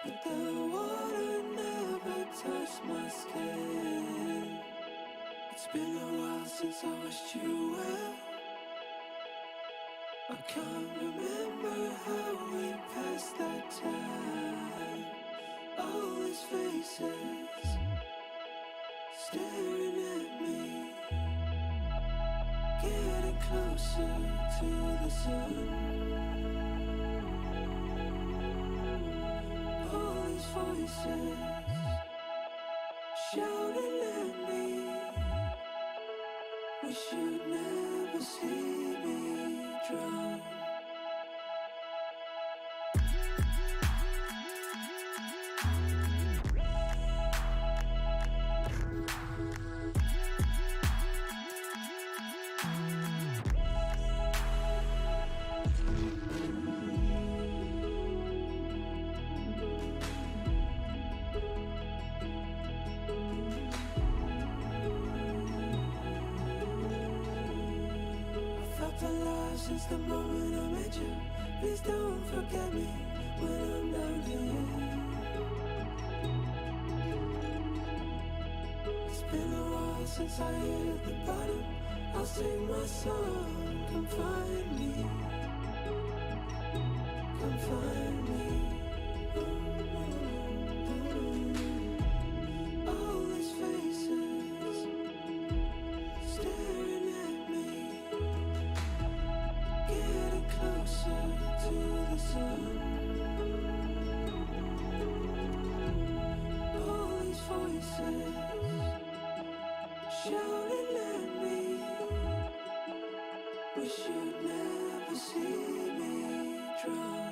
but the water never touched my skin. It's been a while since I watched you well. I can't remember how we passed that time. All these faces staring at me, getting closer to the sun. All these voices shouting at me, wish you'd never see me drown. Since the moment I met you, please don't forget me when I'm down here. It's been a while since I hit the bottom. I'll sing my song, come find me, come find me. All these faces staring at me, closer to the sun. All these voices shouting at me, wish you'd never see me drown.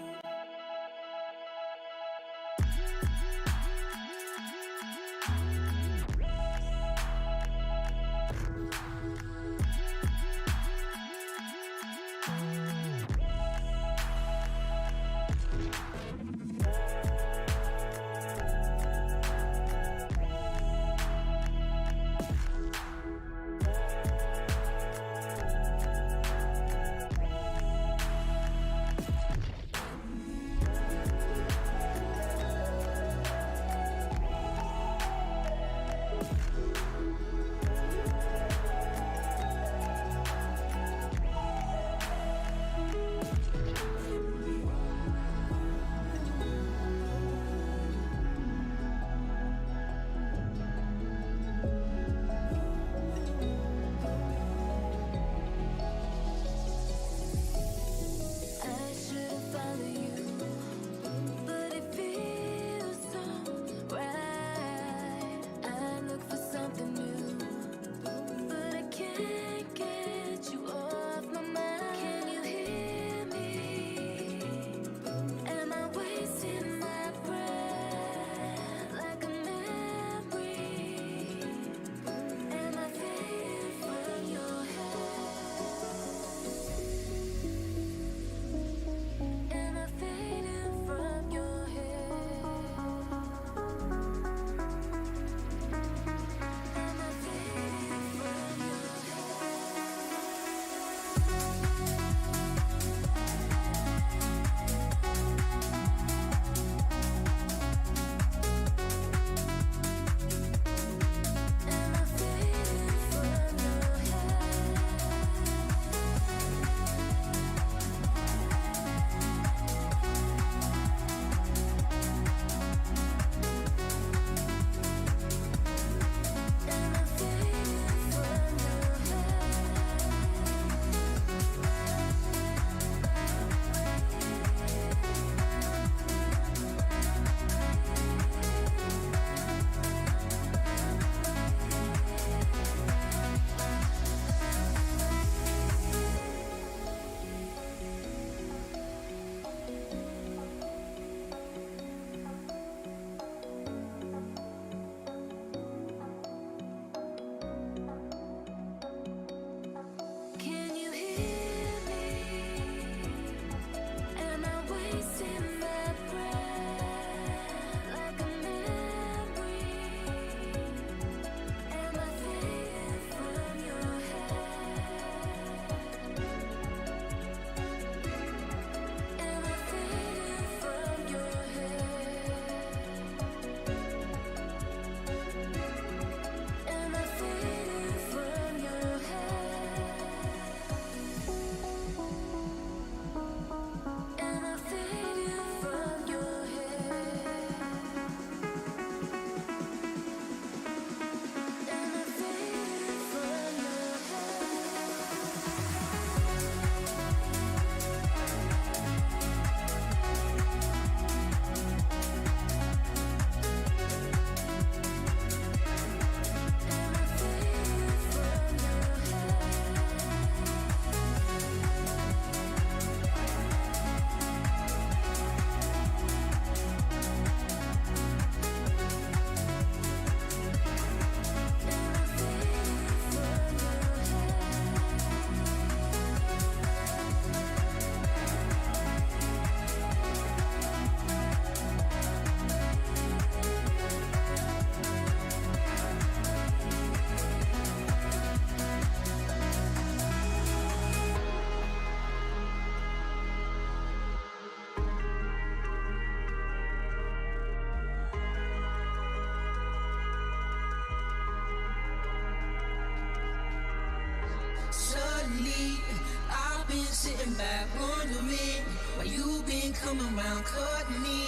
been sitting back wondering why you been coming round cutting me.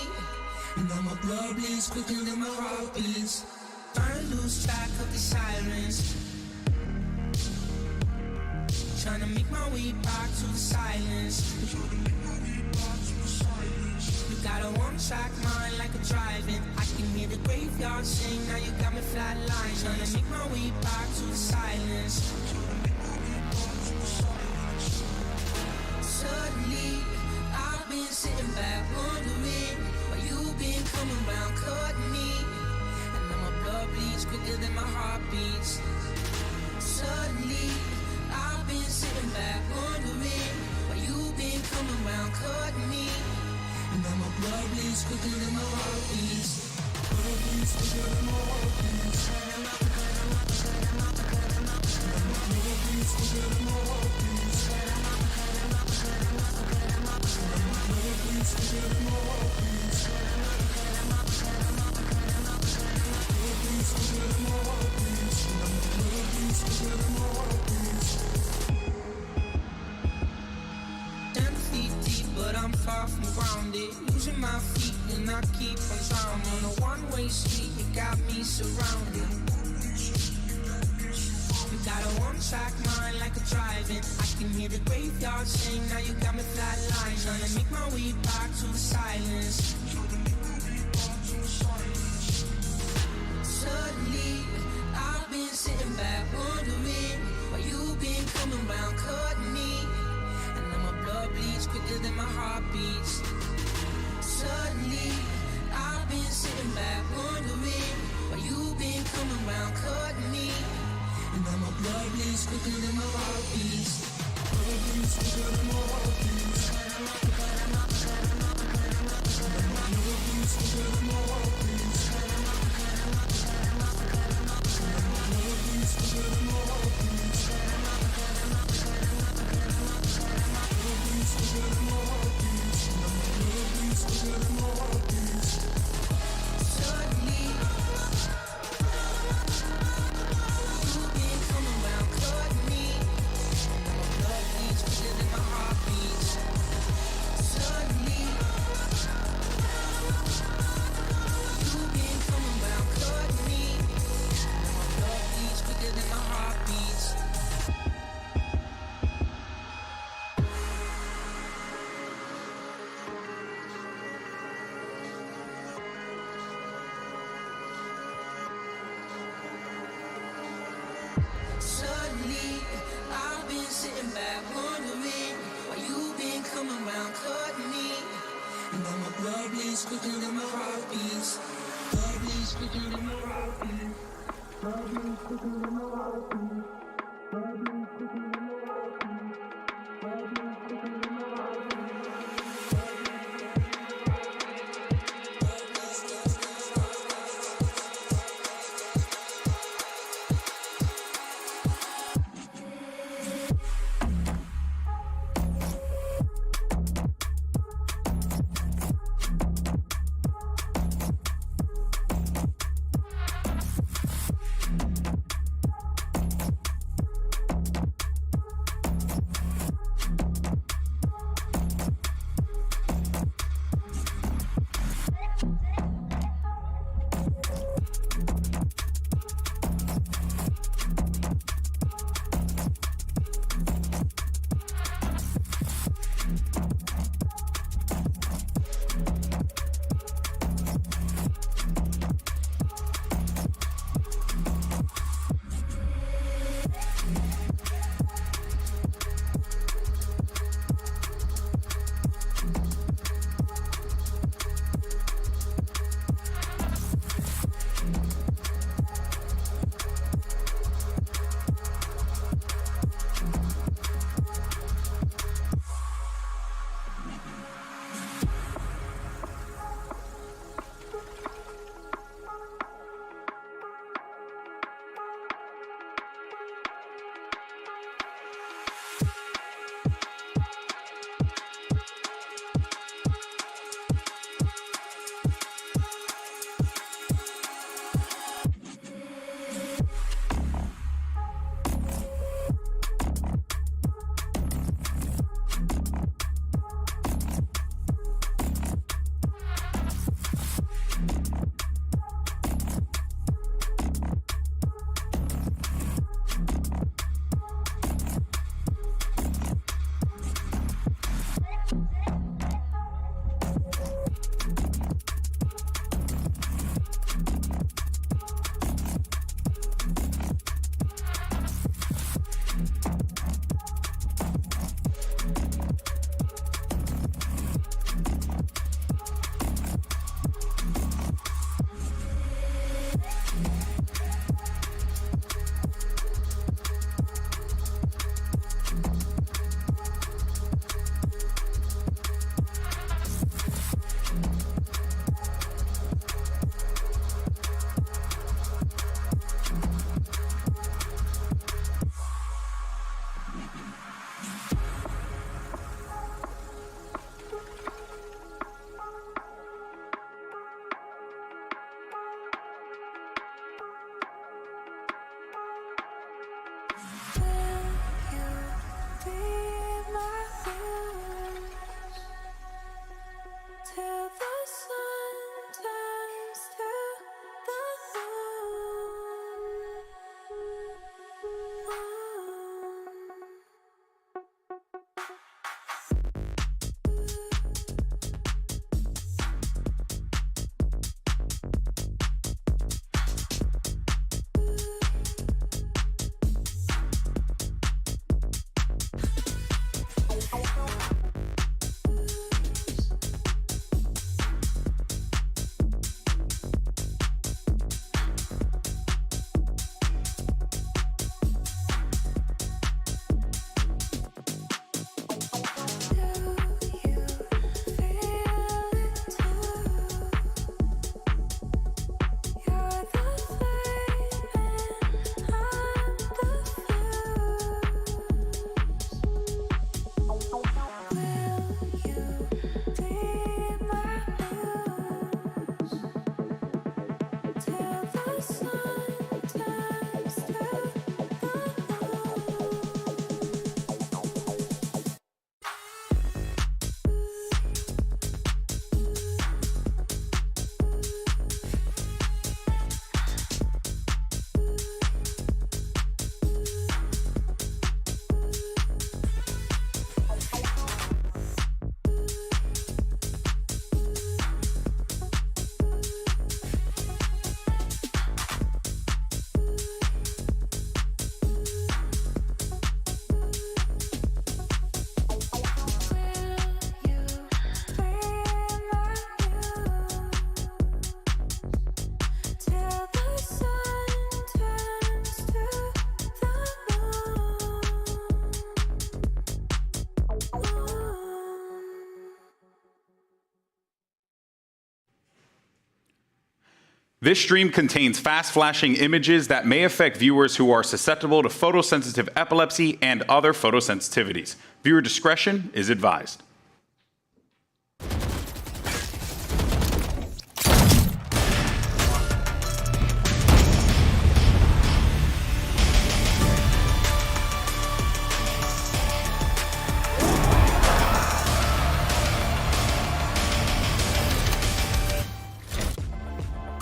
And now my blood bleeds quicker than my heart beats. Trying to lose track of the sirens, trying to make my way back to the silence. You got a one-track mind like a driving. I can hear the graveyard sing, now you got me flatline. Trying to make my way back to the silence. Suddenly, I've been sitting back wondering why you been coming round cutting me. And now my blood bleeds quicker than my heart beats. Suddenly, I've been sitting back wondering why you been coming round cutting me. And now my blood bleeds quicker than my heart beats. Blood bleeds quicker than my heart beats. Blood bleeds quicker than my heart beats. Blood bleeds quicker than my heart beats. Blood bleeds quicker than my heart beats. Blood bleeds quicker than my heart beats. 10 feet deep, but I'm far from grounded. Losing my feet and I keep on drowning. On a one-way street, you got me surrounded. You got a one-track mind like a driving. I can hear the graveyard sing, now you got me flatline. Trying to make my way back to the silence. Suddenly, I've been sitting back wondering why you been coming round cutting me. And now my blood bleeds quicker than my heart beats. Suddenly, I've been sitting back wondering why you been coming round cutting me. And now my blood bleeds quicker than my heart beats. Blood bleeds quicker than my heart beats. Blood bleeds quicker than my heart beats. Blood bleeds quicker than my heart beats. Blood bleeds quicker than my heart beats. Blood bleeds quicker than my heart beats. Suddenly, you been coming round cutting me. My blood bleeds quicker than my heart beats. Suddenly, you been coming round cutting me. My blood bleeds quicker than my heart beats. Suddenly, I've been sitting back wondering why you been coming round cutting me. And now my blood bleeds quicker than my heart beats. Blood bleeds quicker than my heart beats. Blood bleeds quicker than my heart beats. Blood bleeds quicker than my heart beats. Blood bleeds quicker than my heart beats. This stream contains fast flashing images that may affect viewers who are susceptible to photosensitive epilepsy and other photosensitivities. Viewer discretion is advised.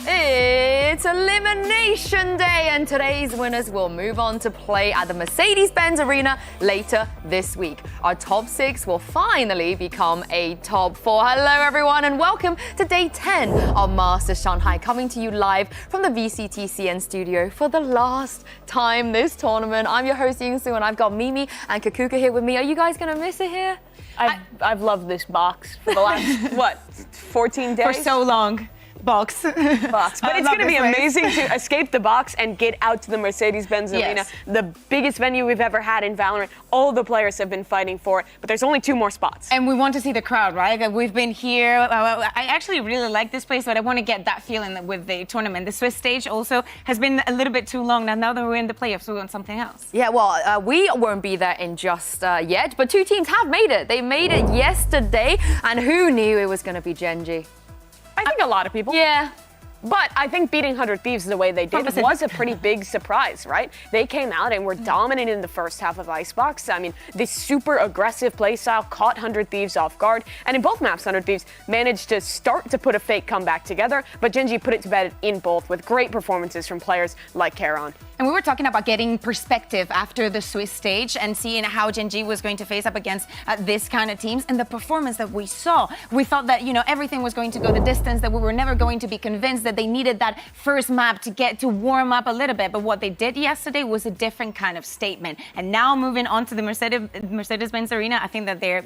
It's Elimination Day, and today's winners will move on to play at the Mercedes-Benz Arena later this week. Our top 6 will finally become a top 4. Hello, everyone, and welcome to day 10 of Masters Shanghai, coming to you live from the VCTCN studio for the last time this tournament. I'm your host, Yingsu, and I've got Mimi and Kakuka here with me. Are you guys going to miss it here? I've loved this box for the last, 14 days? For so long. Box. But it's going to be amazing to escape the box and get out to the Mercedes-Benz Arena, the biggest venue we've ever had in Valorant. All the players have been fighting for it, but there's only 2 more spots. And we want to see the crowd, right? We've been here. I actually really like this place, but I want to get that feeling with the tournament. The Swiss stage also has been a little bit too long. Now that we're in the playoffs, we want something else. Yeah, well, we won't be there in just yet, but 2 teams have made it. They made it yesterday, and who knew it was going to be Genji? I think a lot of people. Yeah. But I think beating 100 Thieves the way they did was a pretty big surprise, right? They came out and were dominant in the first half of Icebox. I mean, this super aggressive playstyle caught 100 Thieves off guard. And in both maps, 100 Thieves managed to start to put a fake comeback together, but Genji put it to bed in both with great performances from players like Karon. And we were talking about getting perspective after the Swiss stage and seeing how Genji was going to face up against this kind of teams. And the performance that we saw, we thought that, everything was going to go the distance, that we were never going to be convinced that they needed that first map to get to warm up a little bit. But what they did yesterday was a different kind of statement. And now moving on to the Mercedes-Benz Arena, I think that they're,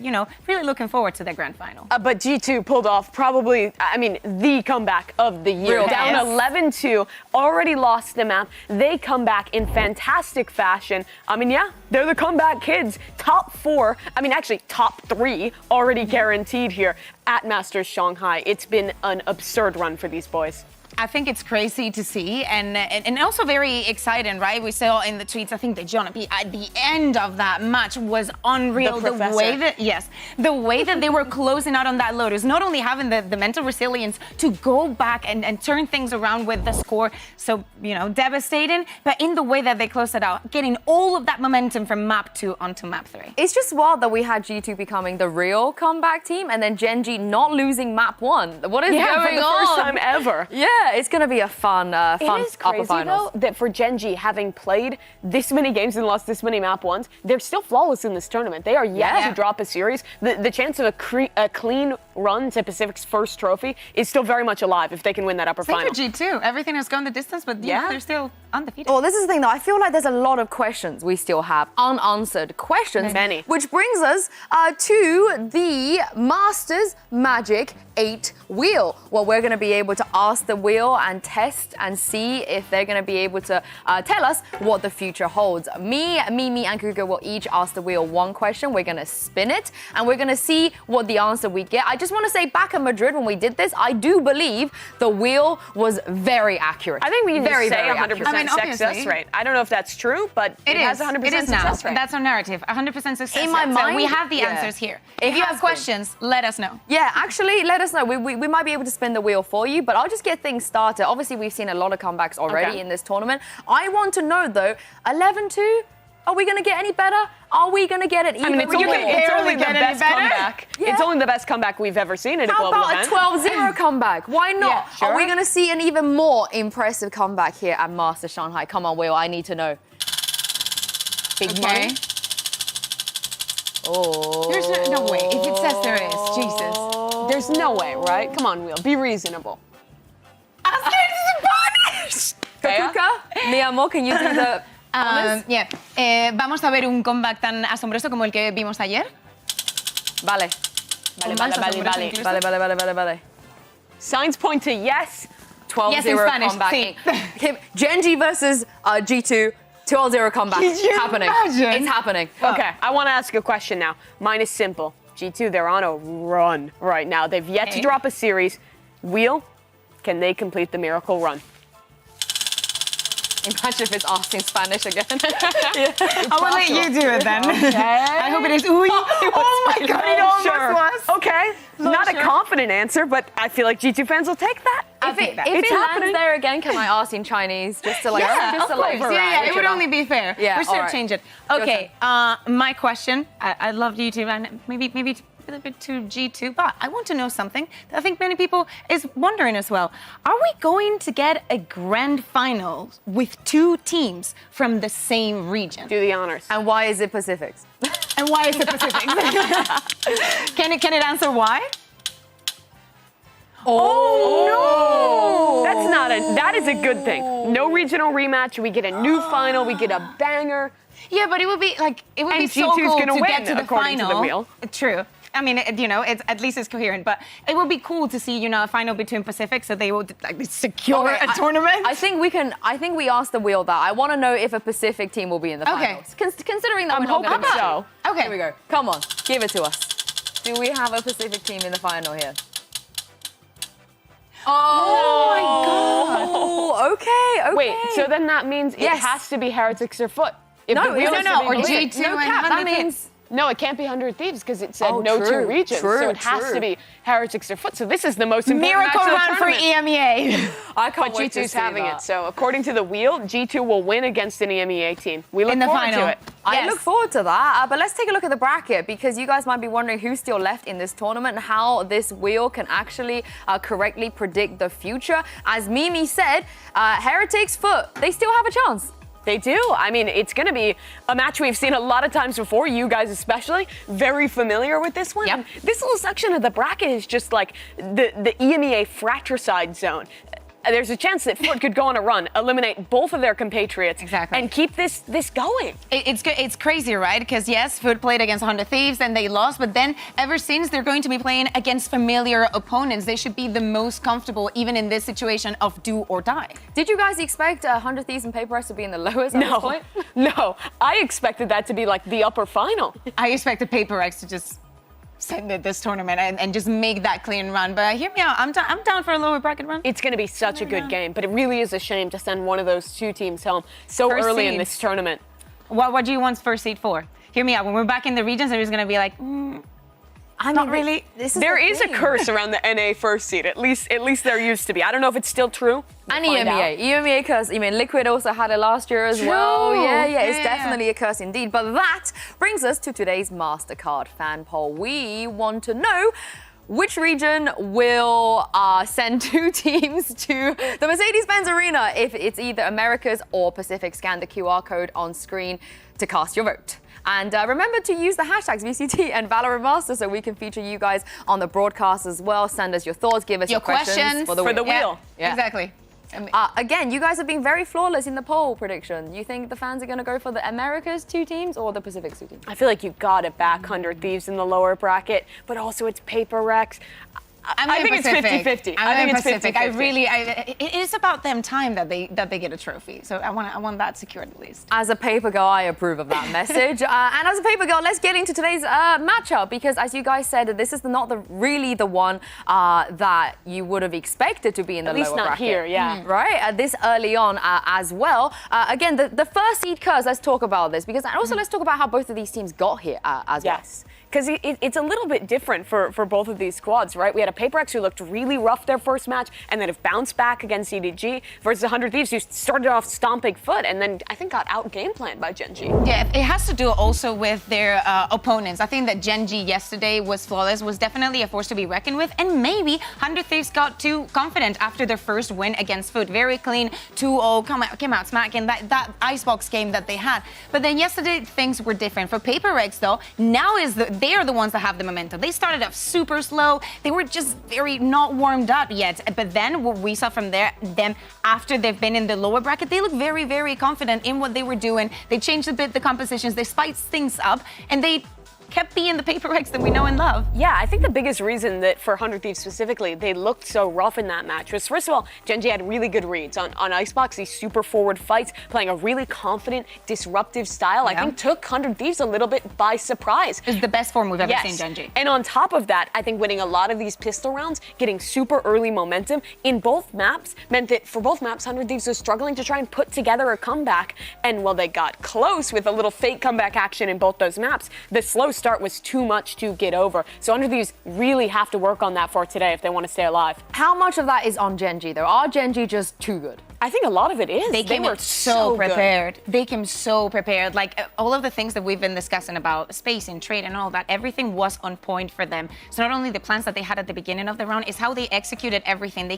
really looking forward to the grand final. But G2 pulled off probably, the comeback of the year. Down 11-2, already lost the map. They come back in fantastic fashion. They're the comeback kids. Top 4, actually top 3 already guaranteed here at Masters Shanghai. It's been an absurd run for these boys. I think it's crazy to see and also very exciting, right? We saw in the tweets, I think that Jonapi at the end of that match was unreal. The way that they were closing out on that Lotus, not only having the mental resilience to go back and turn things around with the score, so, devastating, but in the way that they closed it out, getting all of that momentum from map 2 onto map 3. It's just wild that we had G2 becoming the real comeback team and then Genji not losing map 1. What is going on? For the first time ever. Yeah, it's going to be a fun It is crazy, though, that for Genji, having played this many games and lost this many map 1s, they're still flawless in this tournament. They are yet to drop a series. The chance of a clean run to Pacific's first trophy is still very much alive if they can win that upper final. Same for G2. Everything has gone the distance, but they're still undefeated. Well, this is the thing, though. I feel like there's a lot of questions we still have, unanswered questions. Many. Which brings us to the Masters Magic 8 wheel. Well, we're going to be able to ask the wheel and test and see if they're going to be able to tell us what the future holds. Me, Mimi, and Kuka will each ask the wheel 1 question. We're going to spin it, and we're going to see what the answer we get. I just want to say, back in Madrid when we did this, I do believe the wheel was very accurate. I think we can very, say very 100% success rate. I don't know if that's true, but it has 100% success rate. That's our narrative. 100% success rate. In my mind, we have the answers here. If you have questions, let us know. Yeah, actually, let us know. We might be able to spin the wheel for you, but I'll just get things started. Obviously, we've seen a lot of comebacks already in this tournament. I want to know, though, 11-2, are we going to get any better? Are we going to get it even? It's only the best comeback. Yeah. It's only the best comeback we've ever seen at a global event. How about a 12-0 comeback? Why not? Yeah, sure. Are we going to see an even more impressive comeback here at Masters Shanghai? Come on, Will, I need to know. Big money. Oh. There's no way. If it says there is, Jesus. There's no way, right? Come on, Will, be reasonable. Kakuka, mi amor, can you do the honors? Vamos a ver un comeback tan asombroso como el que vimos ayer. Vale. Vale. Signs point to yes. 12-0 yes in Spanish, comeback. Sí. Genji versus G2. 12-0 comeback. Happening. It's happening. Okay, I want to ask a question now. Mine is simple. G2, they're on a run right now. They've yet to drop a series. Wheel, Can they complete the miracle run? Imagine if it's asked in Spanish again. I will let you do it then. I hope it is. Ooh, oh my God, it almost was. Okay. Not a confident answer, but I feel like G2 fans will take that. If it It's lands happening. there again, can I ask in Chinese just to like, just to like, Yeah, it would only be fair. Yeah, We're still all right. change it. Your Okay, my question. I loved YouTube and maybe a little bit to G2, but I want to know something that I think many people is wondering as well. Are we going to get a grand final with 2 teams from the same region? Do the honors. And why is it Pacifics? And why is it Pacific? Can it answer why? Oh, no! That is a good thing. No regional rematch. We get a new final. We get a banger. Yeah, but it would be so G2's cool gonna to win, get to the according to final. the wheel. True. I mean, it's at least it's coherent, but it would be cool to see, a final between Pacific, so they would secure Okay, a tournament. I think we asked the wheel that. I want to know if a Pacific team will be in the finals. Considering that I'm we're not hoping gonna be- so. Okay. Here we go. Come on, give it to us. Do we have a Pacific team in the final here? Oh, okay. Wait, so then that means it Yes. has to be Heretics or Foot. If No, the wheel no, is no, to be or Pacific- G2 no and cap. That 100 means No, it can't be 100 Thieves because it said Oh, no true, 2 regions. true, so it has true. to be Heretics or Foot. So this is the most important Miracle match of the run for tournament. EMEA. I can't But wait to G2's see having that. it. So according to the wheel, G2 will win against an EMEA team. We look In the forward final. to it. I Yes. look forward to that, but let's take a look at the bracket because you guys might be wondering who's still left in this tournament and how this wheel can actually correctly predict the future. As Mimi said, Heretics Foot, they still have a chance. They do. I mean, it's going to be a match we've seen a lot of times before, you guys especially, very familiar with this one. Yep. And this little section of the bracket is just like the EMEA fratricide zone. There's a chance that Foot could go on a run, eliminate both of their compatriots, Exactly. and keep this going. It's crazy, right? Because yes, Foot played against 100 Thieves and they lost, but then ever since they're going to be playing against familiar opponents, they should be the most comfortable even in this situation of do or die. Did you guys expect 100 Thieves and Paper X to be in the lowest at this No, point? no. I expected that to be like the upper final. I expected Paper X to just send it this tournament and just make that clean run. But hear me out, I'm down for a lower bracket run. It's going to be such a good game, but it really is a shame to send one of those 2 teams home so First early in seeds. this tournament. What do you want first seed for? Hear me out. When we're back in the regions, they're just gonna be like, not really. This is There the is a thing. curse around the NA first seed. At least there used to be. I don't know if it's still true. And We'll find EMEA. out. EMEA curse. I mean, Liquid also had it last year as well. True. Yeah, it's Yeah. definitely a curse indeed. But that brings us to today's MasterCard fan poll. We want to know which region will send 2 teams to the Mercedes-Benz Arena if it's either Americas or Pacific. Scan the QR code on screen to cast your vote. And remember to use the hashtags VCT and VALORANT Masters so we can feature you guys on the broadcast as well. Send us your thoughts, give us your questions for the For the wheel. wheel. Yeah. Exactly. Again, you guys have been very flawless in the poll prediction. You think the fans are going to go for the Americas 2 teams or the Pacific 2 teams? I feel like you got it back, 100 Thieves in the lower bracket, but also it's Paper X. I think it's 50-50. I think it's 50-50. It is about them time that they get a trophy. So I want that secured at least. As a paper girl, I approve of that message. And as a paper girl, let's get into today's matchup because, as you guys said, this is not really the one that you would have expected to be in the At least lower not bracket. here, yeah. Right? This early on as well. Again, the first seed curse. Let's talk about this because, and also let's talk about how both of these teams got here as well. Yes. Because it's a little bit different for both of these squads, right? We had a Paper X who looked really rough their first match and then have bounced back against EDG versus 100 Thieves who started off stomping Foot and then I think got out game planned by Gen G. Yeah, it has to do also with their opponents. I think that Gen G yesterday was flawless, was definitely a force to be reckoned with, and maybe 100 Thieves got too confident after their first win against Foot. Very clean, 2-0, came out smacking that icebox game that they had. But then yesterday, things were different. For Paper X, though, now they are the ones that have the momentum. They started off super slow. They were just very not warmed up yet. But then what we saw from them after they've been in the lower bracket, they look very, very confident in what they were doing. They changed a bit the compositions. They spiced things up, and they kept being the Paper Rex that we know and love. Yeah, I think the biggest reason that for 100 Thieves specifically, they looked so rough in that match was, first of all, Gen G had really good reads on Icebox, these super forward fights, playing a really confident, disruptive style. I think took 100 Thieves a little bit by surprise. It's the best form we've ever seen, Gen G. And on top of that, I think winning a lot of these pistol rounds, getting super early momentum in both maps, meant that for both maps, 100 Thieves was struggling to try and put together a comeback. And while they got close with a little fake comeback action in both those maps, the slow start was too much to get over. So 100 Thieves really have to work on that for today if they want to stay alive. How much of that is on Gen G, though? Are Gen G just too good? I think a lot of it is. They came were so prepared. They came so prepared. Like all of the things that we've been discussing about space and trade and all that, everything was on point for them. So not only the plans that they had at the beginning of the round, is how they executed everything.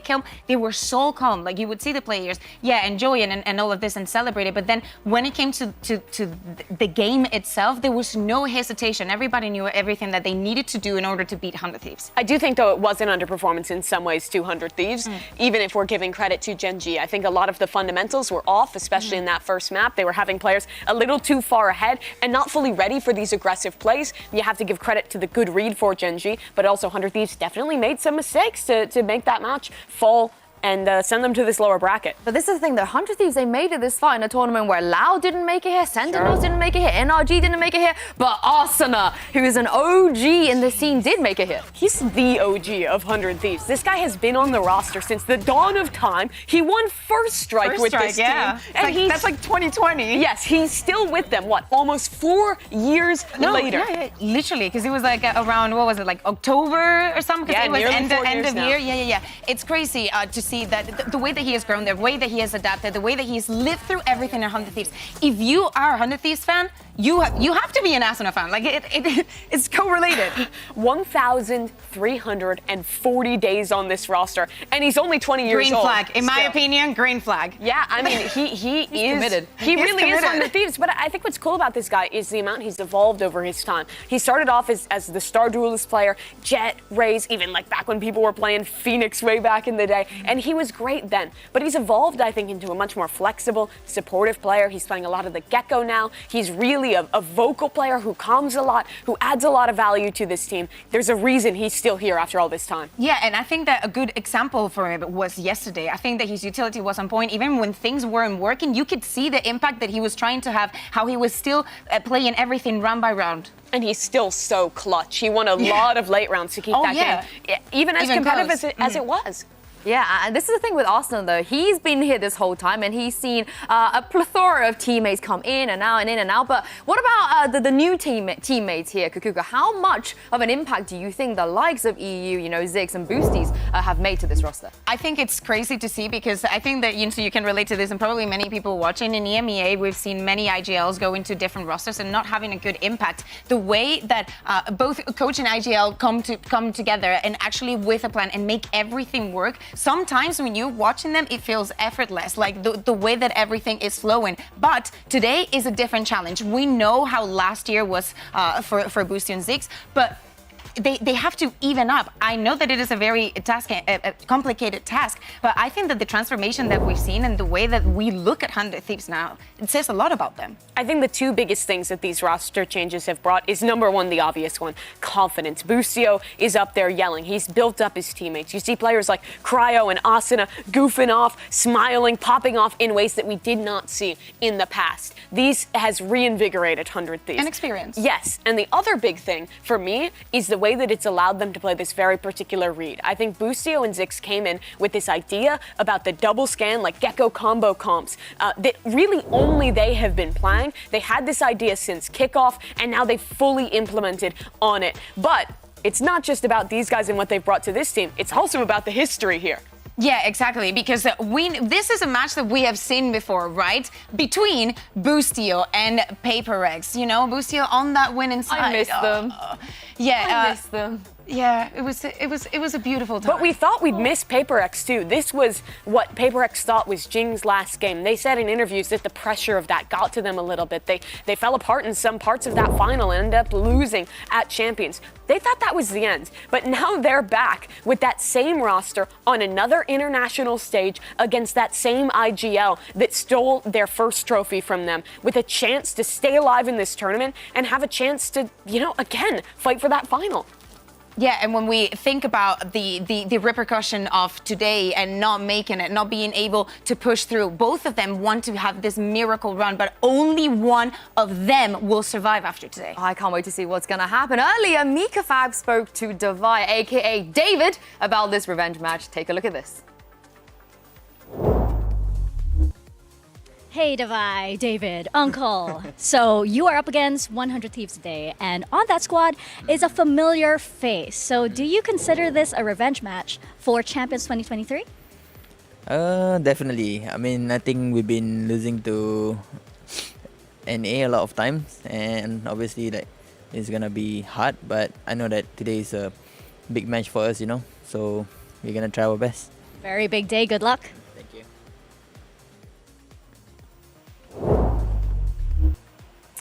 They were so calm. Like you would see the players, enjoying and all of this and celebrate it. But then when it came to the game itself, there was no hesitation. Everybody knew everything that they needed to do in order to beat 100 Thieves. I do think, though, it was an underperformance in some ways to 100 Thieves, even if we're giving credit to Gen G. I think a lot of the fundamentals were off, especially in that first map. They were having players a little too far ahead and not fully ready for these aggressive plays. You have to give credit to the good read for Gen G, but also 100 Thieves definitely made some mistakes to make that match fall and send them to this lower bracket. But this is the thing, though. 100 Thieves, they made it this far in a tournament where Lau didn't make it here, Sentinels didn't make it here, NRG didn't make it here, but Asuna, who is an OG in the scene, did make it here. He's the OG of 100 Thieves. This guy has been on the roster since the dawn of time. He won first strike with this team. And that's like 2020. Yes, he's still with them, almost 4 years later? Yeah, literally, because it was like around, what was it, like October or something? Because it was end of year. Yeah. It's crazy to see that the way that he has grown, the way that he has adapted, the way that he's lived through everything in 100 Thieves. If you are a 100 Thieves fan, you have to be an Asuna fan. Like it's correlated. 1,340 days on this roster, and he's only 20 years green old. Green flag, in my opinion, green flag. Yeah, I mean he is committed. He really is 100 Thieves. But I think what's cool about this guy is the amount he's evolved over his time. He started off as the Star Duelist player, Jet, Raze, even like back when people were playing Phoenix way back in the day, and he was great then. But he's evolved, I think, into a much more flexible, supportive player. He's playing a lot of the Gecko now. He's really a vocal player who calms a lot, who adds a lot of value to this team. There's a reason he's still here after all this time. Yeah, and I think that a good example for him was yesterday. I think that his utility was on point. Even when things weren't working, you could see the impact that he was trying to have, how he was still playing everything round by round. And he's still so clutch. He won a lot of late rounds to keep that game, even as competitive as it was. Yeah, and this is the thing with Arsenal, though. He's been here this whole time, and he's seen a plethora of teammates come in and out and in and out. But what about the new teammates here, Kukuka? How much of an impact do you think the likes of EU, Ziggs and Boosties have made to this roster? I think it's crazy to see, because I think that you can relate to this, and probably many people watching in EMEA, we've seen many IGLs go into different rosters and not having a good impact. The way that both coach and IGL come together and actually with a plan and make everything work. Sometimes when you're watching them, it feels effortless, like the way that everything is flowing. But today is a different challenge. We know how last year was for Boosty and Ziggs, but they have to even up. I know that it is a very complicated task, but I think that the transformation that we've seen and the way that we look at 100 Thieves now, it says a lot about them. I think the two biggest things that these roster changes have brought is, number one, the obvious one, confidence. Boostio is up there yelling. He's built up his teammates. You see players like Cryo and Asuna goofing off, smiling, popping off in ways that we did not see in the past. These has reinvigorated 100 Thieves. And experience. Yes, and the other big thing for me is the way that it's allowed them to play this very particular read. I think Boostio and Ziggs came in with this idea about the double scan, like Gecko combo comps, that really only they have been playing. They had this idea since kickoff, and now they've fully implemented on it. But it's not just about these guys and what they've brought to this team. It's also about the history here. Yeah, exactly, because this is a match that we have seen before, right? Between Boostio and Paper Rex. Boostio on that winning side. I miss them. Yeah, I miss them. Yeah, it was a beautiful time. But we thought we'd miss PaperX too. This was what PaperX thought was Jing's last game. They said in interviews that the pressure of that got to them a little bit. They fell apart in some parts of that final and ended up losing at Champions. They thought that was the end. But now they're back with that same roster on another international stage against that same IGL that stole their first trophy from them, with a chance to stay alive in this tournament and have a chance to, again, fight for that final. Yeah, and when we think about the repercussion of today and not making it, not being able to push through, both of them want to have this miracle run, but only one of them will survive after today. I can't wait to see what's going to happen. Earlier, Mika Fab spoke to Davai, aka David, about this revenge match. Take a look at this. Hey Davai, David, Uncle. So you are up against 100 Thieves today, and on that squad is a familiar face. So do you consider this a revenge match for Champions 2023? Definitely. I mean, I think we've been losing to NA a lot of times, and obviously it's gonna be hard. But I know that today is a big match for us, So we're gonna try our best. Very big day. Good luck. Thank you.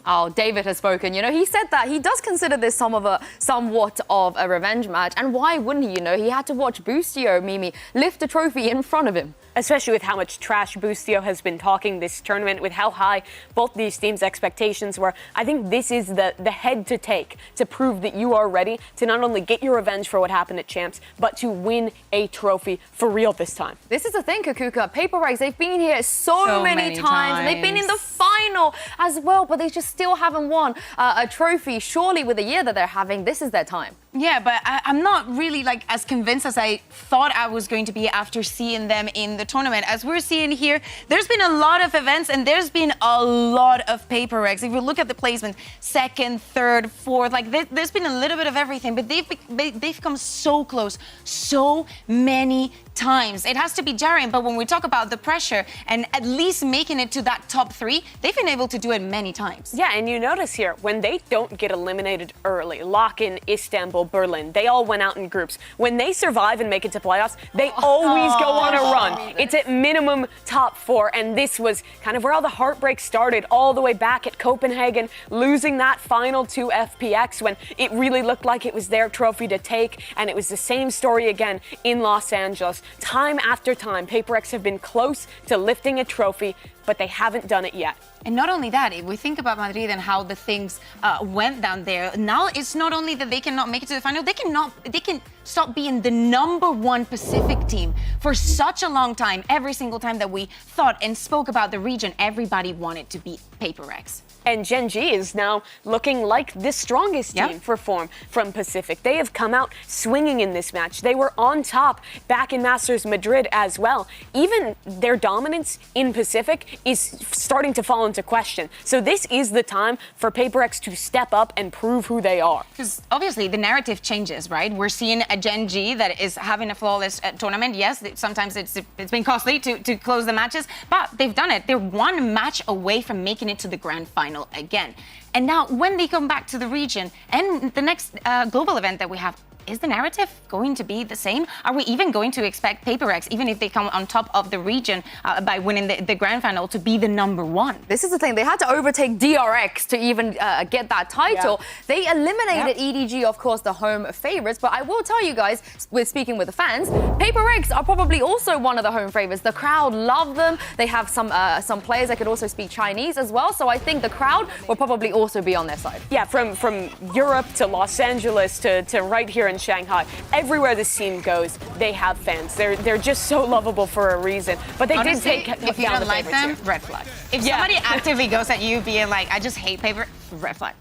Oh, David has spoken. He said that he does consider this somewhat of a revenge match. And why wouldn't he? He had to watch Boostio, Mimi, lift a trophy in front of him. Especially with how much trash Boostio has been talking this tournament, with how high both these teams' expectations were. I think this is the head to take to prove that you are ready to not only get your revenge for what happened at Champs, but to win a trophy for real this time. This is the thing, Kakuka. PaperX, they've been here so many times. And they've been in the final as well, but they just still haven't won a trophy. Surely with the year that they're having, this is their time. Yeah, but I'm not really as convinced as I thought I was going to be after seeing them in the tournament. As we're seeing here, there's been a lot of events and there's been a lot of PaperX. If you look at the placement, second, third, fourth, there's been a little bit of everything, but they've come so close so many times. It has to be jarring, but when we talk about the pressure and at least making it to that top 3, they've been able to do it many times. Yeah, and you notice here, when they don't get eliminated early, Lock-in, Istanbul, Berlin, they all went out in groups. When they survive and make it to playoffs, they always go on a run. It's at minimum top 4, and this was kind of where all the heartbreak started, all the way back at Copenhagen, losing that final to FPX when it really looked like it was their trophy to take, and it was the same story again in Los Angeles. Time after time, PaperX have been close to lifting a trophy, but they haven't done it yet. And not only that, if we think about Madrid and how the things went down there, now it's not only that they cannot make it to the final, they can stop being the #1 Pacific team for such a long time. Every single time that we thought and spoke about the region, everybody wanted to beat PaperX. And Gen G is now looking like the strongest team for form from Pacific. They have come out swinging in this match. They were on top back in Masters Madrid as well. Even their dominance in Pacific is starting to fall into question. So this is the time for PaperX to step up and prove who they are. Because obviously the narrative changes, right? We're seeing a Gen G that is having a flawless tournament. Yes, sometimes it's been costly to close the matches, but they've done it. They're one match away from making it to the grand final again. And now when they come back to the region and the next global event that we have, is the narrative going to be the same? Are we even going to expect PaperX, even if they come on top of the region by winning the grand final, to be the #1? This is the thing. They had to overtake DRX to even get that title. Yeah. They eliminated EDG, of course, the home favorites. But I will tell you guys, with speaking with the fans, PaperX are probably also one of the home favorites. The crowd love them. They have some players that could also speak Chinese as well. So I think the crowd will probably also be on their side. Yeah, from Europe to Los Angeles to right here in Shanghai, everywhere this team goes, they have fans. They're just so lovable for a reason. But they Honestly, did take if you don't like them, red flag. If somebody actively goes at you being like, I just hate paper, red flag.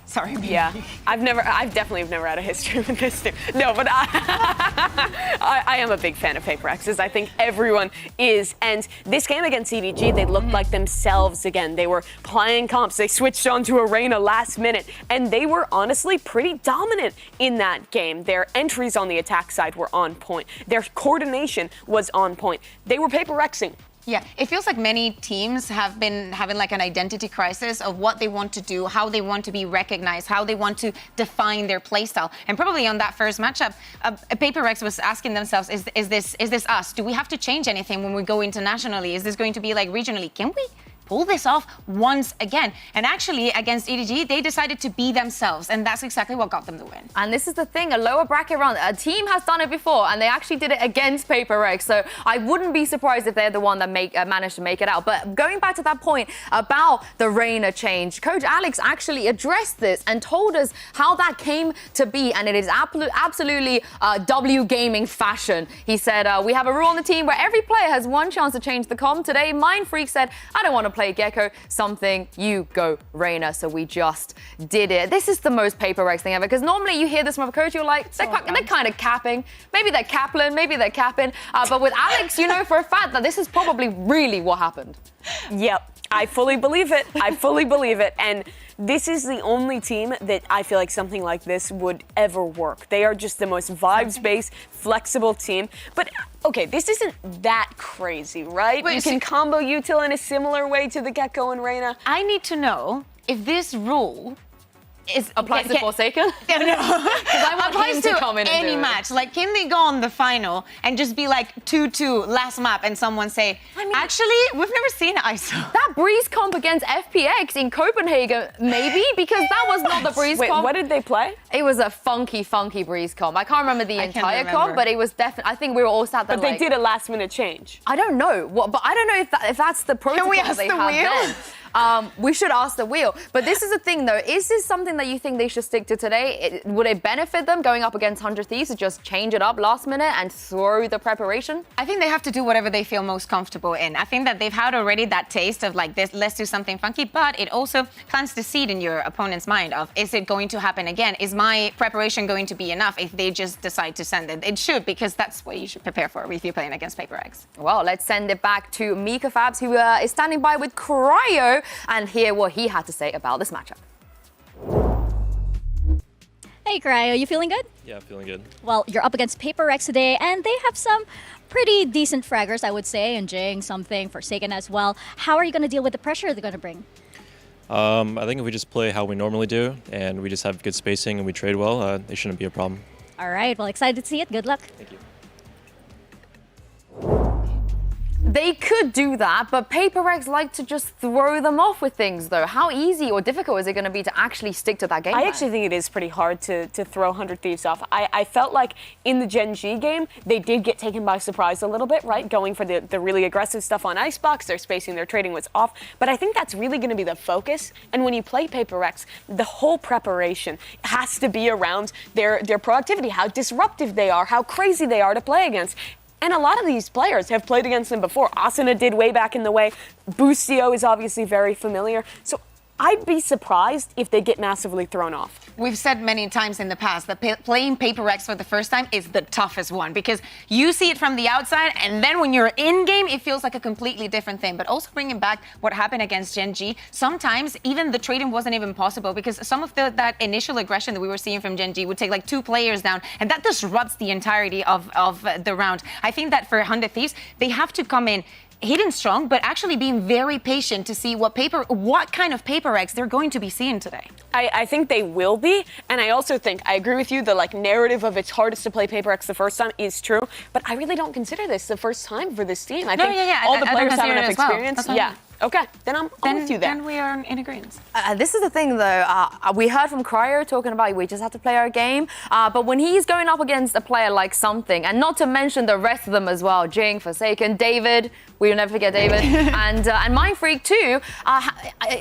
Sorry. Yeah, I've definitely never had a history with this team. No, but I am a big fan of PaperX's. I think everyone is. And this game against EDG, they looked like themselves again. They were playing comps. They switched on to Arena last minute, and they were honestly pretty dominant in that game. Their entries on the attack side were on point. Their coordination was on point. They were PaperXing Yeah, it feels like many teams have been having like an identity crisis of what they want to do, how they want to be recognized, how they want to define their playstyle. And probably on that first matchup, Paper Rex was asking themselves, is this us? Do we have to change anything when we go internationally? Is this going to be like regionally? Can we pull this off once again? And actually, against EDG, they decided to be themselves, and that's exactly what got them the win. And this is the thing, a lower bracket round, a team has done it before, and they actually did it against Paper Rex, so I wouldn't be surprised if they're the one that managed to make it out. But going back to that point about the Reina change, Coach Alex actually addressed this and told us how that came to be, and it is absolutely W gaming fashion. He said, we have a rule on the team where every player has one chance to change the comp. Today, Mind Freak said, I don't want to play Gecko, something, you go Reina. So we just did it. This is the most Paper Rex thing ever, because normally you hear this from a coach, you're like, they're kind of capping. Maybe they're Kaplan, maybe they're capping. But with Alex, you know for a fact that this is probably really what happened. Yep. I fully believe it. I fully believe it. And this is the only team that I feel like something like this would ever work. They are just the most vibes-based, flexible team. But okay, this isn't that crazy, right? Wait, you can combo util in a similar way to the Gecko and Reina. I need to know if this rule applies to Forsaken? No, I want applies him to to come in and any do it. match. Like, can they go on the final and just be like 2-2 last map and someone say, actually, we've never seen ISO. That Breeze comp against FPX in Copenhagen, maybe? Because that was not the Breeze Wait, comp. what did they play? It was a funky Breeze comp. I can't remember the entire comp, but it was definitely, I think we were all sat there But they did a last-minute change. I don't know. But I don't know if that's the protocol we that ask they the have wheel? then. We should ask the wheel. But this is the thing, though. Is this something that you think they should stick to today? Would it benefit them going up against 100 Thieves to just change it up last minute and throw the preparation? I think they have to do whatever they feel most comfortable in. I think that they've had already that taste of like this, let's do something funky, but it also plants the seed in your opponent's mind of, is it going to happen again? Is my preparation going to be enough if they just decide to send it? It should, because that's what you should prepare for if you're playing against Paper Rex. Well, let's send it back to Mika Fabs, who is standing by with Cryo, and hear what he had to say about this matchup. Hey, Cryo, you feeling good? Yeah, feeling good. Well, you're up against Paper Rex today, and they have some pretty decent fraggers, I would say, and Jing, something, Forsaken as well. How are you going to deal with the pressure they're going to bring? I think if we just play how we normally do, and we just have good spacing and we trade well, it shouldn't be a problem. All right, well, excited to see it. Good luck. Thank you. They could do that, but Paper Rex like to just throw them off with things, though. How easy or difficult is it going to be to actually stick to that game I plan? actually think it is pretty hard to throw 100 Thieves off. I felt like in the Gen G game, they did get taken by surprise a little bit, right? Going for the really aggressive stuff on Icebox, their spacing, their trading was off. But I think that's really going to be the focus. And when you play Paper Rex, the whole preparation has to be around their proactivity, how disruptive they are, how crazy they are to play against. And a lot of these players have played against them before. Asuna did way back in the way. Boostio is obviously very familiar. So I'd be surprised if they get massively thrown off. We've said many times in the past that playing Paper Rex for the first time is the toughest one, because you see it from the outside, and then when you're in game, it feels like a completely different thing. But also bringing back what happened against Gen G, sometimes even the trading wasn't even possible, because some of that initial aggression that we were seeing from Gen G would take like 2 players down, and that disrupts the entirety of the round. I think that for 100 Thieves, they have to come in hitting strong, but actually being very patient to see what kind of Paper Rex they're going to be seeing today. I think they will be, and I also think, I agree with you, the narrative of it's hardest to play Paper Rex the first time is true, but I really don't consider this the first time for this team. I think all the players have enough experience. Yeah. Okay, then I'm with you there. Then we are in agreement. This is the thing, though. We heard from Cryo talking about we just have to play our game. But when he's going up against a player like Something, and not to mention the rest of them as well, Jing, Forsaken, David, we will never forget David, and Mind Freak too,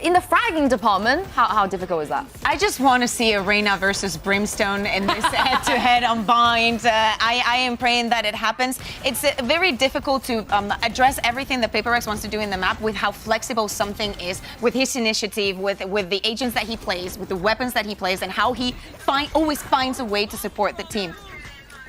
in the fragging department, how difficult is that? I just want to see a Reina versus Brimstone in this head-to-head on Bind. I am praying that it happens. It's very difficult to address everything that Paper Rex wants to do in the map with how flexible Something is, with his initiative, with the agents that he plays, with the weapons that he plays, and how he always finds a way to support the team.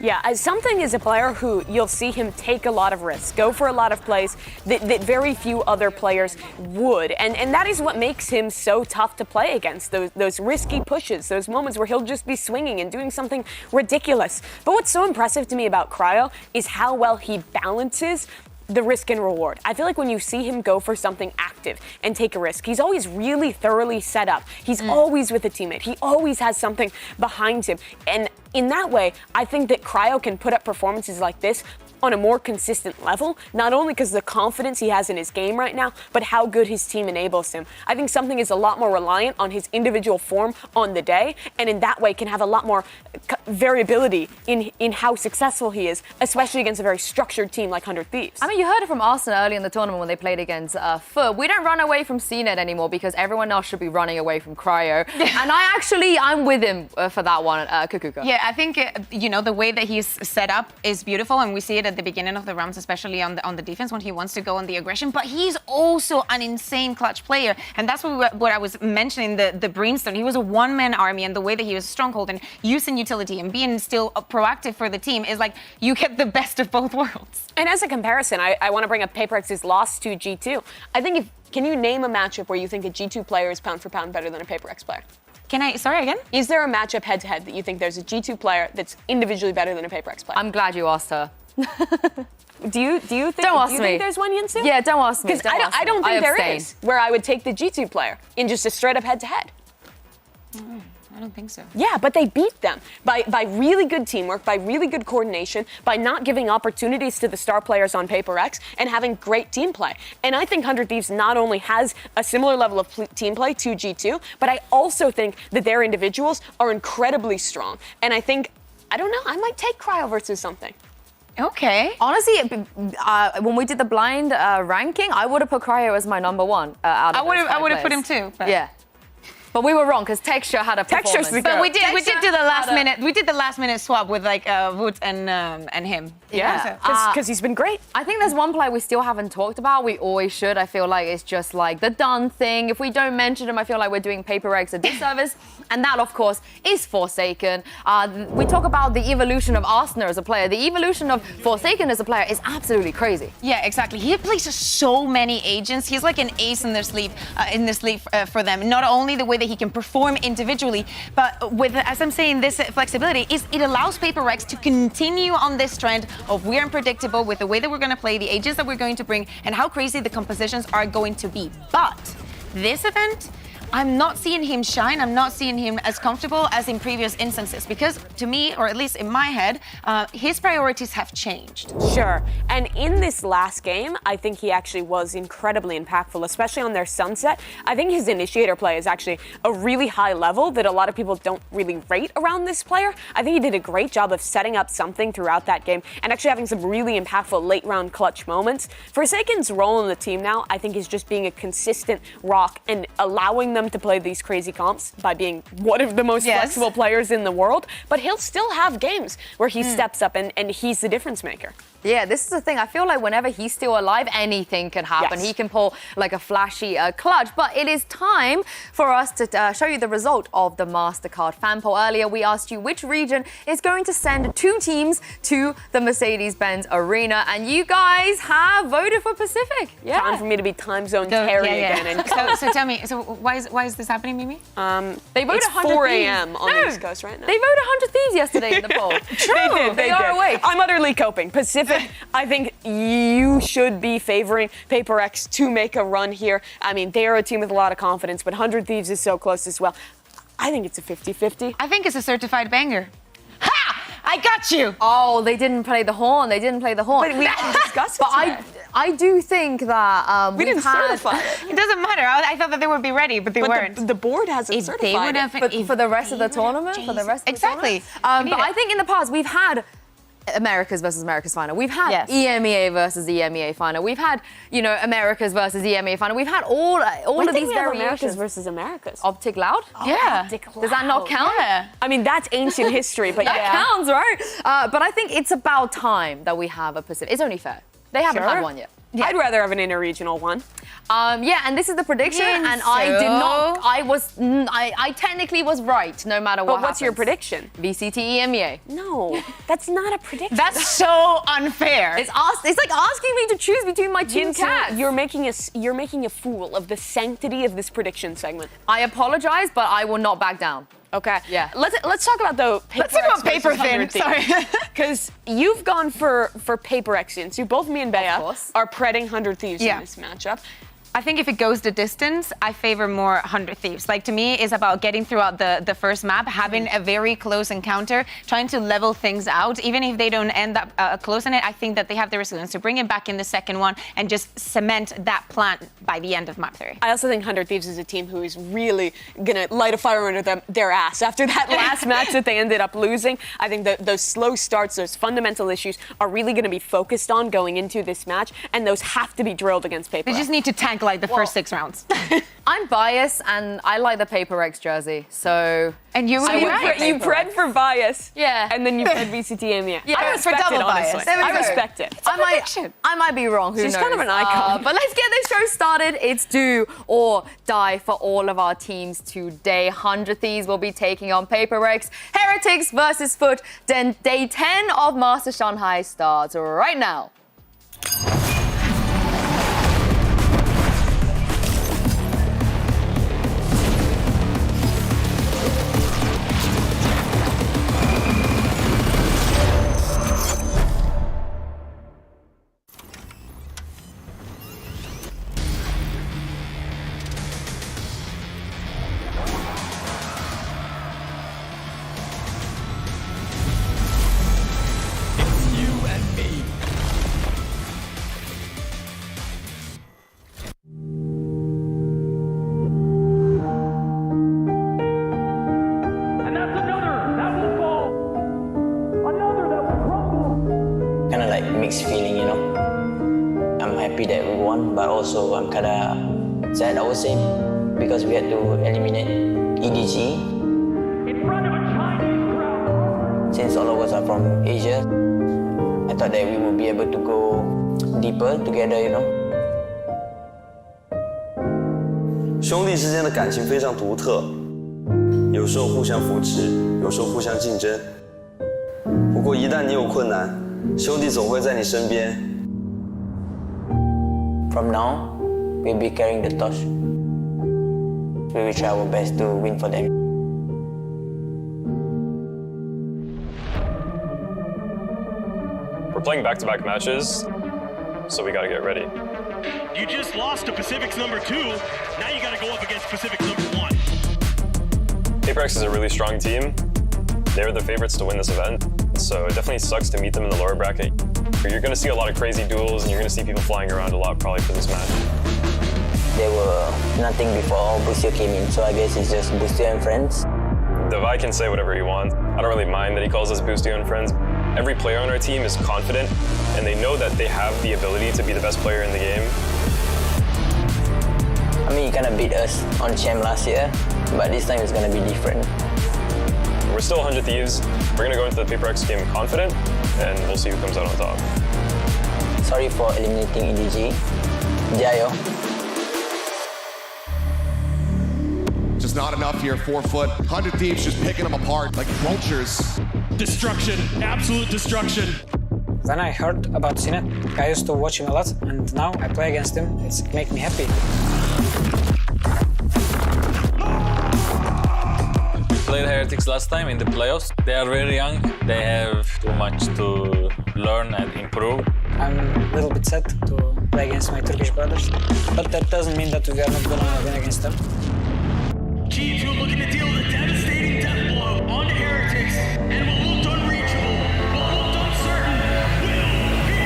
Yeah, Something is a player who you'll see him take a lot of risks, go for a lot of plays that very few other players would. And that is what makes him so tough to play against, those risky pushes, those moments where he'll just be swinging and doing something ridiculous. But what's so impressive to me about Cryo is how well he balances the risk and reward. I feel like when you see him go for something active and take a risk, he's always really thoroughly set up. He's always with a teammate. He always has something behind him. And in that way, I think that Cryo can put up performances like this on a more consistent level, not only because of the confidence he has in his game right now, but how good his team enables him. I think something is a lot more reliant on his individual form on the day, and in that way can have a lot more variability in how successful he is, especially against a very structured team like 100 Thieves. I mean, you heard it from Arsenal early in the tournament when they played against FIL. We don't run away from CNET anymore because everyone else should be running away from Cryo. And I'm with him for that one, Kukuka. Yeah, I think, the way that he's set up is beautiful, and we see it at the beginning of the rounds, especially on the defense when he wants to go on the aggression. But he's also an insane clutch player, and that's what I was mentioning. The Brimstone, he was a one-man army, and the way that he was stronghold and using utility and being still proactive for the team is like you get the best of both worlds. And as a comparison, I want to bring up PaperX's loss to G2. I think can you name a matchup where you think a G2 player is pound for pound better than a PaperX player? Sorry again? Is there a matchup head-to-head that you think there's a G2 player that's individually better than a PaperX player? I'm glad you asked her. Do you think there's one, Yinsu? Yeah, don't ask me. Because I don't think there is, where I would take the G2 player in just a straight-up head-to-head. I don't think so. Yeah, but they beat them by really good teamwork, by really good coordination, by not giving opportunities to the star players on PaperX, and having great team play. And I think 100 Thieves not only has a similar level of team play to G2, but I also think that their individuals are incredibly strong. And I think, I don't know, I might take Cryo versus something. Okay. Honestly, when we did the blind ranking, I would have put Cryo as my number one. Out of I would have put him too. But. Yeah. But we were wrong because Texture had a performance. Texture's the But girl. we did do the last minute. We did the last minute swap with like Wood and him. Yeah. Because he's been great. I think there's one player we still haven't talked about. We always should. I feel like it's just like the done thing. If we don't mention him, I feel like we're doing PaperX a disservice. And that, of course, is Forsaken. We talk about the evolution of Arsena as a player. The evolution of Forsaken as a player is absolutely crazy. Yeah, exactly. He plays so many agents. He's like an ace in their sleeve, for them. Not only the way that he can perform individually, but with, as I'm saying, this flexibility, it allows PaperX to continue on this trend of we're unpredictable with the way that we're going to play, the agents that we're going to bring, and how crazy the compositions are going to be. But this event, I'm not seeing him shine. I'm not seeing him as comfortable as in previous instances because to me, or at least in my head, his priorities have changed. Sure. And in this last game, I think he actually was incredibly impactful, especially on their Sunset. I think his initiator play is actually a really high level that a lot of people don't really rate around this player. I think he did a great job of setting up something throughout that game and actually having some really impactful late round clutch moments. Forsaken's role in the team now, I think, is just being a consistent rock and allowing them to play these crazy comps by being one of the most flexible players in the world, but he'll still have games where he steps up and he's the difference maker. Yeah, this is the thing. I feel like whenever he's still alive, anything can happen. Yes. He can pull like a flashy clutch. But it is time for us to show you the result of the MasterCard fan poll. Earlier, we asked you which region is going to send 2 teams to the Mercedes-Benz Arena. And you guys have voted for Pacific. Yeah. Time for me to be time zone Terry again. And So tell me, why is this happening, Mimi? They voted it's 100 4 Thieves. a.m. on the East Coast right now. They voted 100 Thieves yesterday in the poll. True. They are did. awake. I'm utterly coping. Pacific, I think you should be favoring PaperX to make a run here. I mean, they are a team with a lot of confidence, but 100 Thieves is so close as well. I think it's a 50-50. I think it's a certified banger. Ha! I got you! Oh, they didn't play the horn. They didn't play the horn. But we haven't discussed it But yet. I do think that We didn't certify it. It doesn't matter. I thought that they would be ready, but they weren't. But the board hasn't If certified they would have, But for the rest of the tournament, for the rest of the Exactly. tournament. But I think in the past we've had Americas versus Americas final. We've had EMEA versus EMEA final. We've had, Americas versus EMEA final. We've had all of these Americas variations. versus Americas. Optic Loud? Yeah. Does that not count? Yeah. I mean, that's ancient history, but That yeah. counts, right? But I think it's about time that we have a Pacific. It's only fair. They haven't Sure. had one yet. I'd rather have an interregional one. Yeah, and this is the prediction, and I did not. I technically was right, no matter what. But what's your happens. prediction? VCT EMEA. No, that's not a prediction. That's so unfair. It's like asking me to choose between my two Yinsu, cats. you're making a fool of the sanctity of this prediction segment. I apologize, but I will not back down. Okay. Yeah. Let's talk about the paper. Let's talk about X versus paper 100 thin. Thieves. Sorry. Because you've gone for paper X students. You both, me and Bea, course. are pretting 100 Thieves Yeah. in this matchup. I think if it goes the distance, I favor more 100 Thieves. Like, to me, it's about getting throughout the first map, having a very close encounter, trying to level things out. Even if they don't end up close in it, I think that they have the resilience to bring it back in the second one and just cement that plan by the end of map 3. I also think 100 Thieves is a team who is really going to light a fire under their ass. After that last match that they ended up losing, I think that those slow starts, those fundamental issues are really going to be focused on going into this match, and those have to be drilled against paper. They just need to tank like the first 6 rounds. I'm biased and I like the Paper X jersey, so... And you would be right. You bred for bias. Yeah. And then you bred VCT Amy. Yeah, I for respect double it, bias. honestly. There we I go. respect it. I might be wrong, who knows? She's kind of an icon. But let's get this show started. It's do or die for all of our teams today. 100 Thieves will be taking on Paper X. Heretics versus Foot. Then day 10 of Masters Shanghai starts right now. Kind of like mixed feeling, you know. I'm happy that we won, but also I'm kind of sad, I would say, because we had to eliminate EDG. In front of a Chinese crowd. Since all of us are from Asia, I thought that we would be able to go deeper together, you know. 兄弟之间的感情非常独特，有时候互相扶持，有时候互相竞争。不过一旦你有困难，兄弟总会在你身边。From now, we'll be carrying the torch. We will try our best to win for them. We're playing back-to-back matches, so we gotta get ready. You just lost to Pacific's number 2. Now you got to go up against Pacific's number 1. Paper X is a really strong team. They're the favorites to win this event, so it definitely sucks to meet them in the lower bracket. You're going to see a lot of crazy duels, and you're going to see people flying around a lot probably for this match. They were nothing before Busio came in, so I guess it's just Busio and friends. Devi can say whatever he wants. I don't really mind that he calls us Boostio and friends. Every player on our team is confident, and they know that they have the ability to be the best player in the game. I mean, he kind of beat us on Champ last year, but this time it's going to be different. We're still 100 Thieves. We're going to go into the Paper X game confident, and we'll see who comes out on top. Sorry for eliminating EDG. Jayo. Just not enough here, 4 foot. 100 Thieves just picking them apart like vultures. Destruction, absolute destruction. When I heard about Sinet, I used to watch him a lot, and now I play against him. It's make me happy. We played Heretics last time in the playoffs. They are very young. They have too much to learn and improve. I'm a little bit sad to play against my Turkish brothers, but that doesn't mean that we are not gonna win against them. G2 looking to deal the devastating death blow on Heretics, and what looked unreachable, what looked uncertain, will be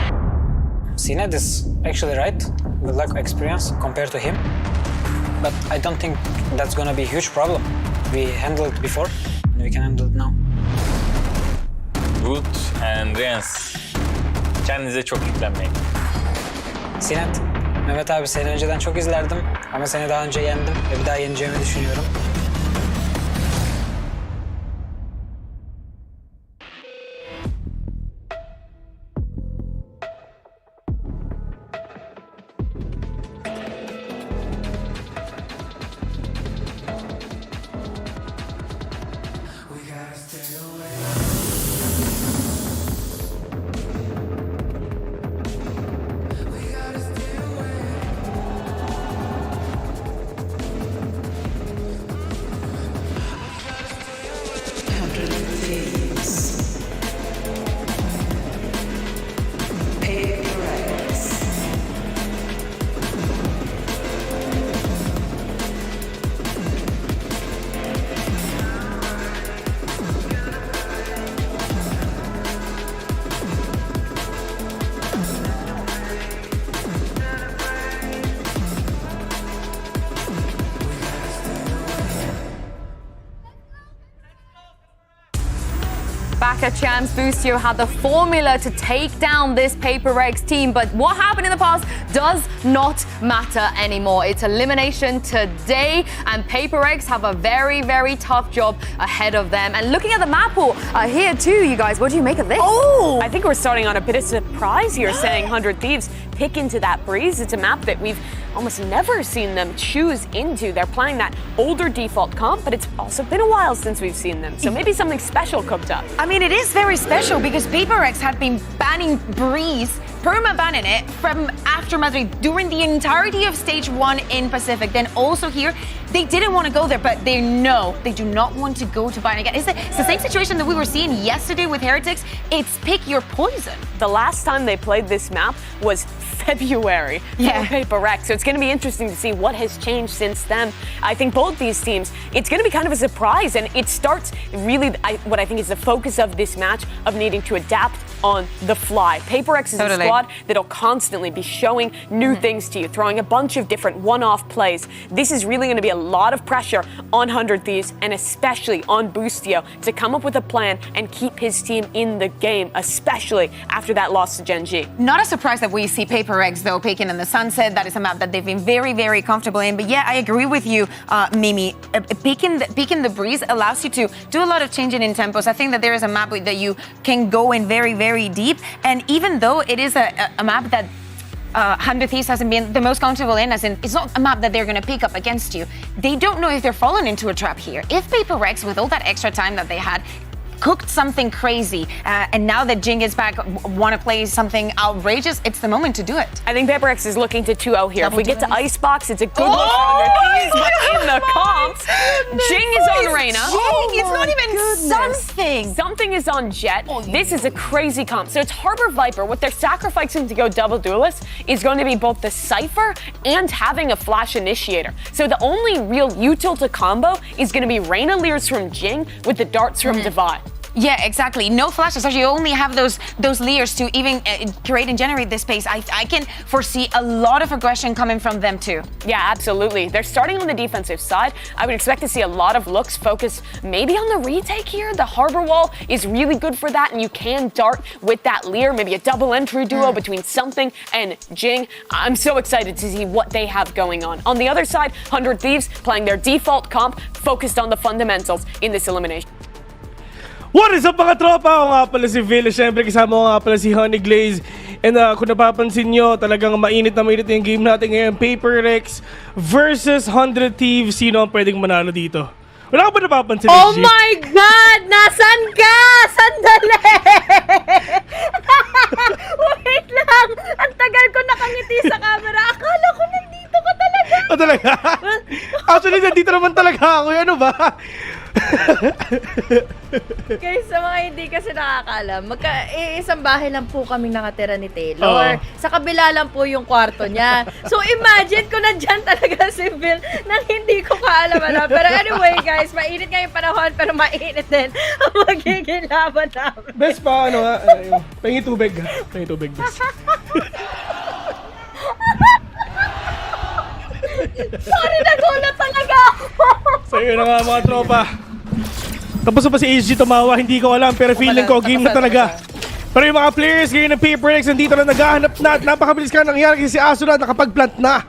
found. Sinet is actually right with lack of experience compared to him, but I don't think that's gonna be a huge problem. We handled it before, and we can handle it now. Good and Rens. Kendinize çok yüklenmeyin. Sinet, Mehmet abi seni önceden çok izlerdim ama seni daha önce yendim ve bir daha yeneceğimi düşünüyorum. America champs, Boostio had the formula to take down this Paper Rex team, but what happened in the past does not matter anymore. It's elimination today, and Paper Rex have a very, very tough job ahead of them. And looking at the map pool here too, you guys, what do you make of this? Oh, I think we're starting on a bit of surprise here, saying 100 Thieves pick into that breeze. It's a map that we've almost never seen them choose into. They're playing that older default comp, but it's also been a while since we've seen them. So maybe something special cooked up. I mean, it is very special because Paper Rex had been banning Breeze, perma-banning it from after Madrid during the entirety of stage 1 in Pacific. Then also here, they didn't want to go there, but they know they do not want to go to Bayern again. It's the same situation that we were seeing yesterday with Heretics. It's pick your poison. The last time they played this map was February for Paper Rex. So it's going to be interesting to see what has changed since then. I think both these teams, it's going to be kind of a surprise, and it starts really what I think is the focus of this match of needing to adapt on the fly. Paper Rex is a squad that'll constantly be showing new things to you, throwing a bunch of different one-off plays. This is really going to be a lot of pressure on 100 Thieves and especially on Boostio to come up with a plan and keep his team in the game, especially after that loss to Gen G. Not a surprise that we see Paper Rex, though, picking in the Sunset. That is a map that they've been very, very comfortable in. But yeah, I agree with you, Mimi. Picking the breeze allows you to do a lot of changing in tempos. I think that there is a map that you can go in very, very deep. And even though it is a map that 100 Thieves hasn't been the most comfortable in, as in it's not a map that they're going to pick up against you. They don't know if they're falling into a trap here. If Paper Rex, with all that extra time that they had, cooked something crazy, and now that Jing is back, want to play something outrageous, it's the moment to do it. I think Paper Rex is looking to 2-0 here. If we get to Icebox, it's a good look for 100 Thieves, but in the comps, Jing is on Reyna. It's not even something. Something is on Jet. This is a crazy comp. So it's Harbor Viper. What they're sacrificing to go double duelist is going to be both the Cypher and having a Flash Initiator. So the only real util to combo is going to be Reyna Leers from Jing with the darts from Divide. Yeah, exactly. No flashes. So you only have those layers to even create and generate this space. I can foresee a lot of aggression coming from them too. Yeah, absolutely. They're starting on the defensive side. I would expect to see a lot of looks focused maybe on the retake here. The Harbor Wall is really good for that, and you can dart with that Leer, maybe a double entry duo between Something and Jing. I'm so excited to see what they have going on. On the other side, 100 Thieves playing their default comp, focused on the fundamentals in this elimination. What is up mga tropa? Ako nga pala si Phil. Siyempre kasama ko nga pala si Honey Glaze. And kung napapansin nyo, talagang mainit yung game natin ngayon. Paper Rex versus 100 Thieves. Sino ang pwedeng manalo dito? Wala ka ba napapansin? Oh my God! Nasaan ka? Sandali! Wait lang! Ang tagal ko nakangiti sa camera. Akala ko nandito ka talaga. Oh, talaga? Actually, nandito naman talaga ako. Ano ba? Guys, sa mga hindi kasi nakakaalam, isang bahay lang po kaming nakatira ni Taylor. Sa kabila lang po yung kwarto niya. So imagine kung nandyan talaga si Phil nang hindi ko kaalam. Pero anyway guys, mainit nga yung panahon pero mainit din ang magiging laban namin. Best pa, pahingi tubig. Pahingi tubig, best. Sorry, nagulat talaga ako. So yun na nga mga tropa. Tapos pa si HG tumawa, hindi ko alam pero feeling ko game na talaga. Pero yung mga players ngayon ng Paper Rex nandito na naghahanap na at napakabilis ka nangyari kasi si Aso na nakapag-plant na.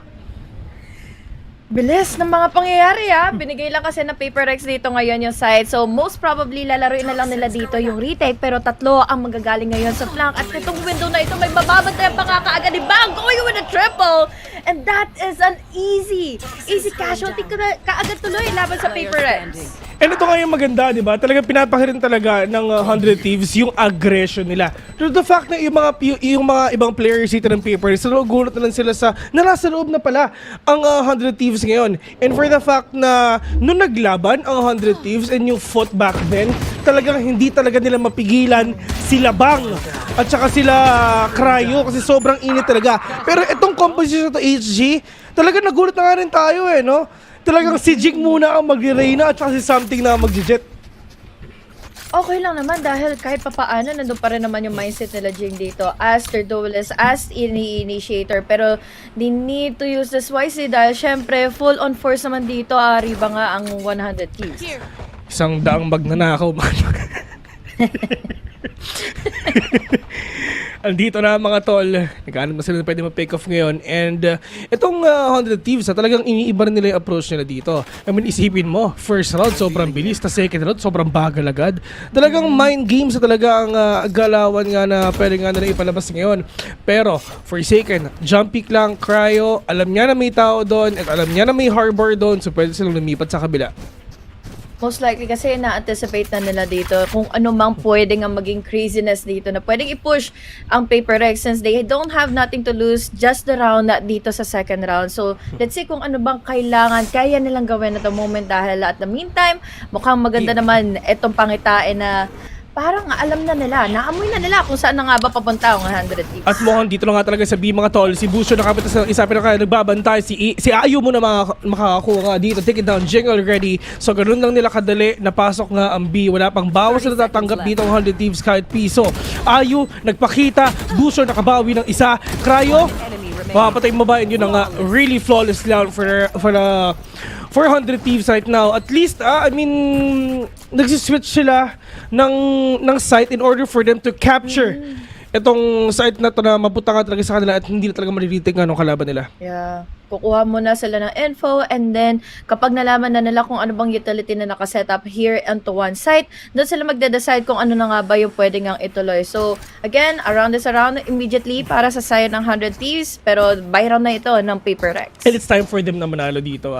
Bilis ng mga pangyayari Binigay lang kasi na Paper Rex dito ngayon yung side. So most probably lalaruin na lang nila dito yung retake. Pero tatlo ang magagaling ngayon sa flank. At itong window na ito may mababantayan pa nga kaagad ni Bang going with a triple. And that is an easy casualty kaagad tuloy laban sa Paper Rex. And ito nga yung maganda, di ba? Talagang pinapakirin talaga ng 100 Thieves yung aggression nila. To the fact na yung mga ibang players dito ng Paper Rex, gulat na lang sila nasa loob na pala ang 100 Thieves ngayon. And for the fact na nung naglaban ang 100 Thieves and yung foot back then, talagang hindi talaga nila mapigilan sila Bang at saka sila Cryo kasi sobrang init talaga. Pero itong composition to HG, talagang nagulat na nga rin tayo no? Talagang si Jing muna ang magre-Reyna at saka si Something na mag-jet. Okay lang naman dahil kahit papaano nandun pa rin naman yung mindset nila Jing dito as their duelist, as initiator. Pero they need to use this wisely dahil syempre full on force naman dito. Riba nga ang 100 Thieves. Isang daang magnanakaw man. Andito na mga tol. Nagkaanap na sila na pwede mag-pick off ngayon. And itong 100 Thieves, talagang iniiba rin nila yung approach nila dito. I mean, isipin mo, first round sobrang bilis, ta second round sobrang bagal agad. Talagang mind games na talaga ang galawan nga na pwede nga nila ipalabas ngayon. Pero, Forsaken, jump pick lang, cryo, alam niya na may tao doon, at alam niya na may harbor doon, so pwede silang lumipat sa kabila. Most likely kasi na-anticipate na nila dito kung ano mang pwede nga maging craziness dito na pwedeng i-push ang Paper Rex since they don't have nothing to lose just the round na dito sa second round. So, let's see kung ano bang kailangan kaya nilang gawin at the moment dahil at the meantime, mukhang maganda naman itong pangitain na parang alam na nila, naamoy na nila kung saan na nga ba papunta ang 100 Thieves. At mukhang dito na nga talaga sa B mga tol, si Busyo nakapit sa isa pinaka nagbabantay, si Ayu mo na makakakuha nga dito, take it down, jingle ready. So ganun lang nila kadali, napasok nga ang B, wala pang bawas na natatanggap dito ang 100 Thieves kahit piso. Ayu nagpakita, Busyo nakabawi ng isa, Cryo, mapapatay mo ba? Yun nga, really flawless round for 400 Thieves right now. At least, I mean, nagsiswitch sila ng site in order for them to capture itong site na to na mabuta nga talaga sa kanila at hindi na talaga malilitig nga nung kalaban nila. Yeah. Kukuha muna sila ng info and then kapag nalaman na nila kung ano bang utility na nakaset up here onto one site, doon sila magde-decide kung ano na nga ba yung pwede ngang ituloy. So, again, around immediately para sa side ng 100 Thieves, pero by round na ito ng Paper Rex. And it's time for them na manalo dito.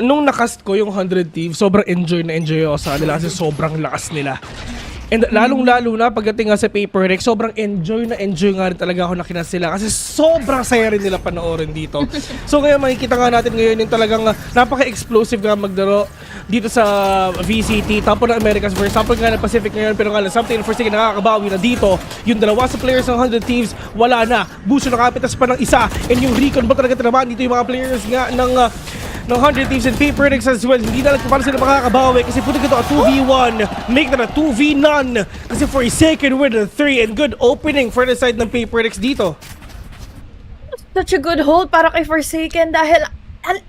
Nung nakast ko yung 100 Thieves, sobrang enjoy ako sa kanila kasi sobrang lakas nila. And lalong-lalo na pagdating nga sa Paper Rex, sobrang enjoy nga rin talaga ako nakina sila kasi sobrang saya rin nila panoorin dito. So ngayon makikita nga natin ngayon yung talagang napaka-explosive nga magdaro dito sa VCT, tapos ng Americas versus tapos nga ng Pacific ngayon, pero nga lang something for second nakakabawi na dito. Yung dalawa sa players ng 100 Thieves, wala na. Buso nakapitas pa ng isa, and yung recon ba talaga tinamaan dito yung mga players nga ng 100 Thieves and Paper Rex as well. Hindi na lang kung paano sila makakabawi kasi puto ito a 2v1, make na 2v9 kasi for a second with a 3 and good opening for the side ng Paper Rex dito. Such a good hold para kay Forsaken dahil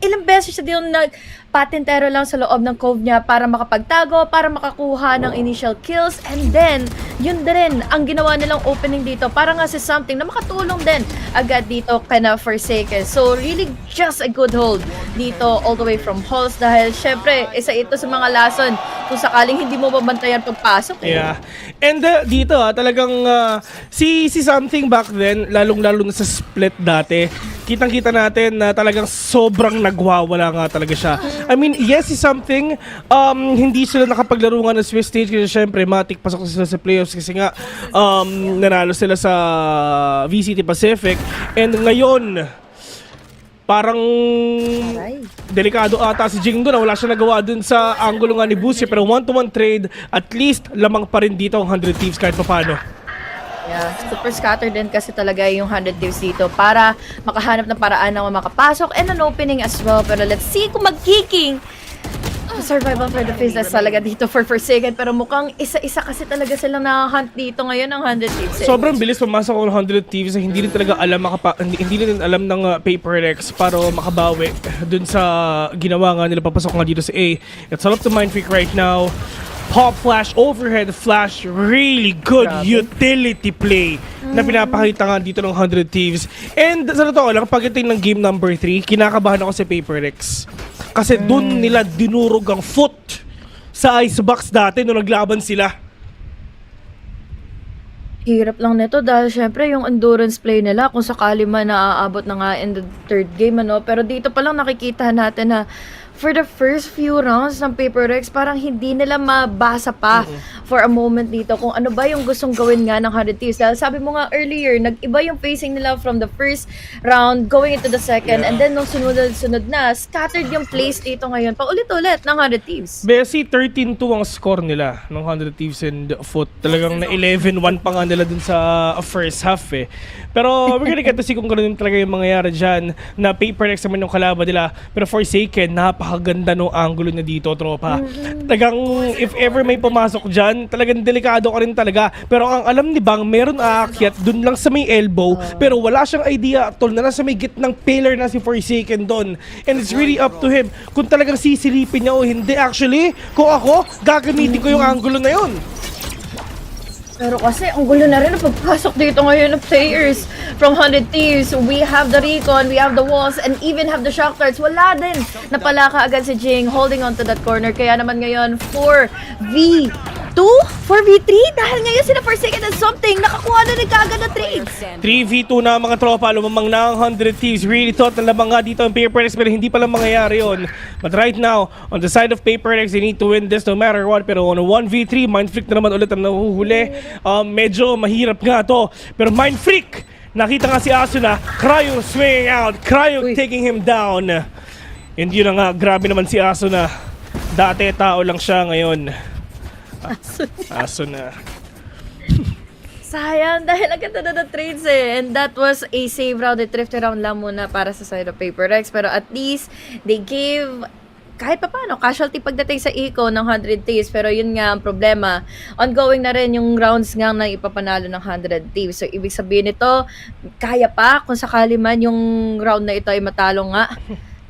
ilang beses siya din nagpatintero lang sa loob ng cove niya para makapagtago, para makakuha ng initial kills, and then yun din ang ginawa nilang opening dito para nga si something na makatulong din agad dito kana Forsaken. So really just a good hold dito all the way from halls dahil syempre isa ito sa mga lason kung sakaling hindi mo babantayan pagpasok. Yeah. And dito talagang si something back then, lalong-lalo na sa split dati, kitang-kita natin na talagang sobrang nagwawala nga talaga siya. I mean, yes, si something, hindi sila nakapaglaro nga ng Swiss stage kasi syempre, matik pasok sila sa playoffs kasi nga nanalo sila sa VCT Pacific. And ngayon, parang delikado ata si Jing doon na wala siya nagawa doon sa angulo nga ni Busy, pero 1-to-1 trade, at least lamang pa rin dito ang 100 Thieves kahit paano. Yeah, super scattered din kasi talaga yung 100 Thieves dito para makahanap ng paraan na makapasok and an opening as well. Pero let's see kung magkiking survival for the business talaga dito for Forsaken. Pero mukhang isa-isa kasi talaga silang na-hunt dito ngayon ng 100 Thieves. Sobrang bilis pumasok ang 100 Thieves na hindi rin talaga alam hindi rin alam ng Paper Rex para makabawi dun sa ginawa nga nila papasok nga dito sa A. It's all up to Mind Freak right now. Pop flash, overhead flash, really good utility play na pinapakita nga dito ng 100 Thieves. And sa totoo lang, pagdating ng game number 3, kinakabahan ako sa Paper Rex. Kasi dun nila dinurog ang foot sa icebox dati nung naglaban sila. Hirap lang nito dahil syempre yung endurance play nila kung sakali man naaabot na nga in the third game pero dito pa lang nakikita natin na for the first few rounds ng Paper Rex, parang hindi nila mabasa pa for a moment dito kung ano ba yung gustong gawin nga ng 100 Thieves. Dahil sabi mo nga earlier, nag-iba yung pacing nila from the first round going into the second, and then nung sunod na, scattered yung plays dito ngayon, paulit-ulit ng 100 Thieves. Besi, 13-2 ang score nila ng 100 Thieves and Foot. Talagang na 11-1 pa nga nila dun sa first half Pero we're gonna get to see kung gano'n talaga yung mangyayari dyan na Paper Rex naman yung kalaban nila. Pero Forsaken, napakaganda no angulo niya dito, tropa. Talagang if ever may pumasok dyan, talagang delikado ka rin talaga. Pero ang alam ni Bang, meron aakyat dun lang sa may elbow, pero wala siyang idea tol na nasa may gitnang pillar na si Forsaken dun. And it's really up to him kung talagang sisilipin niya o hindi. Actually, kung ako, gagamitin ko yung angulo na yun. Pero kasi ang gulo na rin ang pagpasok dito ngayon ng players from 100 Thieves. We have the Recon, we have the Walls, and even have the Shock Darts. Wala din. Napala ka agad si Jing holding on to that corner. Kaya naman ngayon 4v2, 4v3 dahil ngayon sila forsaken and something. Nakakuha na rin kaagad na trades. 3v2 na mga tropa, lumamang na ang 100 Thieves. Really thought na lamang nga dito ang Paper Rex, pero hindi pala mangyayari yun. But right now, on the side of Paper Rex, they need to win this no matter what. Pero on a 1v3, Mind Freak na naman ulit ang nahuhuli. Medyo mahirap nga to. Pero Mind Freak, nakita nga si Asuna, Cryo swinging out, Cryo taking him down. And yun na nga, grabe naman si Asuna. Dati tao lang siya ngayon. Asuna. Sayang, dahil agad na trades eh. And that was a save round. Drift round lang muna para sa side of Paper Rex. Pero at least, they gave kahit pa paano, casualty pagdating sa eco ng 100 Thieves. Pero yun nga ang problema. Ongoing na rin yung rounds nga na ipapanalo ng 100 Thieves. So, ibig sabihin nito, kaya pa kung sakali man yung round na ito ay matalo nga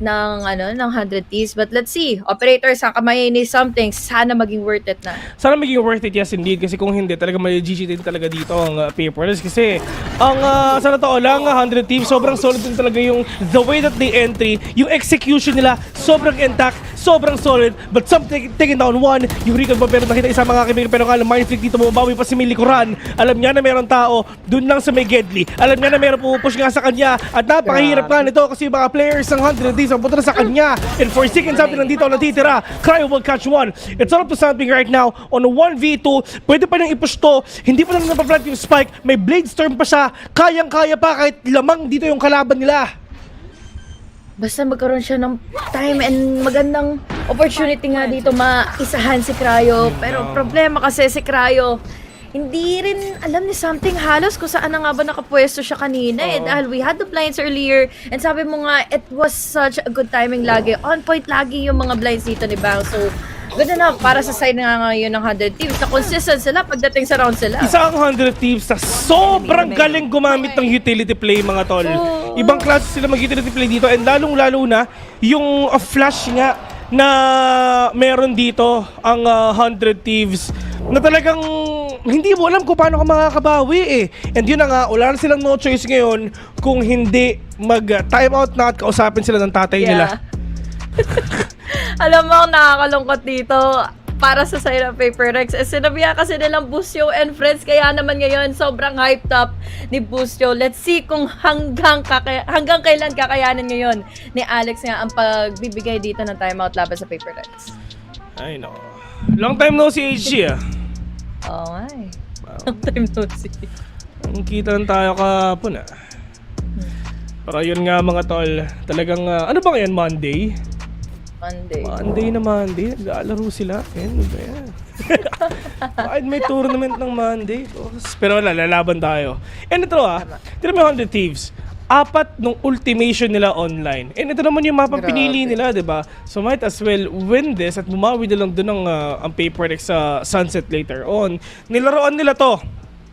ng 100 Thieves. But let's see. Operators, ang kamay ni something, sana maging worth it na. Sana maging worth it, yes indeed. Kasi kung hindi, talaga may GG din talaga dito ang Paperless. Kasi ang sa totoo lang, 100 Thieves, sobrang solid din talaga yung the way that they entry. Yung execution nila, sobrang intact, sobrang solid. But something taken down one. Yung Recon ba, pero nakita isa mga kaibigan. Pero nga, Mind Freak dito, bumabawi pa si Milikuran. Alam niya na meron tao, dun lang sa may Gedli. Alam niya na meron pupush nga sa kanya. At napakahirap nga nito kasi yung mga players ng 100 Thieves ang punta na sa kanya. And for seconds something nandito natitira. Cryo will catch one. It's all up to something right now. On a 1v2, pwede pa nang i-push to. Hindi pa nang napaplant yung spike. May blade storm pa siya. Kayang-kaya pa kahit lamang dito yung kalaban nila. Basta magkaroon siya ng time and magandang opportunity nga dito maisahan si Cryo. Pero problema kasi si Cryo, hindi rin alam ni something halos kung saan na nga ba nakapwesto siya kanina eh. Dahil we had the blinds earlier and sabi mo nga, it was such a good timing lagi. On point lagi yung mga blinds dito ni Bang. So, good enough para sa side nga ngayon ng 100 Thieves na consistent sila pagdating sa round sila. Isa ang 100 Thieves na sobrang galing gumamit ng utility play mga tol. Ibang klase sila mag-utility play dito and lalong-lalo na yung flash nga na meron dito ang 100 Thieves na talagang hindi mo alam kung paano ka makakabawi eh. And yun na nga, wala na silang no choice ngayon kung hindi mag-time out na at kausapin sila ng tatay nila. Alam mo, ang nakakalungkot dito para sa side of Paper Rex. Sinabihan kasi nilang Busyo and friends. Kaya naman ngayon, sobrang hyped up ni Busyo. Let's see kung hanggang kailan kakayanin ngayon ni Alex nga ang pagbibigay dito ng timeout laban sa Paper Rex. Ay no. Long time no see HG ah. Oo nga eh. Long time no see. Ang kita tayo kahapon ah. Pero yun nga mga tol, talagang ano ba ngayon, Monday? Monday na Monday, naglalaro sila. Ano ba yan? Bakit may tournament ng Monday? Pero wala, lalaban tayo. And ito tira mo 100 Thieves. 4 nung ultimation nila online. And ito naman yung mapang pinili nila, di ba? So might as well win this at bumawi na lang doon ang Paper Rex sa Sunset later on. Nilaroan nila to.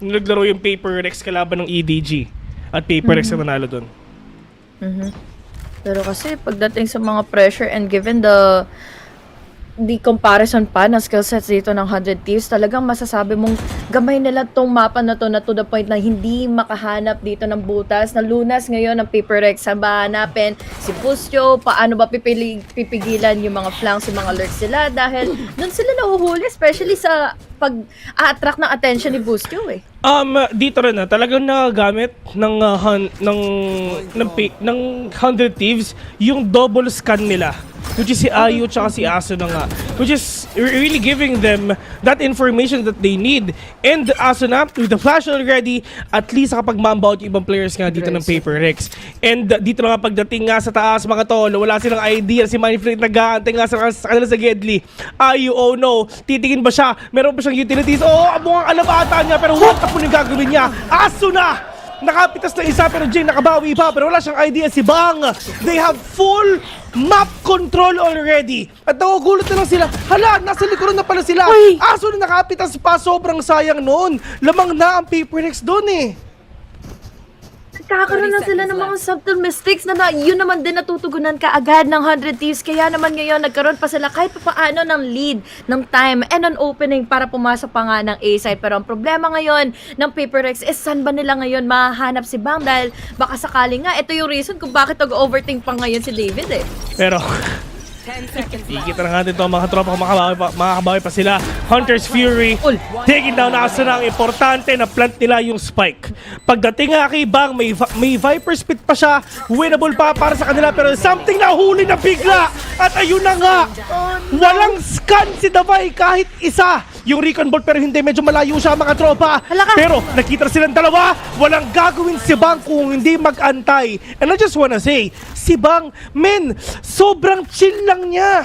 Nilaglaro yung Paper Rex kalaban ng EDG. At Paper Rex ang nanalo doon. Pero kasi pagdating sa mga pressure and given the comparison pa ng skill sets dito ng 100 Thieves, talagang masasabi mong gamay nila tong mapa na to the point na hindi makahanap dito ng butas. Na lunas ngayon ng Paper Rex. Saan ba hanapin si Busyo? Paano ba pipigilan yung mga flanks, yung mga lurks sila? Dahil doon sila nahuhuli, especially sa pag-attract ng attention ni Busyo eh. Dito rin talagang nagagamit ng 100 Thieves yung double scan nila. Which is si Ayu tsaka si Aso na nga. Which is really giving them that information that they need. And Aso na, with the flash already, at least kapag ma-bout yung ibang players nga dito ng Paper Rex. And dito na nga pagdating nga sa taas mga tol, wala silang idea. Si Manifred nag-aantay nga sa kanila sa Gedli. Ayu, oh no, titingin ba siya? Meron pa siyang utilities. Mukhang alam ata niya, pero what up po yung gagawin niya? Aso na! Nakapitas na isa pero Jane nakabawi pa pero wala siyang idea si Bang. They have full map control already. At nagugulat na lang sila. Hala, nasa likuran na pala sila. Aso na nakapitas pa, sobrang sayang noon. Lamang na ang Paper Rex doon eh. nagkakaroon na sila ng mga subtle mistakes na yun naman din natutugunan kaagad ng 100 Thieves. Kaya naman ngayon, nagkaroon pa sila kahit paano ng lead, ng time, and an opening para pumasok pa nga ng A-side. Pero ang problema ngayon ng Paper Rex is saan ba nila ngayon mahanap si Bang? Dahil baka sakali nga, ito yung reason kung bakit nag-overthink pa ngayon si David eh. Pero ikita na natin ito mga tropa kung makakabawi pa sila. Hunter's Fury taking down na ang importante na plant nila yung spike. Pagdating nga kay Bang, may Viper Spit pa siya, winnable pa para sa kanila, pero something na huli na bigla at ayun na nga, walang scan si Davay kahit isa. Yung recon bolt pero hindi, medyo malayo siya mga tropa. Pero nakita silang dalawa, walang gagawin si Bang kung hindi mag-antay. And I just wanna say, si Bang, men, sobrang chill lang niya.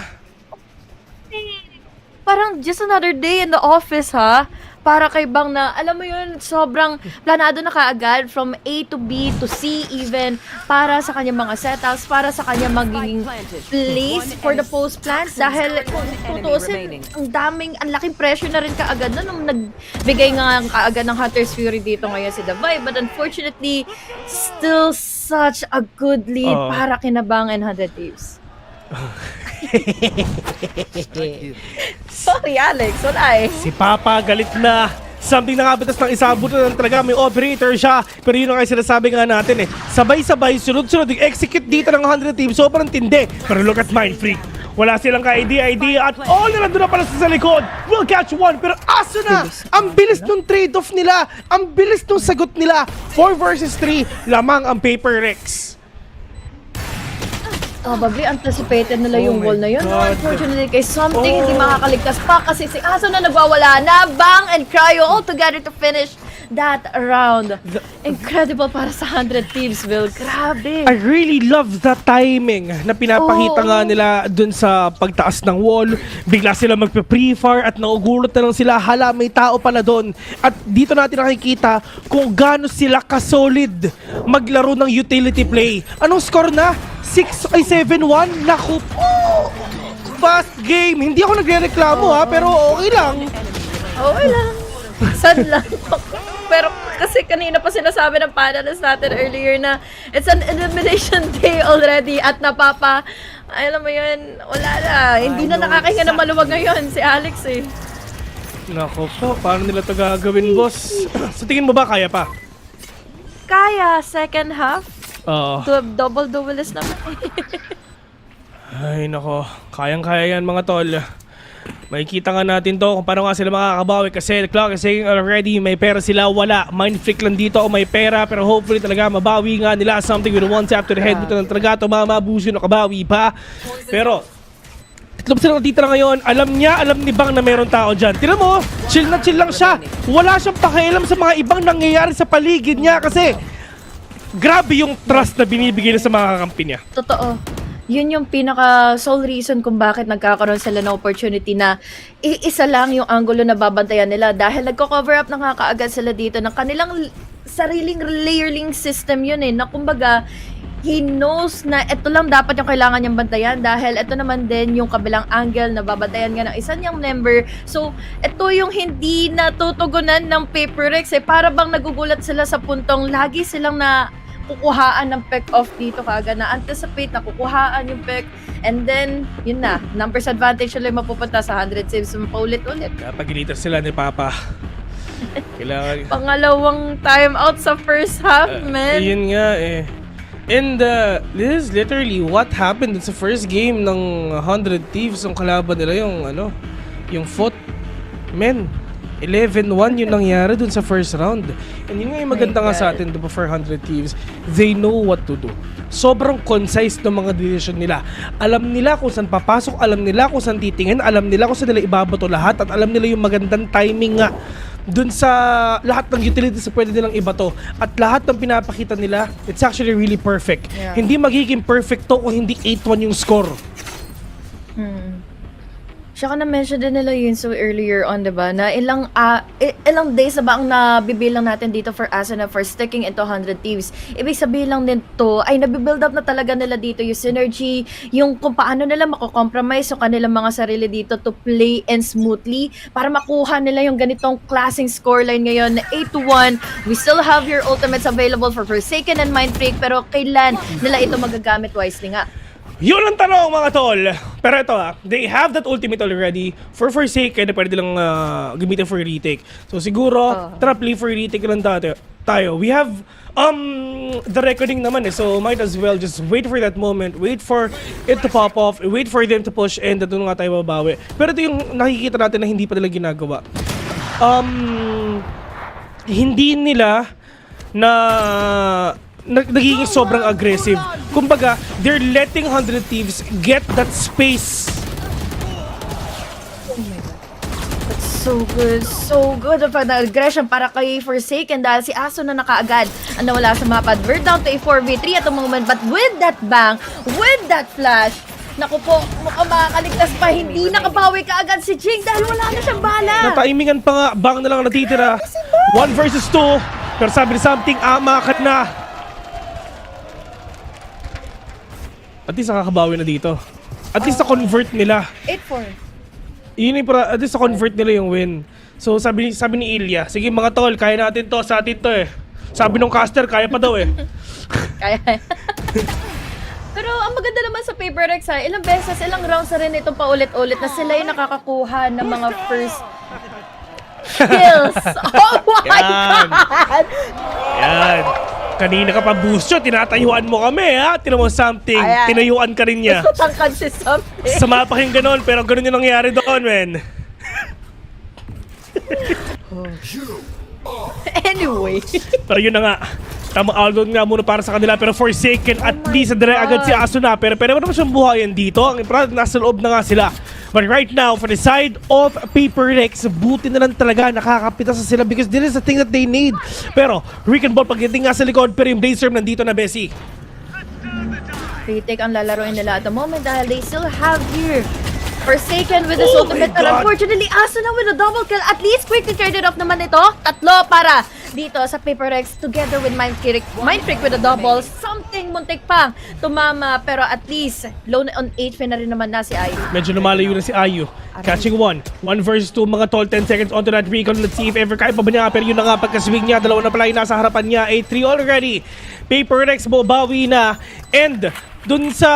Parang just another day in the office, ha? Para kay Bang na, alam mo yun, sobrang planado na kaagad from A to B to C even, para sa kanyang mga setups, para sa kanyang magiging place for the post plants. Dahil kung tutusin, ang laking pressure na rin kaagad na nung nagbigay nga kaagad ng Hunter's Fury dito ngayon si Davay. But unfortunately, still such a good lead para kina Bang and 100 Thieves. Sorry, Alex. Wala eh. Si Papa galit na. Something nakabatas ng isang buto talaga. May operator siya. Pero yun ang sinasabi nga natin eh. Sabay-sabay, sunod-sunod yung execute dito ng 100 Thieves. Sobrang tindi. Pero look at Mind Freak. Wala silang ka-idea at all na nandun na pala sa likod. Will catch one. Pero aso na. Ang bilis nung trade-off nila. Ang bilis nung sagot nila. 4 versus 3. Lamang ang Paper Rex. Probably anticipated nila yung wall na yun. Unfortunately, kay something hindi makakaligtas pa kasi si Aso na nagwawala na. Bang and Cryo all together to finish that round. Incredible para sa 100 Thieves, Will. Grabe. I really love the timing na pinapakita nga nila dun sa pagtaas ng wall. Bigla sila magpe-pre-fire at naugulat na lang sila. Hala, may tao pala dun. At dito natin nakikita kung gaano sila kasolid maglaro ng utility play. Anong score na? 7-1? Naku po! Fast game! Hindi ako nagre-reklamo ha, pero okay lang. Okay lang. Sad lang. Pero kasi kanina pa sinasabi ng panelists natin earlier na it's an elimination day already at alam mo yun, wala na. Hindi na nakakahinga ng maluwag ngayon si Alex eh. Naku po, paano nila ito gagawin, boss? Sa tingin mo ba kaya pa? Kaya, second half. Double-double-list naman. Ay nako, kayang-kaya yan mga tol. Makikita nga natin to kung paano nga sila makakabawi kasi the clock is saying already may pera sila, wala. Mind freak lang dito o may pera pero hopefully talaga mabawi nga nila something with a one tap to the head. Buto ng talaga ito, mamabuso na kabawi pa. Pero tatlo sila natitira ngayon, alam ni Bang na meron tao dyan. Tira mo, chill na chill lang siya. Wala siyang pakialam sa mga ibang nangyayari sa paligid niya kasi grabe yung trust na binibigay niya sa mga kakampi niya. Totoo. Yun yung pinaka sole reason kung bakit nagkakaroon sila ng opportunity na isa lang yung angulo na babantayan nila dahil nagko-cover up na nga kaagad sila dito ng kanilang sariling layering system yun eh, na kumbaga he knows na ito lang dapat yung kailangan niyang bantayan dahil ito naman din yung kabilang angle na babantayan nga ng isa niyang member. So, ito yung hindi natutugunan ng Paper Rex eh. Para bang nagugulat sila sa puntong lagi silang na kukuhaan ng pick off dito kaagad na anticipate na kukuhaan yung pick and then yun na, numbers advantage ulit mapupunta sa 100 saves paulit-ulit. Napagilitan sila ni Papa. Kailangan pangalawang time out sa first half, man. Yun nga eh. And this is literally what happened sa first game ng 100 Thieves. Ang kalaban nila yung foot. Men, 11-1 yung nangyari dun sa first round. And yun nga yung maganda nga sa atin dun for 100 Thieves. They know what to do. Sobrang concise ng mga decision nila. Alam nila kung saan papasok, alam nila kung saan titingin, alam nila kung saan nila ibabato lahat, at alam nila yung magandang timing nga dun sa lahat ng utilities na pwede nilang ibato. At lahat ng pinapakita nila, it's actually really perfect. Yeah. Hindi magiging perfect to kung hindi 8-1 yung score. Tsaka na-mention din nila yun so earlier on, diba, na ilang days na ba ang nabibilang natin dito for Asuna for sticking into 100 Thieves. Ibig sabihin lang din to, ay nabibuild up na talaga nila dito yung synergy, yung kung paano nila mako-compromise yung kanilang mga sarili dito to play and smoothly para makuha nila yung ganitong klaseng scoreline ngayon na 8-1. We still have your ultimates available for Forsaken and Mind Freak, pero kailan nila ito magagamit wisely nga? Yun ang tanong mga tol. Pero ito they have that ultimate already for Forsaken na pwede lang gamitin for retake. So siguro, tara play for retake lang tayo. We have the recording naman so might as well just wait for that moment, wait for it to pop off, wait for them to push and doon nga tayo babawi. Pero ito yung nakikita natin na hindi pa nila ginagawa. Hindi nila nagiging sobrang aggressive. Kumbaga, they're letting 100 Thieves get that space. Oh my God. That's so good of an aggression para kay Forsaken dahil si Aso na nakaagad ang nawala sa mapa. We're down to a 4v3 at the moment, but with that bang, with that flash, naku po, mukhang makakaligtas pa. Hindi nakabawi kaagad si Jing dahil wala na siyang bala. Nataimingan pa nga, bang na lang natitira. 1 versus 2. Pero sabi ni something, amakat na. At least nakakabawi na dito. At least na-convert nila. 8-4. Yun yung at least na-convert nila yung win. So sabi ni Ilya, sige mga tol, kaya natin to, sa atin to eh. Sabi nung caster, kaya pa daw eh. Kaya. Pero ang maganda naman sa Paper Rex ilang beses, ilang rounds na rin itong paulit-ulit na sila yung nakakakuha ng mga first kills. Oh my God! Yan. Kanina ka pa boost tinatayuan mo kami ha. Tinan mo something, tinayuan ka rin niya. Gusto tangkad si something. Sama pa kayong ganon, pero ganon yung nangyari doon, men. Anyway. Pero yun na nga. Tamang outload nga muna para sa kanila, pero Forsaken at least dire agad si Asuna. Pero pwede mo naman siyang buhayan dito. Ang importante, nasa loob na nga sila. But right now, for the side of Paper Rex, buti na lang talaga nakakapita sa sila because this is the thing that they need. Pero, Rick and Ball pagdating nga sa likod, pero yung Blazer nandito na, Bessie. Retake ang lalaroin nila at the moment dahil they still have here Forsaken with his ultimate, but unfortunately, Asuna with a double kill. At least quickly turned it off naman ito. Tatlo para dito sa Paper Rex together with Mind Freak with a double. Something muntik pang tumama, pero at least low on HP na rin naman na si Ayu. Medyo lumalayo na si Ayu. Catching 1 versus 2 mga tol. 10 seconds onto that recon. Let's see if ever kaya pa ba niya. Pero yun na nga, pagkaswing niya, dalawa na pala yung nasa harapan niya. 8-3 already. Paper Rex bawi na. And dun sa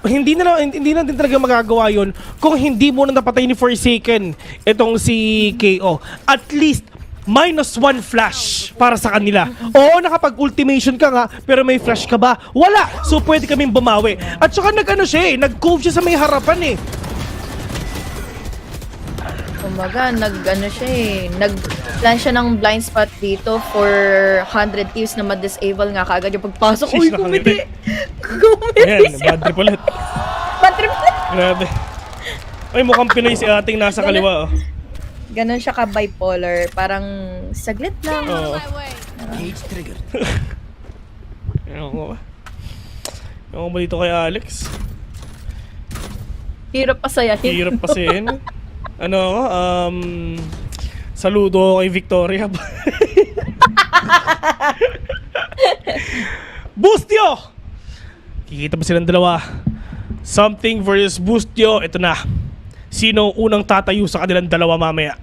hindi na din talaga magagawa yun kung hindi mo na napatay ni Forsaken itong si KO. At least -1 flash para sa kanila. Oo, nakapag-ultimation ka nga, pero may flash ka ba? Wala! So pwede kaming bumawi. At saka nag-cove siya sa may harapan eh. Kumaga, nag-plan siya ng blind spot dito for 100 Thieves na ma-disable nga kaagad yung pagpasok. Uy, kumiti! Ayan, bad trip ulit. Bad trip ulit! Grabe. Ay, mukhang Pinoy si ating nasa kaliwa. Ganon siya ka-bipolar. Parang saglit lang. Cage trigger. Ewan ko ba dito kay Alex? Hirap pasayahin. Hirap pasayahin. Saludo kay Victoria. Boostyo! Kikita pa silang dalawa. Something versus Boostyo. Ito na. Sino unang tatayo sa kanilang dalawa mamaya?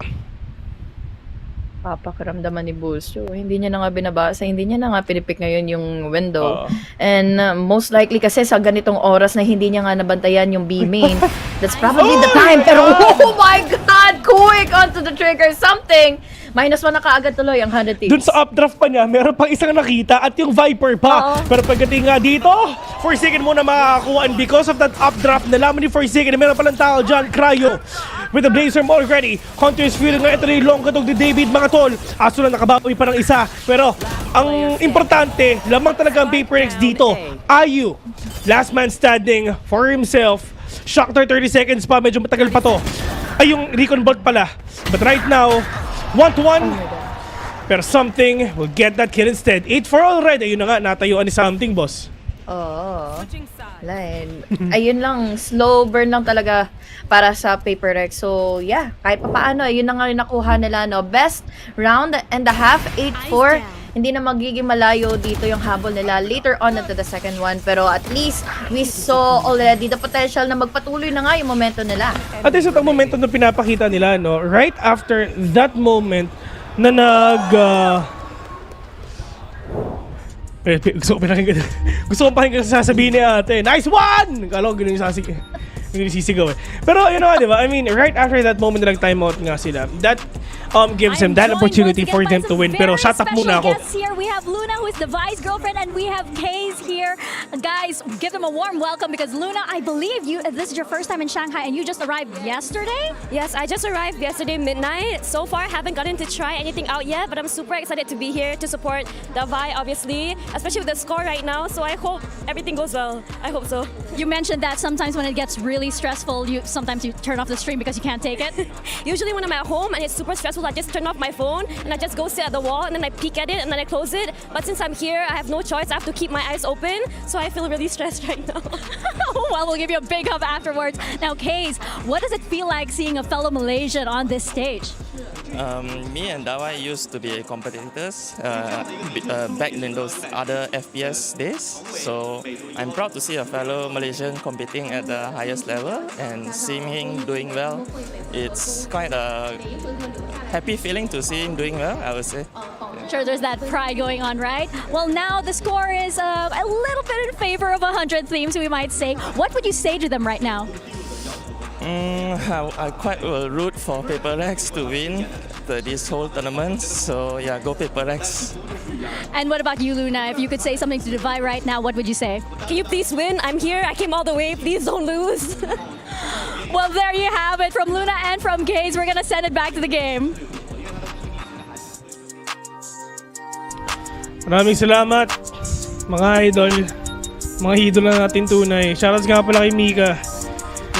Papakiramdaman ni Bulso. Hindi niya na nga binabasa, hindi niya na nga pinipik ngayon yung window. And most likely kasi sa ganitong oras na hindi niya nga nabantayan yung B main, that's probably the time. Pero oh my God! Quick onto the trigger, something! -1 na kaagad tuloy ang 100 Thieves. Dun sa updraft pa niya, meron pang isang nakita at yung Viper pa. Pero pagdating nga dito, Forsaken muna makakakuha. And because of that updraft, nalaman ni Forsaken na meron palang tao dyan, Cryo. With the Blazer already, Hunter is feeling nga ito na yung long katog ni David, mga tol. Aso na nakabawi pa ng isa. Pero ang importante, lamang talaga ang Paper Rex dito. Ayu, last man standing for himself. Shockter 30 seconds pa, medyo matagal pa to. Ay, yung recon bolt pala. But right now, 1-1. Pero something will get that kill instead. 8-4 already. Yun na nga, natayuan ni something, boss. Oo. Ayun lang, slow burn lang talaga para sa Paper Rex. So, yeah, kahit pa paano, yun na nga yung nakuha nila, no? Best round and a half, 8-4. Hindi na magiging malayo dito yung habol nila later on into the second one. Pero at least, we saw already the potential na magpatuloy na nga yung momento nila. At least ito ang momento na pinapakita nila, no? Right after that moment na gusto ko pakinggan sa sasabihin ni ate. Nice one! Kala ko ganun yung sisigaw eh. Pero you know, di ba? I mean, right after that moment na nag-timeout nga sila, that gives them that opportunity for them to win. Pero shut up muna ako. Here we have Luna, who is the vice girlfriend, and we have Kaze here. Guys, give them a warm welcome because Luna, I believe this is your first time in Shanghai and you just arrived yesterday? Yes, I just arrived yesterday midnight. So far, I haven't gotten to try anything out yet, but I'm super excited to be here to support the Vi, obviously, especially with the score right now. So I hope everything goes well. I hope so. You mentioned that sometimes when it gets really stressful, sometimes you turn off the stream because you can't take it. Usually when I'm at home and it's super stressful, I just turn off my phone and I just go sit at the wall and then I peek at it and then I close it. But since I'm here, I have no choice. I have to keep my eyes open. So I feel really stressed right now. Well, we'll give you a big hug afterwards. Now, Kaze, what does it feel like seeing a fellow Malaysian on this stage? Me and Dawai used to be competitors back in those other FPS days. So I'm proud to see a fellow Malaysian competing at the highest level and seeing him doing well. It's quite a happy feeling to see him doing well, I would say. Sure, there's that pride going on, right? Well, now the score is a little bit in favor of 100 Thieves, we might say. What would you say to them right now? I quite will root for Paper Rex to win this whole tournament. So yeah, go Paper Rex. And what about you, Luna? If you could say something to Divide right now, what would you say? Can you please win? I'm here. I came all the way. Please don't lose. Well, there you have it from Luna and from Kaze. We're gonna send it back to the game. Maraming salamat, mga idol. Mga idol na natin tunay. Shoutouts nga pala kay Mika.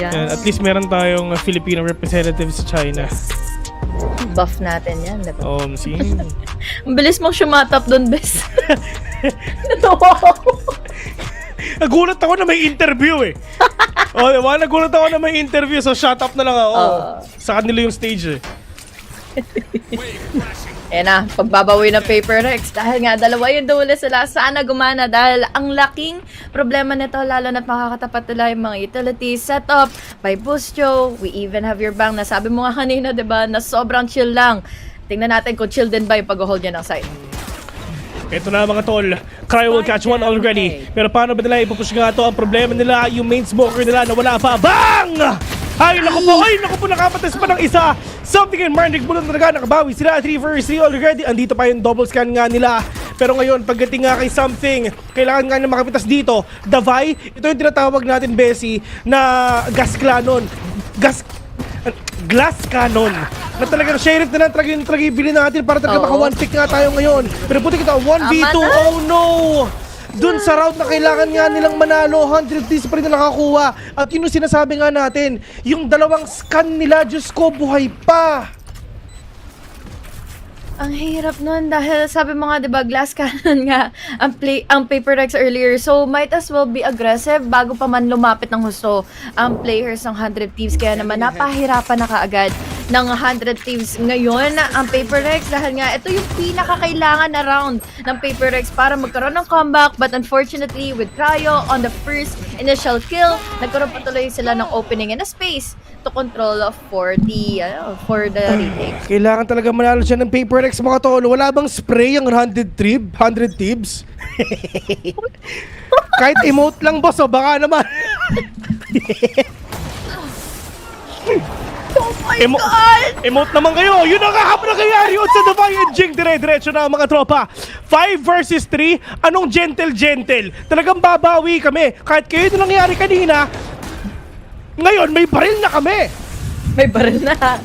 Yan, at least meron tayong Filipino representative sa China. Buff natin yan, diba? See? Ang bilis mong shumatap doon, bes. Natawa ako. Nagulat ako na may interview eh. Diba? Nagulat ako na may interview, so shut up na lang ako. Sa kanila yung stage eh. Ayan na, pagbabawi ng Paper Rex. Dahil nga, dalawa yung dulo sila. Sana gumana dahil ang laking problema nito, lalo na't makakatapat nila yung mga utilities setup by Bustio. We even have your bang na sabi mo nga kanina, diba, na sobrang chill lang. Tingnan natin kung chill din ba yung pag-hold niya ng site. Ito na mga tol, Cryo will catch one already. Pero paano ba nila ipupush nga ito? Ang problema nila, yung main smoker nila na wala pa. Bang! Ay, naku po, nakapatas pa ng isa. Something in Marnik Bulon talaga, nakabawi sila. 3 vs 3 already. Andito pa yung double scan nga nila. Pero ngayon, pagdating nga kay Something, kailangan nga na makapitas dito. Davai, ito yung tinatawag natin, Bessie, na gas cannon. Glass cannon. Na talagang sheriff na lang talagang ibili natin para talaga maka one pick nga tayo ngayon. Pero buti kita, 1v2, oh no! Doon sa route na kailangan nga nilang manalo, 100 Ds pa rin na nakakuha. At yun yung sinasabi nga natin, yung dalawang scan nila, Diyos ko, buhay pa. Ang hirap nun dahil sabi mo nga, diba, glass cannon nga ang Paper Rex earlier. So, might as well be aggressive bago pa man lumapit ng husto ang players ng 100 Thieves. Kaya naman, napahirapan na kaagad ng 100 Thieves ngayon ang Paper Rex dahil nga ito yung pinakakailangan na round ng Paper Rex para magkaroon ng comeback. But unfortunately, with Cryo on the first initial kill, nagkaroon patuloy sila ng opening in a space to control for the retake. Kailangan talaga manalo siya ng Paper Rex, mga tolo. Wala bang spray ang 100 Thieves? Kahit emote lang, boss, baka naman. Oh my God! Emote naman kayo. Yun ang kahapon na kayari. Sa Defiant Jing, dire-diretso na mga tropa. 5 vs 3. Anong gentle? Talagang babawi kami. Kahit kayo ito nangyari kanina, ngayon may baril na kami. May baril na.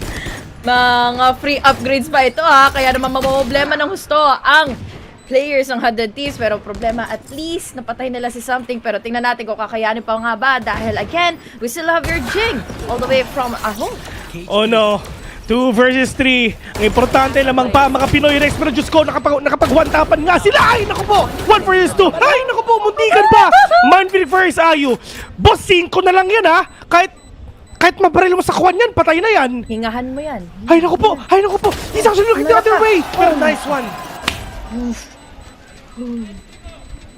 Mga free upgrades pa ito ha. Kaya naman mamamblema ng husto ang players ng 100 Thieves. Pero problema, at least napatay nila si Something. Pero tingnan natin kung kakayanin pa nga ba. Dahil again, we still have your Jing all the way from home. Oh no. 2 versus 3. Ang importante lamang pa mga Pinoy Rex. Pero Diyos ko, nakapag-one-tapan nga sila. Ay, naku po. 1 versus 2. Ay, naku po, muntikan pa. Manfred first, Ayu. Boss, 5 na lang yan ha. Kahit mabaril mo sa kuwan yan, patay na yan. Hingahan mo yan. Ay, naku po. Ay, naku po. He's actually looking the other way. Pero nice one.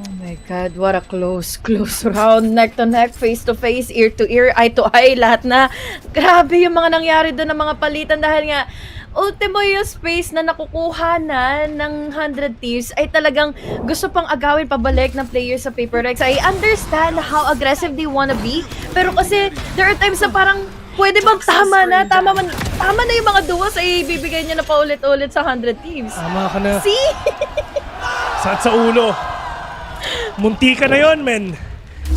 Oh my God, what a close round. Neck to neck, face to face, ear to ear, eye to eye, lahat na. Grabe yung mga nangyari doon ng mga palitan dahil nga ultimo yung space na nakukuha na ng 100 Thieves ay talagang gusto pang agawin pabalik ng players sa Paper Rex. I understand how aggressive they wanna be, pero kasi there are times na parang pwede bang tama na yung mga duos ay bibigay niya na paulit-ulit sa 100 Thieves. Tama ka na. See? Sakit sa ulo. Munti ka na yun, men.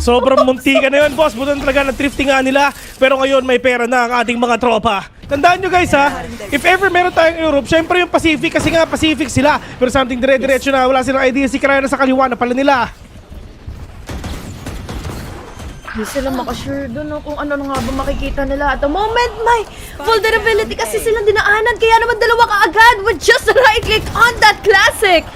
Sobrang munti ka na yun, boss. Butan talaga na thrifting nga nila. Pero ngayon may pera na ang ating mga tropa. Tandaan nyo guys ha, if ever meron tayong Europe, syempre yung Pacific kasi nga Pacific sila. Pero something dire-diretso na, wala silang idea. Si Kraya na sa kaliwa na pala nila. Hindi sila makasure doon kung ano na nga ba makikita nila. At the moment, may vulnerability kasi silang dinaanan. Kaya naman dalawa ka agad with just the right click on that classic.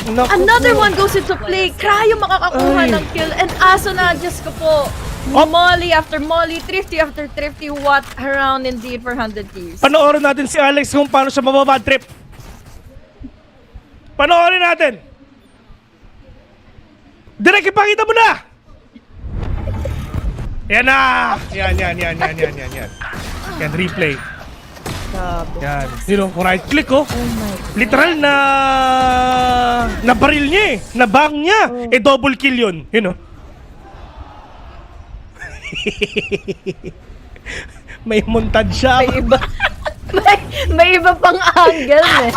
Another one goes into play. Krayo makakakuha ng kill. And aso na, Diyos ko po. Molly after Molly, thrifty after thrifty. What a round indeed for 100 Thieves. Panoorin natin si Alex kung paano siya mababad trip. Panoorin natin. Direk, ipakita mo na. Yan na. Yan. Yan, replay. Yan. You know, right click oh. Literal na baril niya eh. Nabang niya. Double kill yun. You know. May montad siya. May iba pang angle eh.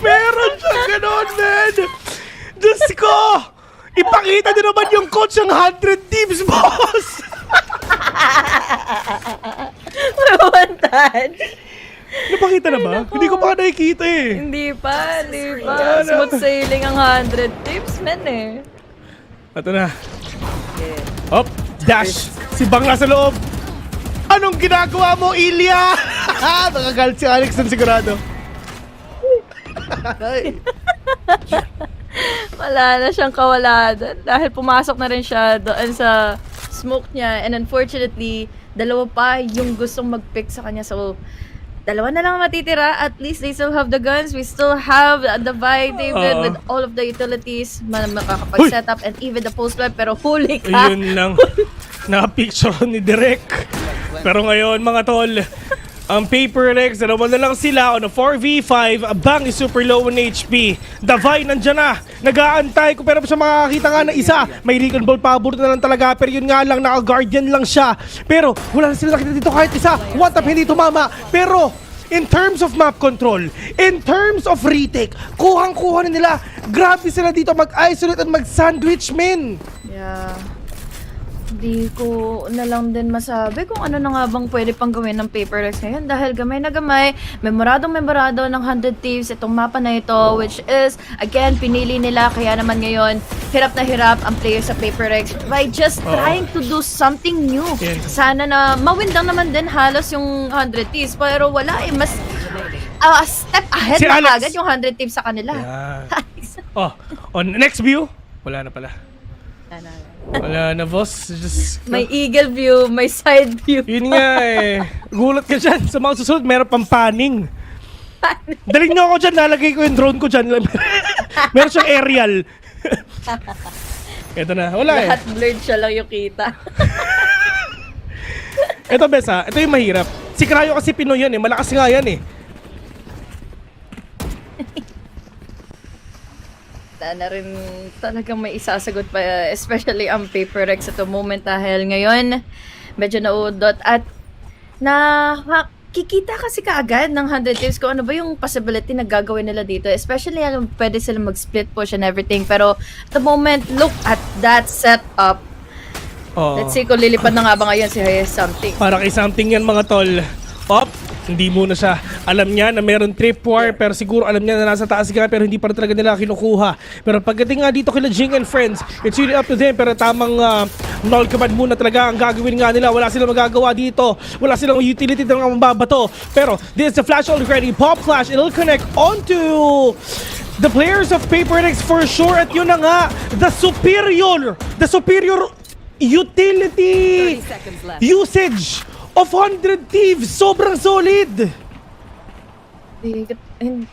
Meron siya ganon, man. Diyos ko. Ipakita niyo naman yung coach ng 100 Thieves, boss. May montad. Napakita na ba? Hindi ko pa nakikita eh. Hindi pa. Smooth sailing ang 100 Thieves, men eh. Ito na. Hop, dash. Si Bang nasa loob. Anong ginagawa mo, Ilya? Nakagalit si Alex dun sigurado. Wala na siyang kawaladan dahil pumasok na rin siya doon sa smoke niya. And unfortunately, dalawa pa yung gustong mag-pick sa kanya. So, dalawa na lang matitira. At least they still have the guns. We still have the Vi, David, with all of the utilities. Makakapag-set up and even the post-live. Pero huli ka. Ayun lang. Naka-picture ni Direk. Pero ngayon, mga tol, ang Paper Rex, dalawa na lang sila on a 4v5. Bang is super low on HP. Davai nandyan na. Nag-aantay ko pero siya makakita nga na isa. May recon ball pabor na lang talaga. Pero yun nga lang, naka-guardian lang siya. Pero wala na sila nakita dito kahit isa. One tap hindi tumama. Pero in terms of map control, in terms of retake, kuhang-kuha na nila. Grabe sila dito mag-isolate at mag-sandwich, men. Yeah. Hindi ko na lang din masabi kung ano na nga bang pwede pang gawin ng Paper Rex ngayon dahil gamay na gamay, memorado ng 100 Thieves itong mapa na ito, which is, again, pinili nila kaya naman ngayon, hirap na hirap ang players sa Paper Rex by just trying to do something new. Sana na mawin lang naman din halos yung 100 Thieves, pero wala eh, mas a step ahead Si na Alex. agad yung 100 Thieves sa kanila. On next view, wala na pala. Wala na, boss. Just, may eagle view, may side view. Yun nga eh. Gulat ka dyan. Sa mga susunod, meron pang panning. Daling nyo ako dyan. Lalagay ko yung drone ko dyan. Meron siyang aerial. Ito na. Wala eh. Lahat blurred siya lang yung kita. Ito, Besa. Ito yung mahirap. Si Krayo kasi Pinoy yan eh. Malakas nga yan eh. Na rin talagang may isasagot pa, especially ang Paper Rex at the moment dahil ngayon medyo naudot at kikita kasi kaagad ng 100 Thieves kung ano ba yung possibility na gagawin nila dito, especially pwede sila mag-split push and everything, pero at the moment, look at that setup. Let's see kung lilipad na nga ba ngayon si Something. Para kay Something yan mga tol. Pop, Hindi muna siya. Alam niya na meron tripwire, pero siguro alam niya na nasa taas nga, pero hindi pa rin talaga nila kinukuha. Pero pagdating nga dito kila Jing and friends, it's really up to them. Pero tamang null command muna talaga ang gagawin nga nila. Wala silang magagawa dito. Wala silang utility na mababato. Pero this is the flash already. Pop flash, it'll connect onto the players of Heretics for sure. At yun na nga, the superior utility usage of 100 Thieves. Sobrang solid. And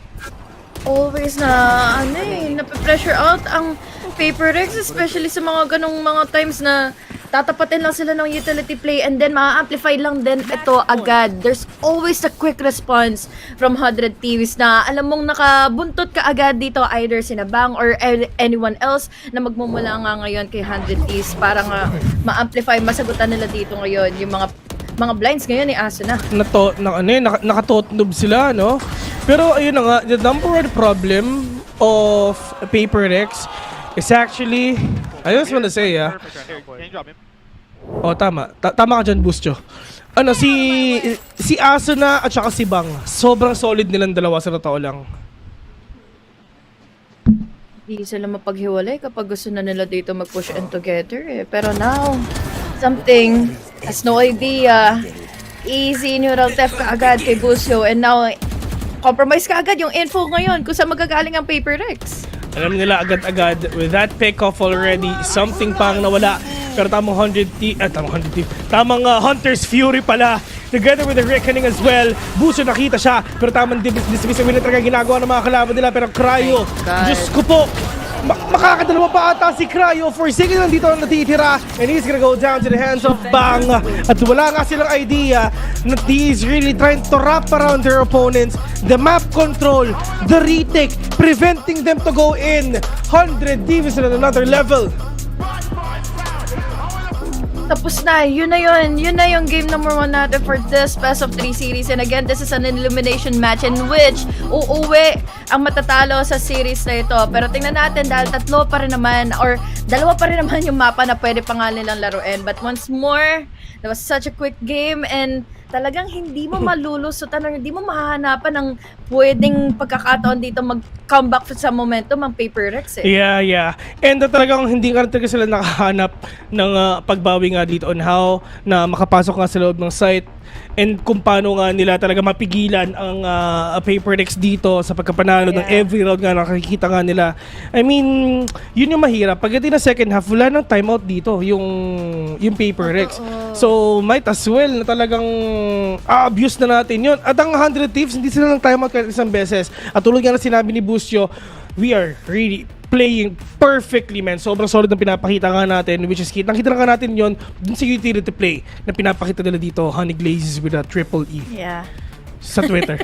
always na nape-pressure out ang Heretics, especially sa mga ganong mga times na tatapatin lang sila ng utility play and then ma-amplify lang din ito agad. There's always a quick response from 100 Thieves na alam mong nakabuntot ka agad dito, either sinabang or anyone else na magmumula nga ngayon kay 100 Thieves para nga ma-amplify, masagutan nila dito ngayon yung mga blinds ngayon ni Asuna. Nakatotnob sila, no? Pero ayun na nga, the number one problem of Heretics is actually, I just wanna say, tama ka dyan, Bustyo. Si Asuna at saka si Bang, sobrang solid nilang dalawa sa totoo lang. Hindi sila mapaghiwalay kapag gusto na nila dito mag-push in together Pero now, something has no idea. Easy neural theft ka agad kay Busyo, and now compromise ka agad yung info ngayon kung saan magagaling ang Heretics. Alam nila agad-agad with that pick-off already, something pang nawala. Pero tamang Hunter's Fury pala. Together with the Reckoning as well. Busyo nakita siya, pero tamang dismiss na talaga ginagawa ng mga kalaban nila. Pero Cryo, Diyos ko po, makakadalawa pa ata si Cryo. For second lang dito natitira, and he's gonna go down to the hands of Bang. At wala nga silang idea na he's really trying to wrap around their opponents. The map control, the retake, preventing them to go in. 100 Thieves at another level. Tapos na, yun na yung game number 1 natin for this best of 3 series. And again, this is an elimination match in which uuwi ang matatalo sa series na ito. Pero tingnan natin, dahil tatlo pa rin naman or dalawa pa rin naman yung mapa na pwede pa nga nilang laruin. But once more, that was such a quick game, and talagang hindi mo malulusutan or hindi mo mahahanapan ng pwedeng pagkakataon dito mag-comeback sa momentum ang Heretics Yeah. And talagang hindi nga talaga sila nakahanap ng pagbawi nga dito on how na makapasok nga sa loob ng site, and kung paano nga nila talaga mapigilan ang Heretics dito sa pagkapanalo ng every round nga nakikita nga nila. I mean, yun yung mahirap. Pagdating na second half, wala nang timeout dito yung Heretics. So, might as well na talagang abuse na natin yun. At ang 100 Thieves, hindi sila ng timeout kahit isang beses. At tulad nga na sinabi ni Busyo, we are really playing perfectly, man. Sobrang solid ng pinapakita nga natin, which is nakita nga natin yon dun sa utility play na pinapakita nila dito, Honey Glazes with a triple E. Yeah. Sa Twitter.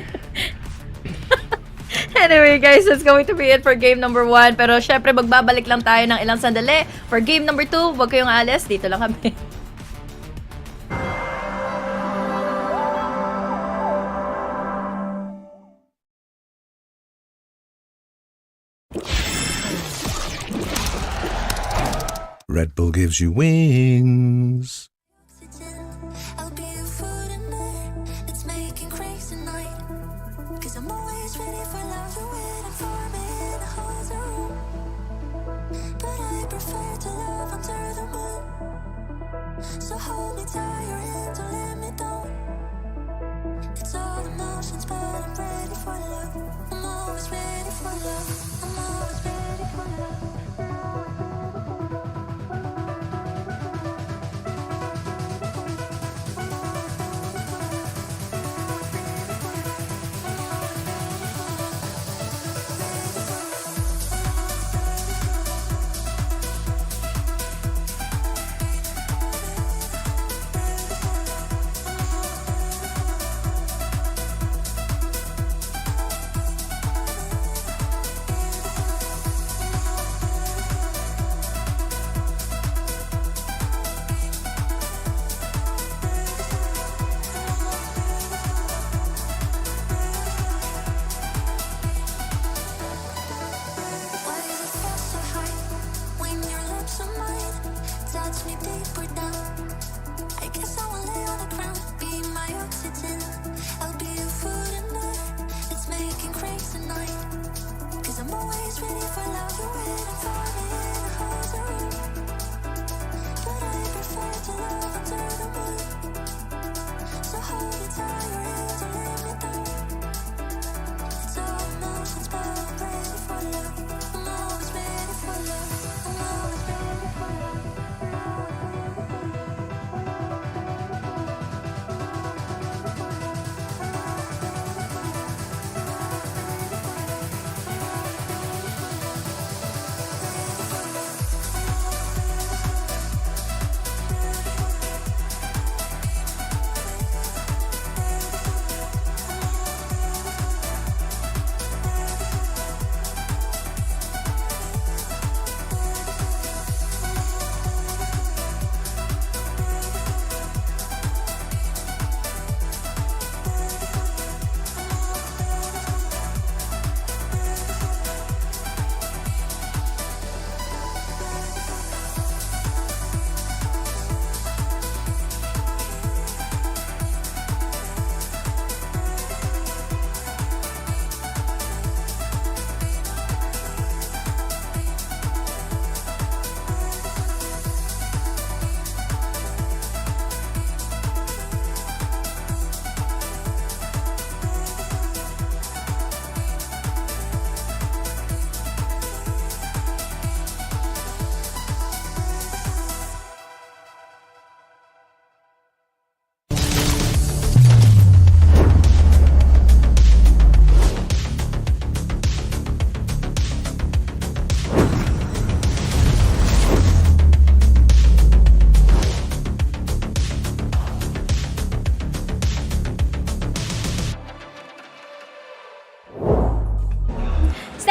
Anyway guys, that's going to be it for game number 1. Pero syempre magbabalik lang tayo ng ilang sandali for game number 2. Huwag kayong alis, dito lang kami. Red Bull gives you wings. So hold me tight, your hand, don't let me down. It's all emotions, but I'm ready for love. I'm always ready for love. I'm always ready for love.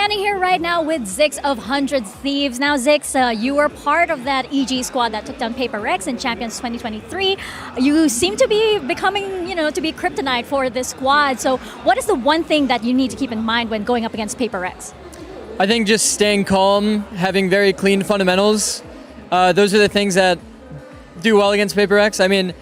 standing here right now with Zix of 100 Thieves. Now, Zix, you were part of that EG squad that took down Paper Rex in Champions 2023. You seem to be becoming, to be kryptonite for this squad. So what is the one thing that you need to keep in mind when going up against Paper Rex? I think just staying calm, having very clean fundamentals. Those are the things that do well against Paper Rex. I mean,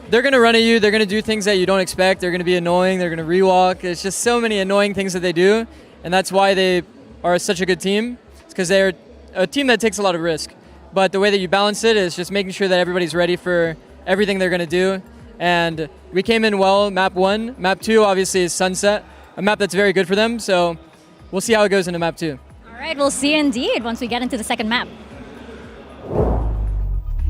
they're going to run at you. They're going to do things that you don't expect. They're going to be annoying. They're going to rewalk. It's just so many annoying things that they do. And that's why they are such a good team. It's because they're a team that takes a lot of risk. But the way that you balance it is just making sure that everybody's ready for everything they're going to do. And we came in well, map 1. Map 2, obviously, is Sunset, a map that's very good for them. So we'll see how it goes into map 2. All right, we'll see indeed once we get into the second map.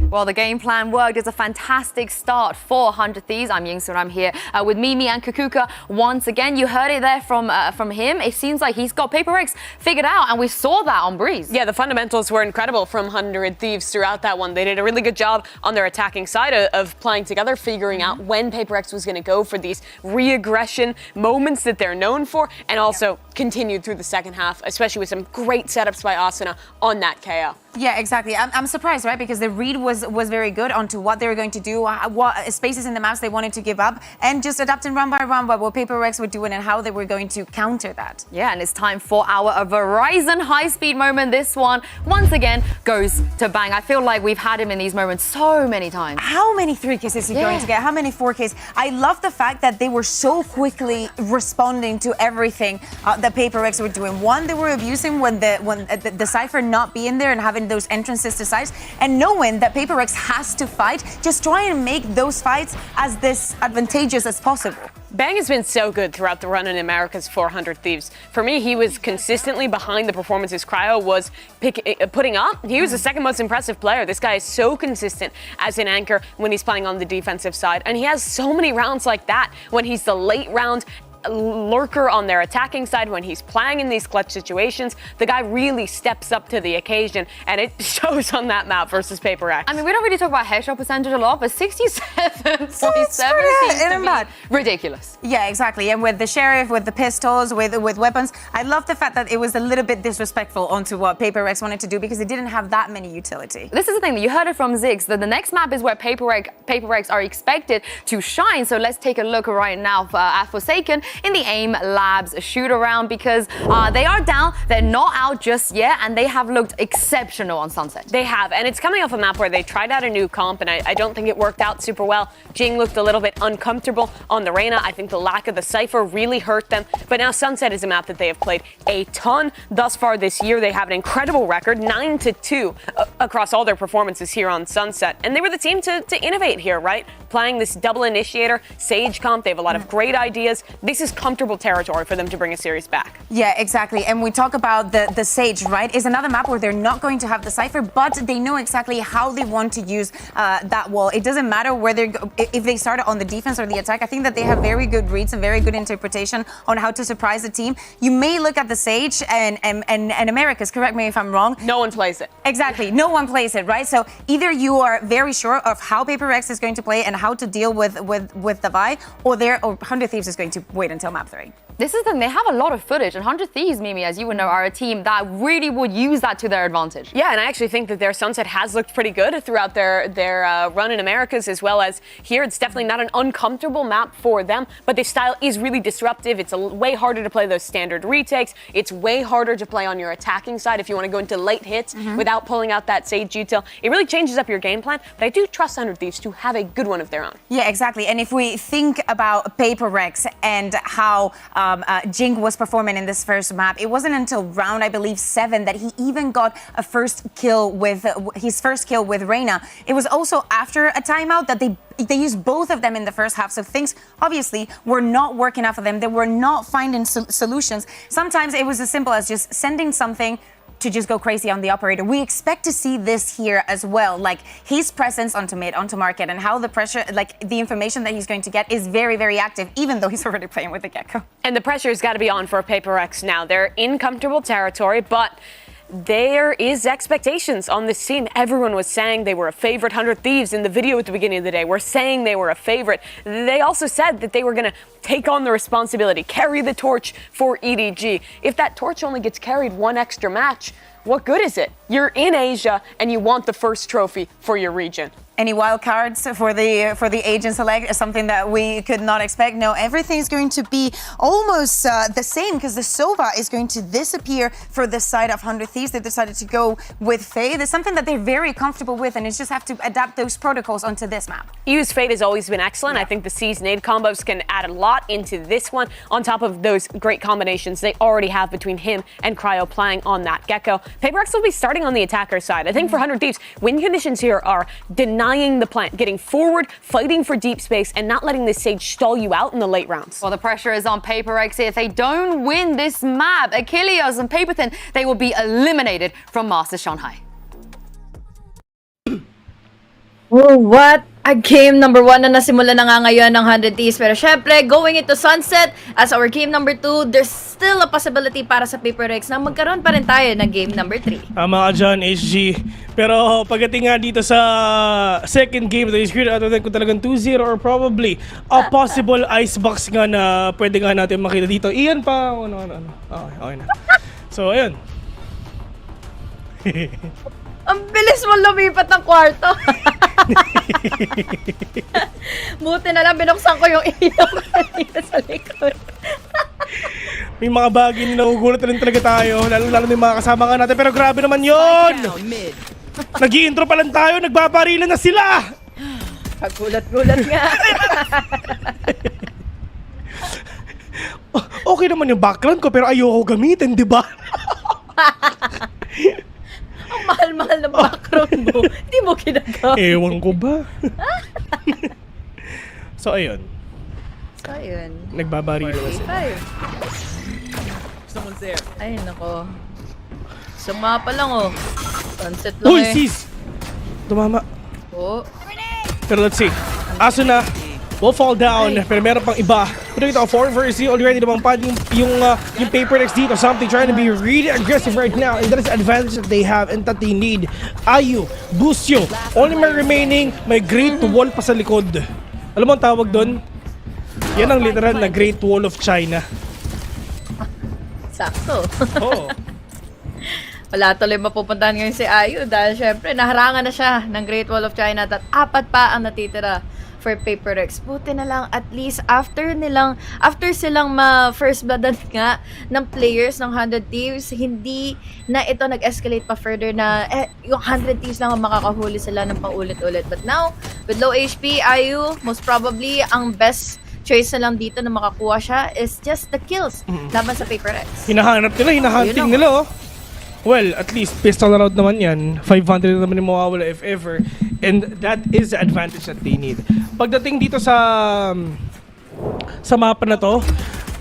Well, the game plan worked. It's a fantastic start for 100 Thieves. I'm Yingsun. I'm here with Mimi and Kukuka once again. You heard it there from him. It seems like he's got Paper Rex figured out, and we saw that on Breeze. Yeah, the fundamentals were incredible from 100 Thieves throughout that one. They did a really good job on their attacking side of playing together, figuring out when Paper Rex was going to go for these re-aggression moments that they're known for, and also continued through the second half, especially with some great setups by Asuna on that KO. Yeah, exactly. I'm surprised, right? Because the read was very good onto what they were going to do, what spaces in the maps they wanted to give up, and just adapting run by what Paper Rex were doing and how they were going to counter that. Yeah, and it's time for our Verizon high-speed moment. This one, once again, goes to Bang. I feel like we've had him in these moments so many times. How many 3Ks is he going to get? How many 4Ks? I love the fact that they were so quickly responding to everything that Paper Rex were doing. One, they were abusing when the Cypher not being there and having those entrances to sites, and knowing that Paper Rex has to fight, just try and make those fights as disadvantageous as possible. Bang has been so good throughout the run in America's 400 Thieves. For me, he was consistently behind the performances Cryo was putting up. He was the second most impressive player. This guy is so consistent as an anchor when he's playing on the defensive side, and he has so many rounds like that when he's the late round lurker on their attacking side, when he's playing in these clutch situations. The guy really steps up to the occasion, and it shows on that map versus Paper Rex. I mean, we don't really talk about headshot percentage a lot, but 67.7 seems to be ridiculous. Yeah, exactly. And with the Sheriff, with the pistols, with weapons, I love the fact that it was a little bit disrespectful onto what Paper Rex wanted to do, because it didn't have that many utility. This is the thing, you heard it from Zix, that the next map is where Paper Rex are expected to shine. So let's take a look right now at Forsaken in the AIM Labs shoot around, because they are down, they're not out just yet, and they have looked exceptional on Sunset. They have, and it's coming off a map where they tried out a new comp, and I don't think it worked out super well. Jing looked a little bit uncomfortable on the Reyna. I think the lack of the Cypher really hurt them, but now Sunset is a map that they have played a ton thus far this year. They have an incredible record, 9-2 across all their performances here on Sunset, and they were the team to innovate here, right? Playing this double initiator, Sage comp, they have a lot of great ideas. This is comfortable territory for them to bring a series back. Yeah, exactly. And we talk about the Sage, right? Is another map where they're not going to have the Cypher, but they know exactly how they want to use that wall. It doesn't matter whether if they start on the defense or the attack. I think that they have very good reads and very good interpretation on how to surprise the team. You may look at the Sage and Americas, correct me if I'm wrong. No one plays it. Exactly. No one plays it, right? So either you are very sure of how Paper Rex is going to play and how to deal with the Vi, or 100 Thieves is going to wait until map 3. This is the thing, they have a lot of footage, and 100 Thieves, Mimi, as you would know, are a team that really would use that to their advantage. Yeah, and I actually think that their Sunset has looked pretty good throughout their run in Americas, as well as here. It's definitely not an uncomfortable map for them, but their style is really disruptive. It's way harder to play those standard retakes. It's way harder to play on your attacking side if you want to go into late hits without pulling out that Sage util. It really changes up your game plan, but I do trust 100 Thieves to have a good one of their own. Yeah, exactly. And if we think about Paper Rex and how Jing was performing in this first map, it wasn't until round, I believe, 7 that he even got a first kill with his first kill with Reyna. It was also after a timeout that they used both of them in the first half. So things obviously were not working out for them. They were not finding solutions. Sometimes it was as simple as just sending something to just go crazy on the operator. We expect to see this here as well. Like his presence onto mid, onto market, and how the pressure, like the information that he's going to get is very, very active, even though he's already playing with the Gecko. And the pressure's got to be on for Paper Rex now. They're in comfortable territory, but there is expectations on this team. Everyone was saying they were a favorite. 100 Thieves in the video at the beginning of the day were saying they were a favorite. They also said that they were going to take on the responsibility, carry the torch for EDG. If that torch only gets carried one extra match, what good is it? You're in Asia and you want the first trophy for your region. Any wild cards for the Asian select is something that we could not expect. No, everything is going to be almost the same because the Sova is going to disappear for the side of 100 Thieves. They decided to go with Fade. It's something that they're very comfortable with, and it's just have to adapt those protocols onto this map. EU's Fade has always been excellent. I think the C's nade combos can add a lot into this one on top of those great combinations they already have between him and Cryo playing on that Gecko. PaperX will be starting on the attacker side. I think for 100 Thieves, win conditions here are denying the plant, getting forward, fighting for deep space, and not letting this Sage stall you out in the late rounds. Well, the pressure is on PaperX here. If they don't win this map, Achilles and Paperthin, they will be eliminated from Masters Shanghai. Oh, what? A game number 1 na nasimula na nga ngayon ng 100 Thieves. Pero syempre, going into sunset, as our game number 2, there's still a possibility para sa PaperX na magkaroon pa rin tayo ng game number 3. Tama ka dyan, HG. Pero pagdating nga dito sa second game, the screen out kung talagang 2-0 or probably a possible icebox nga na pwede nga natin makita dito. Iyan pa, okay na. So, ayun. Ang bilis mo lumipat ng kwarto. Buti na lang binuksan ko yung ilaw kanina sa likod. May mga bagay na nagugulat na rin talaga tayo, lalo na yung mga kasama nga natin. Pero grabe naman yun! Nag-i-intro pa lang tayo, nagbabarilan na sila! Paggulat-gulat nga. Okay naman yung background ko, pero ayoko gamitin, di ba? Ang mahal-mahal ng background mo. Hindi mo ginagawa. Ewan ko ba? So, ayun. Nagbabarilan na sila. Someone's there. Ay, nako. Sama pa lang, oh. Sunset lang Uy, sis! Tumama. Oh. Pero let's see. Aso na will fall down. Pero meron pang iba. Pero ito, 4 versus already namang pa yung PaperX dito. Something trying to be really aggressive right now. And that is the advantage that they have and that they need. Ayu, Busyo. Only may remaining, may Great Wall pa sa likod. Alam mo ang tawag doon? Yan ang literal na Great Wall of China. Sakto. Oo. Wala tuloy mapupuntahan ngayon si Ayu dahil syempre naharangan na siya ng Great Wall of China at 4 pa ang natitira for PaperX. Buti na lang at least after silang ma-first bloodan nga ng players ng 100 Thieves, hindi na ito nag-escalate pa further na yung 100 Thieves lang ang makakahuli sila ng paulit-ulit. But now, with low HP, Ayu, most probably ang best choice na lang dito na makakuha siya is just the kills laban sa PaperX. Hinahanap nila, hinahunting nila, oh. Well, at least pistol round naman yan. 500 naman yung mawawala if ever. And that is the advantage that they need. Pagdating dito sa mapa na to,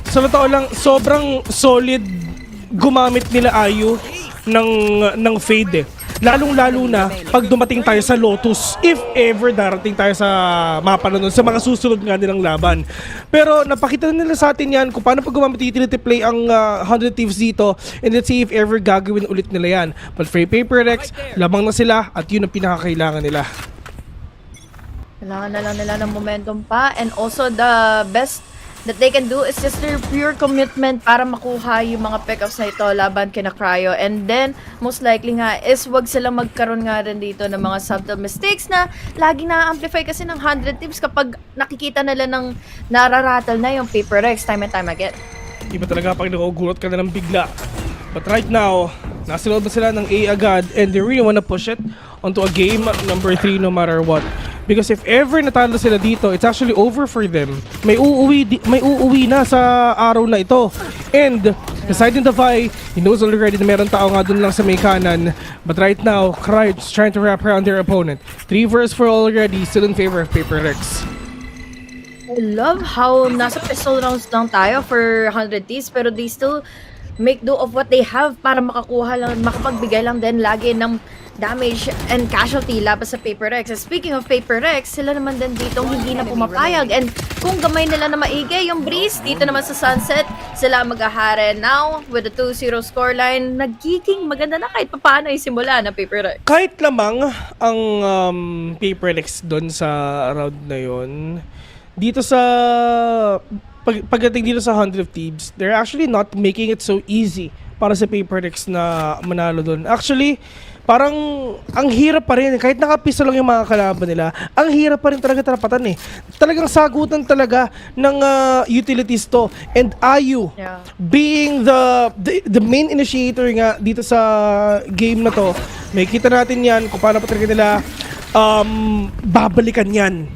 sa totoo lang, sobrang solid gumamit nila Ayu ng Fade. Lalong-lalo na pag dumating tayo sa Lotus, if ever darating tayo sa mapa na nun, sa mga susunod nga nilang laban. Pero napakita nila sa atin yan kung paano pag gumamit utility play ang 100 Thieves dito, and let's see if ever gagawin ulit nila yan. But for PaperX, lamang na sila at yun ang pinakakailangan nila. Kailangan na lang nila ng momentum pa, and also the best that they can do is just their pure commitment para makuha yung mga pickups na ito laban kina Cryo. And then, most likely nga is wag silang magkaroon nga rin dito ng mga subtle mistakes na lagi na-amplify kasi ng 100 Thieves kapag nakikita nila ng nararattle na yung PaperX time and time again. Iba talaga pag nakugulat ka na ng bigla. But right now, nasa loob na sila ng A agad and they really wanna push it onto a game number 3 no matter what. Because if ever natalo sila dito, it's actually over for them. May uuwi na sa araw na ito. And deciding the Vi, he knows already na meron tao nga dun lang sa may kanan. But right now, Cryo is trying to wrap around their opponent. 3 versus 4 already, still in favor of PaperX. I love how nasa pistol rounds lang tayo for 100 Thieves, pero they still make do of what they have para makapagbigay lang din lagi ng damage and casualty laban sa PaperX. And speaking of PaperX, sila naman din ditong hindi na pumapayag and kung gamay nila na maigi yung breeze. Dito naman sa Sunset, sila mag-ahare now with the 2-0 scoreline. Nagiging maganda na kahit papaano yung simula ng Paper Rex. Kahit lamang ang Paper Rex doon sa round na yon, dito sa pagdating dito sa 100 Thieves, they're actually not making it so easy para sa Paper Rex na manalo doon. Actually, parang ang hirap pa rin. Kahit nakapiso lang yung mga kalaban nila, ang hirap pa rin talaga tarapatan eh. Talagang sagutan talaga ng utilities to. And Ayu, being the main initiator nga dito sa game na to, may kita natin yan kung paano pa talaga nila babalikan yan.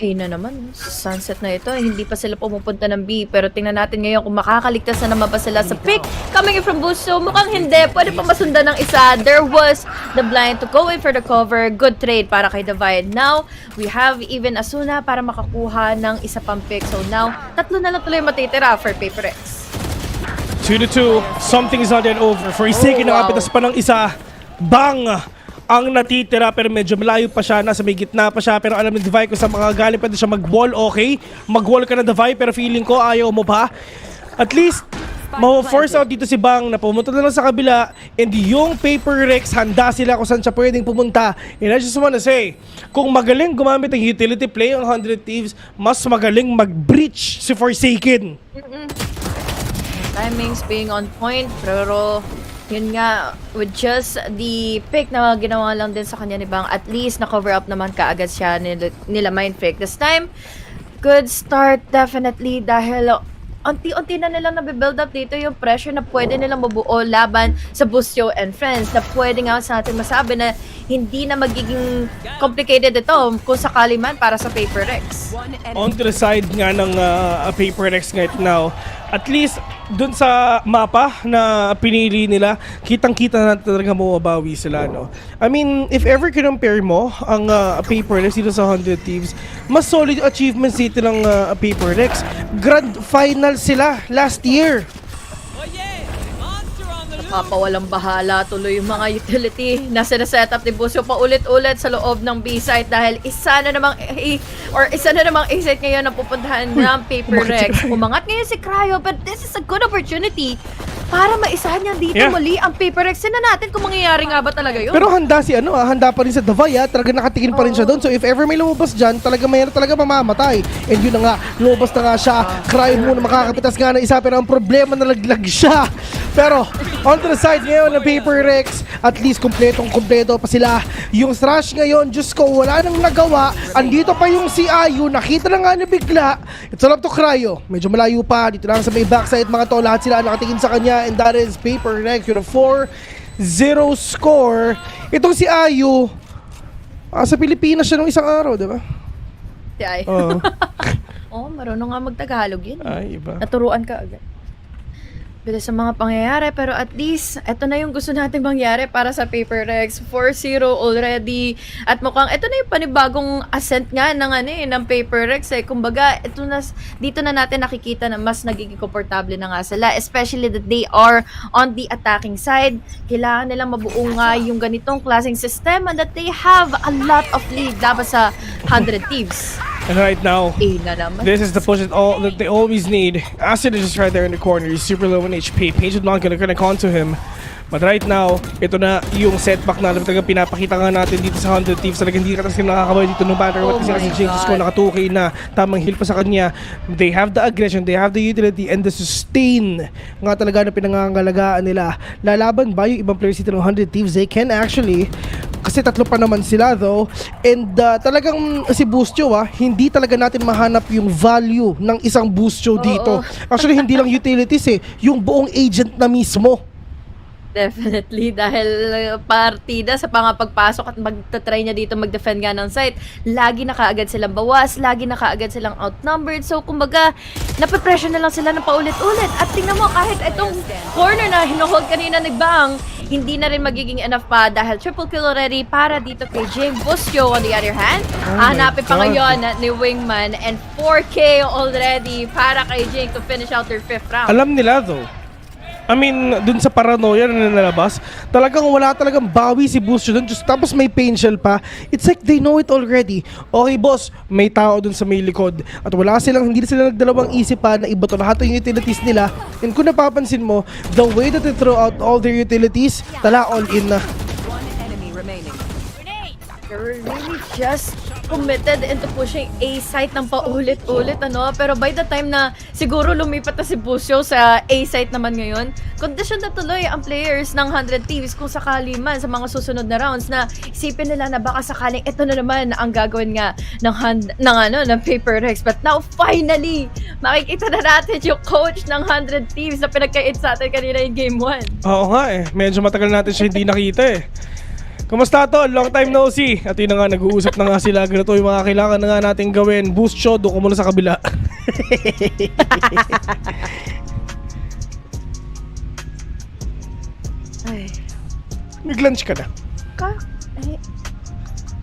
Na naman, Sunset na ito, hindi pa sila pumupunta ng B, pero tingnan natin ngayon kung makakaligtas na naman ba sila sa pick coming in from Busto. Mukhang hindi, pwede pa masundan ng isa. There was the blind to go in for the cover. Good trade para kay Divide. Now, we have even Asuna para makakuha ng isa pang pick. So now, 3 na lang tuloy matitira for Paper X. 2-2, something is not yet over. For Iseki, nakapitas pa ng isa. Bang! Ang natitira, pero medyo malayo pa siya, nasa may gitna pa siya, pero alam ni Divide kung sa mga galing pwede siya mag-wall, okay? Mag-wall ka na Divide, pero feeling ko ayaw mo pa. At least, ma-force out dito si Bang na pumunta na lang sa kabila, and yung Paper Rex, handa sila kung saan siya pwedeng pumunta. And I just wanna say, kung magaling gumamit ng utility play ang 100 Thieves, mas magaling mag-breach si Forsaken. Timings being on point, pero yun nga, with just the pick na ginawa lang din sa kanya ni Bang, at least na-cover up naman kaagad siya nila Mind Fake. This time, good start definitely dahil unti-unti na nilang nabibuild up dito yung pressure na pwede nilang mabuo laban sa Bustio and Friends, na pwede nga sa atin masabi na hindi na magiging complicated ito kung sakali man para sa Paper Rex. On to the side nga ng Paper Rex right now, at least dun sa mapa na pinili nila, kitang-kita na talaga mababawi sila, no? I mean, if ever compare mo ang Paper Rex dito sa 100 Thieves, mas solid achievements dito ng Paper Rex. Grand final sila last year. Papawalang bahala tuloy yung mga utility na sinaset up ni Busio pa ulit-ulit sa loob ng B-site dahil isa na namang A-site ngayon na pupuntahan ng Paper Rex. Umangat ngayon si Cryo, but this is a good opportunity para maisahan niya dito muli ang Paper Rex. Tignan natin kung mangyayari nga ba talaga yun. Pero handa si handa pa rin sa Davaya, talaga nakatingin pa rin siya doon. So if ever may lumabas dyan, talaga mamamatay. And yun na nga, lumabas na nga siya. Cryo muna makakapitas nga ng isa, pero ang problema nalaglag siya. Pero on to the side ngayon ng Paper Rex, at least kompleto pa sila. Yung Thrash ngayon, Diyos ko, wala nang nagawa. Andito pa yung si Ayu, nakita na nga niya bigla. It's all up to Cryo. Medyo malayo pa, dito lang sa may backside mga to, lahat sila nakatingin sa kanya, and that is Paper Rex with a 4-0 score. Itong si Ayu, sa Pilipinas siya nung isang araw, di ba? Si Ayu. Marunong nga mag-Tagalog yun. Ay, iba. Naturuan ka agad. Bilis sa mga pangyayari, pero at least ito na yung gusto nating mangyari para sa Paper Rex. 4-0 already. At mukhang ito na yung panibagong ascent nga ng Paper Rex eh. Kumbaga, dito na natin nakikita na mas nagiging komportable na nga sila, especially that they are on the attacking side. Kailangan nilang mabuo nga yung ganitong klaseng system and that they have a lot of lead dapat sa 100 Thieves. And right now, this is the push that they always need. Acid is just right there in the corner. He's super low in HP. Page is not gonna connect onto him. But right now, ito na yung setback na talagang pinapakita nga natin dito sa 100 Thieves. Talagang hindi ka kasi nakakabay dito no matter what, kasi Jinx ko nakatukay na tamang heal pa sa kanya. They have the aggression, they have the utility, and the sustain nga talaga na pinangangalagaan nila. Lalaban ba yung ibang players dito ng 100 Thieves? They can actually, kasi 3 pa naman sila though. And talagang si Bustio hindi talaga natin mahanap yung value ng isang Bustio dito. Actually, hindi lang utilities yung buong agent na mismo. Definitely, dahil partida sa pangapagpasok at magta-try niya dito mag-defend nga ng site, lagi na kaagad silang bawas, lagi na kaagad silang outnumbered. So, kumbaga, nape-pressure na lang sila ng paulit-ulit. At tingnan mo, kahit itong corner na hinuhold kanina ni Bang, hindi na rin magiging enough pa dahil triple kill already para dito kay Jing Bustio. On the other hand, hanapin pa ngayon ni Wingman, and 4K already para kay Jing to finish out their 5th round. Alam nila though, I mean, dun sa paranoia na nalabas, talagang wala talagang bawi si Busyo dun. Tapos may pain shell pa. It's like they know it already. Okay, boss, may tao dun sa may likod. At hindi sila nagdalawang isipan na iba to lahat ng utilities nila. And kung napapansin mo, the way that they throw out all their utilities, tala all in na. They're really just committed into pushing A site ng paulit-ulit, ano? Pero by the time na siguro lumipat na si Busyo sa A site naman ngayon, kondisyon na tuloy ang players ng 100 Thieves kung sakali man sa mga susunod na rounds na isipin nila na baka sakaling ito na naman ang gagawin nga ng Paper Rex. But now, finally, makikita na natin yung coach ng 100 Thieves na pinagkait sa atin kanina in Game 1. Oo nga eh. Medyo matagal natin siya hindi nakita eh. Kumusta to? Long time no see. At yun na nga, nag-uusap na nga sila. Ganito yung mga kailangan na nga natin gawin. Boost show, doon ko muna sa kabila. Ay. Nag-lunch ka na?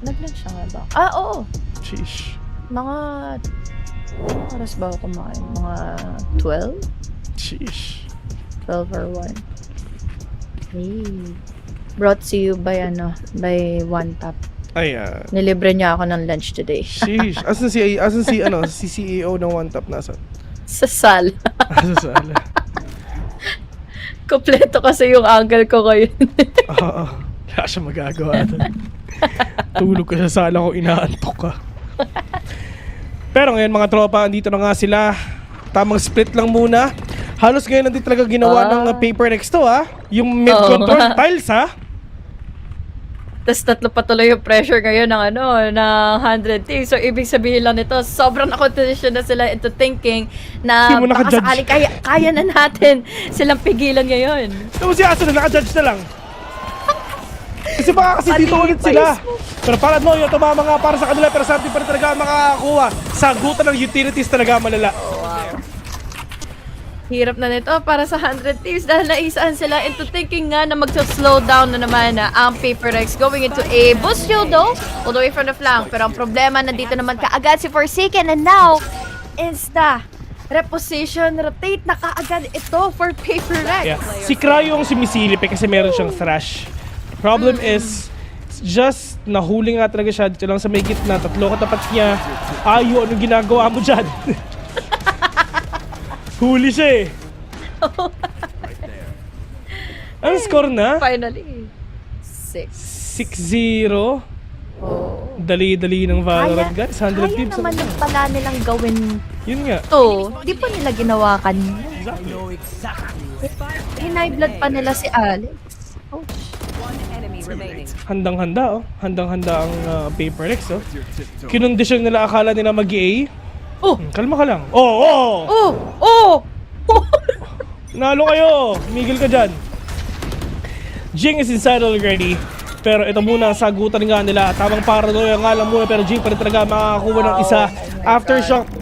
Nag-lunch na nga ba? Oo. Sheesh. Mga... oras ba ako kumain? Mga 12? Sheesh. 12 or 1. Hey. Brought to you by One Tap. Ayan. Nilibre niya ako ng lunch today. Sheesh. Asan si CEO ng One Tap nasa? Sa sala. Sa sala. Kompleto kasi yung uncle ko ngayon. Oo. Wala siya magagawa doon. Tulog ka sa sala ko, inaantok ka. Pero ngayon mga tropa, andito na nga sila. Tamang split lang muna. Halos ngayon nandito talaga ginawa ng Paper Rex to ha. Yung mid-control tiles ha. Tapos tatlo pa tuloy yung pressure ngayon ng ng 100 Thieves. So ibig sabihin lang nito, sobrang na-condition na sila into thinking na baka sakaling kaya na natin silang pigilan ngayon. Tapos si Aso na naka-judge na lang. Kasi baka kasi dito ulit sila. Pero para Noyo, tumama nga para sa kanila pero sa ating pa rin talaga makakakuha. Sagutan ng utilities talaga malala. Hirap na nito para sa 100 Thieves dahil naisaan sila into thinking nga na mag-slow down na naman ang Paper Rex going into a boost shield though, all the way from the flank. Pero ang problema, nandito naman kaagad si Forsaken and now, insta reposition, rotate na kaagad ito for Paper Rex. Yeah. Si Cry yung sumisilip kasi meron siyang thrash. Problem is, just nahuli nga talaga siya dito lang sa may gitna, tatlo katapat niya. Ayo, anong ginagawa mo dyan? Huli siya eh. Anong score na? Finally. 6-0. Dali-dali ng Valorant guys. 100 Kaya naman yung pala nilang gawin. Yun nga. To, di pa nila ginawa kanina. Hinay blood pa nila si Alex. Handang-handa oh. Handang-handa ang Paper Rex oh. Kinondisyon nila akala nila mag-A. Kalma ka lang. Nalo kayo. Migil ka dyan. Jing is inside already. Pero ito muna ang sagutan nga nila. Tamang paranoia nga lang muna pero Jing pa rin talaga makakakuha ng isa.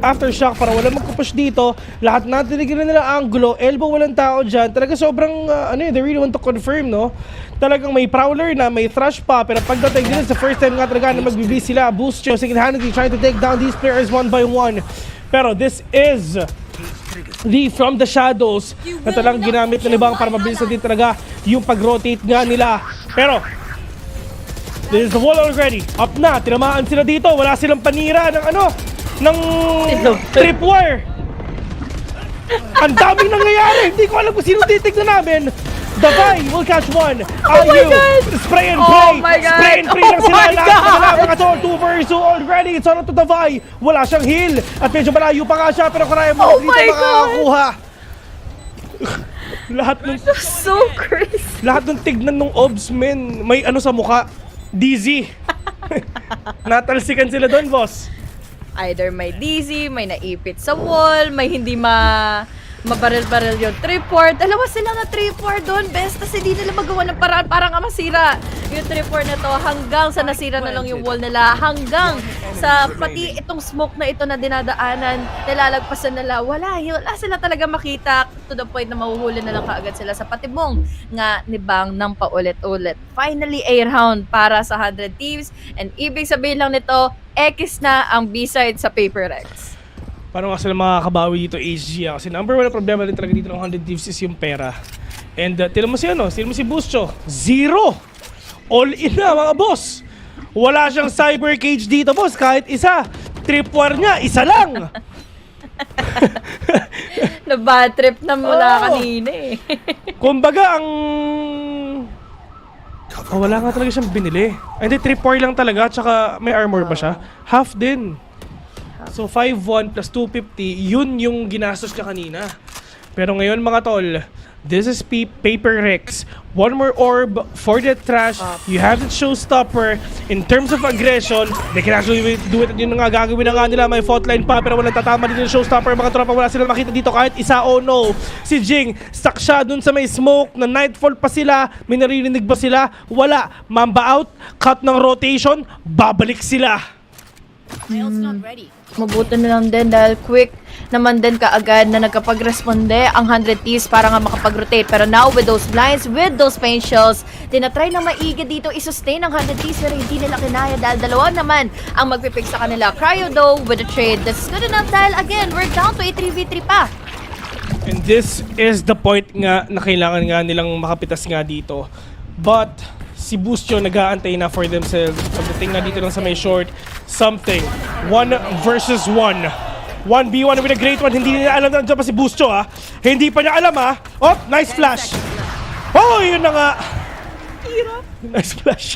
Aftershock para wala magpupush dito. Lahat na tinigilan nila angulo. Elbow walang tao dyan. Talaga sobrang they really want to confirm no. Talagang may Prowler na, may Thrush pa. Pero pagdating din sa first time nga talaga na magbibis sila. Boost Joe single-handedly trying to take down these players one by one. Pero this is the From the Shadows na talagang ginamit na nibang para mabilis na din talaga yung pag-rotate nga nila. Pero this is the wall already. Up na. Tinamaan sila dito. Wala silang panira ng tripwire. Ang daming nangyayari. Hindi ko alam kung sino titignan namin. Davai will catch one. Ayu, spray and play. Spray and play lang sila. Lahat mga to. 2 vs 2 already. It's on to Davai. Wala siyang heal. At medyo malayo pa nga siya. Pero karaya mo dito makakakuha. Lahat ng... So crazy. Lahat ng tignan ng obs, men. May sa mukha. DZ. Natalsikan sila doon, boss. Either may DZ, may naipit sa wall, may hindi mabaril-baril yung tripwire. Dalawa sila na tripwire doon. Best kasi di nila magawa ng paraan para nga masira yung tripwire na to hanggang sa nasira na lang yung wall nila. Hanggang sa pati itong smoke na ito na dinadaanan, nilalagpasan nila. Wala sila talaga makita to the point na mahuhuli na lang kaagad sila sa patibong nga nibang ng paulit-ulit. Finally, a round para sa 100 Thieves. And ibig sabihin lang nito, X na ang B-side sa Paper Rex. Paano nga sila makakabawi dito HG? Kasi number one na problema din talaga dito ng 100 Thieves is yung pera. And tinan mo si Buscho, 0. All in na mga boss. Wala siyang cyber cage dito boss, kahit isa. Tripwire niya, isa lang. Na-bad trip na mula kanina eh. Kumbaga wala nga talaga siyang binili. Hindi, tripwire lang talaga, tsaka may armor ba siya? Half din. So 5-1 plus 250, yun yung ginastos niya kanina. Pero ngayon mga tol, this is Paper Rex. One more orb for the trash. You have the showstopper. In terms of aggression, they can actually do it. Yun nga gagawin na nga nila. May fault line pa pero walang tatama dito yung showstopper. Mga tropa, wala sila makita dito kahit isa. Oh no, si Jing stuck siya dun sa may smoke. Na nightfall pa sila. May naririnig ba sila? Wala. Mamba out. Cut ng rotation. Babalik sila. Mabuti na lang din dahil quick naman din kaagad na nagkapag-responde ang 100 Thieves para nga makapag-rotate. Pero now with those blinds, with those pain shells, tinatry na maigi dito i-sustain ang 100 Thieves pero hindi nila kinaya dahil dalawa naman ang magpipick sa kanila. Cryo though with the trade, that's good enough dahil again, we're down to a 3v3 pa. And this is the point nga na kailangan nga nilang makapitas nga dito. But si Buscho nag-aantay na for themselves. Pagdating na dito lang sa may short, something. 1 versus 1. 1v1 with a great one. Hindi niya alam na nandiyan pa si Buscho ha. Hindi pa niya alam ha. Oh, nice flash. Oh, yun na nga. Nice flash.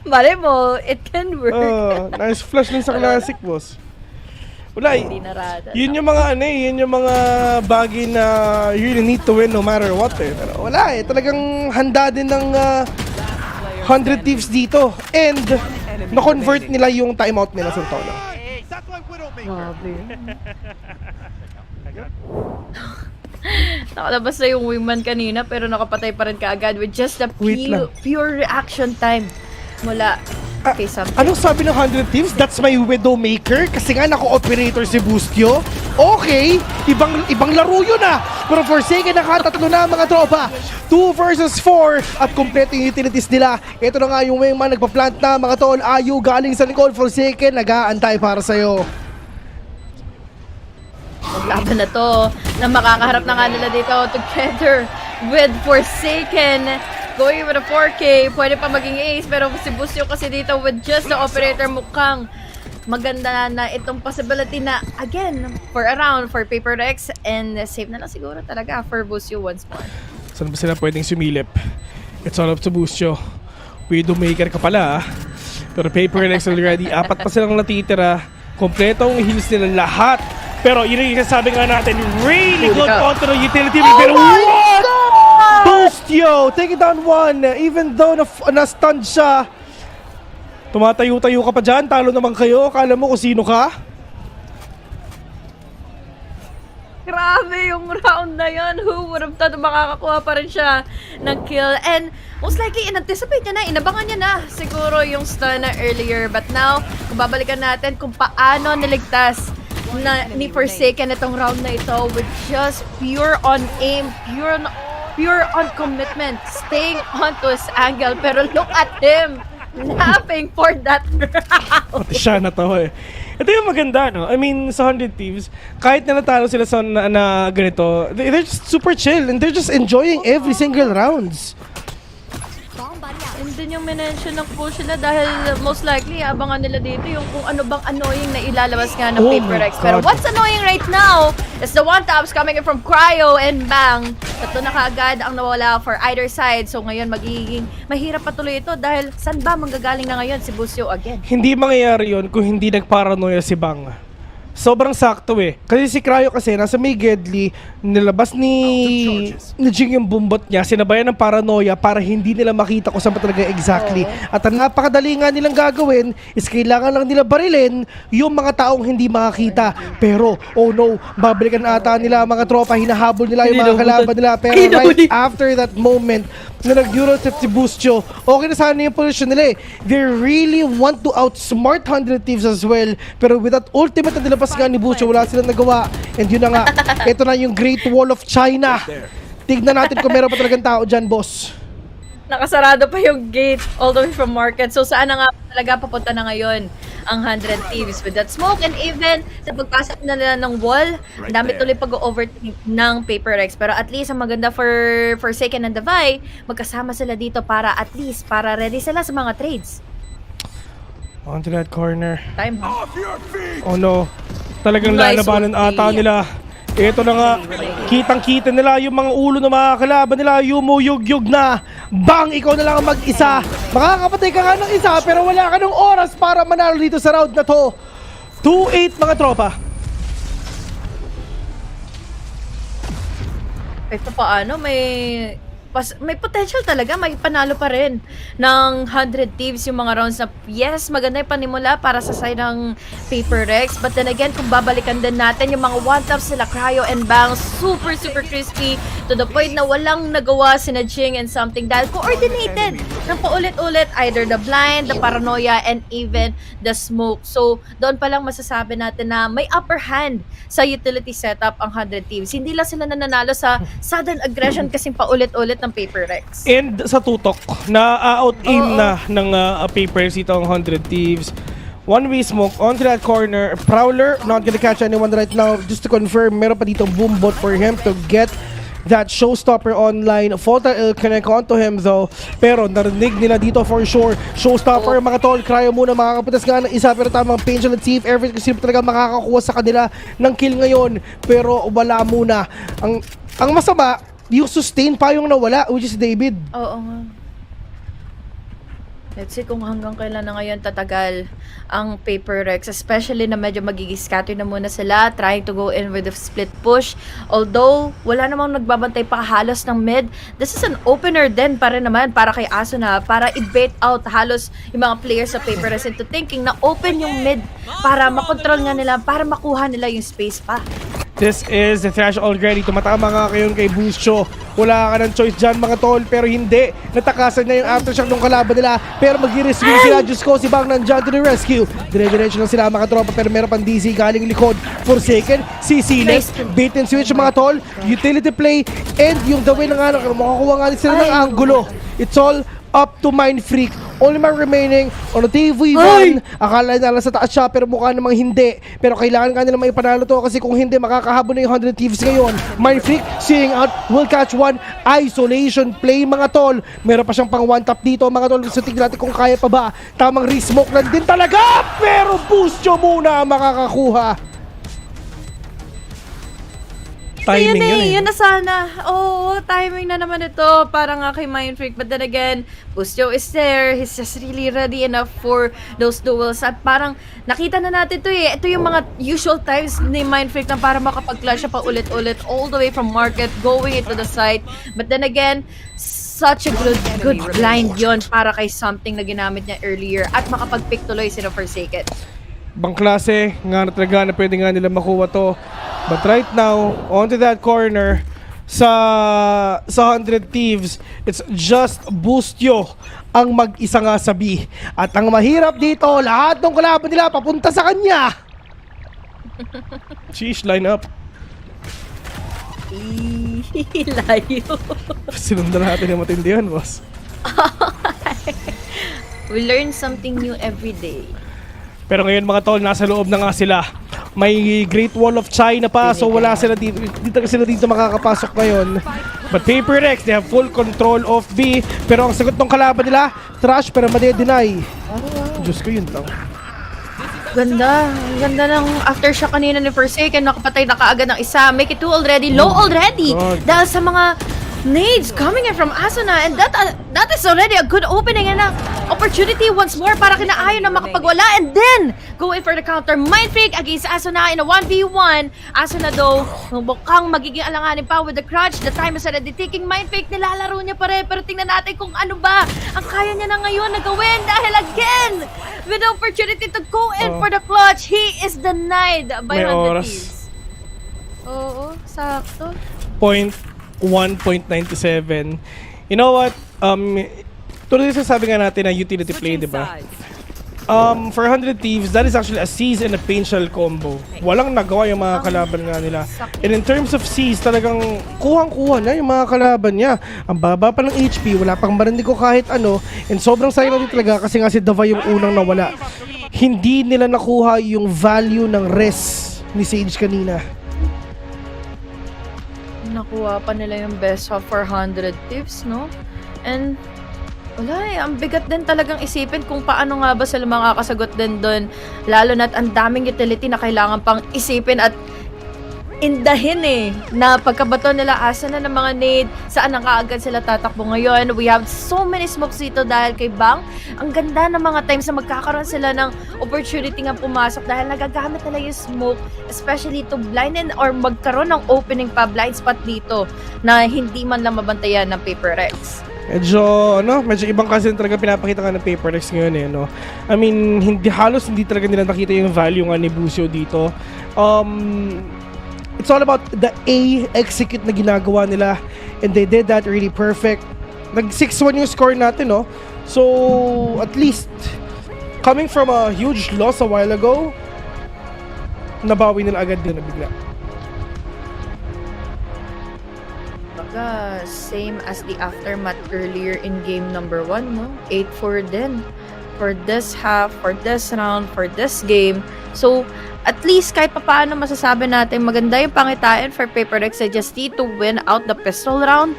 Mali mo, it can work. Oh, nice flash din sa classic boss. Wala, yun yung mga yun yung mga bagay na you really need to win no matter what eh. Pero wala eh, talagang handa din ng 100 Thieves dito. And na-convert nila yung timeout nila sa tono. Nakalabas na yung wingman kanina pero nakapatay pa rin kaagad with just a pure reaction time mula kay something. Anong sabi ng 100 Thieves? That's my Widowmaker? Kasi nga nako-operator si Buscio. Okay, ibang laro yun ah. Pero Forsaken nakatatlo na mga tropa. 2 versus 4 at kompleto yung utilities nila. Ito na nga yung wingman nagpa-plant na mga tol. Ayu galing sa likod. Forsaken nag-aantay para sa'yo. Laban na to na makakaharap na nga nila dito together with Forsaken. Going with a 4K, pwede pa maging ace pero si Buscio kasi dito with just the operator mukhang maganda na itong possibility na again for a round for Paper Rex and save na lang siguro talaga for Buscio once more. Saan ba sila pwedeng sumilip? It's all up to Buscio. Widowmaker ka pala pero Paper Rex already, 4 pa silang natitira. Kompleto ang heals nila lahat. Pero yun yung sabi nga natin, really good counter utility. Pero what? Buscio, take it down 1. Even though na-stunned siya. Tumatayo-tayo ka pa dyan. Talo naman kayo. Akala mo kung sino ka? Grabe yung round na yan. Who would have thought makakakuha pa rin siya ng kill. And most likely, in-anticipate niya na. Inabangan niya na siguro yung stun na earlier. But now, kung babalikan natin kung paano niligtas na ni Forsaken itong round na ito with just pure on aim, pure on commitment, staying onto his angle. Pero look at him laughing for that round. Pati siya natawa eh. Ito yung maganda, no? I mean, sa 100 Thieves, kahit na natalo sila sa na ganito, they're just super chill and they're just enjoying every single rounds. And din yung mention ng push nila dahil most likely abangan nila dito yung kung ano bang annoying na ilalabas nga ng Paper Rex. Pero what's annoying right now is the one-taps coming in from Cryo and Bang. Tatlo na kaagad ang nawala for either side. So ngayon magiging mahirap patuloy ito dahil saan ba manggagaling na ngayon si Buscio again? Hindi mangyayari yun kung hindi nagparanoia si Bang. Sobrang sakto eh. Kasi si Cryo kasi nasa may Gedli, nilabas ni Jing yung bumbot niya, sinabayan ng paranoia para hindi nila makita kung saan ba talaga exactly. At ang napakadali nga nilang gagawin is kailangan lang nila barilin yung mga taong hindi makakita. Pero, oh no, babalikan ata nila mga tropa, hinahabol nila yung mga kalaban nila. Pero right after that moment, na nag-Eurostep si Buscio, okay na sana yung position nila eh. They really want to outsmart 100 Thieves as well. Pero with that ultimate na nilabas nga ni Buscio, wala silang nagawa. And yun na nga, ito na yung Great Wall of China. Tignan natin kung meron pa talagang tao dyan, boss. Nakasarado pa yung gate all the way from market. So saan na nga talaga papunta na ngayon ang 100 Thieves with that smoke, and even sa pagpasok nila ng wall, ang dami tuloy pag-overtake ng Paper Rex. Pero at least ang maganda for Forsaken and Davai, magkasama sila dito para at least para ready sila sa mga trades. Onto that corner. Time, ha? Oh no. Talagang lalabanan ata nila. Ito na nga, kitang-kita nila yung mga ulo ng mga kalaban nila, yumuyug-yug na. Bang! Ikaw na lang ang mag-isa. Makakapatay ka nga ng isa, pero wala ka ng oras para manalo dito sa round na to. 2-8 mga tropa. Ito paano, may potential talaga, may panalo pa rin ng 100 Thieves yung mga rounds na yes, maganda yung panimula para sa side ng Paper Rex, but then again, kung babalikan din natin yung mga one-taps sila Cryo and Bang, super crispy to the point na walang nagawa sina Jing and something dahil coordinated ng paulit-ulit, either the blind, the paranoia, and even the smoke. So, doon pa lang masasabi natin na may upper hand sa utility setup ang 100 Thieves. Hindi lang sila nananalo sa sudden aggression kasing paulit-ulit ng Paper Rex. And sa tutok, na out-aim na ng Paper Rex ito ang 100 Thieves. One-way smoke onto that corner. Prowler, not gonna catch anyone right now. Just to confirm, meron pa dito boom bot for him to get that showstopper online. Volta will connect onto him though. Pero narinig nila dito for sure. Showstopper, mga tol. Cryo muna, makakapitas nga ng isa. Pero tamang Painful at see if everything kasi talaga makakakuha sa kanila ng kill ngayon. Pero wala muna. Ang masama, yung sustain pa yung nawala, which is David. Oo nga. Let's see kung hanggang kailan na ngayon tatagal ang Paper Rex, especially na medyo magiging-scatter na muna sila, trying to go in with the split push. Although, wala namang nagbabantay pa halos ng mid. This is an opener din pa rin naman para kay Asuna, para i-bait out halos yung mga players sa Paper Rex into thinking na open yung mid para makontrol nga nila, para makuha nila yung space pa. This is the Thrash already. Tumatama nga kayo kay Buscho. Wala ka ng choice dyan mga tol, pero hindi. Natakasan niya yung aftershock ng kalaban nila. Pero mag-rescue sila. Diyos ko, si Bang nandyan to the rescue. Dire-diretso lang sila mga tropa, pero meron pang DC galing likod. Forsaken, si Siles, bait and switch mga tol. Utility play, and yung the way na nga, makakuha nga sila ng angulo. It's all up to Mind Freak. Only man remaining on the TV1. Akala na lang sa taas siya, pero mukha namang hindi. Pero kailangan ka nila may panalo to kasi kung hindi, makakahabol na yung 100 Thieves ngayon. Mind Freak, seeing out, will catch one. Isolation play mga tol. Meron pa siyang pang one tap dito mga tol. So tignan natin kung kaya pa ba. Tamang re-smoke lang din talaga. Pero Buscho muna makakakuha. Timing yun eh. Yun na sana. Oo, timing na naman ito. Para nga kay Mind Freak. But then again, Buscho is there. He's just really ready enough for those duels. At parang nakita na natin ito eh. Ito yung mga usual times ni Mind Freak na para makapag-clutch siya pa ulit-ulit all the way from market going into the site. But then again, such a good blind yon para kay something na ginamit niya earlier. At makapag-pick tuloy sila Forsaken. Bang klase, nga na talaga na pwede nga nila makuha to. But right now, onto that corner, sa 100 Thieves, it's just Bustyo ang mag-isa nga sa B. At ang mahirap dito, lahat ng kalaban nila papunta sa kanya. Sheesh, line up. Layo. Sinundan natin yung matindihan, boss. We learn something new every day. Pero ngayon mga tol, nasa loob na nga sila. May Great Wall of China pa, so wala sila dito. Sila dito makakapasok ngayon. But Paper Rex, they have full control of B. Pero ang sagot ng kalaban nila, Trash, pero made-deny. Diyos ko, yun lang. Ganda. Ang ganda ng aftershock kanina ni Forsaken. Nakapatay na kaagad ng isa. Make it 2 already. Low already. Dahil sa mga nades coming in from Asuna, and that is already a good opening and an opportunity once more para kinaayon na makapagwala, and then going for the counter. Mind Freak against Asuna in a 1v1. Asuna though, mukhang magiging alanganin pa with the crutch. The time is already ticking. Mind Freak, nilalaro niya pa rin, pero tingnan natin kung ano ba ang kaya niya na ngayon na gawin dahil again, with the opportunity to go in for the clutch, he is denied by 100 Thieves. Oo, sakto. 1.97. You know what? Tuloy sa sabi nga natin na utility play, di ba? For 100 Thieves, that is actually a seize and a painful combo. Walang nagawa yung mga kalaban nga nila. And in terms of seize, talagang kuhang-kuha na yung mga kalaban niya. Ang baba pa ng HP, wala pang marinig ko kahit ano. And sobrang sayang natin talaga kasi nga si Davai yung unang nawala. hindi nila nakuha yung value ng res ni Sage kanina. Nakuha pa nila yung best of 400 tips, no? And wala ang bigat din talagang isipin kung paano nga ba sila makakasagot din doon. Lalo na't ang daming utility na kailangan pang isipin at indahin na pagkabato nila asa na ng mga nade, saan na kaagad sila tatakbo ngayon. We have so many smokes dito dahil kay Bang. Ang ganda ng mga times na magkakaroon sila ng opportunity nga pumasok dahil nagagamit nila yung smoke, especially to blind or magkaroon ng opening pa blind spot dito na hindi man lang mabantayan ng Paper Rex. Medyo ibang kasi talaga pinapakita nga ng Paper Rex ngayon no. I mean, halos hindi talaga nila nakita yung value nga ni Busio dito. It's all about the A execute na ginagawa nila, and they did that really perfect. Nag 6-1 yung score natin, no? So, at least coming from a huge loss a while ago, nabawi nila agad din na bigla. Baga, same as the aftermath earlier in game number 1, no? 8-4 din for this half, for this round, for this game. So, at least kahit papaano masasabi natin maganda yung pangitain for Paper Rex. They just need to win out the pistol round.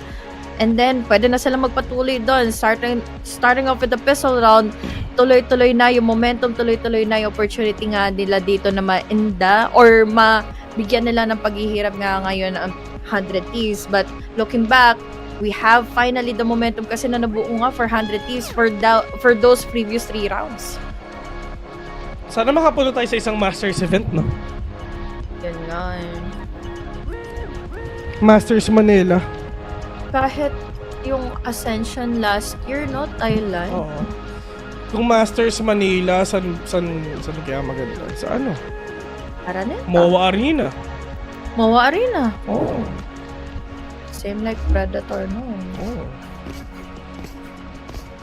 And then, pwede na sila magpatuloy doon. Starting off with the pistol round, tuloy-tuloy na yung momentum, tuloy-tuloy na yung opportunity nga nila dito na ma-inda or mabigyan nila ng paghihirap nga ngayon ang 100 Thieves. But looking back, we have finally the momentum kasi na nabuo nga for 100 Thieves for those previous 3 rounds. Sana makapunta tayo sa isang Masters event, no? Yan nga Masters Manila. Kahit yung Ascension last year, no? Thailand. Oo. Kung Masters Manila, saan kaya maganda? Sa ano? Araneta. MOA Arena. MOA Arena. Oo. Same like Predator, no? Oo.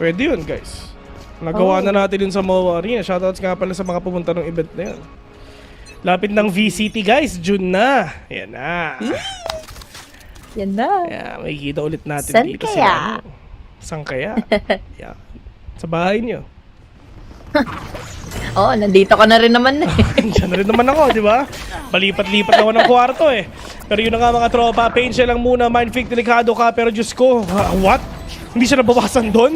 Pwede yun, guys. Nagawa na natin yun sa MOA Arena. Shoutouts nga pala sa mga pumunta ng event na yun. Lapit ng VCT, guys. June na. Yan na. Yan na. Yeah, makikita ulit natin San dito kaya? Saan kaya? Yeah. Sa bahay niyo. Oo, nandito ka na rin naman Diyan na rin naman ako, di ba? Balipat-lipat ako ng kwarto Pero yun na nga mga tropa, pansya lang muna. Mind Freak, delikado ka. Pero Diyos ko, what? Hindi siya nabawasan doon?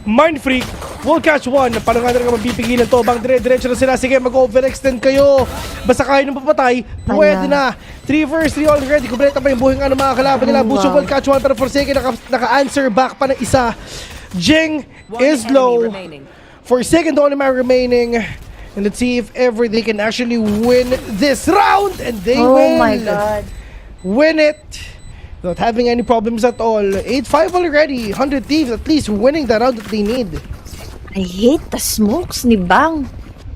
Mind Freak will catch one. Parang nga na mapipigilan to. Bang dire-diretso na sila. Sige, mag-overextend kayo. Basta kaya nang papatay, pwede na. 3 vs 3 already. Kumpleta pa yung buhay nga ng mga kalaban nila. Busio will catch one. Pero Forsaken naka-answer back pa ng isa. Jing is low. Forsaken the only man remaining. And let's see if ever they can actually win this round. And they will. Oh my God. Win it. Not having any problems at all. 8-5 already. 100 Thieves at least winning the round that they need. I hate the smokes ni Bang.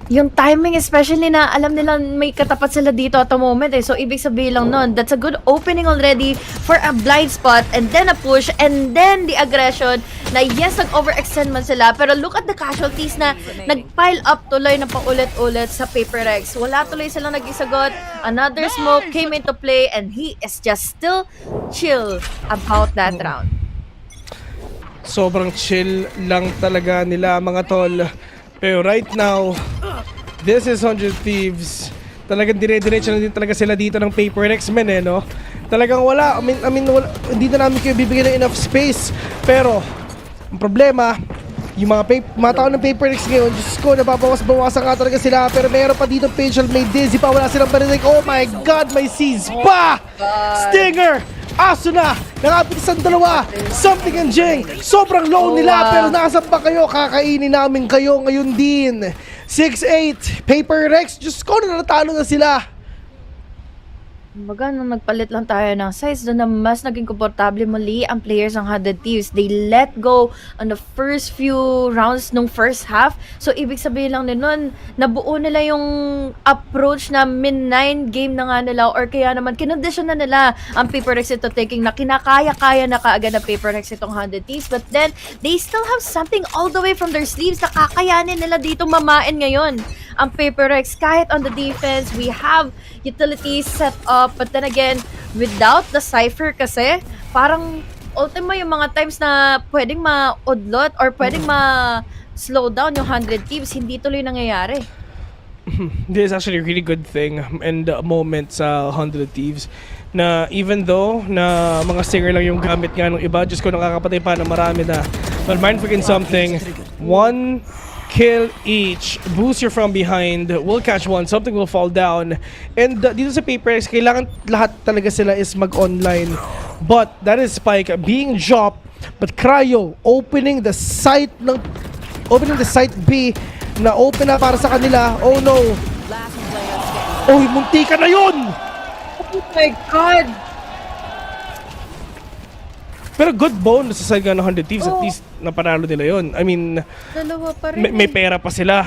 Yung timing especially na alam nila may katapat sila dito at the moment So ibig sabihin lang nun, that's a good opening already for a blind spot and then a push and then the aggression na yes, nag-overextend man sila. Pero look at the casualties na nag-pile up tuloy na paulit-ulit sa Paper Rex. Wala tuloy silang nag-isagot. Another smoke came into play and he is just still chill about that round. Sobrang chill lang talaga nila mga tol. Pero right now, this is 100 Thieves. Talagang dire-diretso na din talaga sila dito ng Paper Rex men no? Talagang wala, I mean wala, hindi na namin kayo bibigyan ng enough space. Pero, ang problema, yung mga tao ng Paper Rex ngayon, Diyos ko, nababawas-bawasan nga talaga sila. Pero meron pa dito Pagel, may dizzy pa, wala silang parinig. Oh my God, may seize pa! Stinger! Aso na! Nakapit isang dalawa! Something and Jing! Sobrang low nila pero nasan pa kayo? Kakainin namin kayo ngayon din! 6-8! Paper Rex! Diyos ko, natalo na sila! Kumbaga, nung nagpalit lang tayo ng size, doon na mas naging komportable muli ang players ng 100 Thieves. They let go on the first few rounds nung first half. So, ibig sabihin lang din nun, nabuo nila yung approach na min-9 game na nga nila or kaya naman kinondisyon na nila ang Paper Rex ito taking na kinakaya-kaya na kaagad ng Paper Rex itong 100 Thieves. But then, they still have something all the way from their sleeves na kakayanin nila dito mamain ngayon. Ang Paper Rex, kahit on the defense, we have utilities set up. But then again, without the Cypher kasi, parang ultima yung mga times na pwedeng ma-udlot or pwedeng slow down yung 100 Thieves, hindi tuloy nangyayari. This is actually a really good thing and moment sa 100 Thieves na even though na mga singer lang yung gamit nga ng iba, just ko nakakapatay pa na marami na. But mind freaking something, 1 kill each, booster from behind, will catch one, something will fall down. And dito sa Papers, kailangan lahat talaga sila is mag-online. But that is Spike being dropped, but Cryo opening the site B na open na para sa kanila. Oh no. Oh, munti ka na yun! Oh my God! Pero good bonus sa side ng 100 Thieves. At least napanalo nila yun. I mean, Dalawa pa rin. may pera pa sila.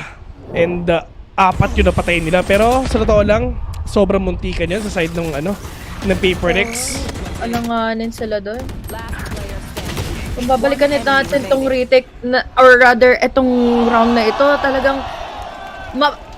And 4 yun napatay nila. Pero sa totoo lang, sobrang munti ka niyan sa side ng Heretics. Alanganin sila doon. Kung babalikan natin tong retake or rather etong round na ito, talagang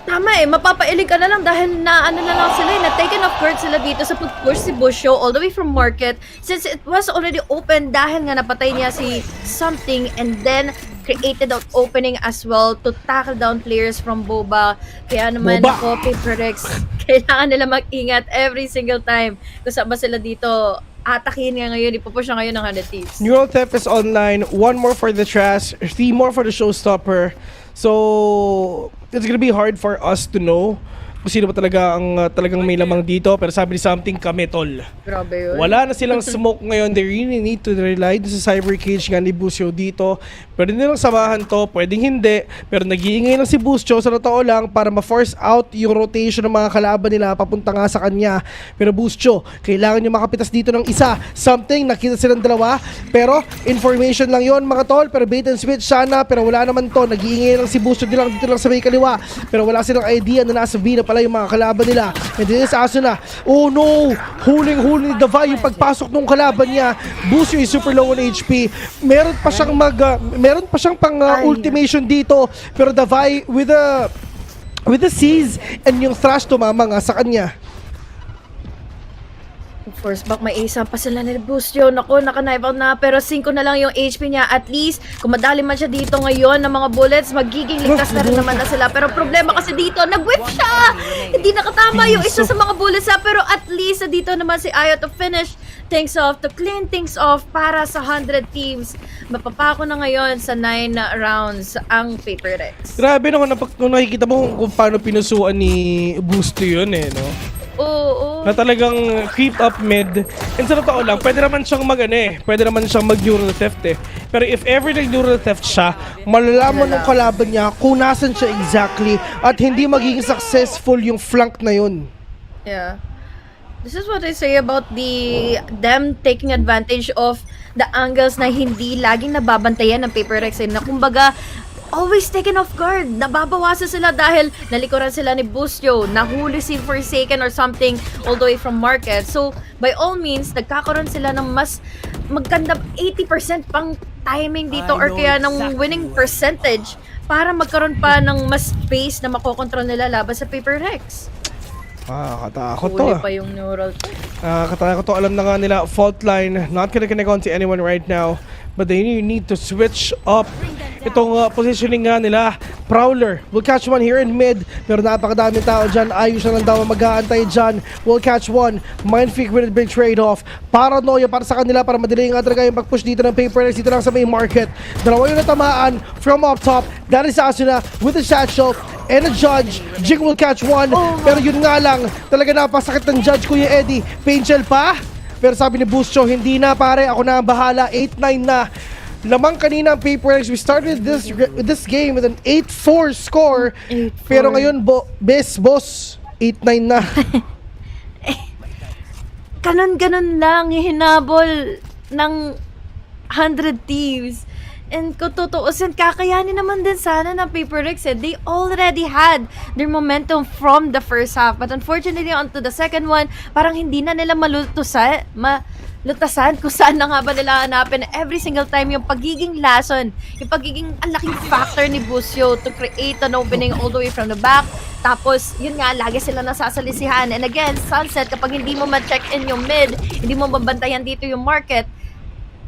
tama mapapailig ka na lang dahil na sila, na taken off guard sila dito sa pag-push si Busio all the way from market since it was already open dahil nga napatay niya si something and then created an opening as well to tackle down players from Boba. Kaya naman ako, Heretics, kailangan nila mag-ingat every single time kung saan ba sila dito atakin nga ngayon, ipupush na ngayon ng 100 Thieves. Neural Theft is online, 1 more for the trash, 3 more for the showstopper. So, it's gonna be hard for us to know kung sino ba talaga ang talagang may lamang dito. Pero sabi ni something kami, tol. Grabe yun. Wala na silang smoke ngayon. They really need to rely sa cyber cage nga ni Busio dito. Pwede nilang samahan to, pwedeng hindi. Pero nag-iingay lang si Busio sa totoo lang para ma-force out yung rotation ng mga kalaban nila papunta nga sa kanya. Pero Busio, kailangan nyo makapitas dito ng isa. Something, nakita silang dalawa. Pero information lang yon mga tol. Pero bait and switch sana. Pero wala naman to. Nag-iingay lang si Busio dito lang sa may kaliwa. Pero wala silang idea na nasa B na pala yung mga kalaban nila. And this is Asuna. Oh no! Huling-huli ni Davai yung pagpasok ng kalaban niya. Busio is super low on HP. Meron pa siyang pang ultimation dito. Pero Davai with the seize and yung thrash tumama nga sa kanya. First back, may isa pa sila ni Busio. Naku, naka-knife out na. Pero 5 na lang yung HP niya. At least, kung madali man siya dito ngayon ng mga bullets, magiging ligtas na rin naman na sila. Pero problema kasi dito, nag-whip siya! Hindi nakatama yung isa sa mga bullets ha. Pero at least, dito naman si Ayo to finish things off, to clean things off para sa 100 teams. Mapapako na ngayon sa 9 rounds ang Paper Rex. Grabe naman, nung nakikita mo kung paano pinusuan ni Busio yun no? Oo. Na talagang creep up mid. And sa totoo lang, pwede naman siyang pwede naman siyang mag-neural theft Pero if ever nag-neural theft siya, malalaman ng kalaban niya kung nasan siya exactly at hindi magiging successful yung flank na yun. Yeah. This is what I say about them taking advantage of the angles na hindi laging nababantayan ng Paper Rex na kumbaga always taken off guard. Nababawasan sila dahil nalikuran sila ni Busio, nahuli si Forsaken or something all the way from market. So, by all means, nagkakaroon sila ng mas maganda 80% pang timing dito or kaya ng winning percentage para magkaroon pa ng mas space na makokontrol nila laban sa Paper Rex. Katakot to. Huli pa yung neural. Katakot to. Alam na nga nila, fault line, not gonna connect on to anyone right now. But they need to switch up itong positioning nga nila. Prowler will catch one here in mid. Pero napakadaming tao dyan. Ayos na lang daw mag-aantay dyan. Will catch one. Mindfreak with a big trade-off. Paranoia para sa kanila para madali nga talaga yung pag-push dito ng Paper Rex dito lang sa main market. Dalawa yung natamaan from up top. That is Asuna with the satchel and a judge. Jig will catch one. Pero yun nga lang, talaga napasakit ng judge, Kuya Eddie. Painchel pa. Pero sabi ni Busio, hindi na pare, ako na ang bahala. 8-9 na. Lamang kanina ang Paper Rex. We started this game with an 8-4 score. 8-4. Pero ngayon, boss, 8-9 na. Ganon-ganon lang hinabol ng 100 Thieves. And kung tutuusin, kakayanin naman din sana ng Paper Rex They already had their momentum from the first half. But unfortunately, onto the second one, parang hindi na nila malutasan kung saan na nga ba nila hanapin every single time yung pagiging lason, yung pagiging ang laking factor ni Busio to create an opening all the way from the back. Tapos, yun nga, lagi sila nasasalisihan. And again, Sunset, kapag hindi mo ma-check in yung mid, hindi mo mabantayan dito yung market,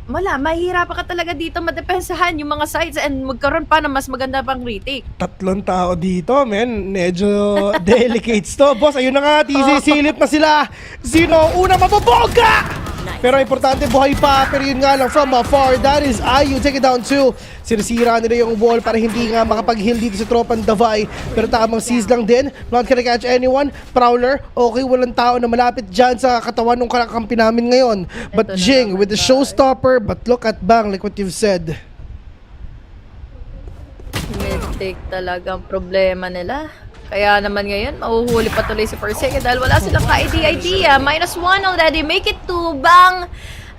wala, mahihirapan ka talaga dito madepensahan yung mga sides and magkaroon pa ng mas maganda pang retake. 3 tao dito, men. Medyo delicates to. Boss, ayun na nga, TC, silip na sila. Sino ang una maboboga? Pero importante, buhay pa. Pero yun nga lang, from afar, that is IU. Take it down 2. Sinisira nila yung wall para hindi nga makapag-heal dito sa tropang Davai. Pero tamang seize lang din. Not gonna catch anyone. Prowler, okay, walang tao na malapit dyan sa katawan ng karakampi namin ngayon. But Jing with the showstopper. But look at Bang, like what you've said. Mid-take talaga ang problema nila. Kaya naman ngayon, mahuhuli pa tuloy si Forsaken dahil wala silang ka-idea. -1 already. Make it 2. Bang!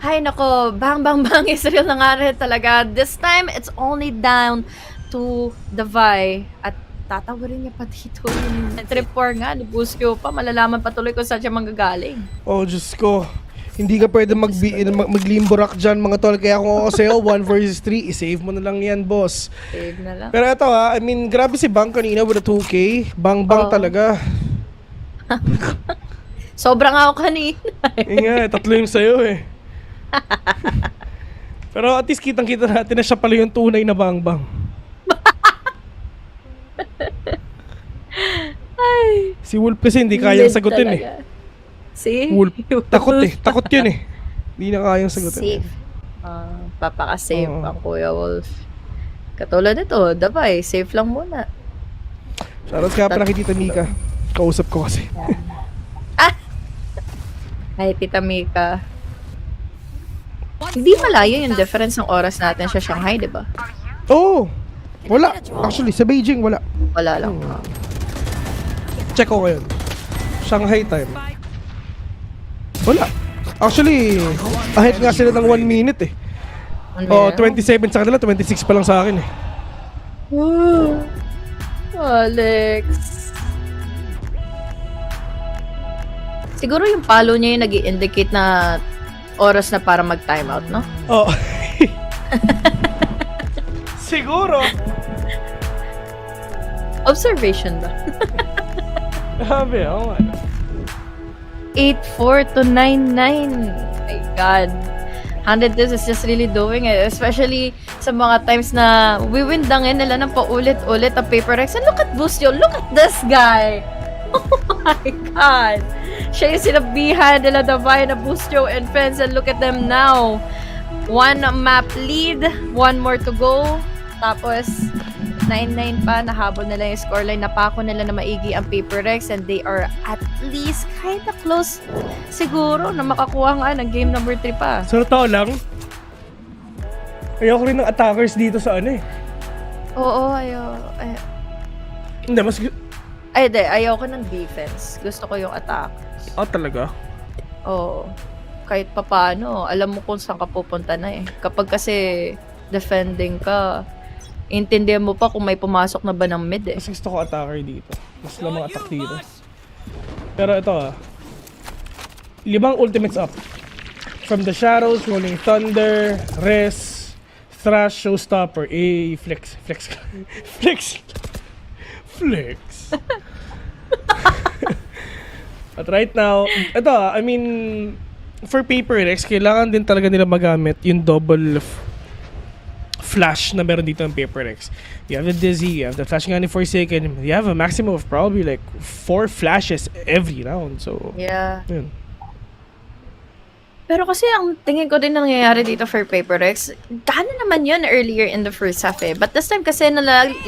Ay nako, bang, Israel na nga rin talaga. This time, it's only down to Davai. At tatawarin niya pa dito. Trip 4 nga, ni Busquio pa. Malalaman pa tuloy kung saan siya manggagaling. Oh, Diyos ko. Hindi ka pwede maglimburak dyan, mga tol. Kaya kung ako sa'yo, 1 versus 3, isave mo na lang yan, boss. Save na lang. Pero ito I mean, grabe si Bang kanina with a 2K. Bang talaga. Sobrang ako kanina. Nga, 3 yung sa'yo eh. Pero at least kitang-kita natin na siya pala yung tunay na Bang. Ay, Si Wolf kasi hindi kayang sagutin talaga. Si Wolf. Takot yun eh. Hindi na kayang sagutin. Safe. Papaka-safe ang Kuya Wolf. Katulad nito, Davai, safe lang muna. Shoutout ka pala kay Tita Mika. Kausap ko kasi. Ay, Tita Mika. Hindi malayo yung difference ng oras natin sa Shanghai, di ba? Oo. Wala. Actually, sa Beijing, wala. Wala lang. Check ko ngayon. Shanghai time. Wala. Actually, ahead nga sila ng 1 minute eh. Oh, 27 sa kanila, 26 pa lang sa akin eh. Alex. Siguro yung palo niya yung nag-i-indicate na oras na para mag-timeout, no? Oh. Siguro. Observation ba? Grabe, oh man. 8-4 to 9-9. My God. 100 this is just really doing it. Especially sa mga times na wiwindangin nila ng paulit-ulit ang paper Rex. And look at Busio. Look at this guy. Oh my God. Siya yung sinabihan nila Davai na Busio and Fence. And look at them now. 1 map lead. 1 more to go. Tapos 9-9 pa, nahabol nila yung scoreline, napako nila na maigi ang Paper Rex and they are at least kinda close siguro na makakuha nga ng game number 3 pa. So, totoo lang, ayoko rin ng attackers dito sa ano eh. Oo, Hindi, mas... ayoko ng defense. Gusto ko yung attack. Oh, talaga? Oo. Kahit papano, alam mo kung saan ka pupunta na eh. Kapag kasi defending ka, intindihan mo pa kung may pumasok na ba ng mid eh. Mas gusto ko attacker dito. Mas lamang attack dito. Pero ito 5 ultimates up. From the Shadows, Rolling Thunder, Res, Thrash, Showstopper, Flex. But right now, ito I mean, for Paper Rex, kailangan din talaga nila magamit yung double flash na meron dito ng Paper Rex. You have the Dizzy, you have the flashing on the Forsaken, you have a maximum of probably like 4 flashes every round. So, yeah. Yun. Pero kasi ang tingin ko din na nangyayari dito for Paper Rex, gana naman yun earlier in the first half eh. But this time kasi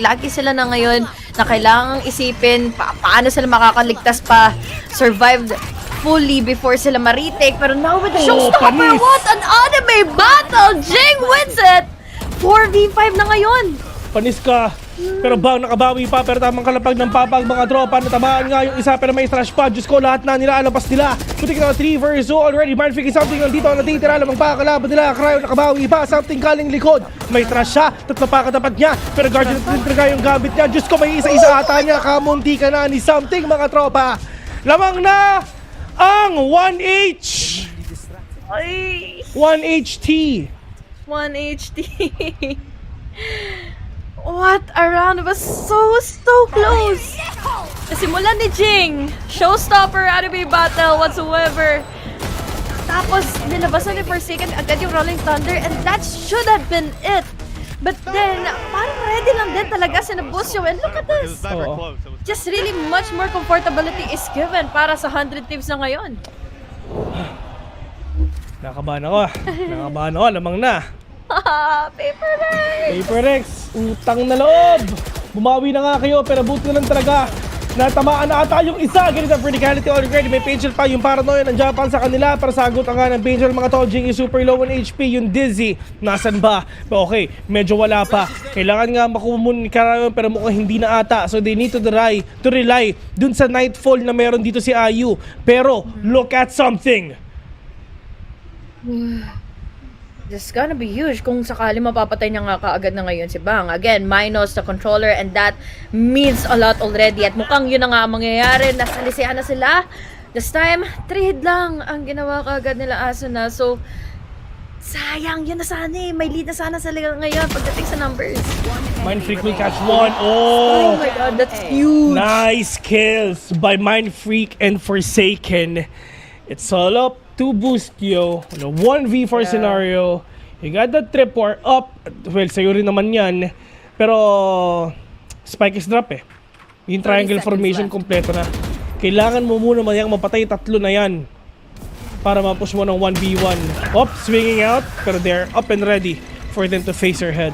lagi sila na ngayon na kailangang isipin paano sila makakaligtas pa, survived fully before sila ma-retake. Pero now with the showstopper, what an anime battle! Jing wins it! 4v5 na ngayon! Panis ka. Pero Bang nakabawi pa, pero tamang kalapag ng papag mga tropa. Natamaan nga yung isa pero may trash pa. Diyos ko, lahat na nila alapas nila. Putik na 3 versus 2 already. Marfik something nandito ang natitira lamang pa. Kalaban nila, Cryo nakabawi pa. Something kaling likod. May trash siya, tatlo pa katapat niya. Pero Guardian talaga yung gambit niya. Diyos ko, may isa-isa ata niya. Kamunti ka na ni something mga tropa. Lamang na ang 1H. Ay! 1HT. 1HT. What a round! It was so close! Nasimulan ni Jing. Showstopper, anime battle whatsoever. Top Tapos, nilabasan ni Forsaken agad yung Rolling Thunder and that should have been it. But then, parang ready lang din talaga si Busio. And look at this. Just really much more comfortability is given para sa 100 Thieves na ngayon. Nakabahan ako. Nakabahan ako. Lamang na. Paper Rex! Paper Rex, utang na loob. Bumawi na nga kayo pero buti na lang talaga. Natamaan na ata yung isa. Ganito ang verticality already. May Painful pa. Yung Paranoia nandiyan pa sa kanila para sagot ang nga ng Painful. Mga Tojing is super low on HP. Yung Dizzy, nasan ba? Okay, medyo wala pa. Kailangan nga makuha muna ni Karayon pero mukhang hindi na ata. So they need to rely dun sa Nightfall na meron dito si Ayu. Pero look at something. This is gonna be huge kung sakali mapapatay niya nga kaagad na ngayon si Bang. Again, minus the controller and that means a lot already. At mukhang yun na nga ang mangyayari. Nasalisihan na sila. This time, 3 hit lang ang ginawa kaagad nila Asuna. So, sayang yun na sana eh. May lead na sana sila ngayon pagdating sa numbers. Mind Freak will catch one. Oh my god, that's huge. Nice kills by Mind Freak and Forsaken. It's all up to Busio on a 1v4 scenario. You got the trip war up. Well, sa'yo rin naman yan. Pero spike is drop eh. Yung triangle formation kompleto na. Kailangan mo muna mapatay 3 na yan para mapush mo ng 1v1. Swinging out. Pero they're up and ready for them to face your head.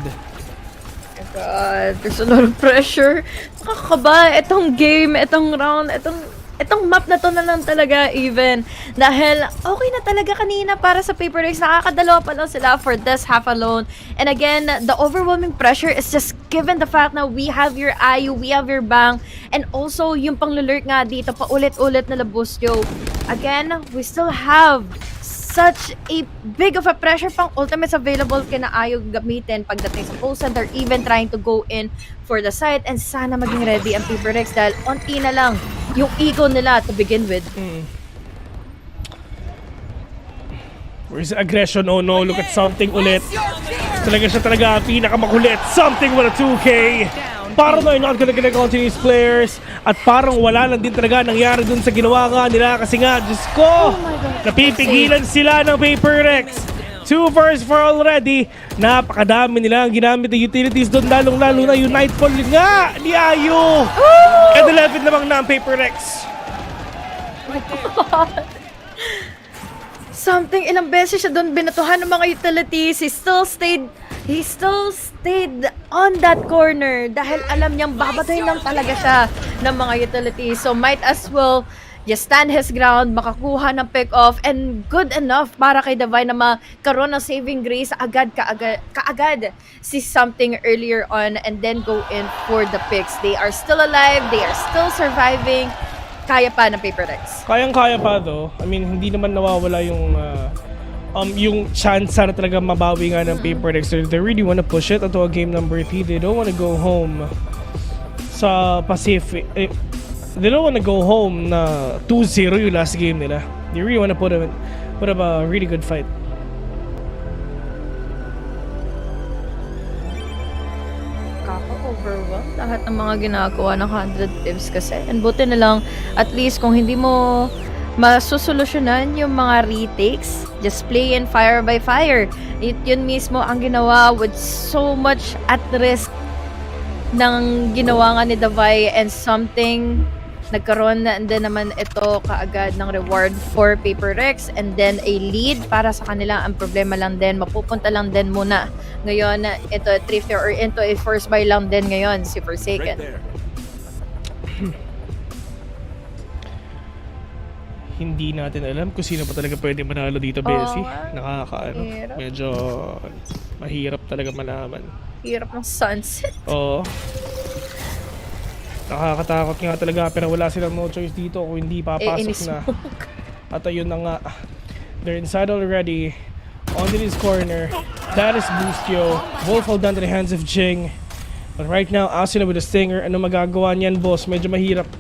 God, there's a lot of pressure. Nakakaba, itong game, itong round, itong map na to na lang talaga even. Dahil okay na talaga kanina para sa Paper Rex. Nakakadalawa pa lang sila for this half alone. And again, the overwhelming pressure is just given the fact na we have your Ayu, we have your Bang, and also yung pang-lurk nga dito, paulit-ulit na Busio. Again, we still have such a big of a pressure pang ultimates available kina Ayu gamitin pagdating sa post center, even trying to go in for the site. And sana maging ready ang Paper Rex dahil onti na lang yung ego nila to begin with. Where's the aggression? Oh no, look at something ulit. Talaga siya talaga pinakamakulit. Something with a 2K. Paranoid not gonna continue his players. At parang wala lang din talaga nangyari dun sa ginawa nga nila. Kasi nga, Diyos ko, napipigilan sila ng Paper Rex. 2 versus 4 already. Napakadami nila ang ginamit ng utilities doon. Lalong-lalo na yung Nightfall nga ni Ayu. And 11 namang na ang Paper Rex. Oh my God. Something, ilang beses siya doon binatuhan ng mga utilities. He still stayed on that corner dahil alam niyang babatayin lang talaga siya ng mga utilities. So might as well just stand his ground, makakuha ng pick-off, and good enough para kay Divine na magkaroon ng saving grace kaagad si something earlier on and then go in for the picks. They are still alive, they are still surviving. Kaya pa ng Paper Rex. Kayang-kaya pa though. I mean, hindi naman nawawala yung chance na talaga mabawi nga ng Paper Rex. They really wanna push it into a game number 3. They don't wanna go home sa Pacific. They don't wanna go home na 2-0 yung last game nila. They really wanna put up a really good fight. Overwhelmed lahat ng mga ginagawa ng 100 Thieves kasi. And buti na lang, at least kung hindi mo masusolusyonan yung mga retakes, just play in fire by fire. Yun mismo ang ginawa with so much at risk ng ginawa nga ni Davai, and something nagkaroon na din naman ito kaagad ng reward for Paper Rex and then a lead para sa kanila. Ang problema lang din, mapupunta lang din muna ngayon ito Thrifter or into a first buy lang din ngayon si Forsaken. Hindi natin alam kung sino pa talaga pwede manalo dito, Bessie. Medyo mahirap talaga malaman. Hirap ng sunset. Oo. Nakakatakot nga talaga pero wala silang no choice dito kung hindi papasok na. At ayun na nga. They're inside already. Onto this corner. That is Busio. Both fall down to the hands of Jing. But right now, Asuna with a stinger. Ano magagawa niyan, boss? Medyo mahirap.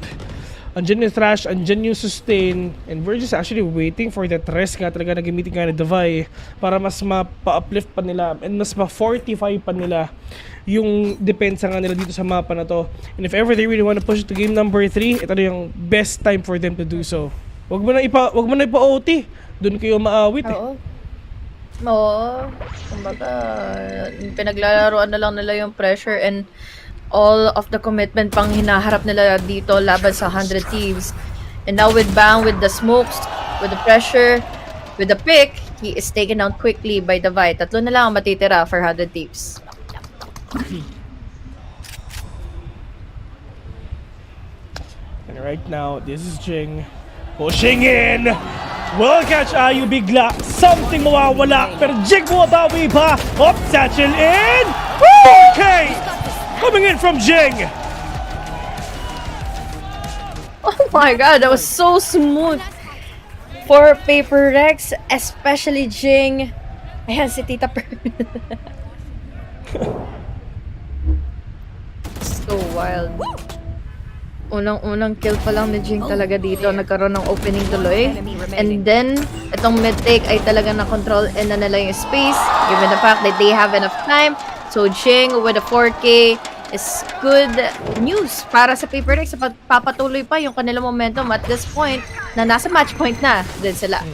Andyan yung Thrash, andyan yung Sustain. And we're just actually waiting for that rest nga talaga na gamitin nga ni Davai para mas mapa-uplift pa nila and mas ma-fortify pa nila yung depensa nga nila dito sa mapa na to. And if ever they really want to push it to game number 3, ito na yung best time for them to do so. Wag mo na ipa-OT. doon kayo maawit eh. Oo. Kumbaga, pinaglalaroan na lang nila yung pressure and all of the commitment pang hinaharap nila dito laban sa 100 Thieves. And now with Bang, with the smokes, with the pressure, with the pick, he is taken down quickly by the Vi. 3 na lang ang matitira for 100 Thieves. And right now, this is Jing pushing in. Will catch Ayu bigla. Something mawawala. Pero Jing bumabawi pa. Hop, satchel in. Okay! Coming in from Jing. Oh my god, that was so smooth for Paper Rex, especially Jing. Ayan, si Tita Per. So wild. Unang kill pa lang ni Jing talaga dito. Nagkaroon ng opening tuloy. And then, itong mid-take ay talaga na-control and na nila yung space. Given the fact that they have enough time. So Jing with a 4K is good news para sa Paper Rex. Papatuloy pa yung kanilang momentum at this point na nasa match point na din sila.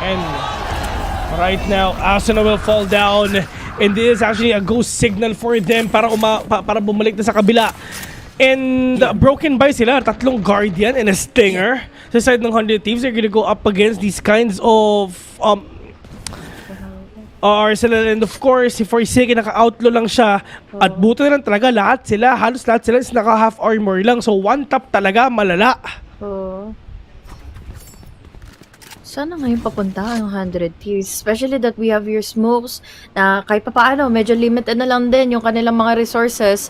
And right now, Asuna will fall down. And this is actually a ghost signal for them para bumalik na sa kabila. And broken by sila, 3 Guardian and a Stinger. Sa side ng 100 Thieves, they're gonna go up against these kinds of Arsenal. And of course, si Forsaken naka-outlaw lang siya. At buto na lang talaga, halos lahat sila is naka-half armor lang. So one tap talaga, malala. Sana ngayon papunta ang 100 Thieves. Especially that we have your smokes na kahit papaano, medyo limited na lang din yung kanilang mga resources.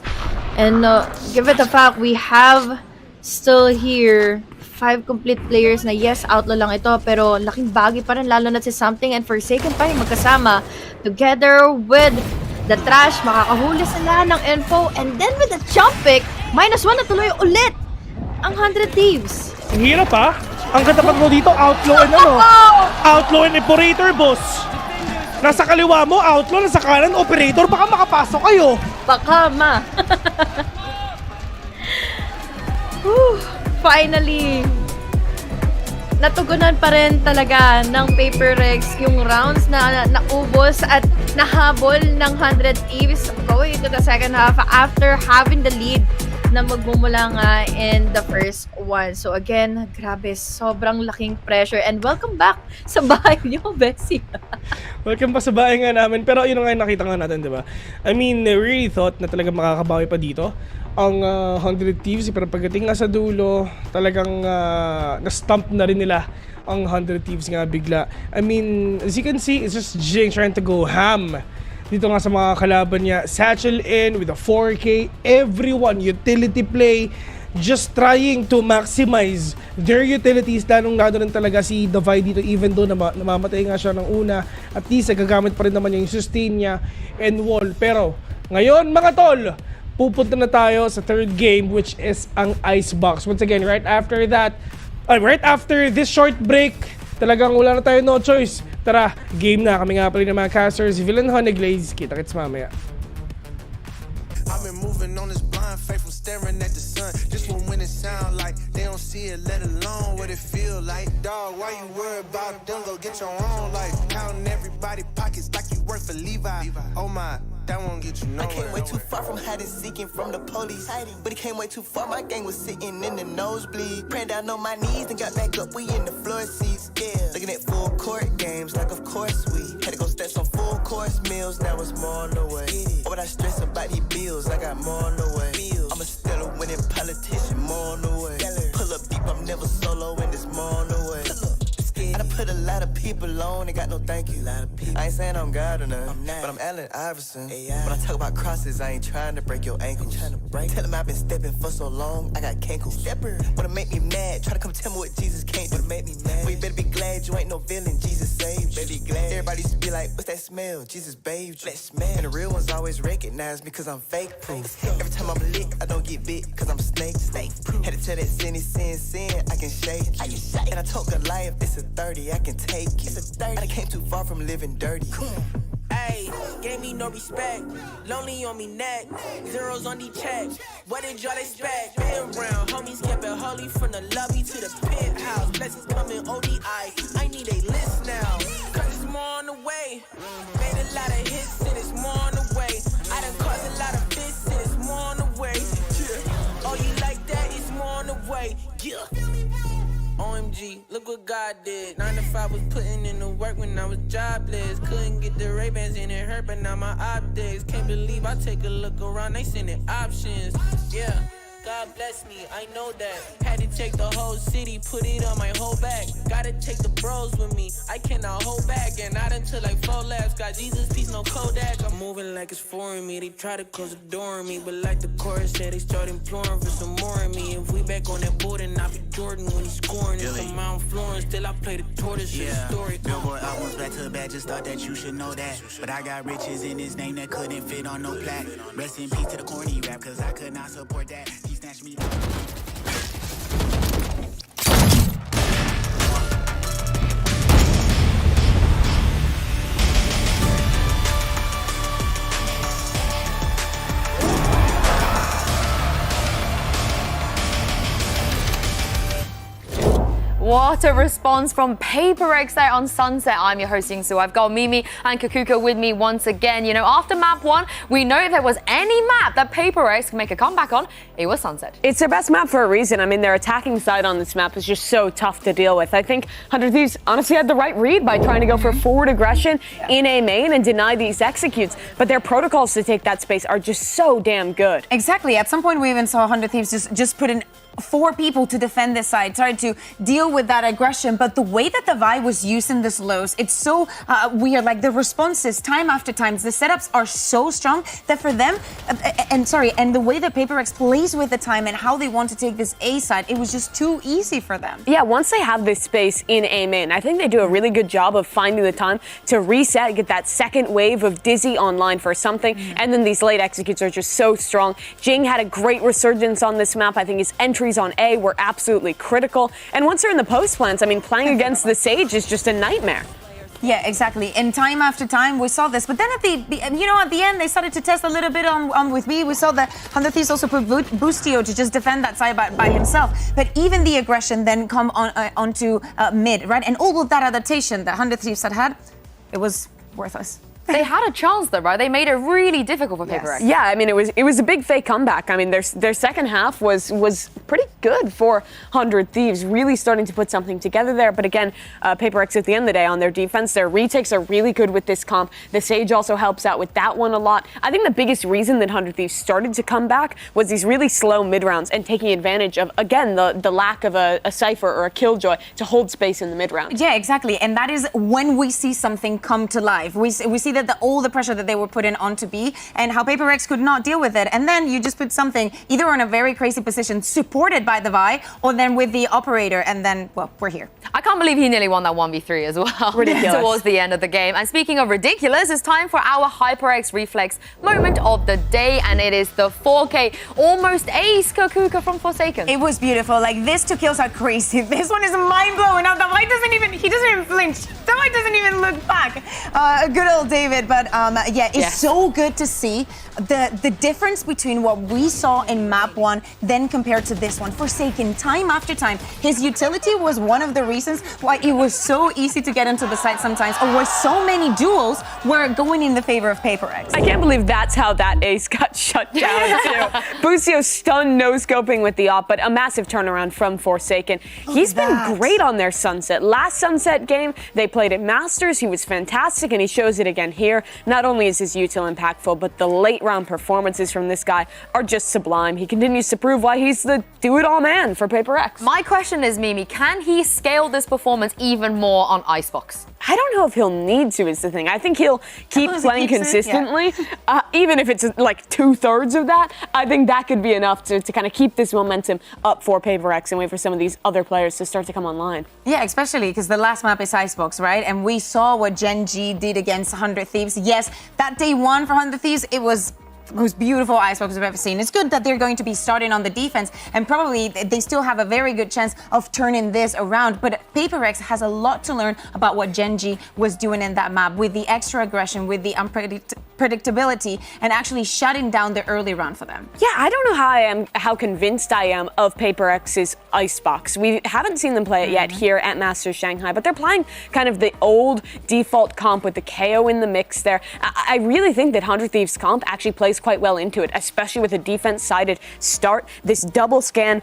And given the fact we have still here 5 complete players na yes, outlaw lang ito, pero laking bagay pa rin lalo na si Something and Forsaken pa yung magkasama. Together with the Trash, makakahuli sila ng info. And then with the jump pick, -1 na tuloy ulit ang 100 Thieves. Ang hirap ha. Ang katapat mo dito, outlaw and outlaw and operator, boss. Nasa kaliwa mo, outlaw. Nasa kanan, operator. Baka makapasok kayo. Baka finally, natugunan pa rin talaga ng Paper Rex yung rounds na naubos at nahabol ng 100 Thieves going into the second half after having the lead na magmumula nga in the first one. So again, grabe, sobrang laking pressure. And welcome back sa bahay niyo, Bessie. Welcome pa sa bahay nga namin. Pero yun nga yung nakita nga natin, di ba? I mean, we really thought na talaga makakabawi pa dito ang 100 Thieves. Pero pagdating nga sa dulo, talagang na-stump na rin nila ang 100 Thieves nga bigla. I mean, as you can see, it's just Jing trying to go ham dito nga sa mga kalaban niya. Satchel in with a 4K. Everyone, utility play, just trying to maximize their utilities. Lalong lalo rin talaga si Davai dito, even though namamatay nga siya ng una. At least, gagamit pa rin naman yung sustain niya and wall. Pero, ngayon mga tol, pupunta na tayo sa third game, which is ang Icebox. Once again, right after this short break, talagang wala na tayo no choice. Tara, game na. Kami nga pala ng mga casters, Villain Honeglaze. Kita-kits mamaya. I've been moving on this blind faith from staring at the sun. Just when it sound like they don't see it, let alone what it feel like. Dog, why you worry about them? Go get your own life. Counting everybody pockets like you work for Levi. Oh my, that won't get you nowhere. I came way too far from hiding, seeking from the police. But it came way too far, my gang was sitting in the nosebleed. Praying down on my knees and got back up, we in the floor seats. Yeah, looking at full court games like of course we had to go steps on full course meals, now it's more on the way. Why would I stress about these bills? I got more on the way. I'm a stellar winning politician, more on the way. Pull up deep, I'm never solo and there's more on the way. I done put a lot of people on, they got no thank you. I ain't saying I'm God or nothing, but I'm Allen Iverson. When I talk about crosses, I ain't trying to break your ankles. Tell them I've been stepping for so long, I got cankles. Wanna make me mad, try to come tell me what Jesus can't do. Make me mad. Well, you better be glad you ain't no villain, Jesus saved. Better be glad. Everybody used to be like, what's that smell? Jesus bathed you. And the real ones always recognize me cause I'm fake proof. Every time I'm lit, I don't get bit cause I'm snake proof. Had to tell that sin, I can shake you. And I told Goliath, it's a 30, I can take you. I done came too far from living dirty. Ayy, gave me no respect. Lonely on me neck, zeros on the check. What did y'all expect? Been round, homies kept it holy from the lobby to the penthouse. Blessings coming ODI, I need a list now. Cause it's more on the way. Made a lot of hits and it's more on the way. I done caused a lot of fits and it's more on the way. Yeah. Oh, you like that? It's more on the way. Yeah. OMG, look what God did. 9 to 5 was putting in the work when I was jobless. Couldn't get the Ray-Bans and it hurt, but now my optics. Can't believe I take a look around, they sending options. Yeah, God bless me, I know that. Had to take the whole city, put it on my whole back. Gotta take the bros with me, I cannot hold back. And not until like 4 laps, got Jesus, peace, no Kodak. I'm moving like it's foreign me, they try to close the door on me. But like the chorus said, they start imploring for some more of me. If we back on that board, then I'll be Jordan when he's scoring. It's a Mount Florence, still I play the tortoise. Yeah, story. Billboard albums back to back, just thought that you should know that. But I got riches in his name that couldn't fit on no plaque. Rest in peace to the corny rap, cause I could not support that. He snatched me down. What a response from PaperX there on Sunset. I'm your host, Sue. I've got Mimi and Kakuka with me once again. You know, after map 1, we know if there was any map that PaperX can make a comeback on, it was Sunset. It's their best map for a reason. I mean, their attacking side on this map is just so tough to deal with. I think 100 Thieves honestly had the right read by trying to go for forward aggression in A main and deny these executes. But their protocols to take that space are just so damn good. Exactly. At some point, we even saw 100 Thieves just put in 4 people to defend this side, tried to deal with that aggression. But the way that the Vi was using this lows, it's so weird. Like the responses time after time, the setups are so strong that for them, and the way that PaperX plays with the time and how they want to take this A side, it was just too easy for them. Yeah, once they have this space in A main, I think they do a really good job of finding the time to reset, get that second wave of Dizzy online for something, and then these late executes are just so strong. Jing had a great resurgence on this map. I think his entries on A were absolutely critical. And once they're in the post plants, I mean, playing against the Sage is just a nightmare. Yeah, exactly. And time after time, we saw this. But then at the end, they started to test a little bit on with B. We saw that 100 Thieves also put Boostio to just defend that side by himself. But even the aggression then come onto mid, right? And all of that adaptation that 100 Thieves had, it was worthless. They had a chance though, right? They made it really difficult for PaperX. Yeah, I mean, it was a big fake comeback. I mean, their second half was pretty good for 100 Thieves, really starting to put something together there. But again, PaperX at the end of the day on their defense, their retakes are really good with this comp. The Sage also helps out with that one a lot. I think the biggest reason that 100 Thieves started to come back was these really slow mid rounds and taking advantage of, again, the lack of a Cypher or a Killjoy to hold space in the mid round. Yeah, exactly. And that is when we see something come to life. We see that all the pressure that they were putting onto B and how PaperX could not deal with it. And then you just put something either on a very crazy position supported by the Vi or then with the operator, and then, well, we're here. I can't believe he nearly won that 1v3 as well. Ridiculous. Towards the end of the game. And speaking of ridiculous, it's time for our HyperX Reflex moment of the day, and it is the 4K almost ace Kakuka from Forsaken. It was beautiful. Like, these 2 kills are crazy. This one is mind-blowing. Now, the Vi doesn't even flinch. The Vi doesn't even look back. Good old David, but yeah, it's so good to see the difference between what we saw in map 1 then compared to this one. Forsaken, time after time, his utility was one of the reasons why it was so easy to get into the site sometimes, or why so many duels were going in the favor of PaperX. I can't believe that's how that ace got shut down too. Boostio stunned no-scoping with the op, but a massive turnaround from Forsaken. He's been great on their Sunset. Last Sunset game, they played at Masters. He was fantastic, and he shows it again here. Not only is his util impactful, but the late round performances from this guy are just sublime. He continues to prove why he's the do-it-all man for PaperX. My question is, Mimi, can he scale this performance even more on Icebox? I don't know if he'll need to, is the thing. I think he'll keep playing consistently. Even if it's like 2/3 of that, I think that could be enough to kind of keep this momentum up for PaperX and wait for some of these other players to start to come online. Yeah, especially because the last map is Icebox, right? And we saw what Gen G did against 100 Thieves. Yes, that day 1 for 100 Thieves, it was most beautiful icebox I've ever seen. It's good that they're going to be starting on the defense, and probably they still have a very good chance of turning this around. But PaperX has a lot to learn about what Gen.G was doing in that map, with the extra aggression, with the unpredictability, and actually shutting down the early round for them. Yeah, I don't know how convinced I am of PaperX's icebox. We haven't seen them play it yet here at Masters Shanghai, but they're playing kind of the old default comp with the KO in the mix there. I really think that 100 Thieves comp actually plays quite well into it, especially with a defense-sided start. This double scan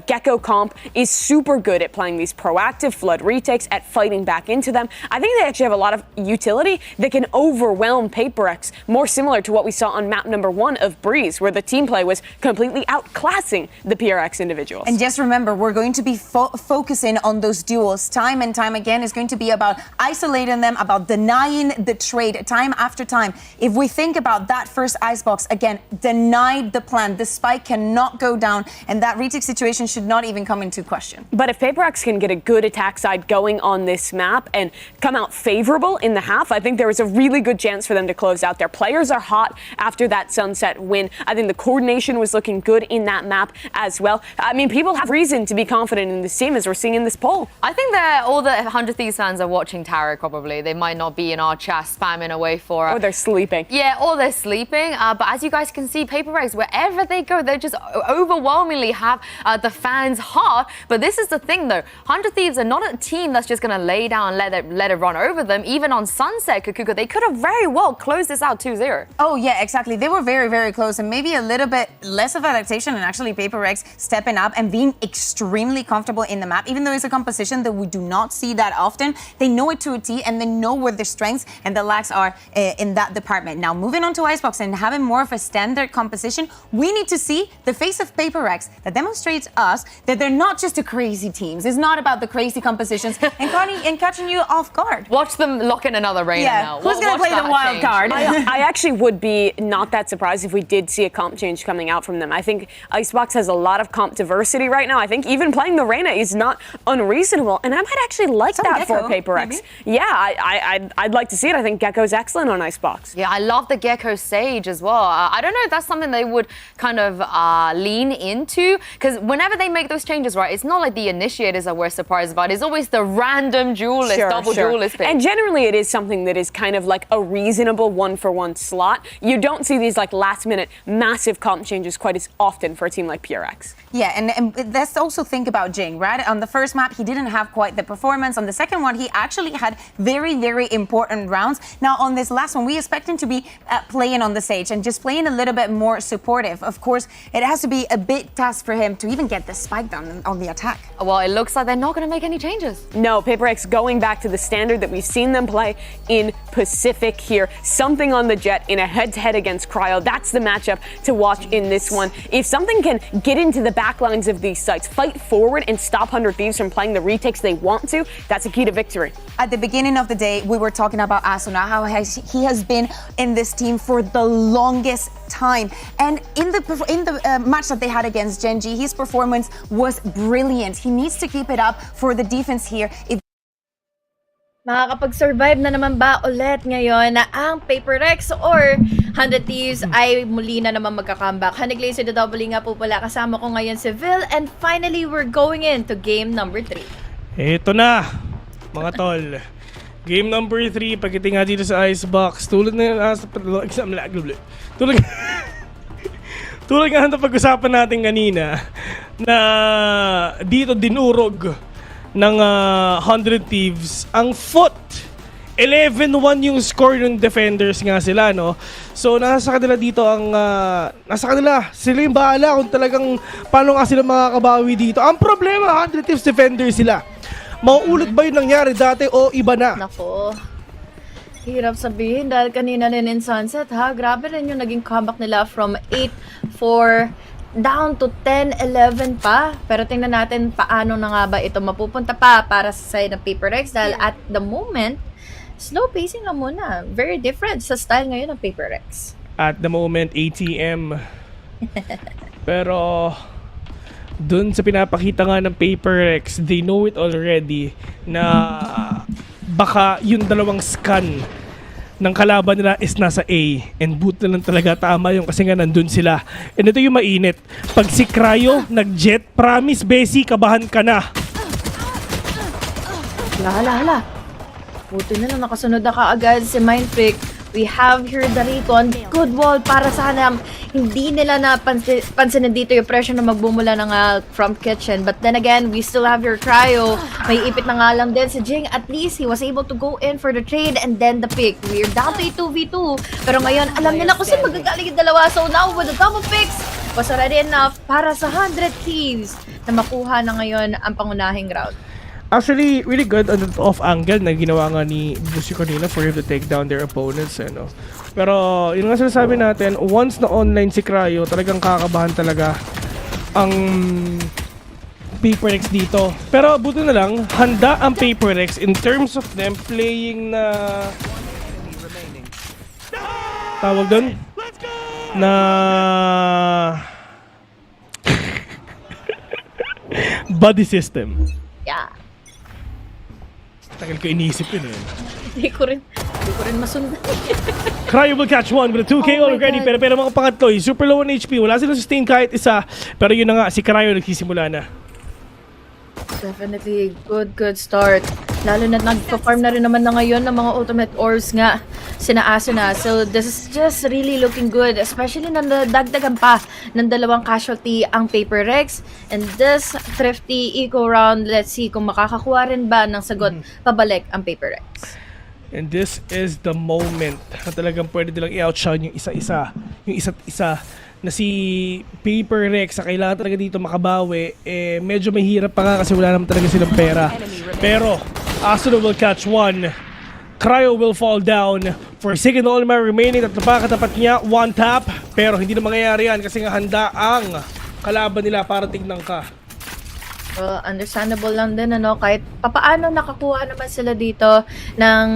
Gecko comp is super good at playing these proactive flood retakes, at fighting back into them. I think they actually have a lot of utility that can overwhelm PaperX, more similar to what we saw on map number 1 of Breeze, where the team play was completely outclassing the PRX individuals. And just remember, we're going to be focusing on those duels time and time again. It's going to be about isolating them, about denying the trade time after time. If we think about that first icebox, again, denied the plan. The spike cannot go down, and that retake situation should not even come into question. But if PaperX can get a good attack side going on this map and come out favorable in the half, I think there is a really good chance for them to close out. Their players are hot after that Sunset win. I think the coordination was looking good in that map as well. I mean, people have reason to be confident in this team, as we're seeing in this poll. I think that all the 100 Thieves fans are watching Tarek probably. They might not be in our chat spamming away for... Or they're sleeping. Yeah, or they're sleeping. But as you guys can see, PaperX, wherever they go, they just overwhelmingly have the fans' heart. But this is the thing, though. 100 Thieves are not a team that's just going to lay down and let it run over them. Even on Sunset, Kukuka, they could have very well closed this out 2-0. Oh, yeah, exactly. They were very, very close, and maybe a little bit less of adaptation, and actually PaperX stepping up and being extremely comfortable in the map. Even though it's a composition that we do not see that often, they know it to a T, and they know where their strengths and the lacks are in that department. Now, moving on to Icebox and having more of a standard composition, we need to see the face of PaperX that demonstrates us that they're not just a crazy team. It's not about the crazy compositions and catching you off guard. Watch them lock in another Reina now. Who's going to play the wild card? I actually would be not that surprised if we did see a comp change coming out from them. I think Icebox has a lot of comp diversity right now. I think even playing the Reina is not unreasonable, and I might actually like that for PaperX. Maybe. Yeah, I'd like to see it. I think Gecko's excellent on Icebox. Yeah, I love the Gecko Sage as well. I don't know if that's something they would kind of lean into, because whenever they make those changes, right, it's not like the initiators that we're surprised about. It's always the random duelist, double duelist pick. And generally it is something that is kind of like a reasonable one-for-one slot. You don't see these like last-minute massive comp changes quite as often for a team like PRX. Yeah, and let's also think about Jing, right? On the first map, he didn't have quite the performance. On the second one, he actually had very, very important rounds. Now, on this last one, we expect him to be playing on the Sage and just playing a little bit more supportive. Of course, it has to be a big task for him to even get the spike down on the attack. Well, it looks like they're not going to make any changes. No, PaperX going back to the standard that we've seen them play in Pacific here. Something on the Jet in a head-to-head against Cryo. That's the matchup to watch in this one. If something can get into the backlines of these sites, fight forward and stop 100 Thieves from playing the retakes they want to, that's a key to victory. At the beginning of the day, we were talking about Asuna, how he has been in this team for the longest time. And in the match that they had against Gen.G, his performance was brilliant. He needs to keep it up for the defense here. Makakapag-survive na naman ba ulit ngayon na ang PaperX or 100 Thieves ay muli na naman magka-comeback? Hanig Laser the Doubling nga po pala. Kasama ko ngayon si VIL, and finally we're going into game number 3. Ito na, mga tol. Game number 3, pagdating nga dito sa Icebox. Tulad na yun, tulad nga na pag-usapan natin kanina na dito dinurog ng 100 Thieves ang foot. 11-1 yung score ng defenders nga sila, no? So nasa kanila dito ang nasa kanila, sila yung bahala kung talagang paano nga sila makakabawi dito. Ang problema, 100 Thieves defenders sila. Mauulit ba yung nangyari dati o iba na? Nako, hirap sabihin dahil kanina rin in Sunset, ha? Grabe rin yung naging comeback nila from 8-4 down to 10-11 pa. Pero tingnan natin paano na nga ba ito mapupunta pa para sa side ng PaperX dahil at the moment, slow pacing lang muna. Very different sa style ngayon ng PaperX. At the moment, ATM. Pero dun sa pinapakita nga ng PaperX, they know it already na baka yung dalawang scan ng kalaban nila is nasa A. And boot na lang talaga tama yung kasi nga nandun sila. And ito yung mainit. Pag si Cryo nag-jet, promise Bessie, kabahan ka na. Hala. Buti na lang nakasunod na kaagad si Mindfreak. We have here the recon. Good wall para sana hindi nila pansinin dito yung pressure na magbumula ng from kitchen. But then again, we still have your Cryo. May ipit na nga lang din si Jing. At least he was able to go in for the trade and then the pick. We're down to a 2v2. Pero ngayon, alam nila kung saan magagaling yung dalawa. So now with the double picks, was already enough para sa 100 Thieves na makuha na ngayon ang pangunahing round. Actually, really good on the off angle na ginawa nga ni Busio kanina for him to take down their opponents. Ano. Pero, yun nga sinasabi natin, once na online si Cryo, talagang kakabahan talaga ang Paper X dito. Pero, buto na lang, handa ang Paper X in terms of them playing na... Tawag doon? Na... body system. Yeah. Tagal ko iniisip yun eh. Hindi ko rin masundan. Cryo will catch one with a 2K already. Pero mga pangatlo, super low on HP. Wala silang sustain kahit isa. Pero yun na nga, si Cryo nagsisimula na. Definitely good start. Lalo na nagpa-farm na rin naman na ngayon ng mga ultimate orbs nga sina Asuna. So this is just really looking good. Especially na nadagdagan pa ng dalawang casualty ang Paper Rex. And this thrifty eco round, let's see kung makakakuha rin ba ng sagot pabalik ang Paper Rex. And this is the moment na talagang pwede nilang i-outshine yung isa-isa. Yung isa't isa na si Paper Rex sa kailangan talaga dito makabawi, eh medyo mahirap pa nga kasi wala naman talaga silang pera. Pero Asuna will catch one. Cryo will fall down for second all-man remaining at napakatapat niya, one tap. Pero hindi na mangyayari yan kasi nga handa ang kalaban nila para tignan ka. Well, understandable lang din, ano, kahit papaano nakakuha naman sila dito ng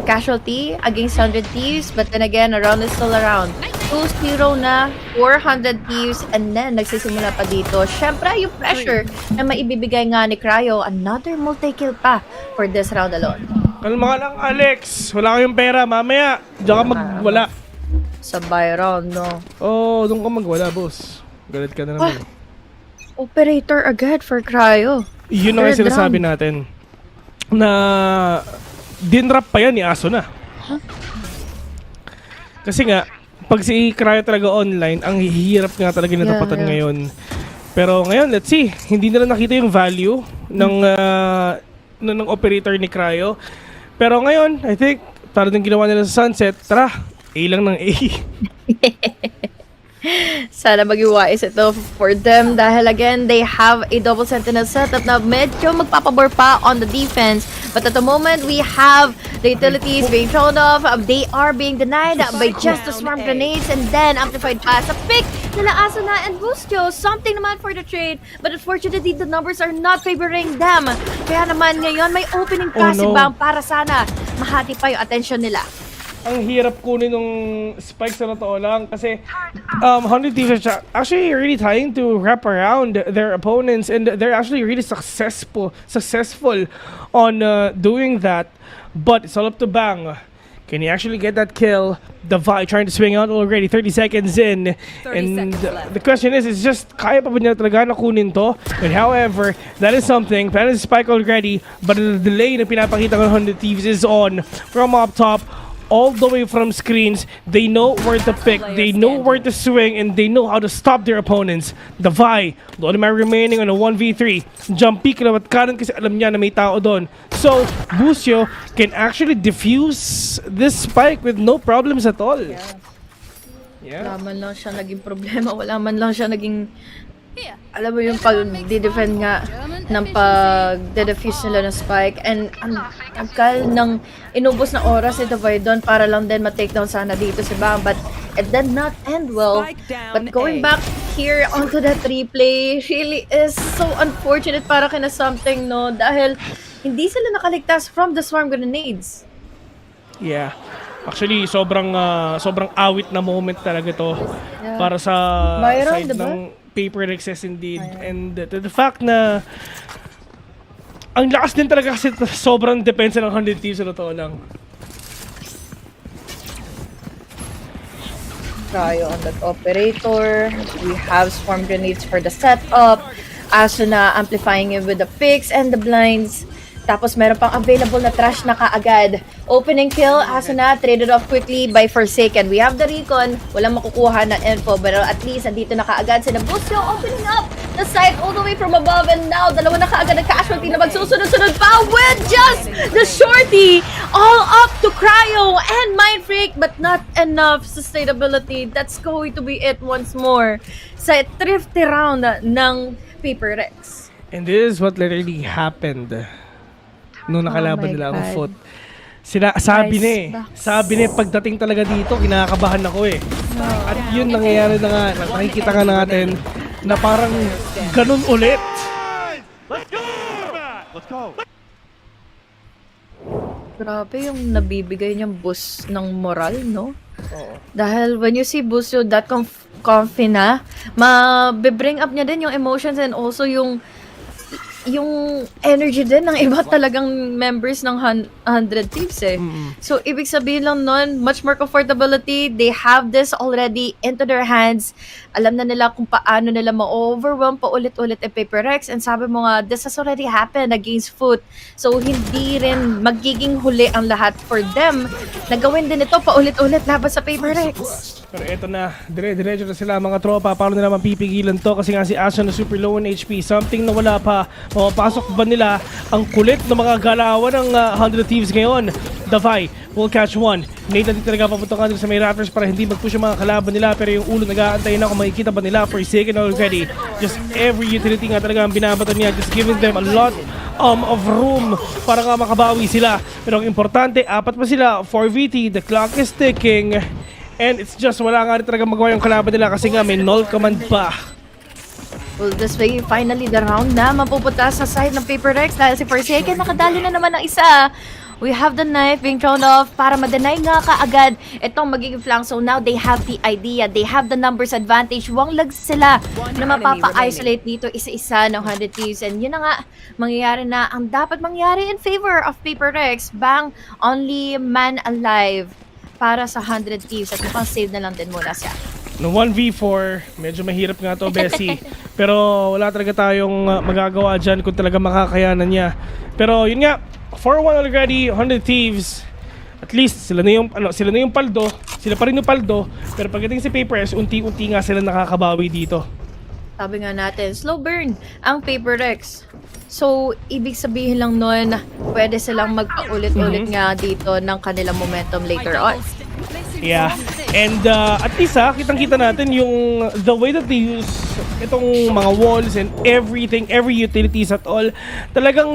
casualty against 100 Thieves, but then again, around is still around. 2-0 na, 400 Thieves, and then nagsisimula pa dito. Syempre, yung pressure na maibibigay nga ni Cryo, another multi-kill pa for this round alone. Kalma ka lang, Alex. Wala kayong pera. Mamaya, diyan ka magwala. Sabay round, no? Oh, doon ka magwala, boss. Galit ka na naman. Operator agad for Cryo. Yun ang sinasabi natin. Na dinrap pa yan ni Asuna. Huh? Kasi nga, pag si Cryo talaga online, ang hihirap nga talaga natapatan ngayon. Pero ngayon, let's see. Hindi nila nakita yung value ng operator ni Cryo. Pero ngayon, I think, para din ginawa nila sa Sunset, tara, A lang ng A. Sana maging wise ito for them dahil again, they have a double sentinel setup na medyo magpapabor pa on the defense. But at the moment, we have the utilities being thrown off. They are being denied by just the swarm grenades and then amplified pass. A pick nila Asuna and Bustio. Something naman for the trade. But unfortunately, the numbers are not favoring them. Kaya naman ngayon, may opening passive bomb para sana mahati pa yung attention nila. Ang hirap kunin ng spikes na totoo lang kasi 100 Thieves are actually really trying to wrap around their opponents and they're actually really successful on doing that, but it's all up to Bang. Can he actually get that kill? The Vi trying to swing out already, 30 seconds in. And the question is just kaya pa ba niya talaga na kunin to? And however, that is something. Plan is spike already, but the delay na pinapakita ng 100 Thieves is on from up top. All the way from screens, they know where to pick, they know where to swing, and they know how to stop their opponents. The Vi, the only man remaining on a 1v3. Jump peek na kanan kasi alam niya na may tao doon. So, Busio can actually defuse this spike with no problems at all. Wala man lang siya naging problema, wala man lang siya naging... Alam mo yung pag-defend nga ng pag-defuse nila ng spike and ang tagal ng inubos na oras ito ba doon para lang din ma-takedown sana dito si Bang, but it did not end well. But going back here onto that replay really is so unfortunate para kina something, no, dahil hindi sila nakaligtas from the swarm grenades. Yeah. Actually, sobrang awit na moment talaga to para sa side ng Paper Rexes indeed. And the fact na ang lakas din talaga kasi sobrang depensa ng 100 Thieves na totoo lang. Cryo on that operator. We have swarm grenades for the setup. Asuna amplifying it with the picks and the blinds. Tapos meron pang available na trash na kaagad. Opening kill, Asuna traded off quickly by Forsaken. We have the recon, walang makukuha na info, pero at least andito na kaagad sila Busyo opening up the site all the way from above, and now dalawa na kaagad ng casualty na magsusunod-sunod pa with just the shorty all up to Cryo and Mind Freak, but not enough sustainability. That's going to be it once more sa thrifty round ng Paper Rex. And this is what literally happened nung nakalaban nila ang foot. Sabi na pagdating talaga dito, kinakabahan ako eh. At yun nangyayari na nga, nakikita nga natin na parang ganun ulit. Let's go! Grabe yung nabibigay niyang boost ng moral, no? Dahil when you see Busyo that comfy na, ma-bring up niya din yung emotions and also yung energy din ng iba talagang members ng 100 Thieves eh. So, ibig sabihin lang nun, much more comfortability. They have this already into their hands. Alam na nila kung paano nila ma-overwhelm pa ulit-ulit ang Paper Rex. And sabi mo nga, this has already happened against Foot. So, hindi rin magiging huli ang lahat for them. Nagawin din ito pa ulit-ulit laban sa Paper Rex. Pero eto na, dire-diretso na sila mga tropa. Paano nila mapipigilan to? Kasi nga si Asha na super low on HP. Something na wala pa. Mapapasok ba nila ang kulit ng mga galawan ng 100 Thieves ngayon? Davai will catch one. Nate natin talaga papuntungan sa may Raptors para hindi mag-push yung mga kalaban nila. Pero yung ulo nag-aantay na kung makikita ba nila. Forsaken already. Just every utility nga talaga ang binabato niya. Just giving them a lot of room para nga makabawi sila. Pero ang importante, apat pa sila. 4VT, the clock is ticking. And it's just wala nga rin talaga magawa yung kalaban nila kasi nga may null command pa. Well, this way, finally, the round na mapupunta sa side ng Paper Rex dahil si Forsaken nakadali na naman ng isa. We have the knife being thrown off para ma-deny nga kaagad itong magiging flank. So now they have the idea. They have the numbers advantage. Huwag lag sila na mapapa-isolate dito isa-isa ng 100 Thieves. And yun na nga, mangyayari na ang dapat mangyari in favor of Paper Rex. Bang, only man alive para sa 100 Thieves. At mukhang save na lang din muna siya. No 1v4, medyo mahirap nga to, Bessie. Pero wala talaga tayong magagawa dyan kung talaga makakayanan niya. Pero yun nga, 4-1 already, 100 Thieves. At least sila na yung paldo, sila pa rin yung paldo. Pero pagdating si Papers, unti-unti nga sila nakakabawi dito. Sabi nga natin, slow burn ang Paper Rex. So, ibig sabihin lang nun, pwede silang magpaulit-ulit nga dito ng kanilang momentum later on. Yeah. And at least kitang-kita natin yung the way that they use itong mga walls and everything, every utilities at all. Talagang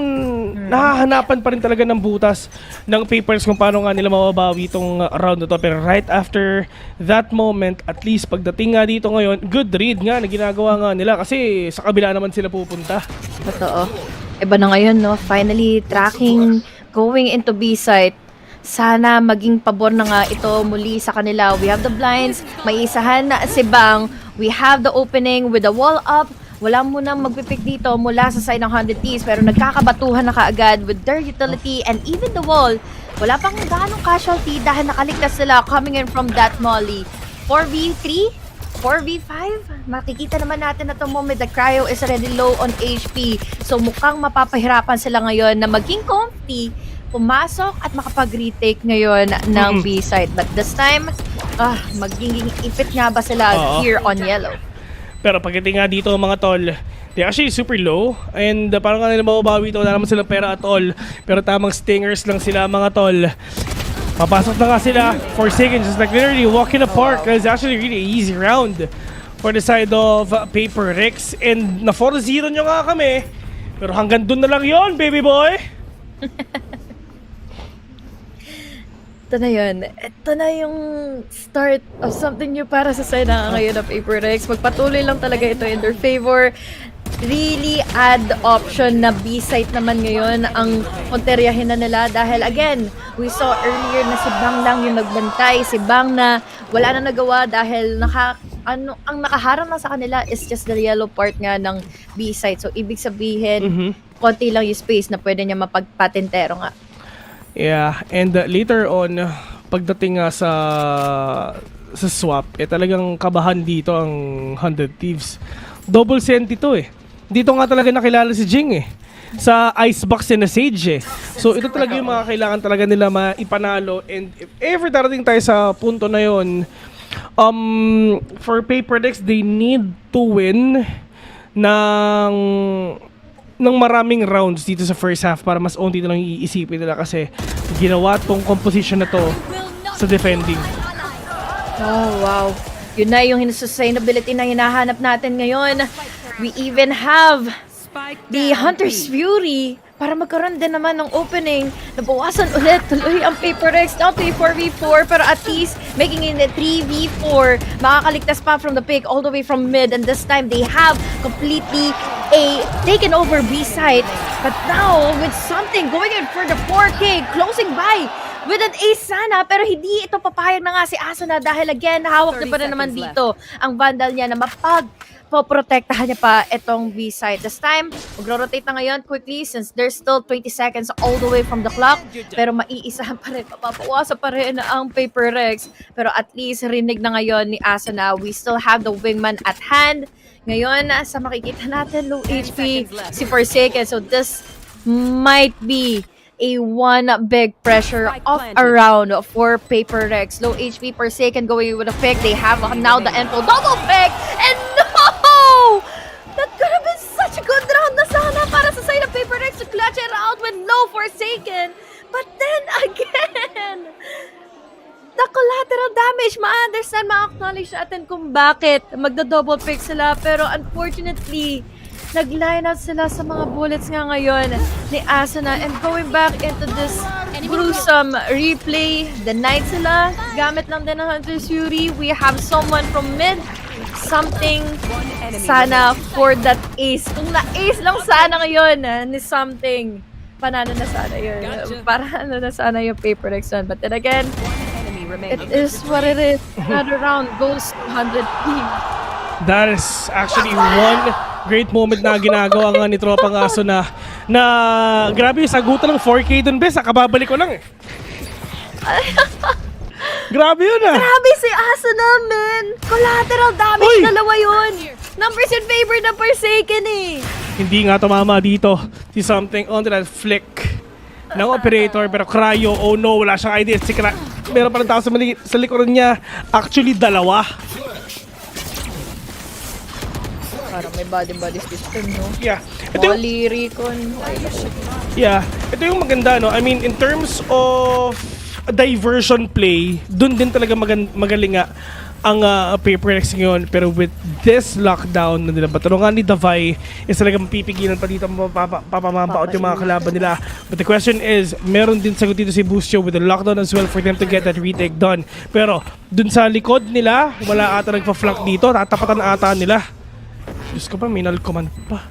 nahahanapan pa rin talaga ng butas ng Papers kung paano nga nila mababawi itong round na to. Pero right after that moment, at least pagdating nga dito ngayon, good read nga na ginagawa nga nila kasi sa kabila naman sila pupunta. Totoo. Iba na ngayon, no? Finally, tracking, going into B-site. Sana maging pabor na nga ito muli sa kanila. We have the blinds, may isahan na si Bang. We have the opening with the wall up. Wala munang magpipick dito mula sa side ng 100 Thieves pero nagkakabatuhan na kaagad with their utility and even the wall. Wala pang ganong casualty dahil nakaligtas sila coming in from that molly. 4v3? 4v5? Makikita naman natin na itong moment the Cryo is already low on HP. So mukhang mapapahirapan sila ngayon na maging comfy, pumasok at makapag-retake ngayon ng B-side. But this time, magiging ipit nga ba sila here on yellow? Pero pagdating nga dito mga tol, they're actually super low and parang kanila mababawi ito, wala naman silang pera at all. Pero tamang stingers lang sila mga tol. Papasok na nga sila, Forsaken just like literally walk in the park. It's actually really easy round for the side of Paper Rex. And na 4-0 nyo nga kami. Pero hanggang dun na lang yon, baby boy! Ito na yun. Ito na yung start of something new para sa side na ngayon ng Paper Rex. Magpatuloy lang talaga ito in their favor. Really add option na B-site naman ngayon ang konteryahin na nila dahil again, we saw earlier na si Bang lang yung nagbantay. Si Bang na wala na nagawa dahil ang nakaharang lang sa kanila is just the yellow part nga ng B-site. So, ibig sabihin, konti lang yung space na pwede niya mapagpatentero nga. Yeah, and later on, pagdating nga sa sa swap, talagang kabahan dito ang 100 Thieves. Double senti to Dito nga talaga nakilala si Jing sa Icebox and na Sage So ito talaga yung mga kailangan talaga nila maipanalo, and if ever darating tayo sa punto na yon, for Paper Decks, they need to win ng maraming rounds dito sa first half para mas onti na lang iisipin nila kasi ginawa tong composition na to sa defending. Oh, wow. Yun na yung sustainability na hinahanap natin ngayon. We even have the Hunter's Fury para magkaroon din naman ng opening. Nabawasan ulit tuloy ang Paper Rex down to 4v4 pero at least making it a 3v4. Makakaligtas pa from the pick all the way from mid, and this time they have completely taken over B side. But now with something going in for the 4K, closing by with an ace sana, pero hindi ito papayag na nga si Asuna dahil again, hawak niya pa rin naman dito ang Vandal niya na poprotektahan niya pa itong B-side. This time, magro-rotate na ngayon quickly since there's still 20 seconds all the way from the clock. Pero maiisahan pa rin, mapapawasan pa rin ang Paper Rex. Pero at least rinig na ngayon ni Asuna. We still have the wingman at hand. Ngayon, sa makikita natin, low HP si Forsaken. So this might be a one big pressure off around for Paper Rex. Low HP Forsaken going with a pick. They have now the info double pick. And no! That could have been such a good round na sana para sa side of Paper Rex to clutch it out with low Forsaken. But then again, the collateral damage, ma-understand, ma-acknowledge natin kung bakit magda-double pick sila. Pero unfortunately, nag-line out sila sa mga bullets nga ngayon ni Asuna, and going back into this gruesome replay, denied sila. Gamit lang din ng Hunter's Fury. We have someone from mid. Something sana for that ace. Kung na-ace lang sana ngayon ni something, panalo na sana yun. Parano na sana yung Paper Rex one. But then again, it is what it is. Another round goes to 100 team. That is actually one great moment na ginagawa nga ni Tropang Aso na grabe yung sagutan ng 4K dun, bes. Kababalik ko lang Grabe yun Grabe si Aso namin. Collateral damage, dalawa yun. Numbers in favor na Forsaken Hindi nga tumama dito si something onto that flick ng operator, pero Cryo, oh no, wala siyang idea. Meron pa rin tao sa likuran niya. Actually, dalawa. Parang may body system, no? Yeah. Molly, Recon. Yeah. Ito yung maganda, no? I mean, in terms of diversion play, dun din talaga magaling nga ang Paper Rex ngayon. Pero with this lockdown na nila, batulungan ni Davai is talagang pipigilan pa dito papamampaot yung mga kalaban nila. But the question is, meron din sagot dito si Boostio with the lockdown as well for them to get that retake done. Pero dun sa likod nila, wala ata nagpa-flank dito, tatapatan ata nila. Diyos ko pa, may null-command pa.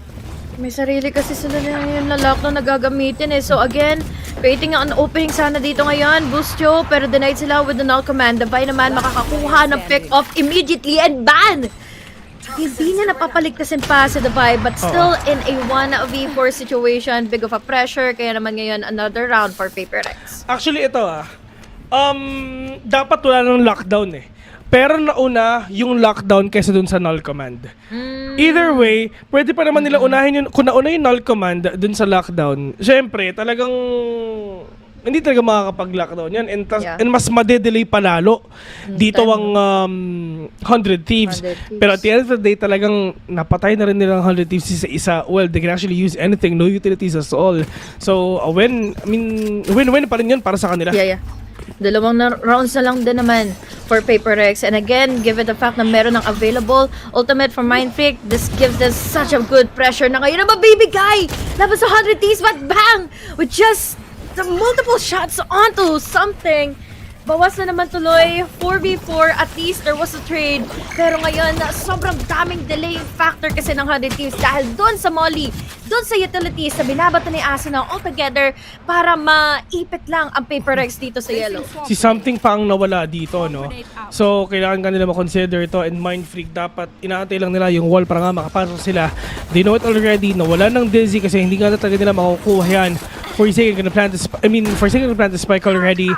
May sarili kasi sila na ngayon na lockdown na gagamitin So again, creating an opening sana dito ngayon. Boostio, pero denied sila with the null command. Davai naman makakakuha ng pick off immediately and ban! Hindi niya napapaligtasin pa si Davai, but still in a 1v4 situation. Big of a pressure, kaya naman ngayon another round for Paper Rex. Actually, ito dapat wala ng lockdown Pero nauna yung lockdown kaysa dun sa null command. Either way, pwede pa naman nila unahin yun. Kung nauna yung null command dun sa lockdown, syempre, talagang hindi talaga makakapag-lockdown yan. And mas madedelay palalo dito ang 100 Thieves. Pero at the end of the day, talagang napatay na rin nilang 100 Thieves isa. Well, they can actually use anything, no utilities at all. So, win-win pa rin yun para sa kanila. Yeah. Dalawang rounds na lang din naman for Paper Rex. And again, given the fact na meron ng available ultimate from Mind Freak, this gives them such a good pressure na ngayon na mabibigay laban sa 100 Thieves, but bang! With just the multiple shots onto something. Bawas na naman tuloy, 4v4, at least there was a trade. Pero ngayon, sobrang daming delay factor kasi ng 100 Thieves dahil doon sa Molly, doon sa utilities na binabato ni Asuna altogether para maipit lang ang Paper Rex dito sa yellow. Si something pa ang nawala dito, no? So, kailangan kanila ma-consider ito, and Mind Freak dapat inaantay lang nila yung wall para nga makapasok sila. They know it already, nawala ng Dizzy kasi hindi nga talaga nila makukuha yan Forsaken gonna plant the Forsaken gonna plant the spike already.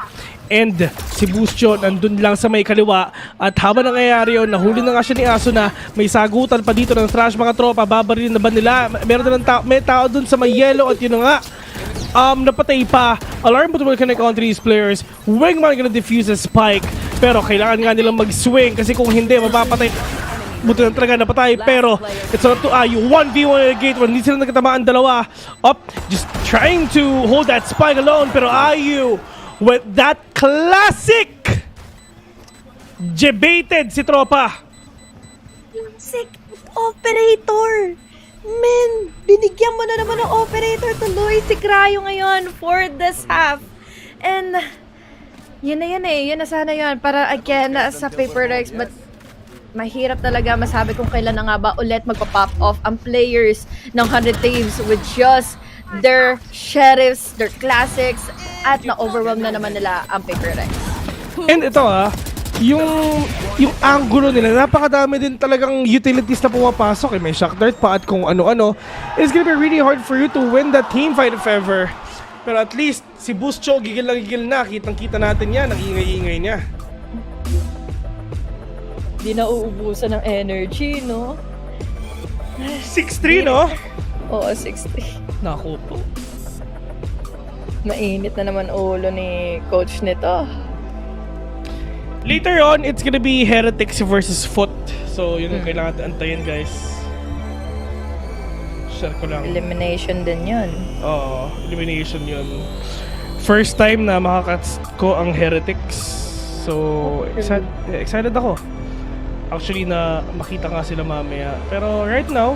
And si Bustio nandun lang sa may kaliwa. At habang nangyayari yun, nahuli na nga siya ni Aso na may sagutan pa dito ng Thrash mga tropa. Babarilin na ba nila? Meron na ng may tao dun sa may yellow at yun na nga. Napatay pa. Alarm bot will connect on to these players. Wingman gonna defuse the spike. Pero kailangan nga nilang mag-swing kasi kung hindi, mapapatay. Buti na talaga napatay, pero it's up to Ayu. 1v1 at the gate when hindi sila nagkatamaan dalawa. Up, just trying to hold that spike alone, pero Ayu with that classic debated si tropa. Classic operator! Men, binigyan mo na naman ng operator tuloy si Krayo ngayon for this half. And yun na yan eh, yun na sana yun para again sa Paper Rex, but mahirap talaga masabi kung kailan na nga ba ulit magpa-pop off ang players ng 100 Thieves with just their sheriffs, their classics, at na-overwhelm na naman nila ang Paper Rex. And ito yung angulo nila, napakadami din talagang utilities na pumapasok. May shock dart pa at kung ano-ano. It's gonna be really hard for you to win that team fight if ever. Pero at least, si Bustio, gigil na. Kitang-kita natin yan, ang ingay-ingay niya. Di na uubusan ng energy, no? 6-3, no? Oo, 6-3. Naku po. Mainit na naman ulo ni coach nito. Later on, it's gonna be Heretics versus Foot. So, yun yung kailangan antayin, guys. Share ko lang. Elimination din yun. Oo, elimination yun. First time na makakats ko ang Heretics. So, excited ako. Actually, na makita nga sila mamaya. Pero right now,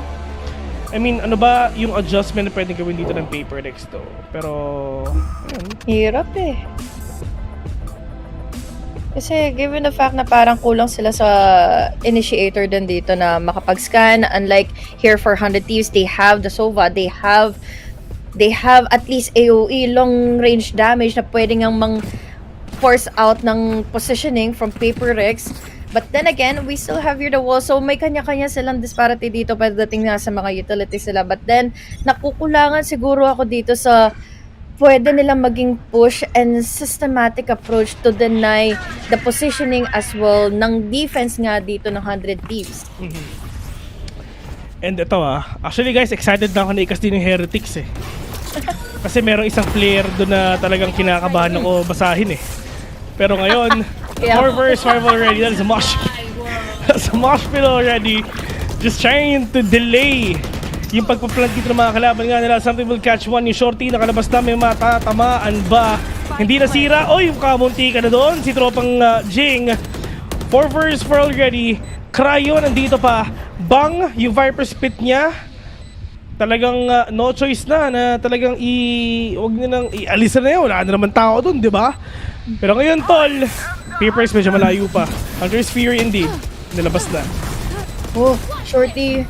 I mean, ano ba yung adjustment na pwedeng gawin dito ng Paper Rex to? Pero, hirap eh. Kasi given the fact na parang kulang sila sa initiator din dito na makapag-scan. Unlike here for 100 Thieves, they have the Sova, they have at least AoE, long range damage na pwedeng ang force out ng positioning from Paper Rex. But then again, we still have here the wall. So may kanya-kanya silang disparity dito pagdating na sa mga utilities sila. But then, nakukulangan siguro ako dito sa pwede nilang maging push and systematic approach to deny the positioning as well ng defense nga dito ng 100 Thieves. And ito actually guys, excited na ako na ikas din yung Heretics eh. Kasi merong isang player doon na talagang kinakabahan ako basahin eh. Pero ngayon, Forward survival already. That is a mosh. That's a mosh pit already. Just trying to delay yung pagpaplant dito ng mga kalaban nga nila. Something will catch one. Yung shorty nakalabas na, may matatamaan ba? Hindi nasira. Oh, yung kamunti ka na doon. Si tropang Jing. Forward for already. Cryo nandito pa. Bang, yung Viper spit niya. Talagang no choice na talagang wag nilang ialis na yun. Wala na naman tao doon, di ba? Pero ngayon, tol, Papers medyo malayo pa. Hunter's Fury indeed. Nilabas na. Oh, shorty.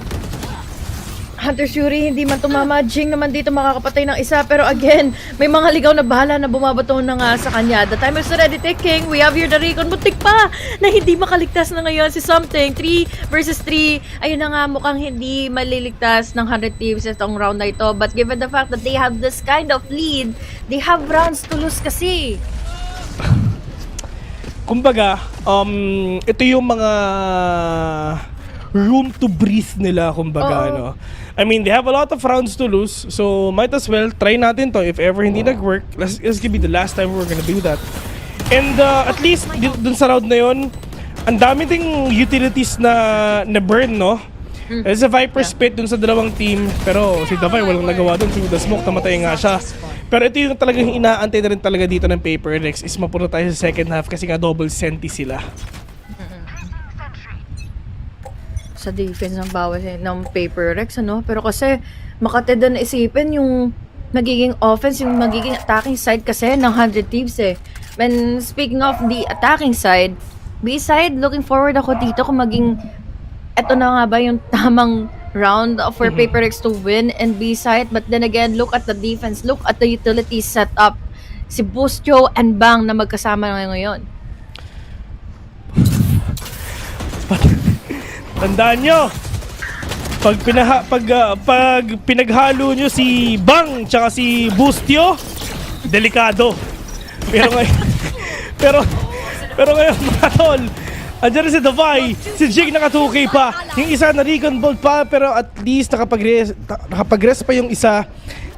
Hunter's Fury, hindi man tumama. Jing naman dito makakapatay ng isa. Pero again, may mga ligaw na bahala na bumabato na nga sa kanya. The time is already ticking. We have here the Recon. Butik pa na hindi makaligtas na ngayon si Something. 3 versus 3. Ayun na nga, mukhang hindi maliligtas ng 100 Thieves itong round na ito. But given the fact that they have this kind of lead, they have rounds to lose kasi. Kumbaga, ito yung mga room to breathe nila, kumbaga, no? I mean, they have a lot of rounds to lose, so might as well try natin to. If ever hindi nag-work, this could be the last time we're gonna do that. And at least, dun sa round na yun, ang dami ding utilities na burn, no? There's a Viper spit dun sa dalawang team, pero si Davai walang nagawa dun. Through the smoke, namatay nga siya. Pero ito yung talagang inaantay na rin talaga dito ng Paper Rex is mapuno tayo sa second half kasi nga double senti sila. Sa defense ng bawat ng Paper Rex, ano? Pero kasi makatid na isipin yung magiging offense, yung magiging attacking side kasi ng 100 Thieves eh. And speaking of the attacking side, B-side, looking forward ako dito kung maging eto na nga ba yung tamang round for Paper Rex to win and B-side. But then again, look at the defense, look at the utilities set up. Si Bustio and Bang na magkasama na ngayon. Tandaan nyo, Pag pinaghalo nyo si Bang tsaka si Bustio, delikado. Pero ngayon, pero ngayon mga tol, andyan si Davai, si Jig naka 2K pa, yung isa na recon bolt pa, pero at least nakapag-rest pa yung isa.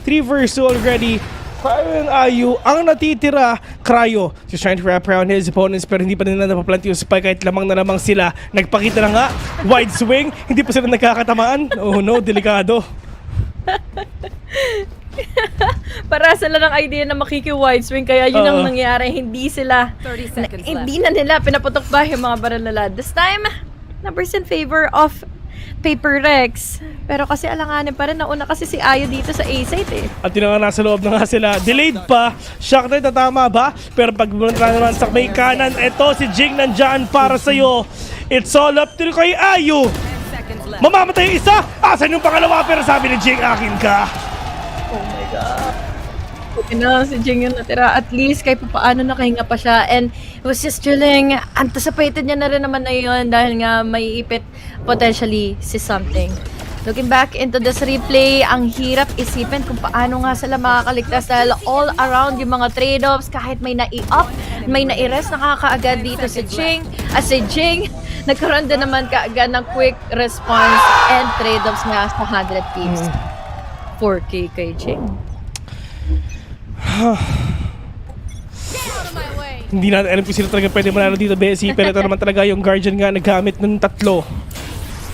3 versus 2 already. Cryo and Ayu, ang natitira, Cryo. He's trying to wrap around his opponents pero hindi pa nila napaplant yung spike kahit lamang na lamang sila. Nagpakita na nga, wide swing, hindi pa sila nagkakatamaan. Oh no, delikado. Para sila ng idea na makiki-wide swing kaya yun ang nangyari. Hindi sila, hindi na nila pinaputok ba yung mga baralala. This time, numbers in favor of Paper Rex. Pero kasi alanganin pa rin, nauna kasi si Ayo dito sa A-site eh. At yun nga, nasa loob na nga sila. Delayed pa. Shock na tatama ba? Pero pag bumunta naman sa may kanan, eto si Jing nandyan para sa'yo. It's all up to kay Ayo. Mamamatay yung isa. Asan yung pangalawa? Pero sabi ni Jing, akin ka. Oh my God. Okay na, si Jing yung natira. At least kahit paano nakahinga pa siya. And it was just chilling. Anticipated niya na rin naman na yun dahil nga may ipit potentially si something. Looking back into this replay, ang hirap isipin kung paano nga sila makakaligtas dahil all around yung mga trade-offs, kahit may nai-up, may nai-rest, nakakaagad dito si Jing. As si Jing, nagkaroon din naman kaagad ng quick response and trade-offs nga sa 100 teams. 4K kay Jing. Hindi natin alam kung sila talaga pwede manalo dito, Bessie, pero ito naman talaga yung Guardian nga naggamit ng 3.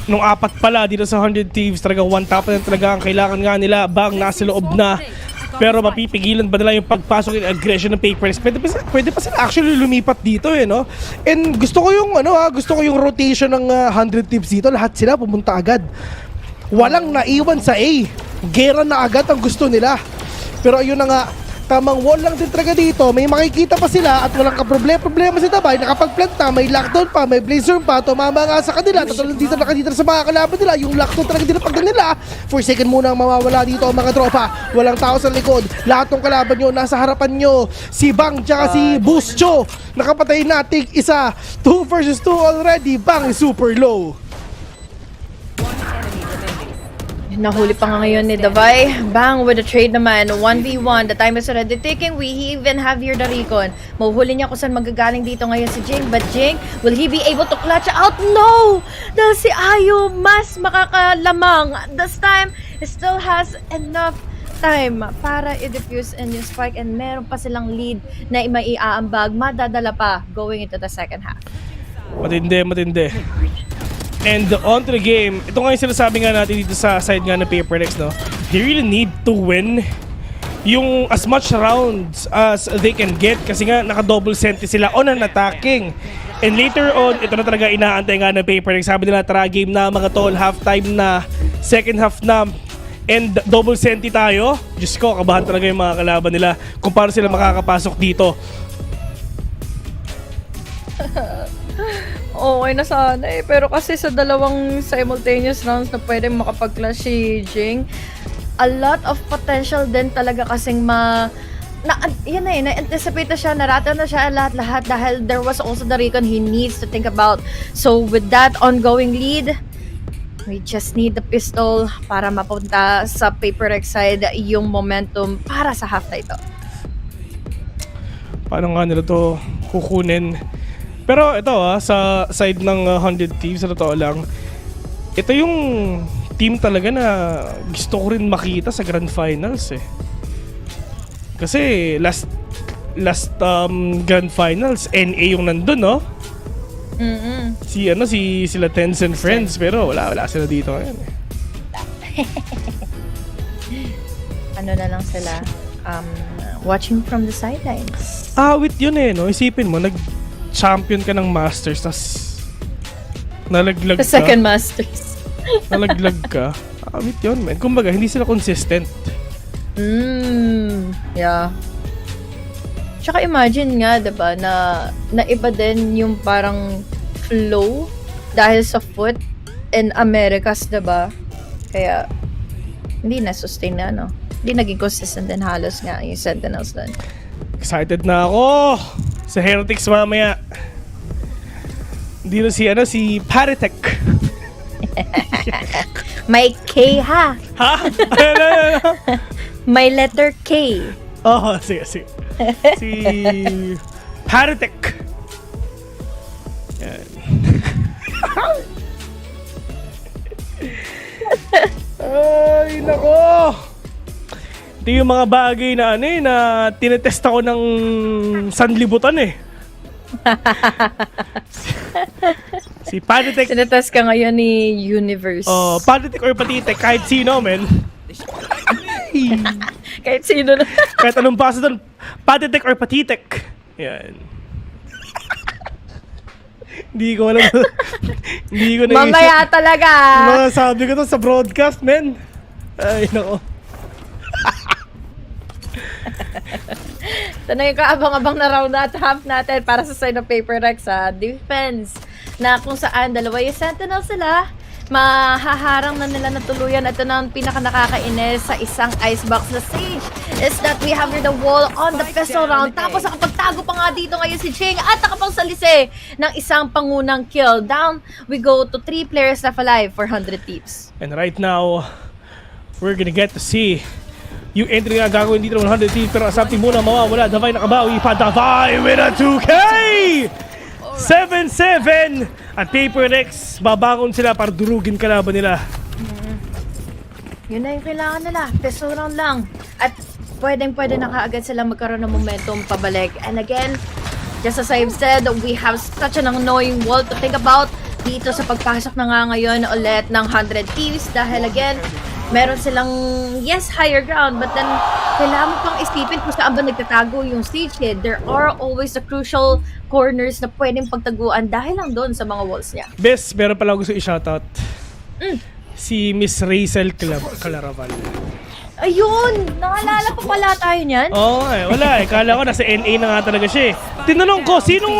Nung 4 pala dito sa 100 Thieves, talaga 1 tap na talaga ang kailangan nga nila. Bang nasa loob na. Pero mapipigilan ba nila yung pagpasok ng aggression ng Papers? Pwede pa sila actually lumipat dito eh, no? And gusto ko yung rotation ng 100 Thieves dito. Lahat sila pumunta agad. Walang naiwan sa A. Gera na agad ang gusto nila. Pero ayun na nga, tamang wall lang din talaga dito. May makikita pa sila at walang problema si Tabay. Nakapag-plant na, may lockdown pa, may blazer pa, tumama nga sa kanila. Tatulong dito nakadito sa mga kalaban nila. Yung lockdown talaga dinapagdan nila. For second muna ang mawawala dito ang mga tropa. Walang tao sa likod. Lahat ng kalaban nyo, nasa harapan nyo. Si Bang tsaka si Buscho. Nakapatay natin isa. 2 versus 2 already. Bang super low. Nahuli pa nga ngayon ni Davai. Bang with a trade naman. 1v1. The time is already ticking. We even have here the recon. Mahuhuli niya kung saan magagaling dito ngayon si Jing. But Jing, will he be able to clutch out? No! Dahil si Ayo mas makakalamang. This time, he still has enough time para i-defuse and yung spike. And meron pa silang lead na maiaambag. Madadala pa going into the second half. Matindi. And on to the game, ito nga yung sinasabi nga natin dito sa side nga ng Paperlex, no? They really need to win yung as much rounds as they can get kasi nga naka-double senti sila on an attacking. And later on, ito na talaga inaantay nga ng Paperlex. Sabi nila, tara game na mga tol, halftime na, second half na, and double senti tayo. Diyos ko, kabahan talaga yung mga kalaban nila kung paano sila makakapasok dito. Okay na sana eh. Pero kasi sa dalawang simultaneous rounds na pwede makapag-clash si Jing, a lot of potential din talaga kasing yun na eh, na-anticipate na siya, narata na siya lahat-lahat dahil there was also the recon he needs to think about. So with that ongoing lead, we just need the pistol para mapunta sa Paperlex side yung momentum para sa half na ito. Paano nga nila to kukunin? Pero ito sa side ng 100 Thieves, sa totoo lang, ito yung team talaga na gusto ko rin makita sa Grand Finals eh. Kasi last Grand Finals, NA yung nandun, no? Sila Tencent Friends, pero wala sila dito ngayon eh. Ano na lang sila, watching from the sidelines. Awit yun eh, no? Isipin mo, champion ka ng Masters, tas nalaglag ka. The second Masters. Nalaglag ka. Awit yun, man. Kumbaga, hindi sila consistent. Yeah. Tsaka imagine nga, diba, na iba din yung parang flow dahil sa foot in Americas, diba? Kaya, hindi na-sustain na, no? Hindi naging consistent din halos nga yung Sentinels doon. Excited na ako! Sa Heretics mamaya. Dito si Paritech. May K ha. Ha? May letter K. Oh, sige. Si Heretic. Yan. Ay, nako. Ito yung mga bagay na na tinetest ako ng sanlibutan Si Patitek. Sinetest ka ngayon ni Universe. Oh, Patitek or Patitek, kahit sino, men. Kahit sino na. Kahit anong paso doon, Patitek or Patitek. Yan. Hindi ko alam. Hindi ko na Mamaya talaga. Sabi ko to sa broadcast, men. Ay, nako. Ito na yung kaabang-abang na round at half natin para sa side of Paper Rex sa defense. Na kung saan dalawa yung sentinel sila, mahaharang na nila na tuluyan. Ito na ang pinaka-nakakainis sa isang icebox na stage is that we have the wall on the pistol round. Tapos nakapagtago pa nga dito ngayon si Ching at nakapagsalise ng isang pangunang kill. Down we go to 3 players left alive for 100 Thieves. And right now, we're gonna get to see yung entry nga gagawin dito ng 100 Thieves, pero something muna mawawala. Davay nakabawi pa. Davay with a 2K! 7-7 at Paper Rex babangon sila para durugin kalaban nila. Yun na yung kailangan nila. Pistol round lang. At pwede na kaagad sila magkaroon ng momentum pabalik. And again, just as I've said, we have such an annoying wall to think about dito sa pagpasok na nga ngayon ulit ng 100 Thieves. Dahil again, meron silang, yes, higher ground, but then kailangan mo pang isipin kung saan ba nagtatago yung stage head. There are always the crucial corners na pwedeng pagtaguan dahil lang doon sa mga walls niya. Bes, meron pala gusto i-shoutout. Si Miss Rachel Calaraval. Ayun! Naalala pa pala tayo niyan? Oo, wala Kala ko nasa NA na nga talaga siya Tinanong ko, sinong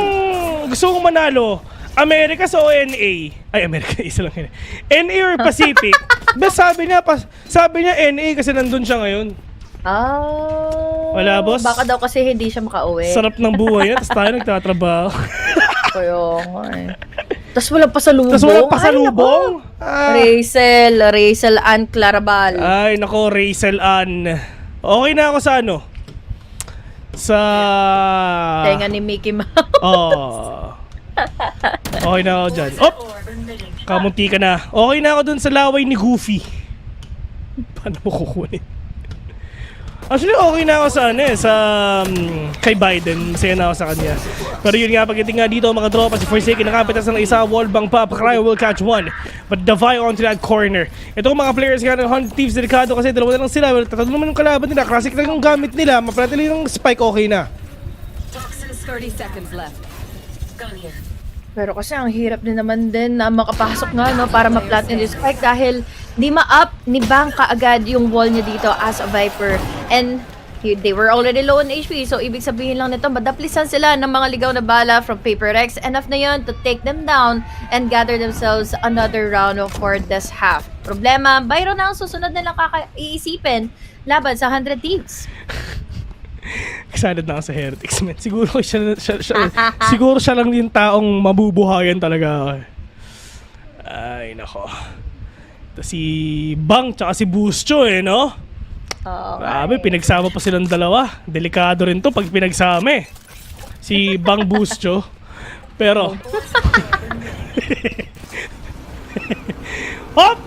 gusto kong manalo? Americas o NA? Ay, America, isa lang yun. NA or Pacific? Bes, sabi niya NA kasi nandun siya ngayon. Wala, boss? Baka daw kasi hindi siya makauwi. Sarap ng buhay yan, tapos tayo nagtatrabaho. Kaya nga Tapos walang pasalubong? Rachel Ann Clarabal. Ay, nako, Rachel Ann. Okay na ako sa ano? Sa... Tenga ni Mickey Mouse. Okay na ako dyan. Kamunti ka na. Okay na ako dun sa laway ni Goofy. Paano mo kukunin? Actually, okay na ako sa kay Biden. Masaya na ako sa kanya. Pero yun nga, pagdating nga dito mga tropa, si Forsaken nakapitas ng isa wallbang pa. Cry will catch one. But Davai onto that corner. Ito mga players nga ng 100 Thieves, delikado kasi dalawa na lang sila. Tatalo naman yung kalaban nila. Classic lang yung gamit nila. Mapalatili ng spike, okay na. 30 seconds left. Pero kasi ang hirap din naman din na makapasok nga para ma-plant yung spike dahil di ma-up ni Bang kaagad yung wall niya dito as a Viper. And they were already low on HP, so ibig sabihin lang nito, madaplisan sila ng mga ligaw na bala from Paper Rex. Enough na yun to take them down and gather themselves another round for this half. Problema, Byron na ang susunod nilang iisipin laban sa 100 Thieves. Excited na ako sa Heretics, man. Siguro siya lang yung taong mabubuhayan talaga. Ay, nako. Ito si Bang tsaka si Buscho no? Grabe, pinagsama pa silang dalawa. Delikado rin to pag pinagsama si Bang Buscho. Pero hop!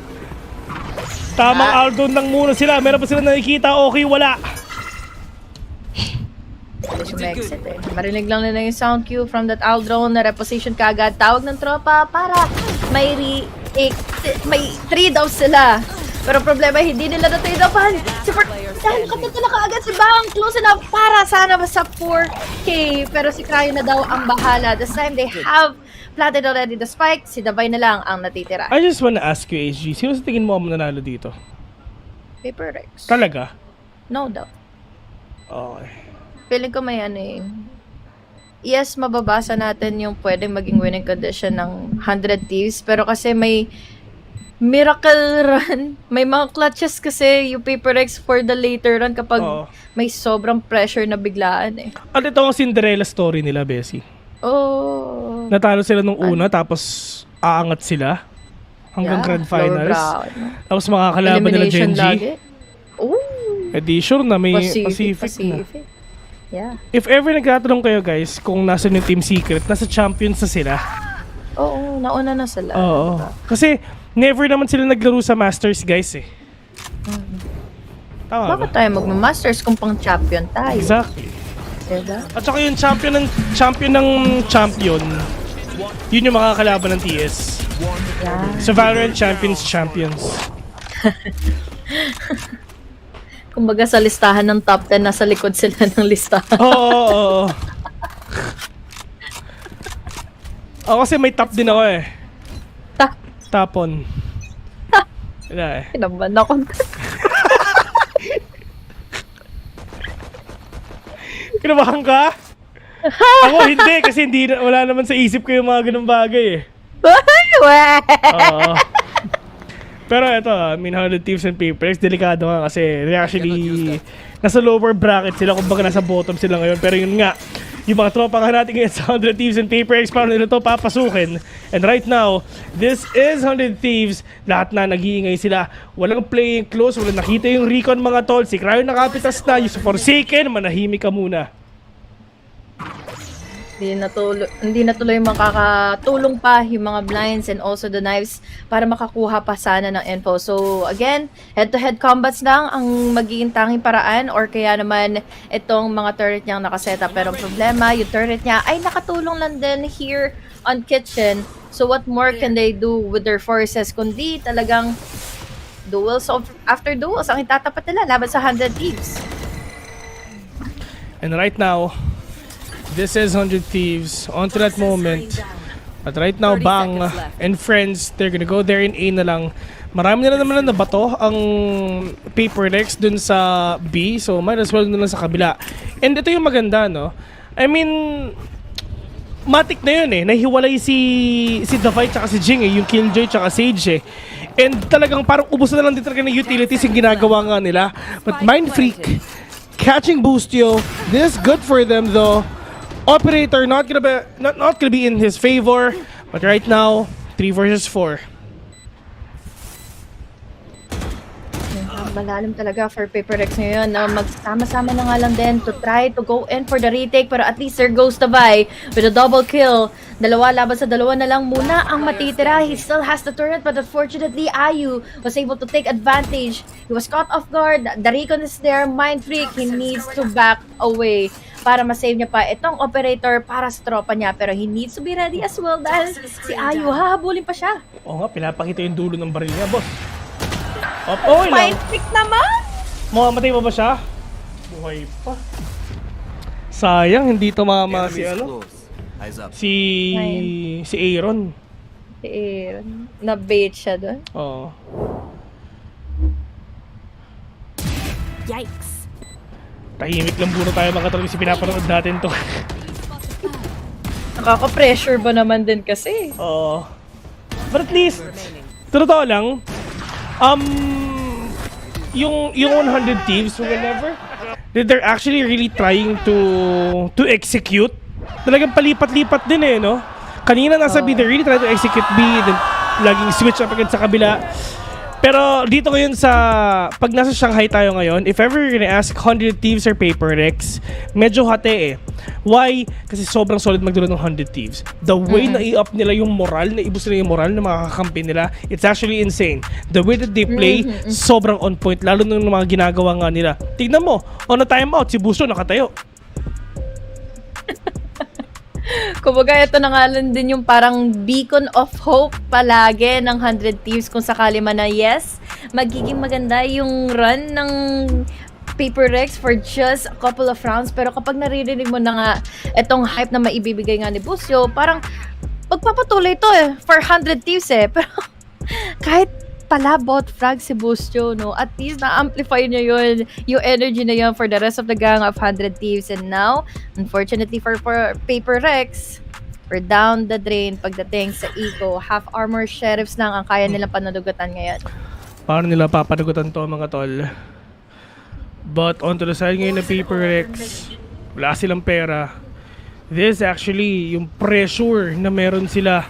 Tamang outdown lang muna sila. Meron pa sila nakikita, okay, wala. Marinig lang nila yung sound cue from that owl drone na reposition kaagad. Tawag ng tropa para may 3 daw sila. Pero problema, hindi nila na-trade upan. Dahil kapatala kaagad si Bang. Close enough para sana sa 4K. Pero si Kayo na daw ang bahala. This time they have planted already the spike. Si Davay na lang ang natitira. I just wanna ask you, HG, sino sa tingin mo ang nanalo dito? Paper Rex. Talaga? No doubt. Okay. Feeling ko may yes, mababasa natin yung pwedeng maging winning condition ng 100 Thieves. Pero kasi may miracle run. May mga clutches kasi yung Paper Rex for the later run kapag may sobrang pressure na biglaan At ito ang Cinderella story nila, Bessie. Natalo sila nung una tapos aangat sila. hanggang Yeah, Grand lower Finals. bracket. Tapos makakalaban nila Elimination Genji. lagi. Ooh. Di sure na may Pacific na. Yeah. If ever nagtatanong kayo guys kung nasa yung Team Secret, nasa Champions na sila. Oo, nauna na sila. Oo. Kasi never naman sila naglaro sa Masters guys eh. Tama Bakit ba? tayo magma-masters kung pang champion tayo? Exactly. Diba? At saka yung champion ng champion, yun yung makakalaban ng TS. Yeah. Sa VALORANT champions. Kumbaga sa listahan ng top 10, nasa likod sila ng listahan. Oo. Ako kasi may top din ako eh. Tapon. Wala eh. Kinabahan ako. Kinabahan ka? Ako hindi kasi wala naman sa isip ko yung mga ganung bagay eh. Oo. Pero ito, 100 Thieves and Papers, delikado nga kasi they actually nasa lower bracket sila, kumbaga nasa bottom sila ngayon. Pero yun nga, yung mga tropa nga natin ngayon sa 100 Thieves and Papers, paano nila ito papasukin? And right now, this is 100 Thieves. Lahat na nag-iingay sila. Walang playing close, walang nakita yung recon mga tol. Si Cryo nakapitas na, yung Forsaken, manahimik ka muna. Hindi na tuloy makakatulong pa yung mga blinds and also the knives para makakuha pa sana ng info. So again, head-to-head combats lang ang magiging tanging paraan or kaya naman itong mga turret niyang nakaseta. Pero ang problema, yung turret niya ay nakatulong lang din here on kitchen. So what more can they do with their forces kundi talagang duels after duels ang itatapat nila laban sa 100 Thieves. And right now, this is 100 Thieves onto that moment. But right now, Bang and friends, they're gonna go there in A na lang. Marami na naman na bato ang Paper Rex dun sa B, so might as well na lang sa kabila. And ito yung maganda, no? I mean, matik na yun eh. Nahiwalay si Davai tsaka si Jing eh, yung Killjoy tsaka Sage eh. And talagang parang ubos na lang din talaga ng utilities yung ginagawa nga nila. But Mind Freak, catching Boostio, this is good for them though. Operator not gonna be in his favor, but right now 3 versus 4. Malalim talaga for Paper Rex ngayon na magsama-sama na nga lang din to try to go in for the retake, pero at least there goes Tabay with a double kill. Dalawa laban sa dalawa na lang muna ang matitira. He still has the turret, but unfortunately Ayu was able to take advantage. He was caught off guard. The recon is there. Mind Freak, he needs to back away para masave niya pa itong operator para sa tropa niya, pero he needs to be ready as well dahil si Ayu hahabulin pa siya. Oo nga, pinapakita yung dulo ng baril niya, boss. Oh, Mind Freak naman! Mamamatay pa ba siya? Buhay pa. Sayang, hindi tumama si ano? Si Aaron. Si Aaron. Na-bait siya doon. Oo. Yikes. Tahimik lang muna tayo mga talaga si pinapanood natin to. Nakaka-pressure ba naman din kasi? Oo. But at least, totoo lang, yung 100 Thieves, whenever they're actually really trying to execute, talagang palipat-lipat din eh, no? Kanina nasa B, they're really trying to execute B, then laging switch up agad sa kabila. Pero dito ngayon pag nasa Shanghai tayo ngayon, if ever you're gonna ask 100 Thieves or Paper Rex, medyo hate eh. Why? Kasi sobrang solid magduro ng 100 Thieves. The way na i-up nila yung moral, na ibus nila yung moral ng mga kakampi nila, it's actually insane. The way that they play, sobrang on point, lalo ng mga ginagawa nga nila. Tignan mo, on a timeout, si Busto nakatayo. Kumbaga, ito na nga lang din yung parang beacon of hope palagi ng 100 Thieves kung sakali man na yes, magiging maganda yung run ng Paper Rex for just a couple of rounds. Pero kapag naririnig mo na nga itong hype na maibibigay nga ni Busio, parang magpapatuloy to eh for 100 Thieves eh. Pero kahit pala bot frag si Busio, no? At least na-amplify niya yun, yung energy na yun for the rest of the gang of 100 Thieves. And now, unfortunately for Paper Rex, we're down the drain pagdating sa eco. Half armor sheriffs lang ang kaya nilang panadugutan ngayon. Paano nila papadugutan to mga tol? But onto the side ngayon na Paper Rex, wala silang pera. This actually, yung pressure na meron sila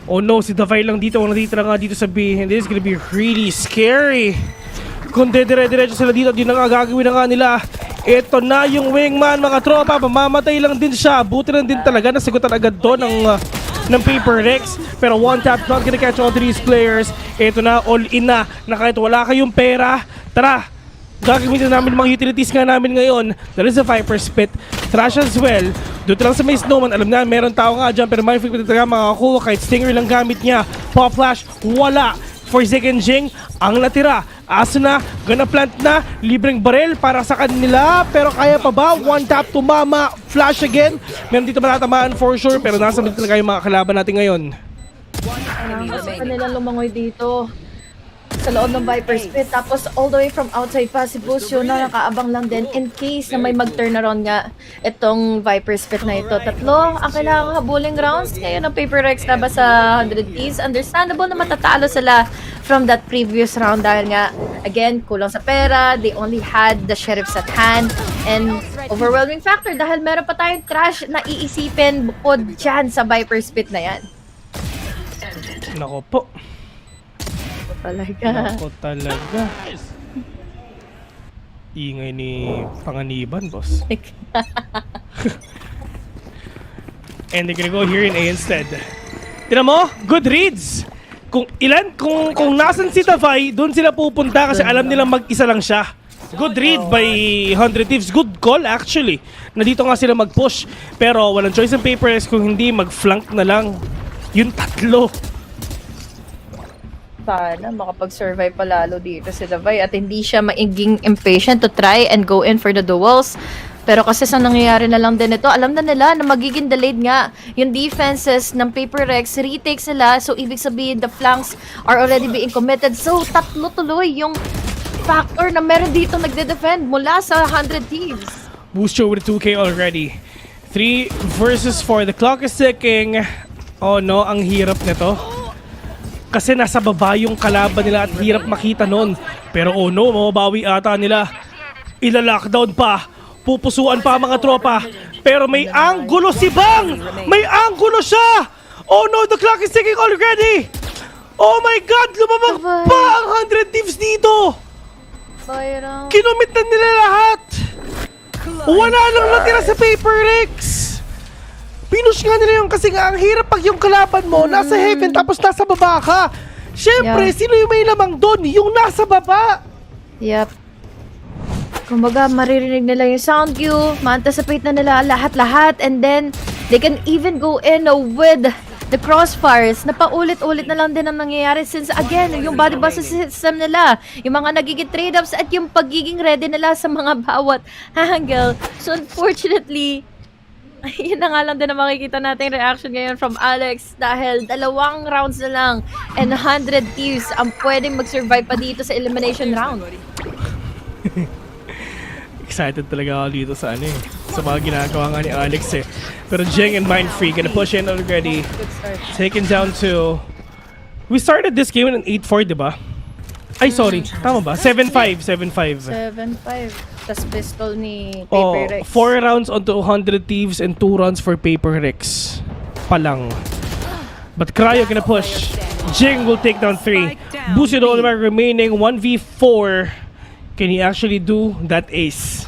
Oh no, si Davay lang dito. Ang natitira nga dito sa B. And this is gonna be really scary. Kung dire-diretso sila dito, di na nga gagawin na nga nila. Ito na yung wingman, mga tropa. Mamamatay lang din siya. Buti lang din talaga. Nasagutan agad doon ng Paper Rex. Pero one tap, not gonna catch all these players. Ito na, all in na. Na kahit wala kayong pera, tara, gagamitin namin mga utilities nga namin ngayon. There is a Viper Spit. Trash as well. Doon lang sa may snowman. Alam na, meron tao nga dyan. Pero may frequent talaga makakuha. Kahit Stinger lang gamit niya. Pop Flash, wala. For second Jing, ang natira. Asuna, gonna plant na. Libreng barel para sa kanila. Pero kaya pa ba? One tap to mama. Flash again. Meron dito matatamaan for sure. Pero nasa mid talaga yung mga kalaban natin ngayon. Kanilang lumangoy dito sa loob ng Viper Spit. Tapos all the way from outside pa si Busio na nakaabang lang din in case na may mag-turn around nga itong Viper Spit na ito. Tatlo ang kailangang habulin rounds. Ngayon ang Paper Rex na ba sa 100 keys? Understandable na matatalo sila from that previous round dahil nga, again, kulang sa pera. They only had the sheriffs at hand. And overwhelming factor dahil meron pa tayong trash na iisipin bukod dyan sa Viper Spit na yan. Nako po. Talaga. Nako talaga. Ingay ni Panganiban, boss. And they're gonna go here in A instead. Tignan mo, good reads. Kung nasan si Davay, doon sila pupunta kasi alam nilang mag-isa lang siya. Good read by 100 Thieves. Good call actually. Nandito nga sila mag-push. Pero walang choice ng Paper Rex kung hindi mag-flank na lang yung tatlo. Sana makapag-survive pa lalo dito si Davay at hindi siya maiging impatient to try and go in for the duels. Pero kasi sa nangyayari na lang din ito, alam na nila na magiging delayed nga yung defenses ng Paper Rex, retakes nila, so ibig sabihin the flanks are already being committed. So tatlo tuloy yung factor na meron dito nagde-defend mula sa 100 Thieves. Booster with 2K already. 3 versus 4. The clock is ticking. Oh no, ang hirap nito. Kasi nasa baba yung kalaban nila at hirap makita nun. Pero oh no, mababawi ata nila. Ila-lockdown pa. Pupusuan pa mga tropa. Pero may anggulo si Bang! May anggulo siya! Oh no, the clock is ticking already! Oh my God! Lumabang pa ang 100 Thieves dito! Kinumit na nila lahat! Wala lang natira sa Paper Rex! Pinush nga nila yung kasi nga ang hirap pag yung kalaban mo nasa heaven tapos nasa baba ka. Siyempre, sino yung may lamang doon? Yung nasa baba! Yep. Kumbaga, maririnig nila yung sound cue, ma-anticipate na nila lahat-lahat, and then they can even go in with the crossfires na paulit-ulit na lang din ang nangyayari since again, yung body buzzer system nila, yung mga nagiging trade-ups at yung pagiging ready nila sa mga bawat angle. So unfortunately, yun na nga lang din na makikita natin reaction ngayon from Alex dahil 2 rounds na lang and 100 Thieves ang pwedeng mag-survive pa dito sa elimination round. Excited talaga ako dito sa sa mga ginagawa nga ni Alex Pero Jeng and Mindfree gonna push in already. Taken down to... We started this game in 8-4, diba? Ay, sorry. Tama ba? 7-5. 7-5. 7-5. Tas pistol ni Paper Rex. 4 rounds onto 100 Thieves and 2 rounds for Paper Rex. Palang. But Cryo gonna push. Jing will take down 3. Busio the only man remaining. 1v4. Can he actually do that ace?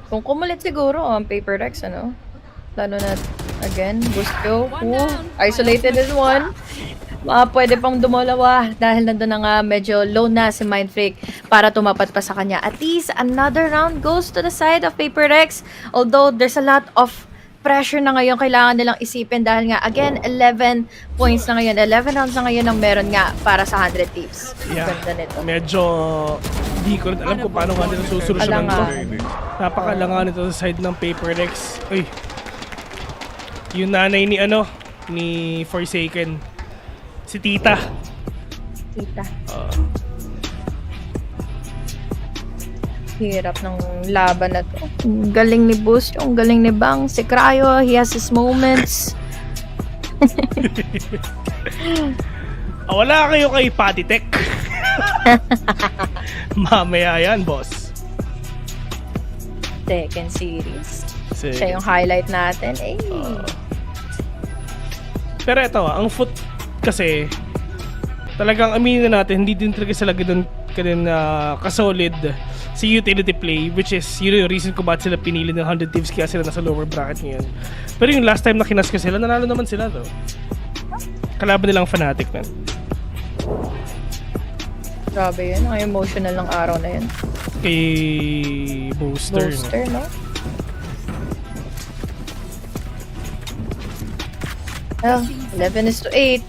Kung kumulit siguro ang Paper Rex, ano? Lalo na, again, Busio. Isolated is one. Pwede pang dumalawa dahil nandun na nga medyo low na si Mindfreak para tumapat pa sa kanya. At least another round goes to the side of Paper Rex. Although there's a lot of pressure na ngayon kailangan nilang isipin dahil nga again 11 points na ngayon. 11 rounds na ngayon ang meron nga para sa 100 Thieves. Yeah, medyo di ko rin alam kung paano nga nila susolusyonan ito. Napakalangan ito sa side ng Paper Rex. Uy, yung nanay ni ni Forsaken. Si Tita. Hirap ng laban na to. Galing ni Boost, yung galing ni Bang. Si Cryo, he has his moments. Wala kayo kay Patitek. Mamaya yan, boss. Second series. Second Siya yung highlight natin. Eh. Pero ito ang foot kasi talagang aminin na natin, hindi din talaga sila ganun kasolid si utility play, which is yun yung reason kung bakit sila pinili ng 100 Thieves kaya sila nasa lower bracket ngayon. Pero yung last time na kinas ko sila, nanalo naman sila to. Kalaban nilang Fnatic, man. Grabe yun. Ang emotional ng araw na yun. Kay Booster. Booster, no? Oh, 11-8.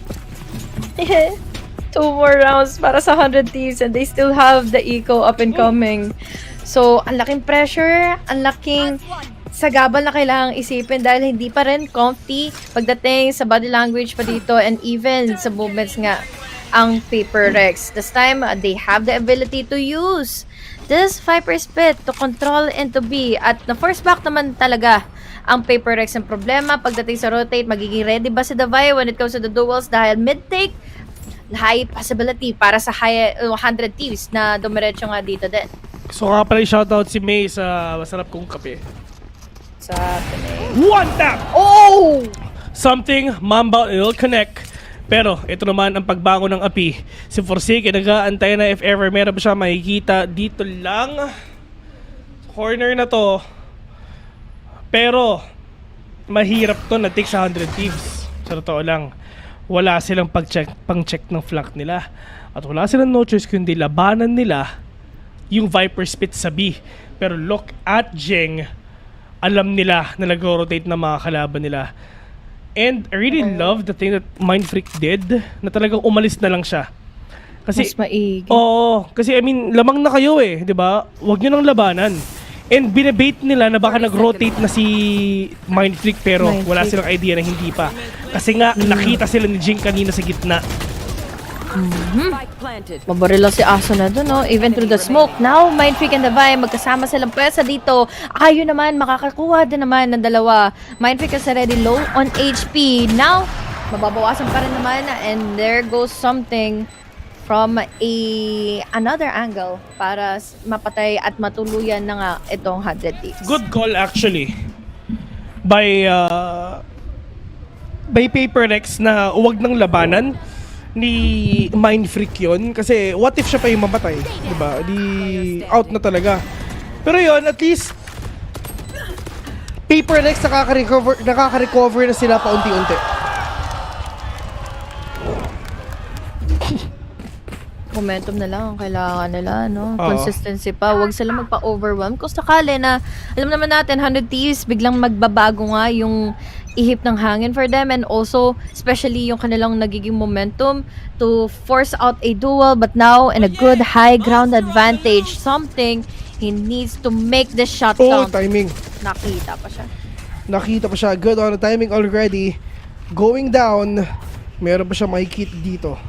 2 more rounds para sa 100 Thieves and they still have the eco up and coming. So, ang laking pressure, ang laking sagabal na kailangang isipin dahil hindi pa rin comfy pagdating sa body language pa dito and even sa movements nga ang Paper Rex. This time, they have the ability to use this Viper Spit to control and to be. At na-force back naman talaga ang Paper Rex. Ang problema, pagdating sa rotate, magiging ready ba si Davai when it comes to the duels dahil mid-take, high possibility para sa 100 Thieves na dumiretso nga dito din. So nga pala shoutout si May sa masarap kong kape. Sa May. One tap! Oh! Something, Mamba will connect. Pero ito naman ang pagbango ng api. Si Forsaken nag-aantay na if ever meron ba siya makikita dito lang. Corner na to. Pero mahirap to na take sa 100 Thieves. Sa totoo lang. Wala silang pang-check ng flank nila. At wala silang no choice kundi labanan nila yung Viper Spit sa B. Pero look at Jeng. Alam nila na nag-rotate na mga kalaban nila. And I really love the thing that Mindfreak did, na talagang umalis na lang siya. Kasi, mas maigi. Oo, kasi I mean, lamang na kayo eh, di ba? Huwag nyo nang labanan. And binebait nila na baka nag-rotate na si Mindfreak pero wala silang idea na hindi pa. Kasi nga, nakita sila ni Jing kanina sa gitna. Mabarila si Aso na doon, no? Even through the smoke. Now, Mindfreak and Davai, magkasama silang pwesa dito. Ayun naman, makakakuha din naman ng dalawa. Mindfreak is already low on HP. Now, mababawasan pa rin naman. And there goes something from another angle para mapatay at matuluyan na nga itong 100 Thieves. Good call actually by Paper Rex na huwag nang labanan ni Mindfreak yun. Kasi what if siya pa yung mamatay? Diba? Di out na talaga. Pero yun, at least Paper Rex nakaka-recover na sila paunti-unti. Momentum na lang ang kailangan nila, no? Consistency pa. Huwag sila magpa-overwhelm. Kung sakali na, alam naman natin, 100 Thieves, biglang magbabago nga yung ihip ng hangin for them and also, especially yung kanilang nagiging momentum to force out a duel but now in a good high ground advantage. Something he needs to make this shot count. Timing. Nakita pa siya. Nakita pa siya. Good on the timing already. Going down. Meron pa siya makikita dito.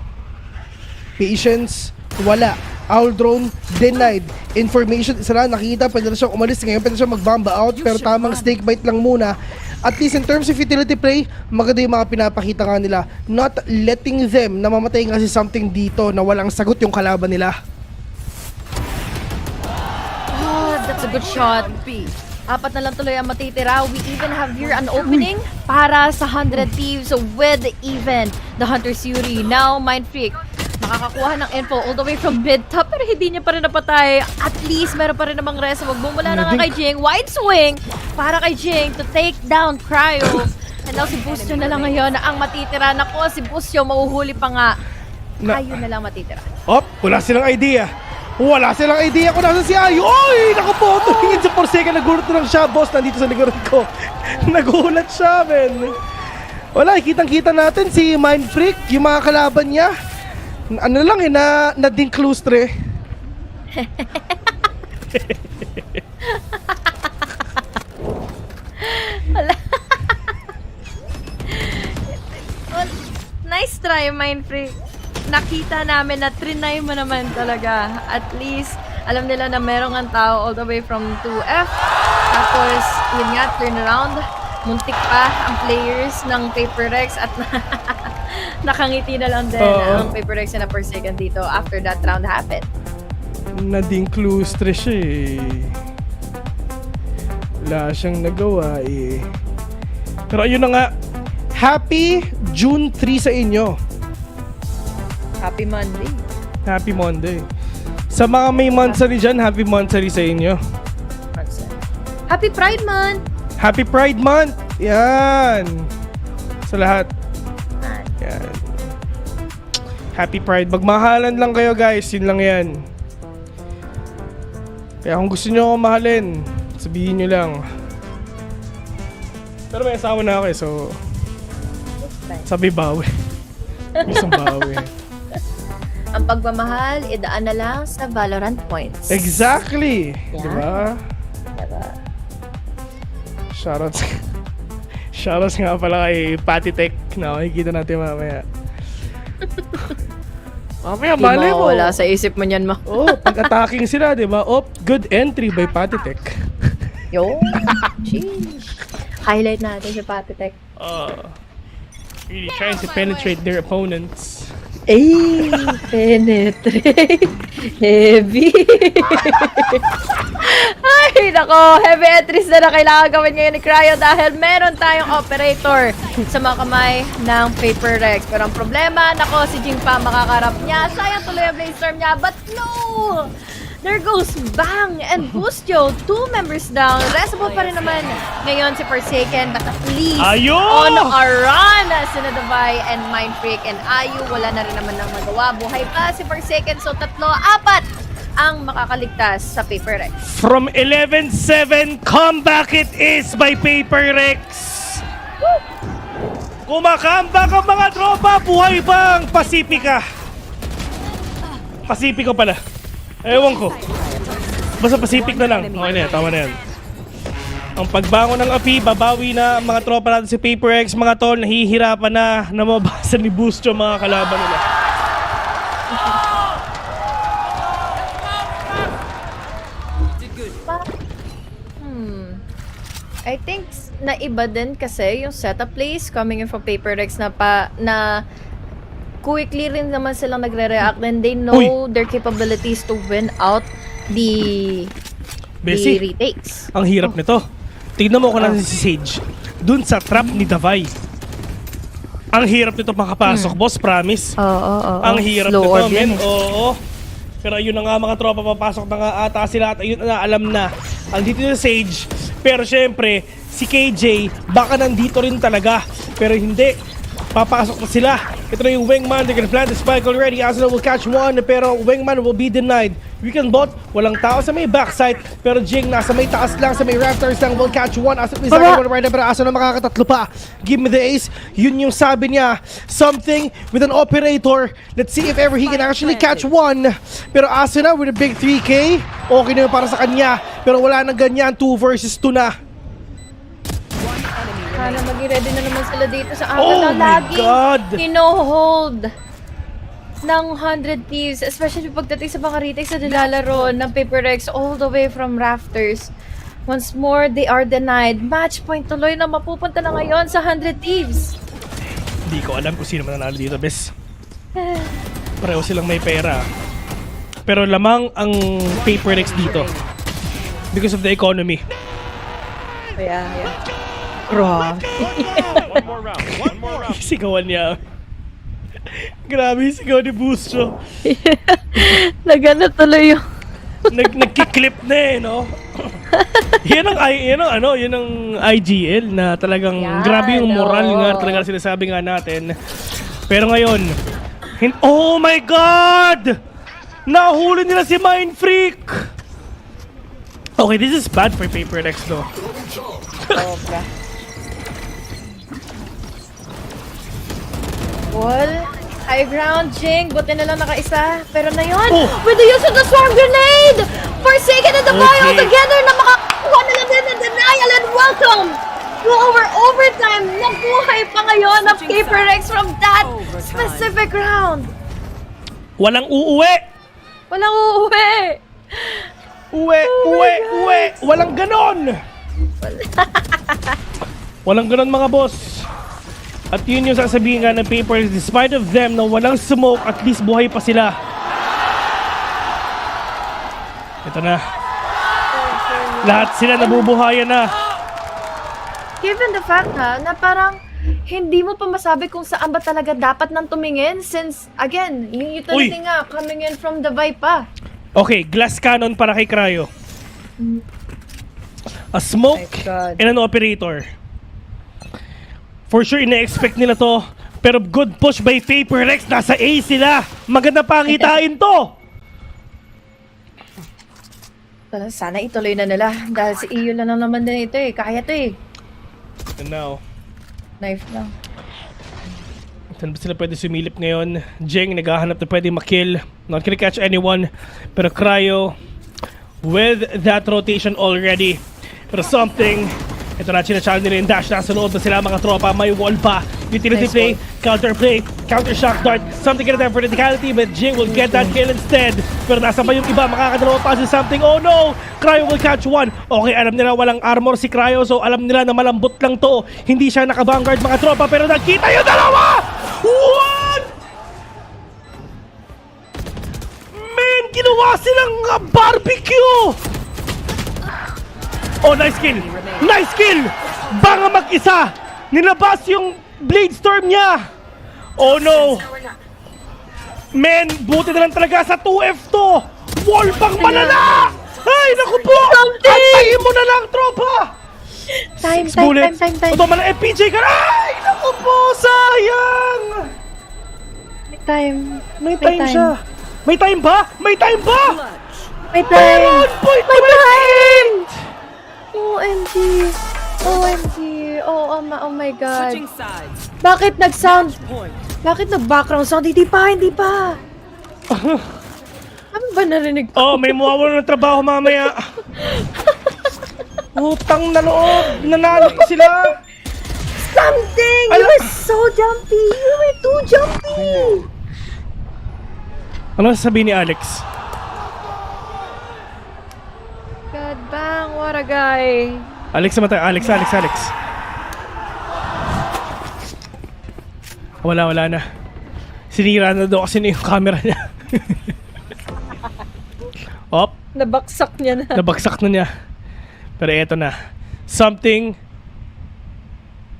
Patience, wala. Owl drone, denied. Information, isa lang nakita, pwede na siyang umalis. Ngayon pwede siyang mag-bomba out, pero tamang snake bite lang muna. At least in terms of utility play, maganda yung mga pinapakita nga nila. Not letting them na mamatay nga si something dito na walang sagot yung kalaban nila. Oh, that's a good shot. Apat na lang tuloy ang matitira. We even have here an opening para sa 100 Thieves with even the Hunter's Fury. Now, Mindfreak makakakuha ng info all the way from mid-top pero hindi niya pa rin napatay. At least meron pa rin namang rest. Magbumula na nga kay Jing. Wide swing para kay Jing to take down Cryo. And now si Busyo na lang ngayon ang matitira. Naku, si Busyo mauhuli pa nga. Ayun na lang matitira. Wala silang idea. Wala silang idea kung nasa si Ayo. Oy! Naku po! Tumingin sa Forsaken. Nagulat na lang siya. Boss, nandito sa likuran ko. Nagulat siya, men. Wala, kitang-kita natin si Mindfreak. Yung mga kalaban niya. Ano lang na-dinclustre. Wala. Nice try, Mindfreak. Nakita namin na trinay mo naman talaga. At least, alam nila na merong ang tao all the way from 2F. Tapos, yun nga, turn around. Muntik pa ang players ng Paper Rex at nakangiti na lang din ang Paper Rex na Forsaken dito after that round happened. Na-dinclustre siya eh. Wala siyang nagawa eh. Pero ayun na nga. Happy June 3 sa inyo. Happy Monday. Happy Monday. Sa mga may monthsary dyan, happy monthsary sa inyo. Happy Pride Month! Happy Pride Month! Yan! Sa lahat. Yan. Happy Pride. Magmahalan lang kayo guys. Yun lang yan. Kaya kung gusto nyo ako mahalin, sabihin nyo lang. Pero may asawa na ako eh, so sabi bawi. Gustong bawi. Ang pagmamahal, idaan na lang sa Valorant points. Exactly! Yeah. Diba? Diba? Shoutouts nga pala kay Patty Tech na makikita natin mamaya. Mamaya, mali mo. Wala sa isip mo niyan, ma. Oh, pag-attacking sila, di ba? Oh, good entry by Patty Tech. Yo, sheesh. Highlight natin si Patty Tech. Really trying to penetrate their opponents. Ay, penetrate. Heavy. Ay, nako. Heavy entries na kailangan gawin ngayon ni Cryo dahil meron tayong operator sa mga kamay ng Paper Rex. Pero ang problema, nako, si Jing pa makakarap niya. Sayang tuloy ang Blade Storm niya, but no! There goes Bang and Bustio. 2 members down. Restable pa rin naman ngayon si Forsaken, but at least on a run sina Davai and Mindfreak and Ayu. Wala na rin naman nang magawa. Buhay pa si Forsaken. So 3, 4 ang makakaligtas sa Paper Rex. From 11-7, comeback it is by Paper Rex. Kumakambak ang mga tropa. Buhay bang Pasifika? Pasifika pala. Ewan ko. Basta Pacific na lang. Okay na yan, tama na yan. Ang pagbangon ng api, babawi na ang mga tropa natin si Paper X. Mga tol, nahihirapan na mabasa ni Bustio mga kalaban nila. I think naiba din kasi yung setup plays coming in from Paper X na quickly rin naman silang nagre-react and they know their capabilities to win out the retakes. Ang hirap nito. Tignan mo kung si Sage. Dun sa trap ni Davai. Ang hirap nito makapasok, boss, promise. Ang hirap nito, men. Oo. Pero yun na nga mga tropa, papasok na nga ata sila at ayun na alam na. Andito na Sage. Pero syempre, si KJ baka nandito rin talaga. Pero hindi. Papasok na sila. Ito na yung Wingman. They're gonna plant the spike already. Asuna will catch one. Pero Wingman will be denied. Weekend bot. Walang tao sa may backside. Pero Jing nasa may taas lang. Sa may rafters lang. Will catch one. Asuna may second one right now. Pero Asuna makakatatlo pa. Give me the ace. Yun yung sabi niya. Something with an operator. Let's see if ever he can actually catch one. Pero Asuna with a big 3K. Okay na yun para sa kanya. Pero wala nang ganyan. 2 versus 2 na. Sana mag-ready na naman sila dito sa akin na laging hino-hold ng 100 Thieves, especially pagdating sa mga retakes na nilalaro ng Paper Rex all the way from rafters. Once more, they are denied. Match point tuloy na mapupunta na ngayon sa 100 Thieves. Hindi ko alam kung sino mananalo dito, bes. Pareho silang may pera. Pero lamang ang Paper Rex dito because of the economy. Yeah. One more round. Sigawan niya. Grabe sigaw ni Bustio. Nagana tuloy yung nagki-clip na eh, no? Yan ang IGL na talagang grabe yung moral nga talaga sinasabi nga natin. Pero ngayon, oh my God! Nahuli nila si Mindfreak! Okay, this is bad for Paper Rex though. Wall, high ground, Jing. Buti na lang nakaisa. Pero na yun, with the use of the swarm grenade! Forsaken and the boy all together na makakuha nila din ng denial and welcome to our overtime. Nabuhay pa ngayon ng Paper Rex from that specific round. Walang uuwi! Walang uuwi! Uwi! Walang ganon! Walang ganon mga boss. At yun yung sasabihin nga ng Papers, despite of them na walang smoke, at least buhay pa sila. Ito na. Lahat sila nabubuhayan na. Given the fact na parang hindi mo pa masabi kung saan ba talaga dapat nang tumingin since, again, yung utility nga coming in from the Vibe pa. Okay, glass cannon para kay Cryo. A smoke and an operator. For sure, ina-expect nila to. Pero good push by Paper Rex. Nasa A sila. Maganda pangitain to. Sana ituloy na nila dahil si Iyo lang naman din ito eh. Kaya to eh. And now, knife lang. saan ba sila pwede sumilip ngayon? Jeng naghahanap na pwede makill. Not gonna catch anyone. Pero Cryo with that rotation already. Pero something. Ito na, china-challenge nila yung dash. Nasa loob na sila mga tropa. May wall pa. Utility play, counter play, counter shock dart. Something gonna time for verticality, but Jing will get that kill instead. Pero nasa pa yung iba, makakadalawa pa si something. Oh no! Cryo will catch one. Okay, alam nila walang armor si Cryo, so alam nila na malambot lang to. Hindi siya naka-vanguard mga tropa, pero nakita yung dalawa! What? Man, ginawa silang barbecue! Oh, nice kill! Nice kill! Banga mag-isa! Nilabas yung Blade Storm niya! Oh no! Men, buti na lang talaga sa 2F to! Wall pang malala! Ay, naku po! Antayin mo na lang, tropa! Time. Ito, malang FPJ ka na! Ay, naku po! Sayang! May time siya. May time ba? May time ba? May time! Point May time! OMG! OMG! Oh my God! Bakit nag-sound? Bakit nag-background sound? Hindi pa! Ano ba narinig ko? Oh, may mawawala ng trabaho mamaya. Utang na loob. Nanalo pa sila. Something! You were so jumpy! You were too jumpy! Ano sasabihin ni Alex? God bang, what a guy! Alex naman tayo. Alex. Wala na. Sinira na daw kasi na yung camera niya. Op. Nabaksak na niya. Pero eto na. Something.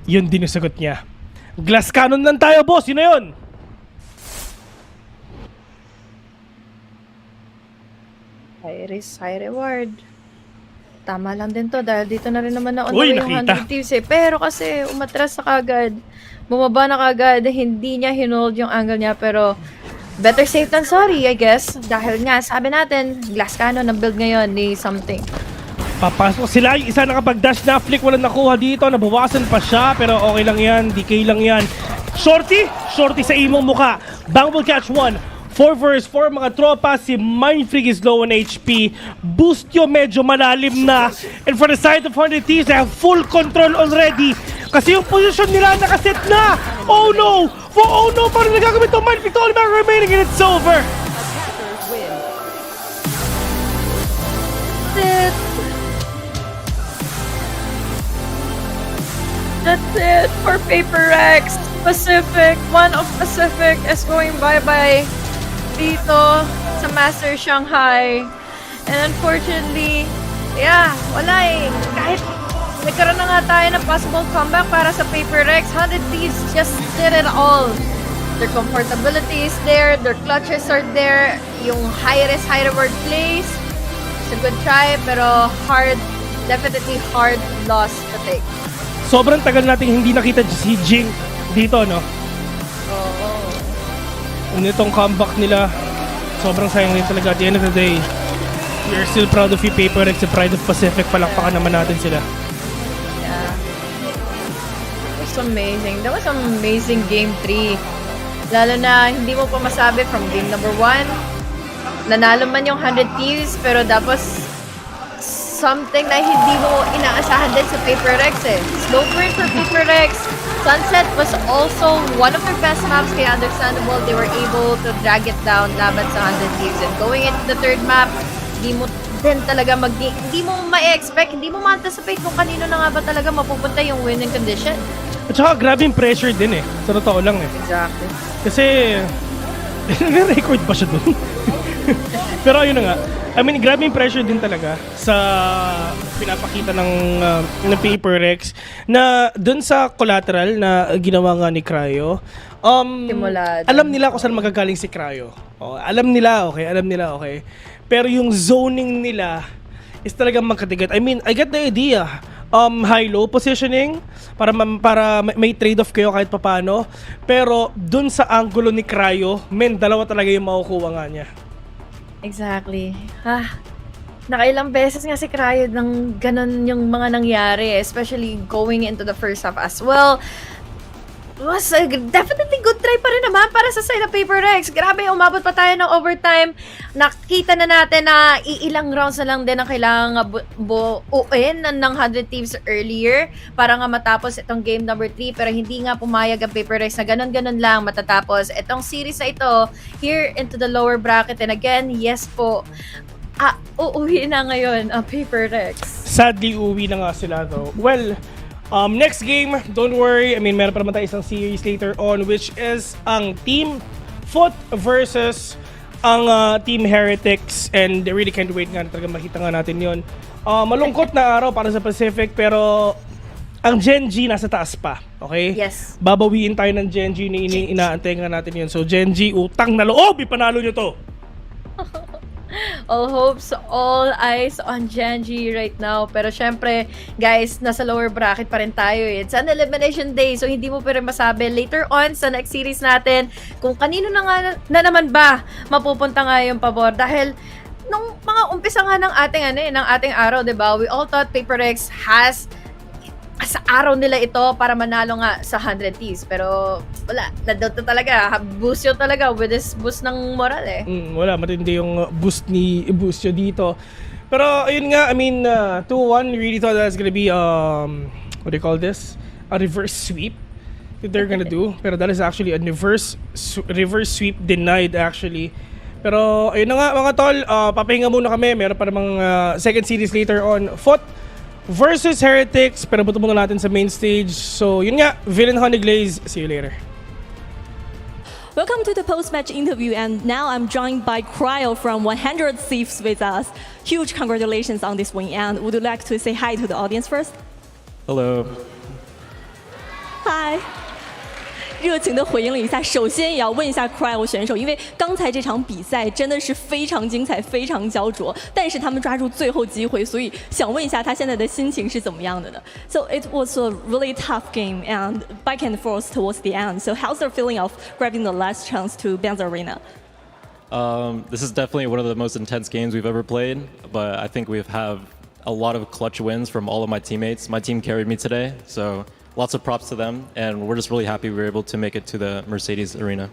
Yun din yung sagot niya. Glass cannon lang tayo, boss. Yun na yun. High risk, high reward. Tama lang din to dahil dito na rin naman na on the Uy, way yung nakita. 100 thieves eh. Pero kasi umatras na kagad. Bumaba na kagad. Hindi niya hinold yung angle niya pero better safe than sorry, I guess. Dahil nga, sabi natin, glass cannon ang build ngayon ni something. Papasok sila. Yung isa nakapag-dash na flick. Walang nakuha dito. Nabawasan pa siya. Pero okay lang yan. DK lang yan. Shorty sa imong muka. Bang will catch one. 4 vs 4 mga tropa. Si Mindfreak is low on HP. Boostyo medyo malalim na. And for the side of 100 Thieves, they have full control already. Kasi yung position nila nakaset na. Oh no! Oh no! Parang nagagamit to Mindfreak to all man remaining and it's over. That's it for Paper Rex. Pacific, one of Pacific is going bye-bye dito sa Masters Shanghai. And unfortunately, wala eh. Kahit nagkaroon na nga tayo ng possible comeback para sa Paper Rex, 100 Thieves just did it all. Their comfortability is there, their clutches are there, yung high-risk, high-reward plays. It's a good try, pero definitely hard loss to take. Sobrang tagal nating hindi nakita si Jing dito, no? Oo. Itong comeback nila, sobrang sayang rin talaga. At the end of the day, we are still proud of you, Paper Rex, and Pride of Pacific. Palakpakan naman natin sila. Yeah. It was amazing. That was an amazing game 3. Lalo na hindi mo pa masabi from game number 1. Nanalo man yung 100 Thieves, pero tapos something na hindi mo inaasahan din sa Paper Rex eh. Slow burn for Paper Rex. Sunset was also one of their best maps, kaya understandable they were able to drag it down laban sa 100 Thieves. And going into the third map, hindi mo din talaga hindi mo ma-expect, hindi mo ma-anticipate kung kanino na nga ba talaga mapupunta yung winning condition. At saka grabe yung pressure din eh. Sa totoo lang eh. Exactly. Kasi, nag-record pa siya dun. Pero ayun na nga. I mean, grabe yung pressure din talaga sa pinapakita ng Paper Rex na dun sa collateral na ginawa nga ni Cryo. Alam nila kung saan magagaling si Cryo. Alam nila, okay. Pero yung zoning nila is talagang magkatigat. I mean, I get the idea. High-low positioning para may trade-off kayo kahit papano. Pero dun sa angulo ni Cryo, dalawa talaga yung makukuha nga niya. Exactly. Nakailang beses nga si Cryo ng ganun yung mga nangyari, especially going into the first half as well. Was a definitely good try pa rin naman para sa side of Paper Rex. Grabe, umabot pa tayo ng overtime. Nakita na natin na ilang rounds na lang din ang kailangang buuin ng 100 Thieves earlier para nga matapos itong game number 3. Pero hindi nga pumayag ang Paper Rex na ganun-ganun lang matatapos itong series na ito here into the lower bracket. And again, yes po, uuwi na ngayon ang Paper Rex. Sadly, uuwi na nga sila though. Well, next game, don't worry. I mean, meron pa naman tayo isang series later on, which is ang Team FIL versus ang Team Heretics. And I really can't wait nga talaga makita nga natin yon. Malungkot na araw para sa Pacific, pero ang Gen G nasa taas pa. Okay? Yes. Babawiin tayo ng Gen G, inaantay nga natin yun. So Gen G, utang na loob, ipanalo nyo to. All hopes, all eyes on Genji right now. Pero syempre, guys, nasa lower bracket pa rin tayo. It's an elimination day, so hindi mo pa rin masabi later on sa next series natin kung kanino na naman ba mapupunta nga yung pabor. Dahil nung mga umpisa nga ng ating araw, diba? We all thought Paper Rex has sa araw nila ito para manalo nga sa 100 Thieves. Pero wala, na-doubt na talaga. Boost yun talaga with this boost ng moral eh. Wala, matindi yung boost ni Busio dito. Pero ayun nga, I mean, 2-1, really thought that's gonna be, what do you call this? A reverse sweep that they're gonna do. Pero that is actually a reverse sweep denied actually. Pero ayun na nga mga tol, papahinga muna kami. Meron pa namang second series later on. FIL versus Heretics, pero buto muna natin sa main stage. So yun nga, Villain Honey Glaze, see you later. Welcome to the post-match interview, and now I'm joined by Cryo from 100 Thieves with us. Huge congratulations on this win, and would you like to say hi to the audience first? Hello. Hi. 热情的回应了一下，首先也要问一下 Cryo 选手，因为刚才这场比赛真的是非常精彩、非常焦灼，但是他们抓住最后机会，所以想问一下他现在的心情是怎么样的呢？ So it was a really tough game and back and forth towards the end. So how's the feeling of grabbing the last chance to ban the arena? This is definitely one of the most intense games we've ever played, but I think we've had a lot of clutch wins from all of my teammates. My team carried me today, so lots of props to them, and we're just really happy we were able to make it to the Mercedes arena.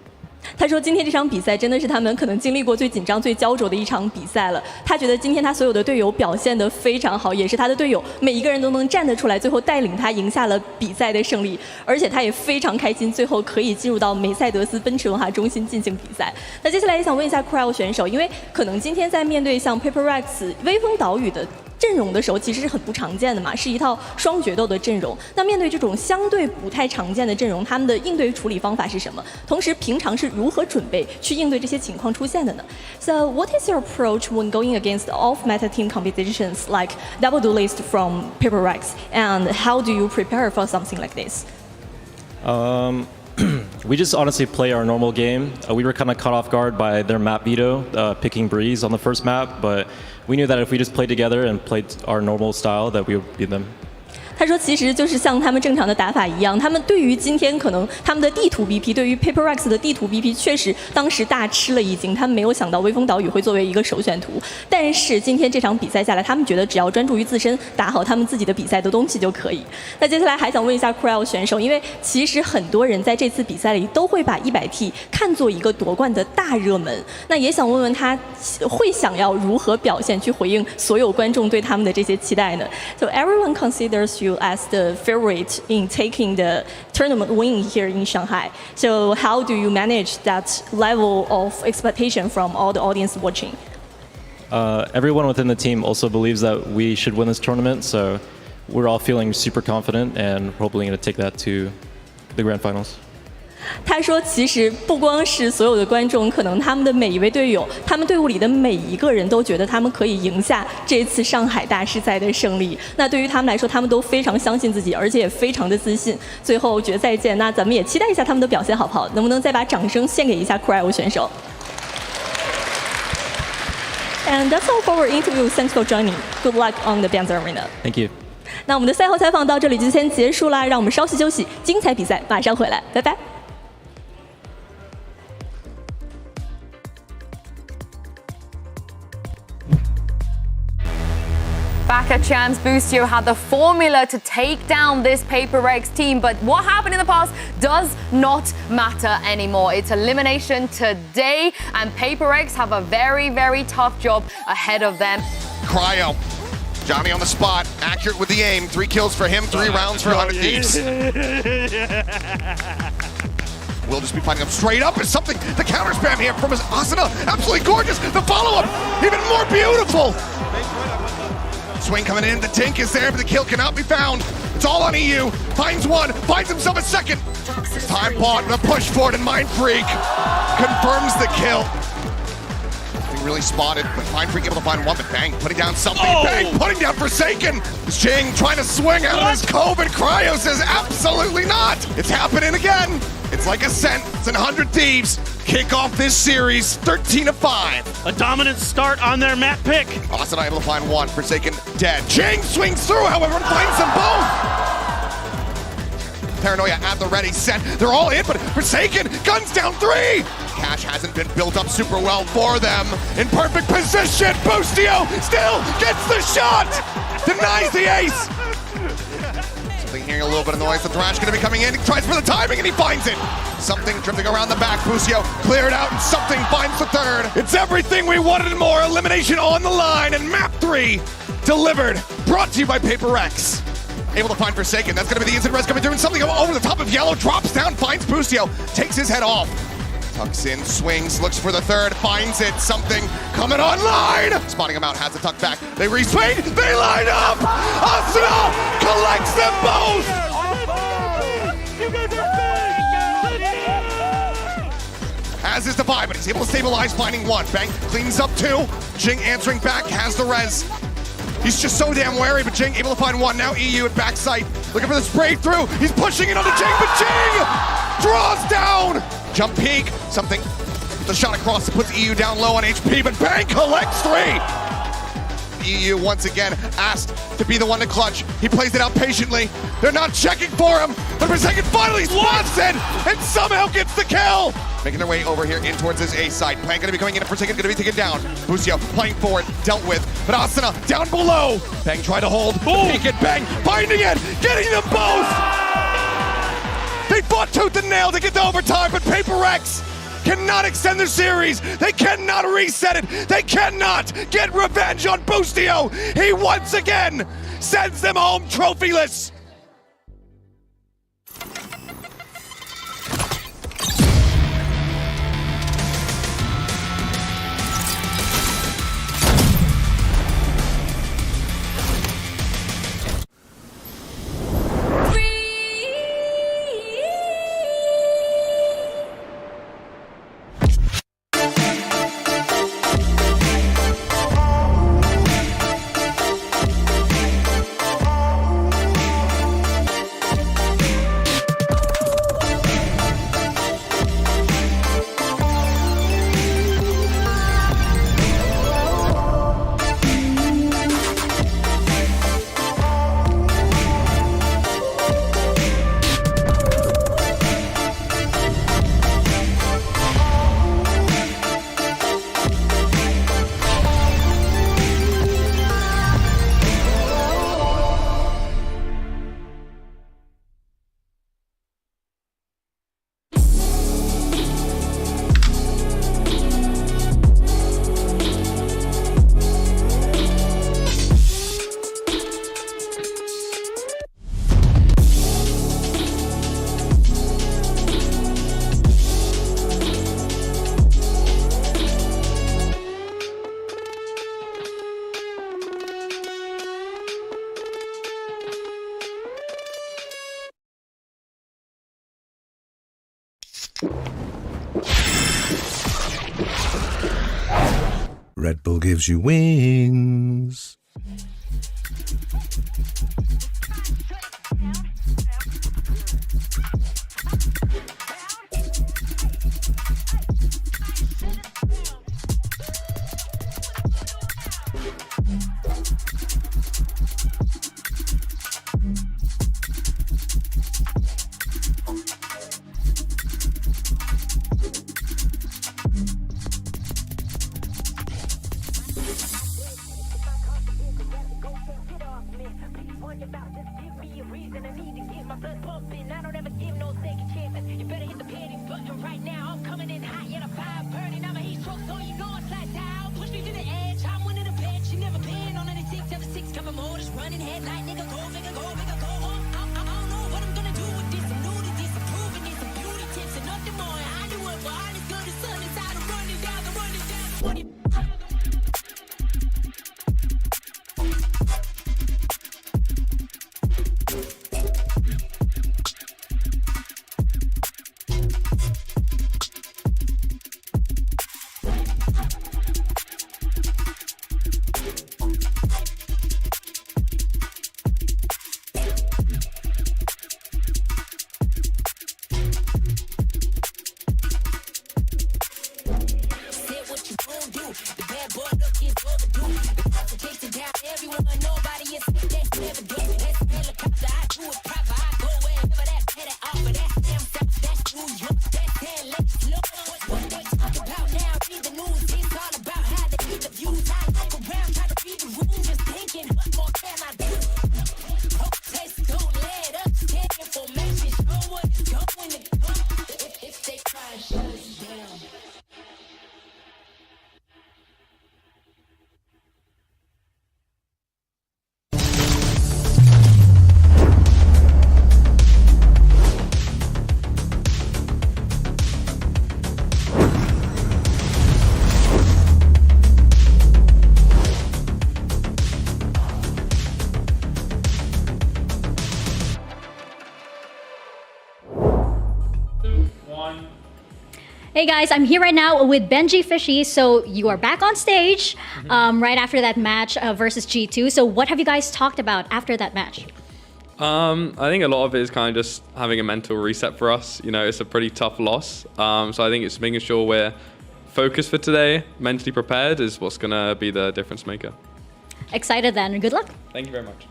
他说今天这场比赛真的是他们可能经历过最紧张、最焦灼的一场比赛了。他觉得今天他所有的队友表现得非常好，也是他的队友每一个人都能站得出来，最后带领他赢下了比赛的胜利。而且他也非常开心，最后可以进入到梅赛德斯奔驰文化中心进行比赛。那接下来也想问一下 Cryo 选手，因为可能今天在面对像 Paper Rex 微风岛屿的阵容的时候，其实是很不常见的嘛，是一套双决斗的阵容。那面对这种相对不太常见的阵容，他们的应对处理方法是什么？同时，平常是如何准备去应对这些情况出现的呢？ So what is your approach when going against off-meta team competitions like Double Duelist from Paper Rex? And how do you prepare for something like this? We just honestly play our normal game. We were kind of caught off guard by their map veto, picking Breeze on the first map, but we knew that if we just played together and played our normal style, that we would beat them. 他说，其实就是像他们正常的打法一样，他们对于今天可能他们的地图 BP， 对于 Paper Rex 的地图 BP， 确实当时大吃了一惊，他们没有想到微风岛屿会作为一个首选图。但是今天这场比赛下来，他们觉得只要专注于自身，打好他们自己的比赛的东西就可以。那接下来还想问一下 Cryo 选手，因为其实很多人在这次比赛里都会把100T 看作一个夺冠的大热门，那也想问问他会想要如何表现去回应所有观众对他们的这些期待呢？ So everyone considers you as the favorite in taking the tournament win here in Shanghai. So how do you manage that level of expectation from all the audience watching? Everyone within the team also believes that we should win this tournament, so we're all feeling super confident and hopefully going to take that to the grand finals. 他说，其实不光是所有的观众，可能他们的每一位队友，他们队伍里的每一个人都觉得他们可以赢下这次上海大师赛的胜利。那对于他们来说，他们都非常相信自己，而且也非常的自信。最后决赛见，那咱们也期待一下他们的表现好不好？能不能再把掌声献给一下 Cryo 选手？ And that's all for our interview. Thanks for joining. Good luck on the Bands Arena. Thank you. 那我们的赛后采访到这里就先结束啦，让我们稍事休息，精彩比赛马上回来，拜拜。Back at Champs, Boostio had the formula to take down this Paper Rex team, but what happened in the past does not matter anymore. It's elimination today, and Paper Rex have a very, very tough job ahead of them. Cryo. Johnny on the spot, accurate with the aim. 3 kills for him, 3 rounds for 100 Thieves. We'll just be fighting him straight up. Is something, the counter spam here from his Asuna. Absolutely gorgeous. The follow-up, even more beautiful. Swing coming in, the Tink is there, but the kill cannot be found. It's all on EU. Finds one, finds himself a second. Time bought, the push for it, and Mind Freak confirms the kill. Really spotted, but Mind Freak able to find one, but Bang putting down something. Oh. Bang putting down Forsaken. Jing trying to swing out of his cove, and Cryo says absolutely not. It's happening again. It's like Ascent. It's an 100 Thieves. Kick off this series 13-5. A dominant start on their map pick. Asuna able to find one. Forsaken dead. Jing swings through, however, and finds them both. Paranoia at the ready, set. They're all in, but Forsaken guns down 3. Cash hasn't been built up super well for them. In perfect position, Boostio still gets the shot. Denies the ace. Something hearing a little bit of noise. The Thrash gonna be coming in. He tries for the timing and he finds it. Something drifting around the back. Boostio cleared out and something finds the third. It's everything we wanted and more. Elimination on the line, and map 3 delivered. Brought to you by Paper Rex. Able to find Forsaken. That's going to be the instant res coming through, and something over the top of Yellow. Drops down, finds Boostio. Takes his head off. Tucks in, swings, looks for the third, finds it. Something coming online. Spotting him out, has to tuck back. They reswing, they line up. Asuna collects them both. As is the vibe, but he's able to stabilize, finding one. Bang cleans up 2. Jing answering back, has the res. He's just so damn wary, but Jing able to find one. Now EU at backside, looking for the spray through. He's pushing it onto Jing, but Jing draws down. Jump peek, something. The shot across that puts EU down low on HP, but Bang collects 3. EU once again asked to be the one to clutch. He plays it out patiently. They're not checking for him, but for a second finally spots it and somehow gets the kill. Making their way over here in towards his A side. Plan gonna be coming in, Forsaken gonna be taken down. Boostio playing forward, dealt with, but Asuna down below. Bang tried to hold, peek it, Bang finding it, getting them both. They fought tooth and nail to get to overtime, but Paper Rex cannot extend the series. They cannot reset it. They cannot get revenge on Boostio. He once again sends them home trophyless. Red Bull gives you wings. Hey guys, I'm here right now with Benji Fishy. So you are back on stage right after that match versus G2. So what have you guys talked about after that match? I think a lot of it is kind of just having a mental reset for us. You know, it's a pretty tough loss. So I think it's making sure we're focused for today, mentally prepared is what's going to be the difference maker. Excited then. Good luck. Thank you very much.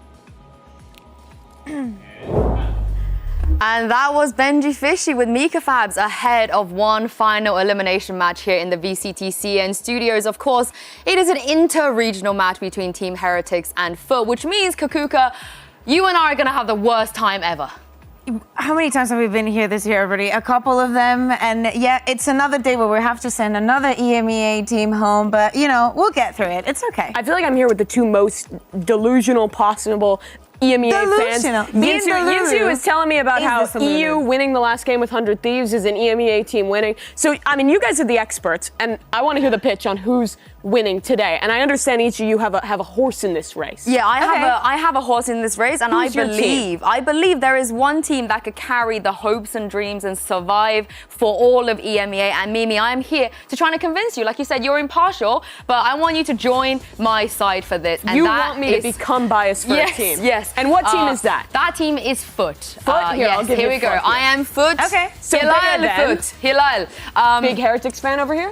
And that was Benji Fishy with Mika Fabs ahead of one final elimination match here in the VCTCN studios. Of course, it is an inter-regional match between Team Heretics and FIL, which means, Kakuka, you and I are going to have the worst time ever. How many times have we been here this year already? A couple of them. And yeah, it's another day where we have to send another EMEA team home. But, you know, we'll get through it. It's okay. I feel like I'm here with the two most delusional possible EMEA fans. Yinsu is telling me about how EU winning the last game with 100 Thieves is an EMEA team winning. So, I mean, you guys are the experts, and I want to hear the pitch on who's winning today. And I understand each of you have a horse in this race. Yeah, I have a horse in this race, and I believe there is one team that could carry the hopes and dreams and survive for all of EMEA. And Mimi, I am here to try to convince you. Like you said, you're impartial, but I want you to join my side for this. And you want me to become biased for a team? Yes. And what team is that? That team is Foot. Foot? Here we go. I am Foot. Okay. So Hilal Foot. Hilal. Big Heretics fan over here?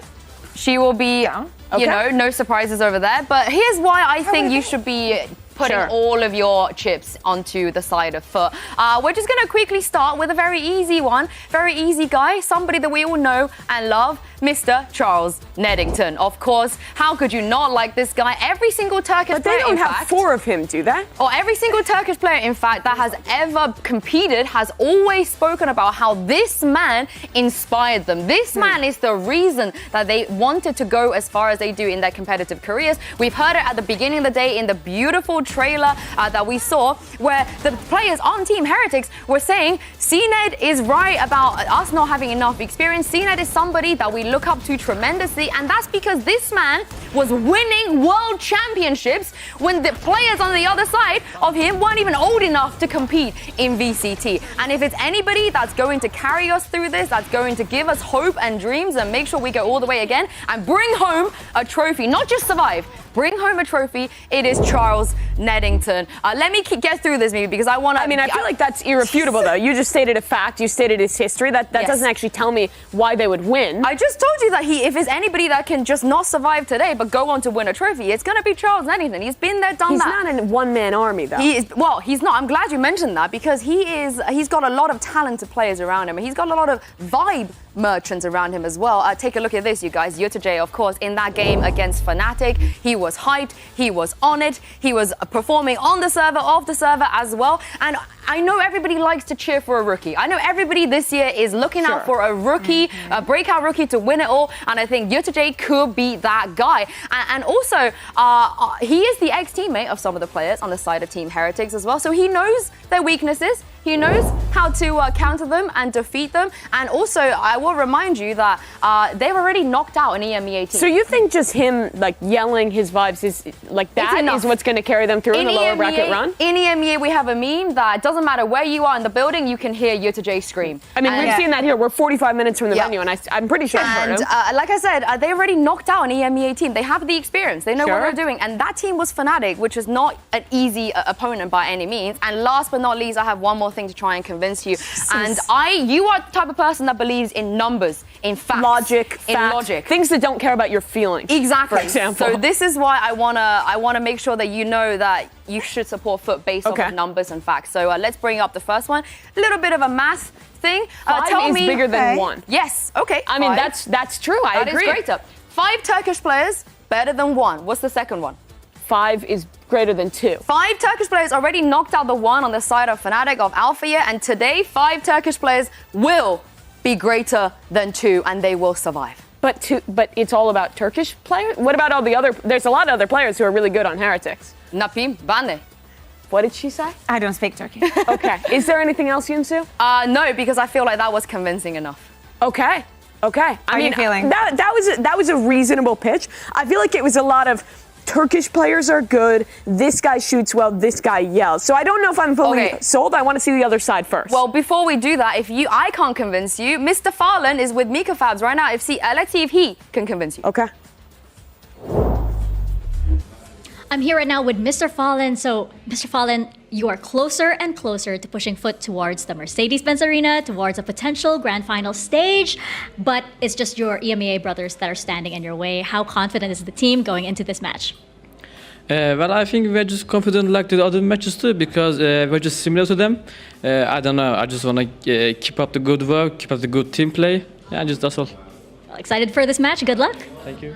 She will be, you know, no surprises over there. But here's why I think you should be putting all of your chips onto the side of Foot. We're just going to quickly start with a very easy one. Very easy guy. Somebody that we all know and love. Mr. Charles Neddington. Of course, how could you not like this guy? Every single Turkish player, But they don't have four of him, do they? Or every single Turkish player, in fact, that has ever competed has always spoken about how this man inspired them. This man is the reason that they wanted to go as far as they do in their competitive careers. We've heard it at the beginning of the day in the beautiful trailer that we saw where the players on Team Heretics were saying CNED is right about us not having enough experience. CNED is somebody that we look up to tremendously, and that's because this man was winning world championships when the players on the other side of him weren't even old enough to compete in VCT. And if it's anybody that's going to carry us through this, that's going to give us hope and dreams and make sure we go all the way again and bring home a trophy, not just survive, bring home a trophy, it is Charles Neddington. Let me get through this, maybe, because I want to... I mean, I feel like that's irrefutable, though. You just stated a fact. You stated his history. That Yes. doesn't actually tell me why they would win. I just told you that if it's anybody that can just not survive today but go on to win a trophy, it's going to be Charles Neddington. He's been there, done that. He's not a one-man army, though. He's not. I'm glad you mentioned that because he's got a lot of talented players around him. And he's got a lot of vibe merchants around him as well. Take a look at this, you guys. Yutajay, of course, in that game against Fnatic, he was hyped, he was on it, he was performing on the server, off the server as well. And I know everybody likes to cheer for a rookie. I know everybody this year is looking out for a rookie, a breakout rookie to win it all. And I think Yutajay could be that guy. And also, he is the ex-teammate of some of the players on the side of Team Heretics as well. So he knows their weaknesses. He knows how to counter them and defeat them. And also, I will remind you that they've already knocked out an EMEA team. So you think just him yelling his vibes is is what's going to carry them through in the lower bracket run? In EMEA, we have a meme that it doesn't matter where you are in the building, you can hear Yutajay scream. I mean, we've seen that here. We're 45 minutes from the venue, and I'm pretty sure I've heard him. Like I said, they already knocked out an EMEA team. They have the experience. They know what they're doing. And that team was Fnatic, which is not an easy opponent by any means. And last but not least, I have one more thing to try and convince you. And you are the type of person that believes in numbers, in facts, logic, things that don't care about your feelings. Exactly. For example. So this is why I wanna make sure that you know that you should support FUT based on numbers and facts. So let's bring up the first one. A little bit of a math thing. Five is bigger than one. Yes. Okay. I mean, that's true. I agree. That is greater. 5 Turkish players better than 1. What's the second one? 5 is greater than 2. 5 Turkish players already knocked out the 1 on the side of Fnatic of Alpha, and today 5 Turkish players will be greater than 2 and they will survive. But it's all about Turkish players? What about all the other... There's a lot of other players who are really good on Heretics. Napim, Bane. What did she say? I don't speak Turkish. Okay. Is there anything else, Yunsu? No, because I feel like that was convincing enough. Okay. How are you feeling? That was a reasonable pitch. I feel like it was a lot of Turkish players are good, this guy shoots well, this guy yells. So I don't know if I'm fully sold. I want to see the other side first. Well, before we do that, I can't convince you, Mr. Farland is with Mika Fabs right now. Let's see if he can convince you. Okay. I'm here right now with Mr. Fallen. So, Mr. Fallen, you are closer and closer to pushing FUT towards the Mercedes-Benz Arena, towards a potential grand final stage, but it's just your EMEA brothers that are standing in your way. How confident is the team going into this match? Well, I think we're just confident like the other matches too, because we're just similar to them. I don't know, I just want to keep up the good work, keep up the good team play. Yeah, that's all. Well, excited for this match. Good luck. Thank you.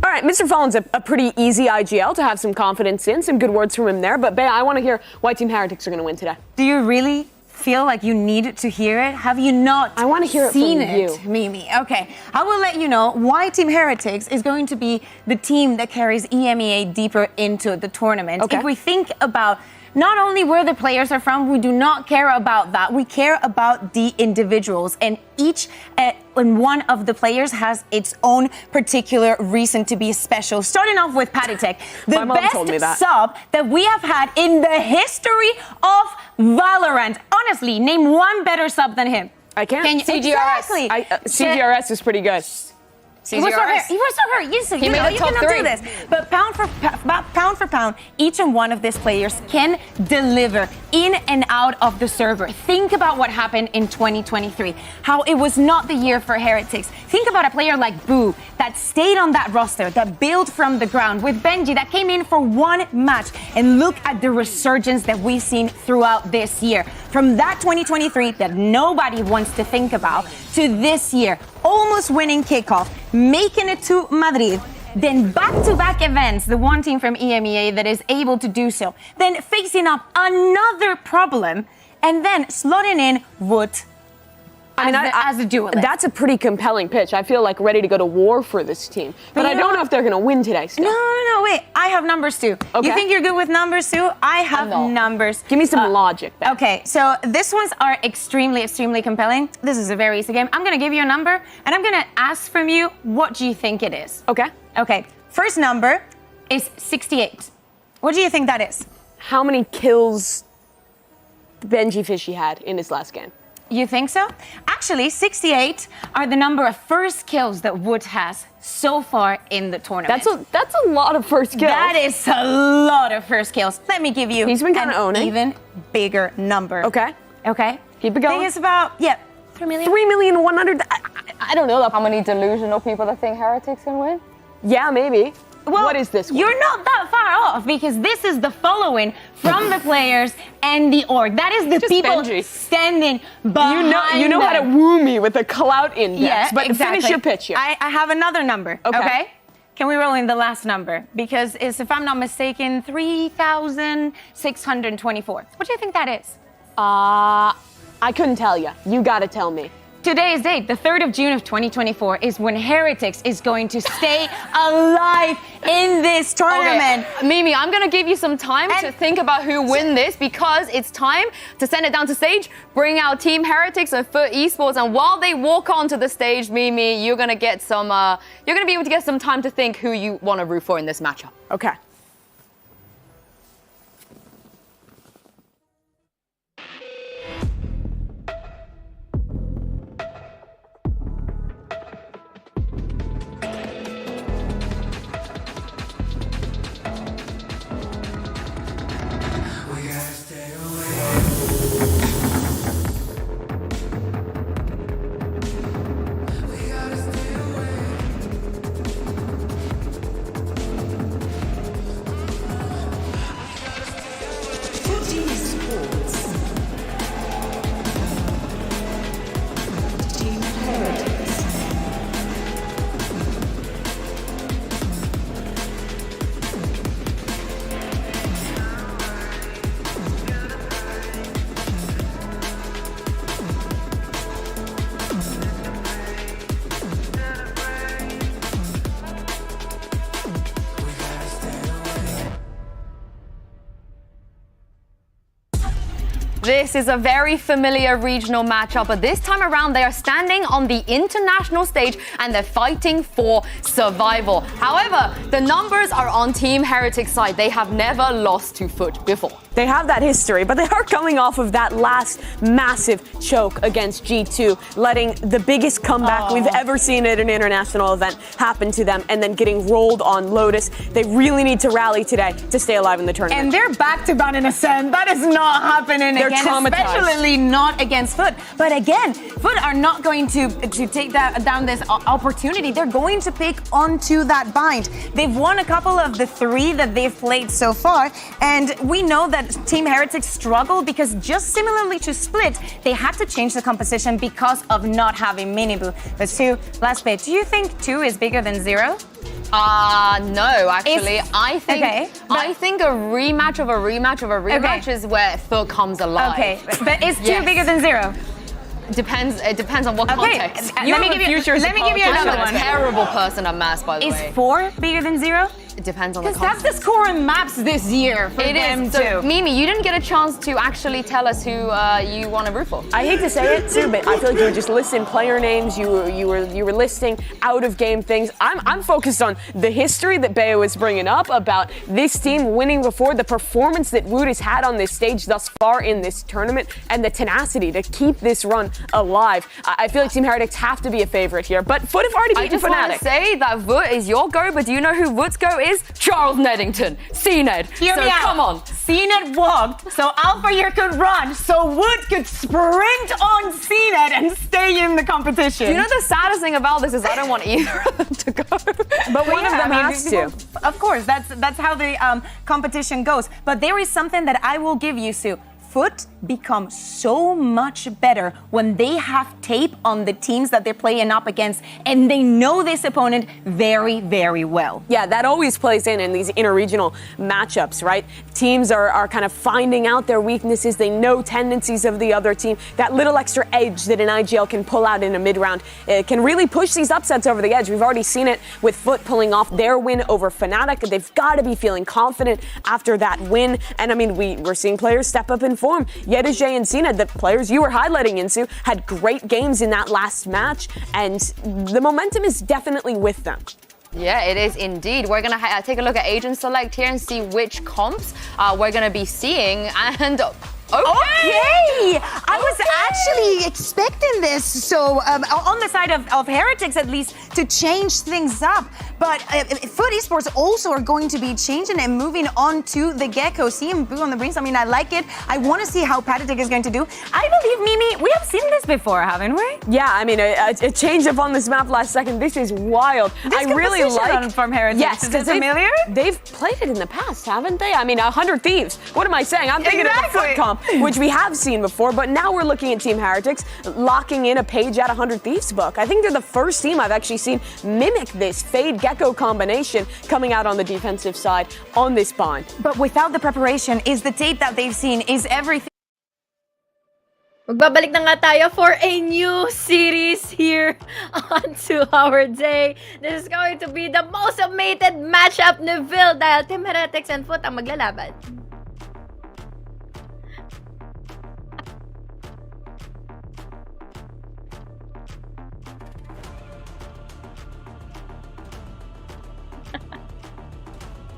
All right, Mr. Fallen's a pretty easy IGL to have some confidence in. Some good words from him there. But, Bea, I want to hear why Team Heretics are going to win today. Do you really feel like you need to hear it? Have you not I want to hear seen it from you. Mimi? Okay, I will let you know why Team Heretics is going to be the team that carries EMEA deeper into the tournament. Okay. If we think about not only where the players are from, we do not care about that. We care about the individuals, and each and one of the players has its own particular reason to be special. Starting off with Patitek, the best sub that we have had in the history of Valorant. Honestly, name one better sub than him. I can't. CGRS. Exactly. CGRS is pretty good. He was so hurt. Yes, you know, you cannot do this. But pound for pound, each and one of these players can deliver in and out of the server. Think about what happened in 2023, how it was not the year for Heretics. Think about a player like Boo that stayed on that roster, that built from the ground, with Benji that came in for one match. And look at the resurgence that we've seen throughout this year. From that 2023 that nobody wants to think about to this year, almost winning kickoff, making it to Madrid, then back-to-back events, the one team from EMEA that is able to do so, then facing up another problem, and then slotting in Wood. as a duelist. That's a pretty compelling pitch. I feel like ready to go to war for this team. But I don't know if they're going to win today still. No, wait. I have numbers too. Okay. You think you're good with numbers too? I have numbers. Give me some logic. Beth. Okay, so these ones are extremely, extremely compelling. This is a very easy game. I'm going to give you a number, and I'm going to ask from you, what do you think it is? Okay. Okay, first number is 68. What do you think that is? How many kills Benji Fishy had in his last game? You think so? Actually, 68 are the number of first kills that Wood has so far in the tournament. That's a lot of first kills. That is a lot of first kills. Let me give you He's been kinda an owning. even bigger number. Okay. Okay. Keep it going. I think it's about, 3 million. 3,100,000. I don't know. How many delusional people that think Heretics can win? Yeah, maybe. Well, what is this one? You're not that far off because this is the following from the players and the org. That is the Just people Benji. standing behind You know how to them. woo me with a clout index. Yeah, but exactly. finish your pitch here. I have another number. Okay. Can we roll in the last number? Because it's, if I'm not mistaken, 3,624. What do you think that is? I couldn't tell you. You got to tell me. Today's date, the 3rd of June of 2024, is when Heretics is going to stay alive in this tournament. Okay. Mimi, I'm going to give you some time to think about who win this because it's time to send it down to stage, bring out Team Heretics and FIL Esports, and while they walk onto the stage, Mimi, you're going to get some, you're going to be able to get some time to think who you want to root for in this matchup. Okay. This is a very familiar regional matchup, but this time around they are standing on the international stage and they're fighting for survival. However, the numbers are on Team Heretics' side. They have never lost to FUT before. They have that history, but they are coming off of that last massive choke against G2, letting the biggest comeback we've ever seen at an international event happen to them and then getting rolled on Lotus. They really need to rally today to stay alive in the tournament. And they're back to ban in Ascend. That is not happening They're again, traumatized. especially not against FUT. But again, FUT are not going to take down this opportunity. They're going to pick onto that bind. They've won a couple of the 3 that they've played so far, and we know that Team Heretics struggled because just similarly to Split, they had to change the composition because of not having Miniboo. But Sue, last bit, do you think 2 is bigger than 0? No, actually. I think a rematch of a rematch of a rematch is where FIL comes alive. Okay, but is 2 bigger than 0? Depends. It depends on what context. Let me give you another one. I'm a terrible person at maths, by the way. Is 4 bigger than 0? It depends on the Because context. that's the score in maps this year for It them is. too. So, Mimi, you didn't get a chance to actually tell us who you want to root for. I hate to say it too, but I feel like you were just listing player names. You were listing out of game things. I'm focused on the history that Bayo is bringing up about this team winning before, the performance that Wood has had on this stage thus far in this tournament, and the tenacity to keep this run alive. I feel like Team Heretics have to be a favorite here, but FUT have already beaten Fnatic. I just want to say that Wood is your go, but do you know who Wood's go is? Charles Neddington, CNED. Hear me out. Come on. CNED walked so Alpha Year could run, so Wood could sprint on CNED and stay in the competition. Do you know the saddest thing about this is I don't want either of them to go. But one of them has to. Of course, that's how the competition goes. But there is something that I will give you, Sue. FUT become so much better when they have tape on the teams that they're playing up against and they know this opponent very, very well. Yeah, that always plays in these interregional matchups, right? Teams are kind of finding out their weaknesses. They know tendencies of the other team. That little extra edge that an IGL can pull out in a mid-round can really push these upsets over the edge. We've already seen it with Foot pulling off their win over Fnatic. They've got to be feeling confident after that win. And I mean, we're seeing players step up in form. Yedijay and Cena, the players you were highlighting, Insu, had great games in that last match, and the momentum is definitely with them. Yeah, it is indeed. We're going to take a look at Agent Select here and see which comps we're going to be seeing. And Okay! I was actually expecting this, so on the side of Heretics at least, to change things up. But Foot Esports also are going to be changing and moving on to the Gecko. CMB on the Brinks, I mean, I like it. I want to see how Patatek is going to do. I believe, Mimi, we have seen this before, haven't we? Yeah, I mean, a change up on this map last second. This is wild. This I really like from Heretics. Yes, is it familiar? They've played it in the past, haven't they? I mean, 100 Thieves. What am I saying? I'm thinking of the Foot comp, which we have seen before, but now we're looking at Team Heretics locking in a page at 100 Thieves book. I think they're the first team I've actually seen mimic this Fade Gecko combination coming out on the defensive side on this bond. But without the preparation, is the tape that they've seen, is everything. Magbabalik na nga tayo for a new series here on 2 Hour Day. This is going to be the most awaited matchup ni VIL dahil Team Heretics and Foot ang maglalaban.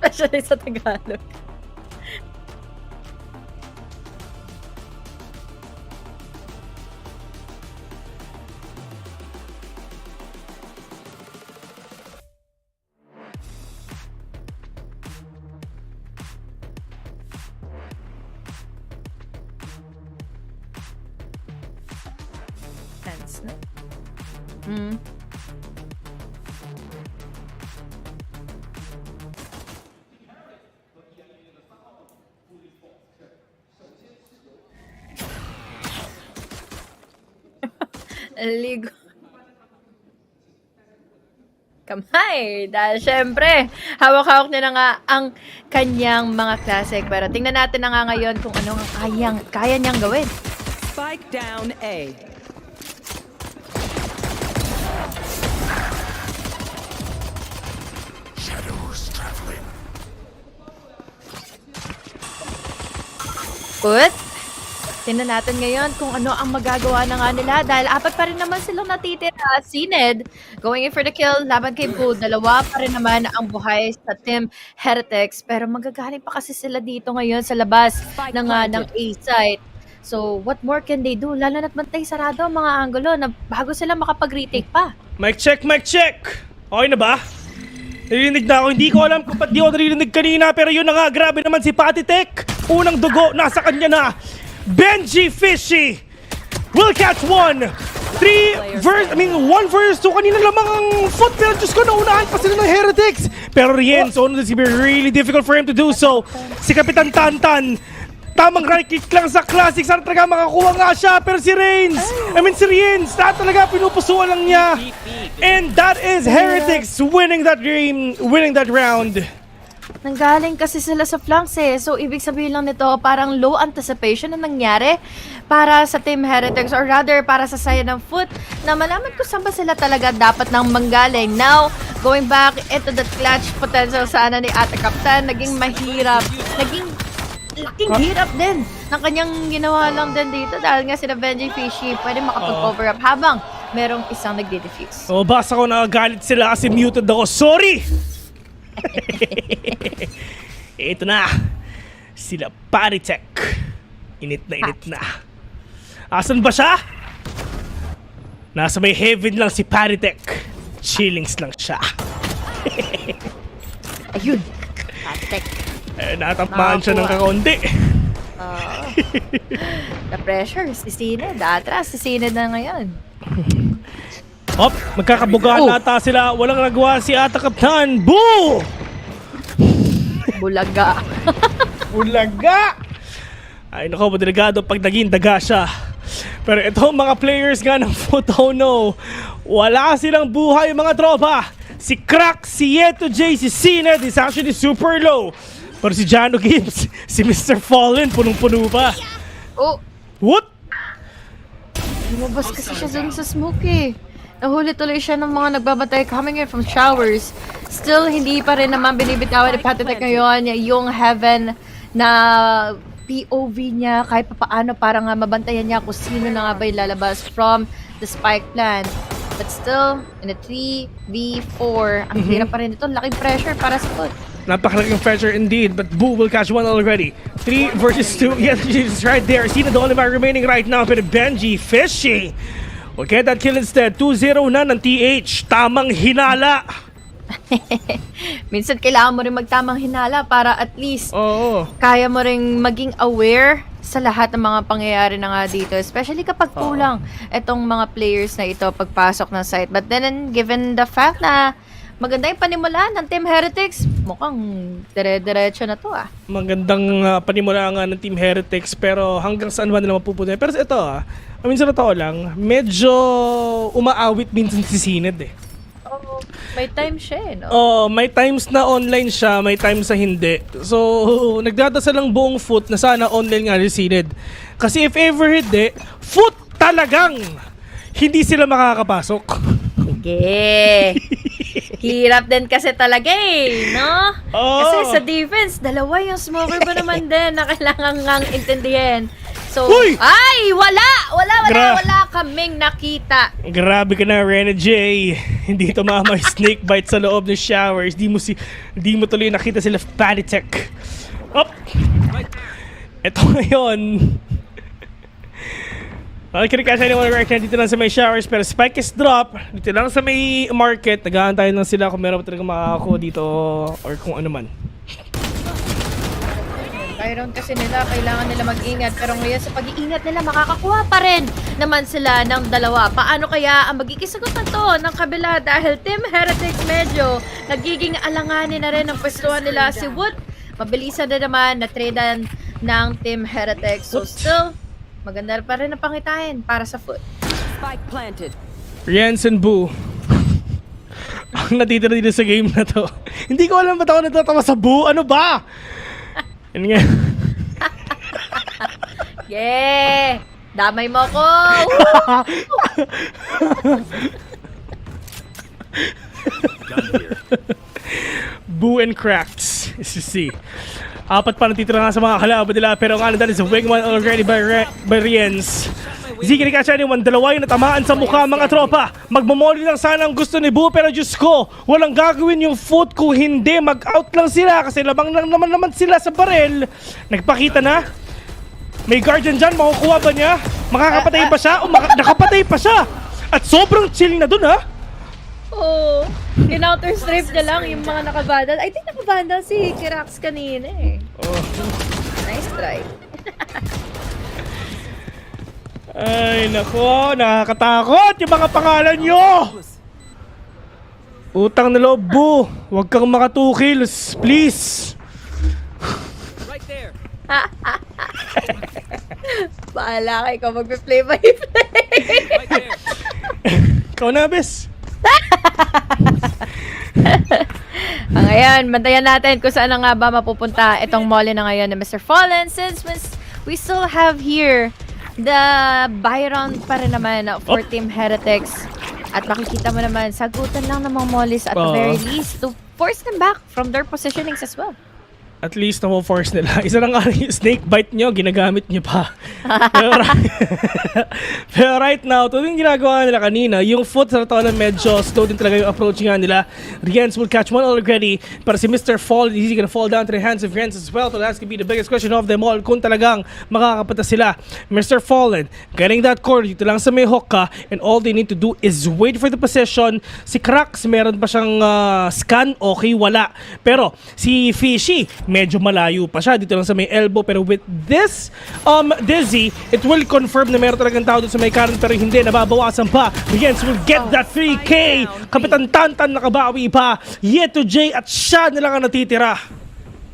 Especially sa Tagalog. Tense, no? Ligo. Kamay. Dahil syempre, hawak-hawak niya na nga ang kanyang mga classic. Pero tingnan natin na nga ngayon kung ano ang kaya niyang gawin. Spike down A. Shadows traveling. But, tingnan natin ngayon kung ano ang magagawa na nga nila dahil apat pa rin naman silang natitira. Sined, going in for the kill, laban kay Bull. Dalawa pa rin naman ang buhay sa Team Heretics. Pero magagaling pa kasi sila dito ngayon sa labas ng A-site. So, what more can they do? Lalo na't bantay sarado ang mga angulo na bago sila makapag-retake pa. Mic check, mic check! Okay na ba? Narinig na ako. Hindi ko alam kung ba't di ako narinig kanina. Pero yun na nga, grabe naman si Patatek. Unang dugo, nasa kanya na. Benji Fishy will catch 1 versus 2. Kanina lamang ang Foot, pero Diyos ko, naunahan pa sila ng Heretics. Pero Rien, so this will be really difficult for him to do so. Si Kapitan Tantan, tamang right click lang sa Classic. Sana talaga makakuha nga siya. Pero si Rien, talaga pinupusuan lang niya. And that is Heretics winning that game, winning that round. Nanggaling kasi sila sa flanks eh. So, ibig sabihin lang nito, parang low anticipation na nangyari para sa Team Heretics or rather para sa side ng Foot na malaman ko saan ba sila talaga dapat nang manggaling. Now, going back into the clutch potential sana ni Ate Kaptan, naging mahirap. Naging laking hirap din ng kanyang ginawa lang din dito dahil nga sila Benji Fishy pwede makapag-cover up habang merong isang nagde-defuse. Oh, basta ko nakagalit sila kasi muted ako. Sorry! Ito na. Sila Patatek. Init na. Asan ba siya? Nasa may heaven lang si Patatek. Chillings lang siya. Ayun. Patatek. Natamaan siya ng kakaunti. The pressure. Si Sined. Atras. Si Sined na ngayon. Hop, magkakabugaan ata sila. Walang nagawa si Ata Kaptan. Boo! Bulaga. Bulaga! Ay nako, delikado pag naging daga siya. Pero itong mga players nga ng Photo No, wala silang buhay mga tropa. Si Crack, si Yeto J, si Sined is actually super low. Pero si Jano Gibbs, si Mr. Fallen, punong-puno pa. Oh! What? Lumabas kasi siya dun sa smoke eh. Nahuli tuloy siya ng mga nagbabantay coming in from showers. Still, hindi pa rin naman binibitawan ni Patitek ngayon yung Heaven na POV niya kahit paano para nga mabantayan niya kung sino na nga ba yung lalabas from the spike plant. But still, in a 3v4, ang hirap pa rin ito. Laking pressure para sa Foot. Napakalaking pressure indeed, but Boo will catch one already. 3 versus 2. Yes, she's right there. Sino the only man remaining right now, pero Benji fishing. Will get that kill instead. 2-0 na ng TH. Tamang hinala. Minsan kailangan mo rin magtamang hinala para at least kaya mo rin maging aware sa lahat ng mga pangyayari na nga dito. Especially kapag kulang itong mga players na ito pagpasok ng site. But then, given the fact na maganda yung panimulaan ng Team Heretics, mukhang dire-diretso na to ah. Magandang panimula nga ng Team Heretics, pero hanggang saan ba nila mapupunta? Pero ito I mean, sa totoo lang, medyo umaawit minsan si Sined eh. May time siya eh, no? May times na online siya, may times na hindi. So, nagdadasal lang buong Foot na sana online nga si Sined. Kasi if ever hindi, Foot talagang hindi sila makakapasok. Sige. Hirap din kasi talaga eh, no? Kasi sa defense, dalawa yung smoker ba naman din na kailangan ngang intindihin. So, ay! Wala kaming nakita. Grabe ka na, Rena J. Hindi ito may snake bite sa loob ng showers. Di mo tuloy nakita sila Patitek. Ito ngayon. Kinikasa niyo right now dito lang sa may showers, pero spike is drop. Dito lang sa may market. Nag-aantayin lang sila kung meron pa talaga makakakuha dito or kung ano man. Byron kasi nila, kailangan nila mag-ingat. Pero ngayon sa pag-iingat nila, makakakuha pa rin naman sila ng dalawa. Paano kaya ang magkikisagutan to ng kabila? Dahil Team Heretics medyo nagiging alanganin na rin ang pwestuhan nila. Si Wood, mabilisan na naman na tradean ng Team Heretics. So still, maganda pa rin ang pangitain para sa Foot. Spike planted. Riens and Boo. Ang natitira dito sa game na to. Hindi ko alam ba't ako natatawa sa Boo. Ano ba? Yan nga. Yeah! Damay mo ko! Boo and Crafts is to see. Apat pa natitira nga sa mga kalaban nila, pero nga nandun is a wingman already by Riens. Ziki ni Kasha niwan, dalawa yung natamaan sa mukha mga tropa. Magmamoli lang sana ang gusto ni Boo, pero Diyos ko, walang gagawin yung Foot kung hindi mag-out lang sila kasi labang lang naman sila sa barel. Nagpakita na. May guardian dyan, makukuha ba niya? Makakapatay ba siya? O nakapatay pa siya? At sobrang chill na dun ha? Oo. In-outer strip niya lang yung mga nakabandal. I think nakabandal si Kirax kanina eh. Nice try. Ay nako, nakakatakot yung mga pangalan nyo! Utang na loob, Boo. Huwag kang maka 2 kills, please. Right there. Bahala kayo magpe-play by play. Ikaw na, bes. Ngayon, bantayan natin kung saan na nga ba mapupunta itong molly na ngayon ni Mr. Fallen, since we still have here the Byron pa rin naman for Team Heretics. At makikita mo naman, sagutan lang ng mga mollies at the very least to force them back from their positionings as well. At least na-force nila. Isa lang nga yung snake bite nyo, ginagamit nyo pa. Pero right now, ito yung ginagawa nila kanina, yung Foot sa tao na medyo slow din talaga yung approach nga nila. Riens will catch one already. Para si Mr. Fall, is he gonna fall down to the hands of Riens as well? So that's gonna be the biggest question of them all. Kung talagang makakapata sila. Mr. Fallen, getting that corner, dito lang sa may hook ka, and all they need to do is wait for the possession. Si Krax, meron pa siyang scan, okay, wala. Pero si Fishy, medyo malayo pa siya dito lang sa may elbow, pero with this Dizzy, it will confirm na meron talagang tao doon sa may kanan, pero hindi nababawasan pa. Riens will get that 3K. Kapitan Tantan nakabawi pa. Yeto J at siya na lang ang natitira.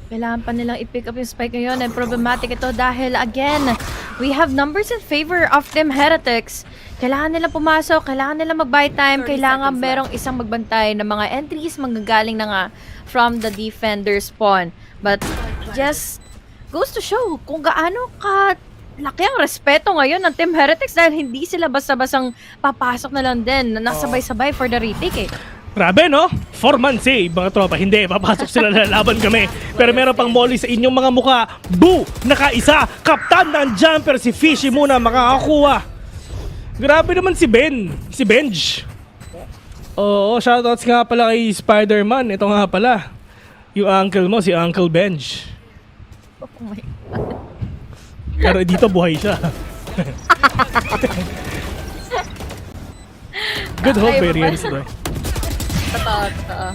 Kailangan pa nilang i-pick up yung spike ngayon and problematic ito dahil again, we have numbers in favor of Team Heretics. Kailangan nilang pumasok, kailangan nilang mag-buy time, kailangan merong isang magbantay na mga entries manggagaling na nga from the defender spawn. But just goes to show kung gaano ka laki ang respeto ngayon ng Team Heretics dahil hindi sila basta-basang papasok na lang din, nasabay-sabay for the retake eh. Grabe, no? 4 months eh, mga tropa. Hindi, papasok sila, lalaban kami. Pero meron pang molly sa inyong mga muka. Boo! Nakaisa! Kaptan ng jumper, si Fishy muna makakakuha. Grabe naman si Ben. Si Benj. Oo, shoutouts nga pala kay Spider-Man. Ito nga pala. Yung uncle mo, si Uncle Benj. Oh my God. Pero dito buhay siya. Good hope variants, bro. Totoo.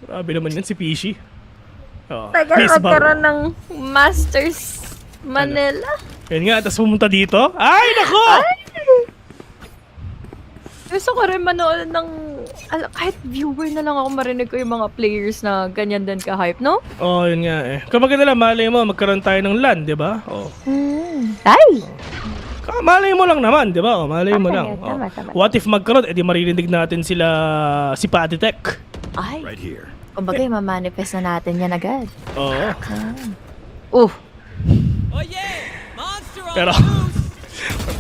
Grabe naman yan si Fishy. Oh, Magkaroon ng Masters Manila. Yan nga, tapos pumunta dito. Ay, nako! Gusto ko rin manood ng kahit viewer na lang ako marinig ko yung mga players na ganyan din ka-hype, no? Oh, yun nga eh. Kapag na lang, malay mo, magkaroon tayo ng LAN, di ba? Oh. Ay! Malay mo lang naman, di ba? Oh, malay mo lang. Tama. What if magkaroon, edi maririnig natin sila, si Patty Tech. Ay! Kumbaga, mamanifest na natin yan agad. Oo. Pero,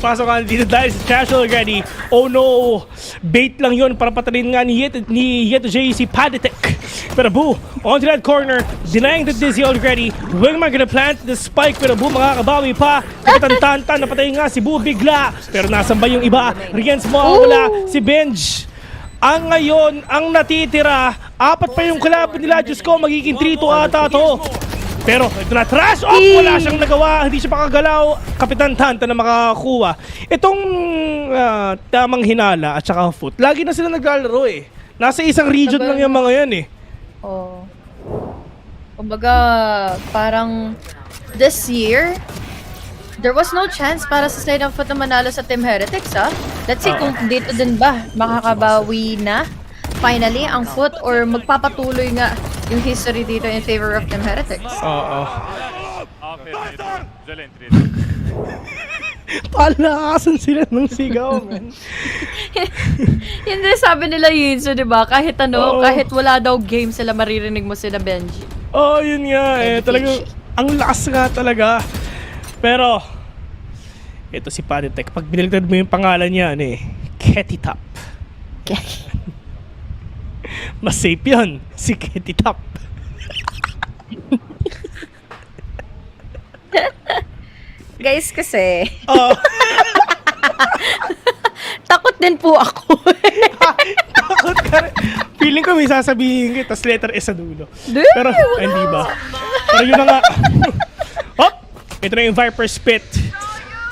pasok ka dito dahil sa casual ready. Oh no! Bait lang yun para patarin nga ni Yeto J si Paditek. Pero Boo, on to that corner, denying the dizzy already. Wingman gonna plant the spike, pero Boo makakabawi pa. Kapitan Tantan, napatay nga si Boo bigla. Pero nasan ba yung iba? Rians mawawala, si Benj. Ang ngayon, ang natitira, 4 pa yung kalaban nila. Diyos ko, magiging 3-2 ata to. Pero ito na, trash off! Wala siyang nagawa, hindi siya makagalaw. Kapitan Tanta na makakakuha. Itong tamang hinala at saka foot, lagi na sila naglalaro eh. Nasa isang region lang yung mga yan eh. Oo. Kumbaga, parang this year, there was no chance para sa side ng foot na manalo sa Team Heretics, ha? Let's see kung dito din ba makakabawi na finally ang foot or magpapatuloy nga yung history dito in favor of Team Heretics. Oo. Palakasan sila ng sigaw, man. Hindi, sabi nila Yinso, di ba? Kahit kahit wala daw game sila, maririnig mo sila Benji. Oh, yun nga eh. Talagang, ang lakas nga talaga. Pero, ito si Paditek. Pag biniligtad mo yung pangalan niya, Ketitap. Mas safe yun, si Ketitap. Guys, kasi takot din po ako. Takot ka rin. Feeling ko may sasabihin ko, tas letter S sa dulo. Pero, hindi ba? Pero yun na nga. Oh, ito na yung Viper Spit.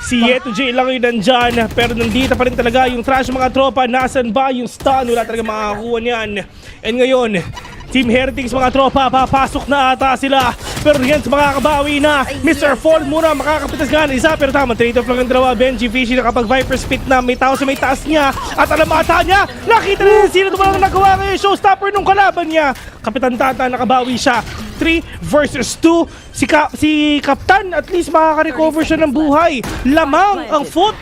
Si Yeto J lang yung nandyan, pero nandito pa rin talaga yung trash mga tropa. Nasaan ba yung stun? Wala talaga makakakuha niyan. And ngayon, Team Heretics mga tropa, papasok na ata sila. Pero yan, makakabawi na. Mr. Fall muna, makakapitas nga isa. Pero tama, trade-off lang ang dalawa. Benji Fishy nakapag Viper Spit na. May tao sa may taas niya. At alam ata niya, nakita na sino ito walang nagawa ngayon. Showstopper nung kalaban niya. Kapitan Tata, nakabawi siya. 3 versus 2. Si Kaptan, at least makaka-recover siya ng buhay. Lamang ang foot.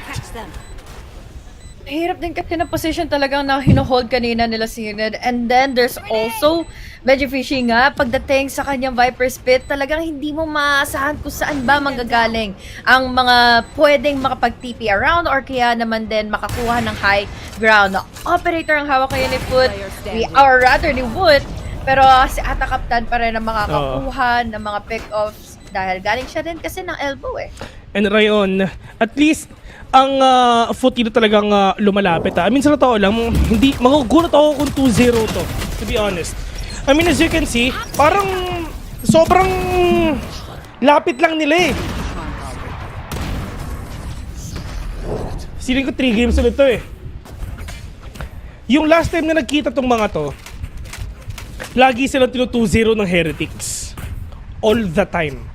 Hirap din kasi na position talagang na hinohold kanina nila si Ned. And then there's also medyo fishy nga pagdating sa kanyang Viper Spit, talagang hindi mo maasahan kung saan ba manggagaling ang mga pwedeng makapag-TP around or kaya naman din makakuha ng high ground. Operator ang hawak kayo ni Foot, ni Wood, pero si Ata Kaptan pa rin ang makakakuha ng mga pick-offs dahil galing siya din kasi ng elbow eh. And Rayon, at least ang foot dito talagang lumalapit. I mean, sa totoo lang, hindi, magugulat ako kung 2-0 to, to be honest. I mean, as you can see, parang sobrang lapit lang nila eh. Feeling ko 3 games ulit to eh. Yung last time na nagkita tong mga to, lagi silang tino 2-0 ng Heretics. All the time.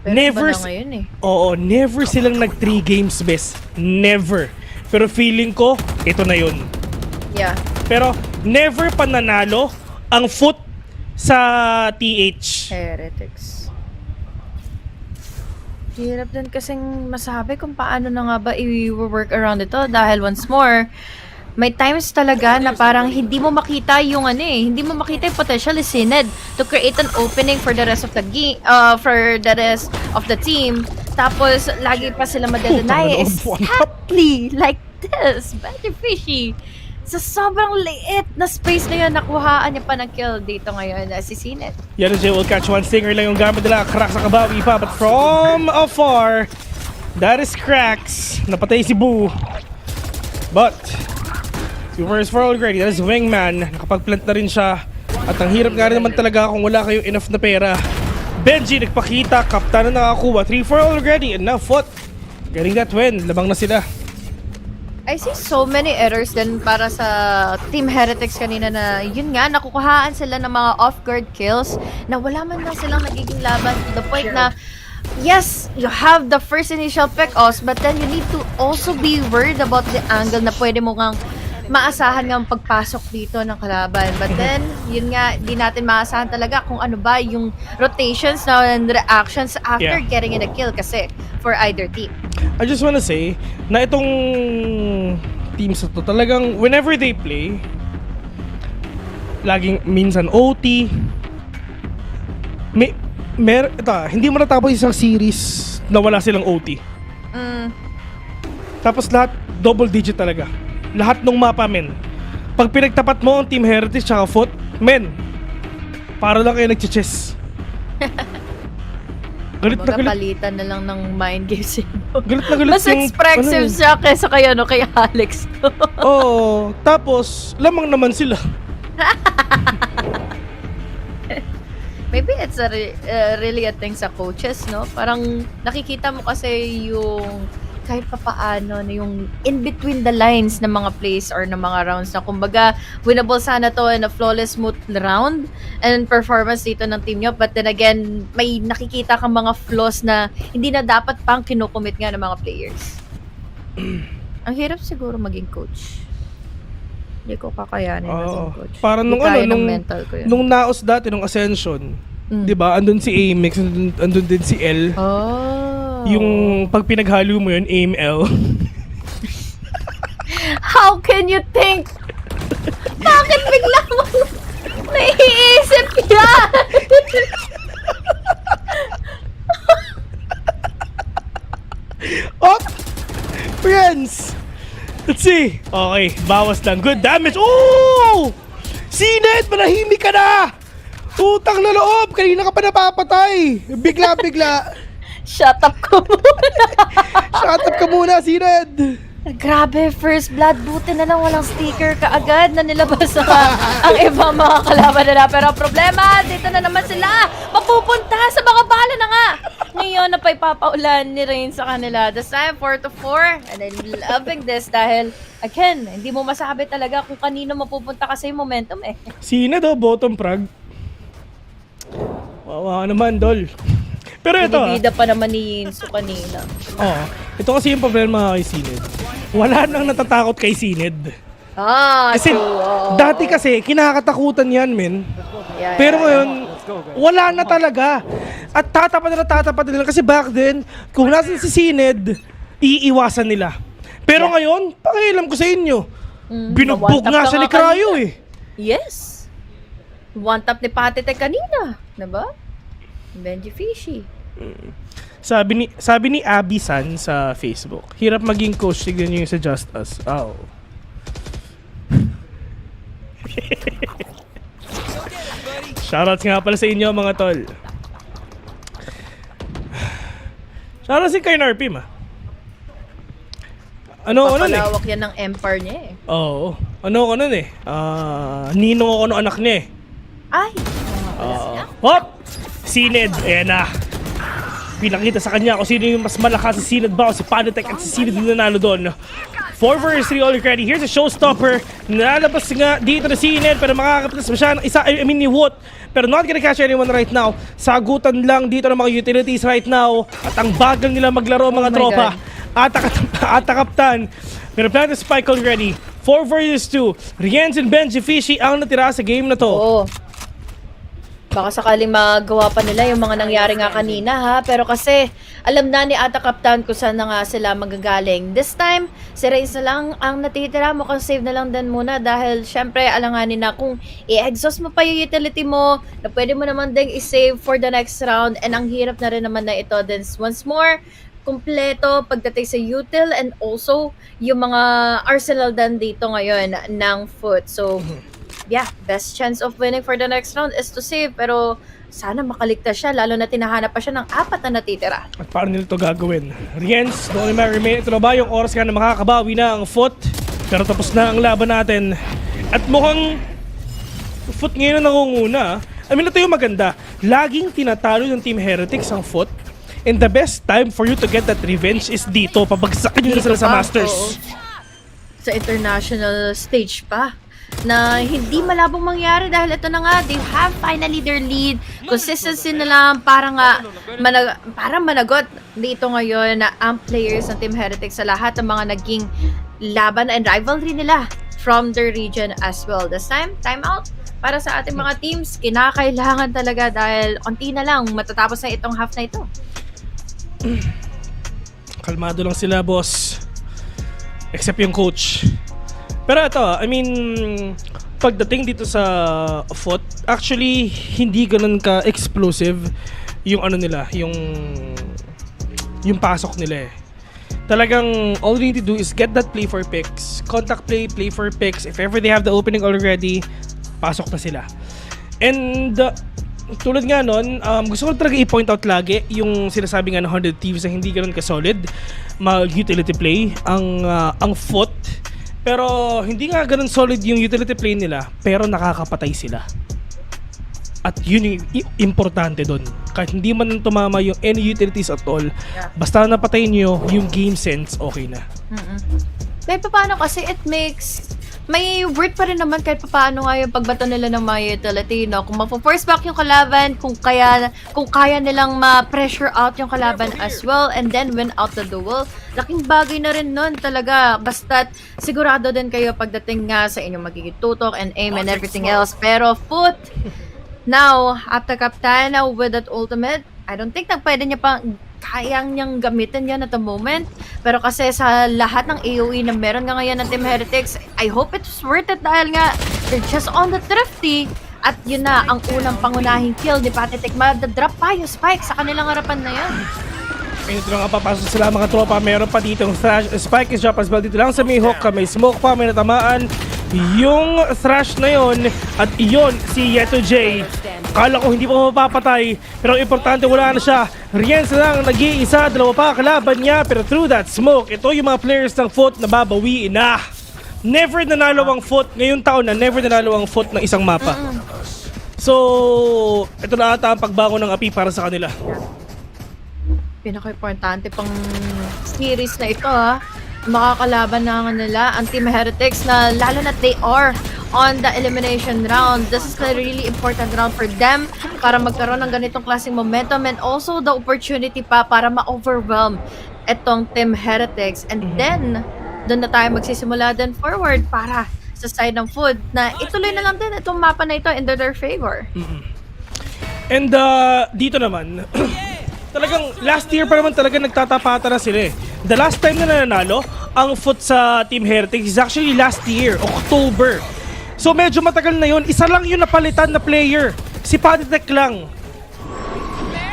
Pero never ngayon eh. Oo, never silang nag 3 games best. Never. Pero feeling ko, ito na yun. Yeah. Pero never pa nanalo ang foot sa TH. Heretics. Hirap din kasing masabi kung paano na nga ba i-work around ito dahil once more, may times talaga na parang hindi mo makita yung hindi mo makita yung potential ni Sined to create an opening for the rest of the game, for the rest of the team. Tapos, lagi pa sila madedenay. Exactly like this. Very fishy. Sa sobrang liit na space na yun, nakuhaan niya pa ng kill dito ngayon si Sined. Yan Jay will catch one stinger lang yung gamit nila. Cracks sa kabawi pa, but from afar, that is Cracks. Napatay si Boo. But, Super is for already. That is Wingman. Nakapag-plant na rin siya. At ang hirap nga rin naman talaga kung wala kayong enough na pera. Benji nagpakita. Kaptan na nakakuha. 3-4 already. And now Foot getting that win. Labang na sila. I see so many errors din para sa Team Heretics kanina na yun nga, nakukuhaan sila ng mga off-guard kills na wala man lang silang nagiging laban to the point na yes, you have the first initial pick-offs but then you need to also be worried about the angle na pwede mo kang maasahan nga ang pagpasok dito ng kalaban. But then, yun nga, di natin maasahan talaga kung ano ba yung rotations and reactions after getting in a kill kasi for either team. I just wanna say na itong teams na to talagang whenever they play, laging minsan OT, hindi mo natapos isang series na wala silang OT. Tapos lahat double digit talaga. Lahat ng mapa, men. Pag pinagtapat mo ang Team Heretics tsaka Foot, men, para lang kayo nag-chess. Galit na galit. Palitan na lang ng mind games. Galit na galit. Mas expressive siya kaysa kay Alex. Oo. Tapos, lamang naman sila. Maybe it's really a thing sa coaches, no? Parang nakikita mo kasi yung kahit pa paano na yung in between the lines ng mga plays or ng mga rounds na kumbaga winnable sana to in a flawless smooth round and performance dito ng team nyo, but then again may nakikita kang mga flaws na hindi na dapat pang kinukumit nga ng mga players. Ang hirap siguro maging coach. Hindi ko kakayanin maging coach. Parang nung naos dati nung Ascension, 'di ba? Andun si Amex, andun din si L. Yung pag pinaghalo mo yun, aim L. How can you think? Bakit bigla mo naiisip yan? Oh! Friends! Let's see. Okay, bawas lang. Good damage. Oh! Sined! Manahimik ka na! Utang na loob! Kanina ka pa napapatay! Bigla-bigla. Shut up ka muna. Shut up ka muna, Sined. Grabe, first blood. Buti na lang walang sticker kaagad na nilabas ang ibang mga kalaban nila. Pero problema, dito na naman sila. Mapupunta sa mga bala na nga. Ngayon na pa ipapaulan ni Rain sa kanila. This time, 4-4. And I'm loving this dahil, again, hindi mo masabi talaga kung kanino mapupunta kasi yung momentum eh. Sined bottom frag. Wawa naman, Dol. Pero ito binibida pa naman ni Yinsu kanina. Ito kasi yung problema kay Sined. Wala nang natatakot kay Sined. Kasi dati kasi kinakatakutan yan, men. Pero ngayon, wala na talaga. At tatapat nila kasi back then, kung nasan si Sined, iiwasan nila. Pero ngayon, pakialam ko sa inyo. Binugbog nga siya ni Cryo eh. Yes. One tap ni Patite kanina, diba? Benji Fishy. Sabi ni Abby San sa Facebook, hirap maging coach, tignan niyo yung sa Just Us. Shoutouts nga pala sa inyo mga tol. Shoutouts si Kain RP Papalawak yan ng empire niya eh. Oo. Ano ko nun eh. Ninong ako ng anak niya eh. Ay! Hop! Sined, ayan na. Pinakita sa kanya kung sino yung mas malakas, si Sined ba o si Panatek at si Sined yung nanalo doon. 4-3 already. Here's a showstopper. Nalalabas nga dito na Sined pero makakapitas pa siya ng isa, ni Woot. Pero not gonna catch anyone right now. Sagutan lang dito ng mga utilities right now. At ang bagal nila maglaro mga tropa. Ata Kaptan. Pero plant the spike already. 4 versus 2. Riens and Benji Fishy ang natira sa game na to. Oo. Baka sakaling magawa pa nila yung mga nangyari nga kanina ha. Pero kasi alam na ni Ata Captain kung saan na nga sila magagaling. This time, si Reigns na lang ang natitira. Mukhang save na lang din muna dahil syempre alanganin na kung i-exhaust mo pa yung utility mo na pwede mo naman ding i-save for the next round. And ang hirap na rin naman na ito. Then once more, kumpleto pagdating sa util and also yung mga arsenal din dito ngayon ng foot. So, yeah, best chance of winning for the next round is to save. Pero sana makaligtas siya, lalo na tinahanap pa siya ng 4 na natitira. At paano nila ito gagawin? Riens, the only man remain. Ito na ba yung oras ka na makakabawi na ang foot? Pero tapos na ang laban natin. At mukhang foot ngayon ang nangunguna. I mean, ito yung maganda. Laging tinatalo ng Team Heretics ang foot. And the best time for you to get that revenge is dito. Pabagsakin nyo na sila sa Masters. Oo. Sa international stage pa. Na hindi malabong mangyari dahil ito na nga, they have finally their lead. Consistency na lang, para managot dito ngayon na ang players ng Team Heretics sa lahat ng mga naging laban and rivalry nila from their region as well. This time out para sa ating mga teams, kinakailangan talaga dahil konti na lang matatapos na itong half na ito. Kalmado lang sila, boss. Except yung coach. Pero ito, I mean, pagdating dito sa foot, actually, hindi ganun ka-explosive yung ano nila, yung pasok nila eh. Talagang, all you need to do is get that play for picks, contact play, play for picks. If ever they have the opening already, pasok na sila. And, tulad nga nun, gusto ko talaga i-point out lagi yung sinasabi nga ng 100 Thieves na hindi ganun ka-solid mag-utility play ang foot. Pero hindi nga ganun solid yung utility play nila, pero nakakapatay sila. At yun yung importante doon. Kahit hindi man tumama yung any utilities at all, basta napatayin nyo yung game sense, okay na. Kahit paano kasi it makes may word pa rin naman kahit paano nga yung pagbato nila ng mga utility, no? Kung mapo-force back yung kalaban, kung kaya nilang ma-pressure out yung kalaban as well, and then win out the duel, laking bagay na rin nun talaga. Basta't sigurado din kayo pagdating nga sa inyong magiging tutok and aim and everything else. Pero foot, now, Ata Captain with that ultimate, I don't think na pwede niya pang kayang niyang gamitin yan at the moment. Pero kasi sa lahat ng AoE na meron nga ngayon ng Team Heretics, I hope it's worth it dahil nga they're just on the thrifty. At yun na, ang unang pangunahing kill ni Patitek. Madadrop pa yung spike sa kanilang harapan na yan. Ito na nga papasok sila mga tropa. Meron pa dito yung thrash. Spike is drop as well dito lang sa may hook. May smoke pa, may natamaan yung thrash na yon. At iyon si Yeto J. Kala ko hindi pa mapapatay, pero importante wala na siya. Riens na lang nag-iisa, 2 pa kalaban niya, pero through that smoke, ito yung mga players ng foot na babawiin na. Never nanalo ang foot, ngayong taon na never nanalo ang foot ng isang mapa. So, ito na ata ang pagbangon ng api para sa kanila. Pinaka-importante pang series na ito ha. Makakalaban na nila ang Team Heretics na lalo na they are on the elimination round. This is a really important round for them para magkaroon ng ganitong klaseng momentum and also the opportunity pa para ma-overwhelm itong Team Heretics. And then, doon na tayo magsisimula din forward para sa side ng food na ituloy na lang din itong mapa na ito in their favor. And dito naman, talagang last year pa naman talaga nagtatapata na sila eh. The last time na nanalo ang foot sa Team Heretics is actually last year, October. So medyo matagal na yun. Isa lang yung napalitan na player. Si Patitek lang.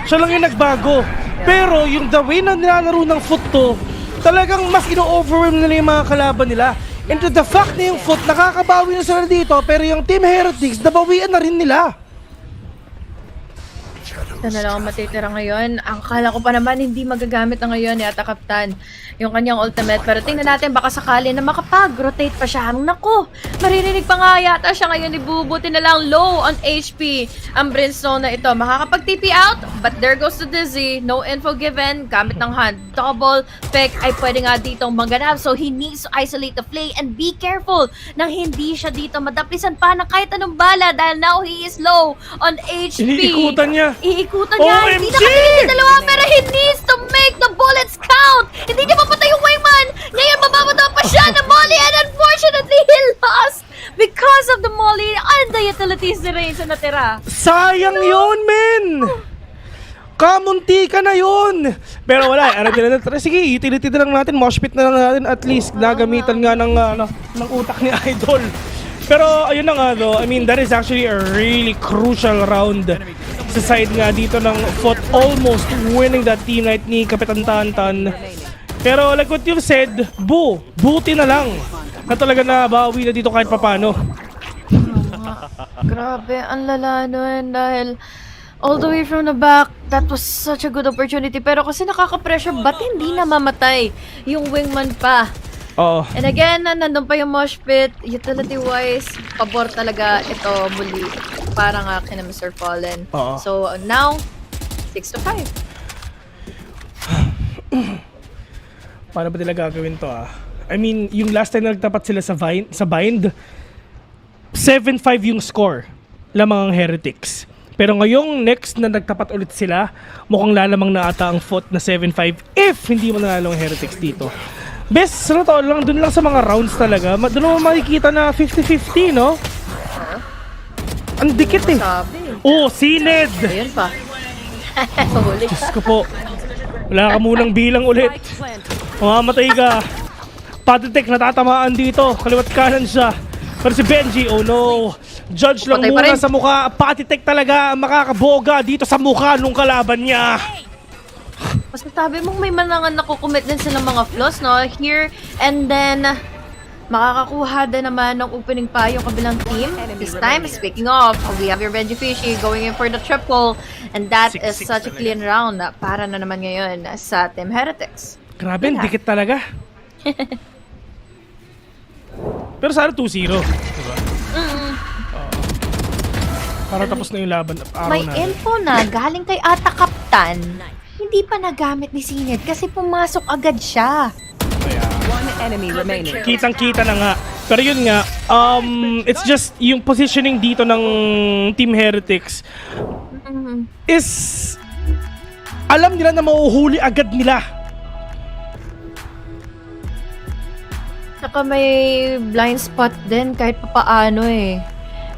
Siya lang yung nagbago. Pero yung the way na nilalaro ng foot to, talagang mas ino-overwhelm nila yung mga kalaban nila. And to the fact na yung foot, nakakabawi na sila dito, pero yung Team Heretics, nabawian na rin nila. Ito na lang ang matitira ngayon. Ang kala ko pa naman hindi magagamit na ngayon ni Ata Captain yung kanyang ultimate. Pero tingnan natin baka sakali na makapag-rotate pa siya. Naku, maririnig pa nga yata siya ngayon. Ibubuti na lang low on HP ang Brimstone na ito. Makakapag-TP out, but there goes to Dizzy. No info given. Gamit ng hand. Double pick ay pwede nga ditong maganap. So he needs to isolate the play and be careful nang hindi siya dito madaplisan pa ng kahit anong bala dahil now he is low on HP. Iniikutan niya. Iikutan niya. OMG! Hindi nakakilig yung dalawa pero he needs to make the bullets count. Hindi niya mapatay yung Wayman. Ngayon, mababato pa siya ng Molly and unfortunately, he lost because of the Molly and the utilities ni Reigns na natira. Sayang yun, men! Kamunti ka na yun! Pero wala, sige, utility na lang natin, mosh pit na lang natin, at least nagamitan nga ng utak ni Idol. Pero ayun na nga though, I mean, that is actually a really crucial round sa side nga dito ng FOT, almost winning that team night ni Kapitan Tantan. Pero like what you've said, buti na lang na talaga nabawi na dito kahit papano. Grabe, ang lala nun dahil all the way from the back, that was such a good opportunity. Pero kasi nakaka-pressure, ba't hindi na mamatay yung wingman pa? Oo. And again, nandun pa yung mosh pit. Utility-wise, pabor talaga ito muli. Para nga kina Mr. Fallen. Oo. So now, 6-5. Paano ba nila gagawin to I mean, yung last time na nagtapat sila sa bind, 7-5 yung score lamang ang Heretics. Pero ngayong next na nagtapat ulit sila, mukhang lalamang na ata ang FOT na 7-5 if hindi mo nanalo ang Heretics dito. Best na to lang, dun lang sa mga rounds talaga. Doon mo makikita na 50-50, no? Ang dikit eh. Oh, Sined! Ayun pa. Huli ka. Diyos ko po. Wala ka munang bilang ulit. Mamamatay ka. Patitek natatamaan dito. Kaliwat kanan siya. Pero si Benji, oh no. Judge lang Patay pa muna rin. sa mukha. Patitek talaga ang makakaboga dito sa mukha nung kalaban niya. Mas sabi mo may manangan nakukumit din silang mga flaws, no? Here, and then, makakakuha din naman ng opening pa yung kabilang team. This time, speaking of, we have your Benji Fishy going in for the triple. And that is such a clean round para na naman ngayon sa Team Heretics. Grabe, dikit talaga. Pero sana 2-0. Diba? Para tapos na yung laban. May info na galing kay Ata Kaptan. Hindi pa nagamit ni Sined kasi pumasok agad siya. One enemy remaining. Kitang-kita na nga. Pero yun nga, it's just yung positioning dito ng Team Heretics is alam nila na mauhuli agad nila. Saka may blind spot din kahit papaano eh.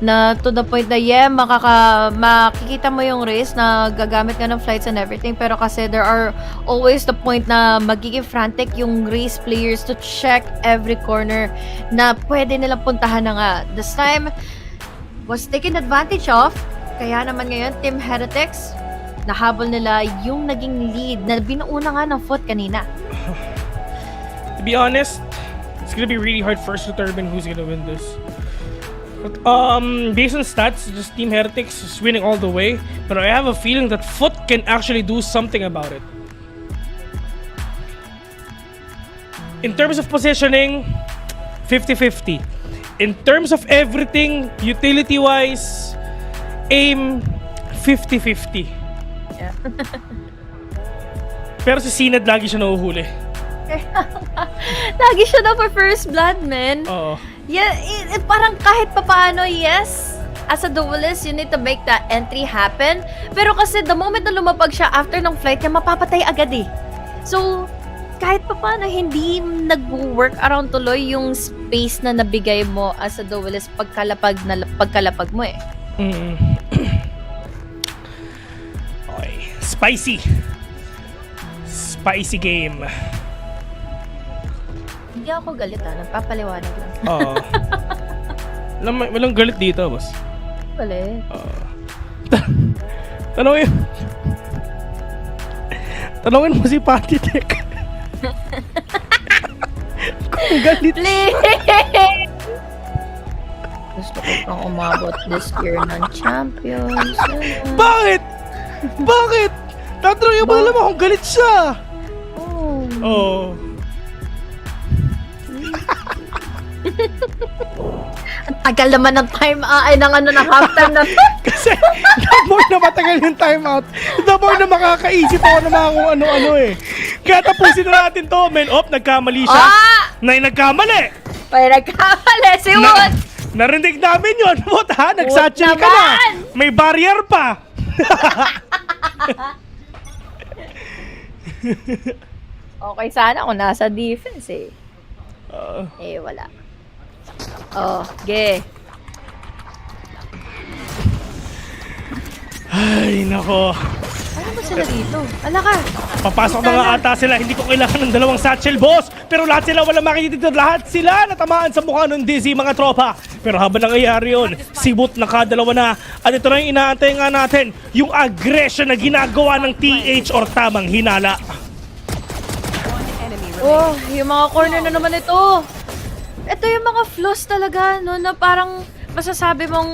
Na to the point na makikita mo yung race na gagamit ka ng flights and everything, pero kasi there are always the point na magiging frantic yung race players to check every corner na pwede nilang puntahan na nga. This time was taken advantage of, kaya naman ngayon Team Heretics nahabol nila yung naging lead na binuuna nga ng FOT kanina. To be honest, it's gonna be really hard first to determine who's gonna win this. But, based on stats, just Team Heretics is winning all the way. But I have a feeling that FOT can actually do something about it. In terms of positioning, 50-50. In terms of everything, utility-wise, aim, 50-50. Yeah. Pero si Sined lagi siya nahuhuli. Lagi siya na for first blood, man. Oo. Yeah, parang kahit papaano, yes, as a duelist, you need to make that entry happen. Pero kasi the moment na lumapag siya after ng flight niya, mapapatay agad eh. So, kahit papaano, hindi nag-work around tuloy yung space na nabigay mo as a duelist pagkalapag mo eh. Okay. Spicy. Spicy game. Hindi ako galit nagpapaliwanag lang. Oo. Walang galit dito, boss. Galit. Tanungin mo si Patitek. Kung galit. Please! Gusto ko pang umabot this year ng champions. Bakit? Bakit? Tatanungin mo alam kung galit siya. Oh. Ang tagal naman ng time ng halftime na. Kasi the more na matagal yung timeout, the more na makakaisip ako ng mga kung ano-ano eh. Kaya tapusin na natin to, men. Nagkamali siya. Nagkamali. May nagkamali si Wood. Narinig namin yun. Wood ha, nagsatchel ka na. May barrier pa. Okay sana kung nasa defense eh. Wala. Oh, ge. Ay, nako. Ano ba sila dito? Ala ka. Papasok na nga ata sila. Hindi ko kailangan ng dalawang satchel, boss. Pero lahat sila wala makikita dito. Lahat sila natamaan sa mukha ng Dizzy, mga tropa. Pero habang nangyayari yun, si Woot nakadalawa na. At ito na yung inaantay nga natin. Yung aggression na ginagawa ng TH or tamang hinala. Oh, yung mga corner na naman ito. Ito yung mga flaws talaga, no? Na parang masasabi mong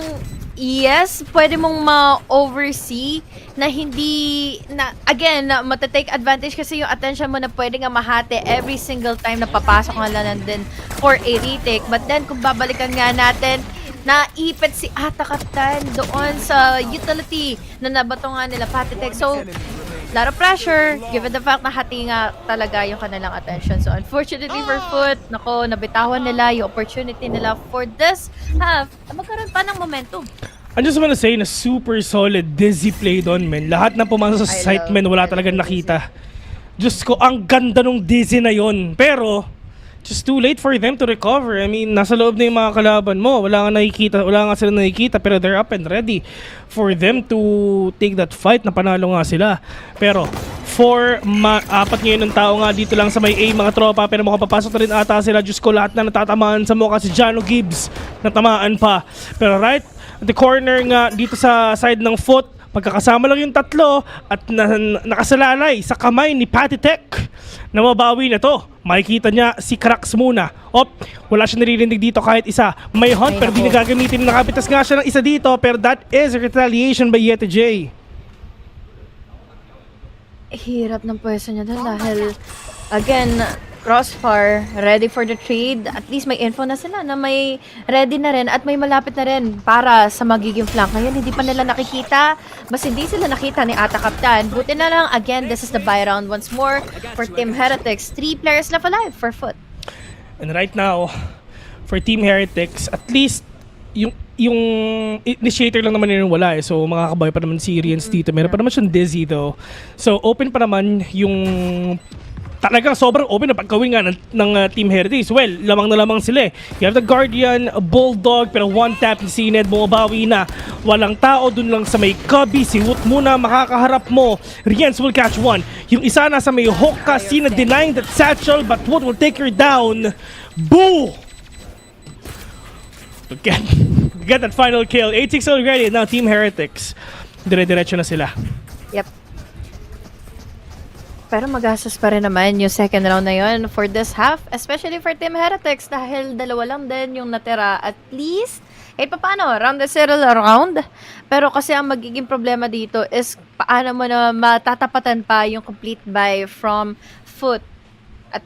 yes, pwede mong ma-oversee na hindi, na again, na matatake advantage kasi yung attention mo na pwede nga mahate every single time na papasok nga lang din for a retake. But then, kung babalikan nga natin, naipit si Ata Captain doon sa utility na nabato nga nila Patitek. So, lot of pressure, given the fact na hati nga talaga yung kanilang attention. So, unfortunately for Foot, nako, nabitawan nila yung opportunity nila for this half na magkaroon pa ng momentum. I just wanna say na super solid Dizzy play doon, men. Lahat na pumasok sa site, men, wala talagang nakita. Diyos ko, ang ganda nung Dizzy na yon. Pero, just too late for them to recover. I mean, nasa loob na yung mga kalaban mo. Wala nga sila nakikita, pero they're up and ready for them to take that fight na panalo nga sila. Pero, apat ngayon ng tao nga dito lang sa may A, mga tropa, pero makapapasok na rin ata sila. Diyos ko, lahat na natatamaan sa mukha si Jano Gibbs, natamaan pa. Pero right at the corner nga dito sa side ng Foot, magkakasama lang yung tatlo at nakasalalay sa kamay ni Patitek na mabawi na to. Makikita niya si Cracks muna. Wala siya naririnig dito kahit isa. May hunt pero di na gagamitin. Nakapitas nga siya ng isa dito pero that is retaliation by Yeta J. Hirap ng pwesto niya doon dahil, again, Crossfire, ready for the trade. At least may info na sila na may ready na rin at may malapit na rin para sa magiging flank. Ngayon, hindi pa nila nakikita. Mas hindi sila nakita ni Ata Captain. Buti na lang, again, this is the buy round once more for Team Heretics. 3 players left alive for Foot. And right now, for Team Heretics, at least yung initiator lang naman yun wala eh. So makakabay pa naman si Rians dito. Meron pa naman siyang Dizzy though. So open pa naman yung talagang sobrang open na pagkawin nga ng Team Heretics. Well, lamang na lamang sila eh. You have the Guardian, Bulldog, pero one tap ni Sined, bumabawi na. Walang tao dun lang sa may Cubby. Si Woot muna makakaharap mo. Rians will catch one. Yung isa na sa may Hoka, Sined denying that satchel, but Woot will take her down. Boo! Get that final kill. 8-6 already. Now Team Heretics, dire-diretso na sila. Yep. Pero magastos pa rin naman yung second round na yun for this half, especially for Team Heretics dahil dalawa lang din yung natira. At least, kahit pa paano, round the zero round. Pero kasi ang magiging problema dito is paano mo na matatapatan pa yung complete buy from Foot. At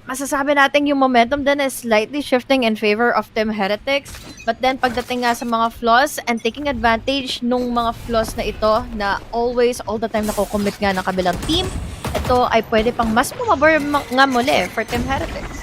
masasabi natin yung momentum din is slightly shifting in favor of Team Heretics. But then, pagdating nga sa mga flaws and taking advantage nung mga flaws na ito na always, all the time nakukommit nga ng kabilang team, ito ay pwede pang mas pumabor nga muli for Team Heretics.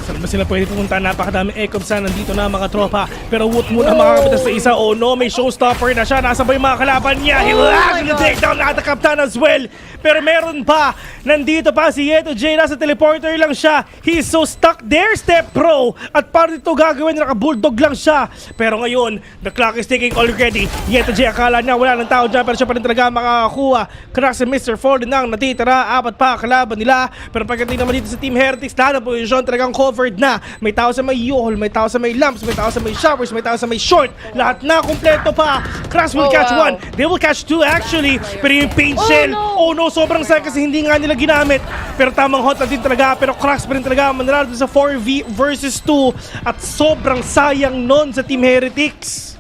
Saan ba sila pwede pumunta? Napakadaming Ecobs na nandito na mga tropa. Pero Woot muna makakapitas sa isa. Oh no, may showstopper na siya. Nasa ba yung mga kalaban niya? He will actually take down Ata Captain as well. Pero meron pa. Nandito pa si Yeto J. Nasa teleporter lang siya. He is so stuck there, Step Pro. At para dito gagawin, naka-bulldog lang siya. Pero ngayon, the clock is ticking already. Yeto J, akala niya wala ng tao dyan. Pero siya pa rin talaga makakakuha. Cracks and Mr. Ford ang natitira. Apat pa kalaban nila. Pero pagdating naman dito sa Team Heretics, lahat ng posisyon talagang covered na. May tao sa may U-Haul, may tao sa may lamps, may tao sa may showers, may tao sa may short. Lahat na kompleto pa. Cracks will catch one. They will catch two actually. Pero yung paint shell, oh no, sobrang sayang kasi hindi nga nila ginamit. Pero tamang hot na din talaga. Pero Cracks pa rin talaga mananalo sa 4v versus 2. At sobrang sayang nun sa Team Heretics.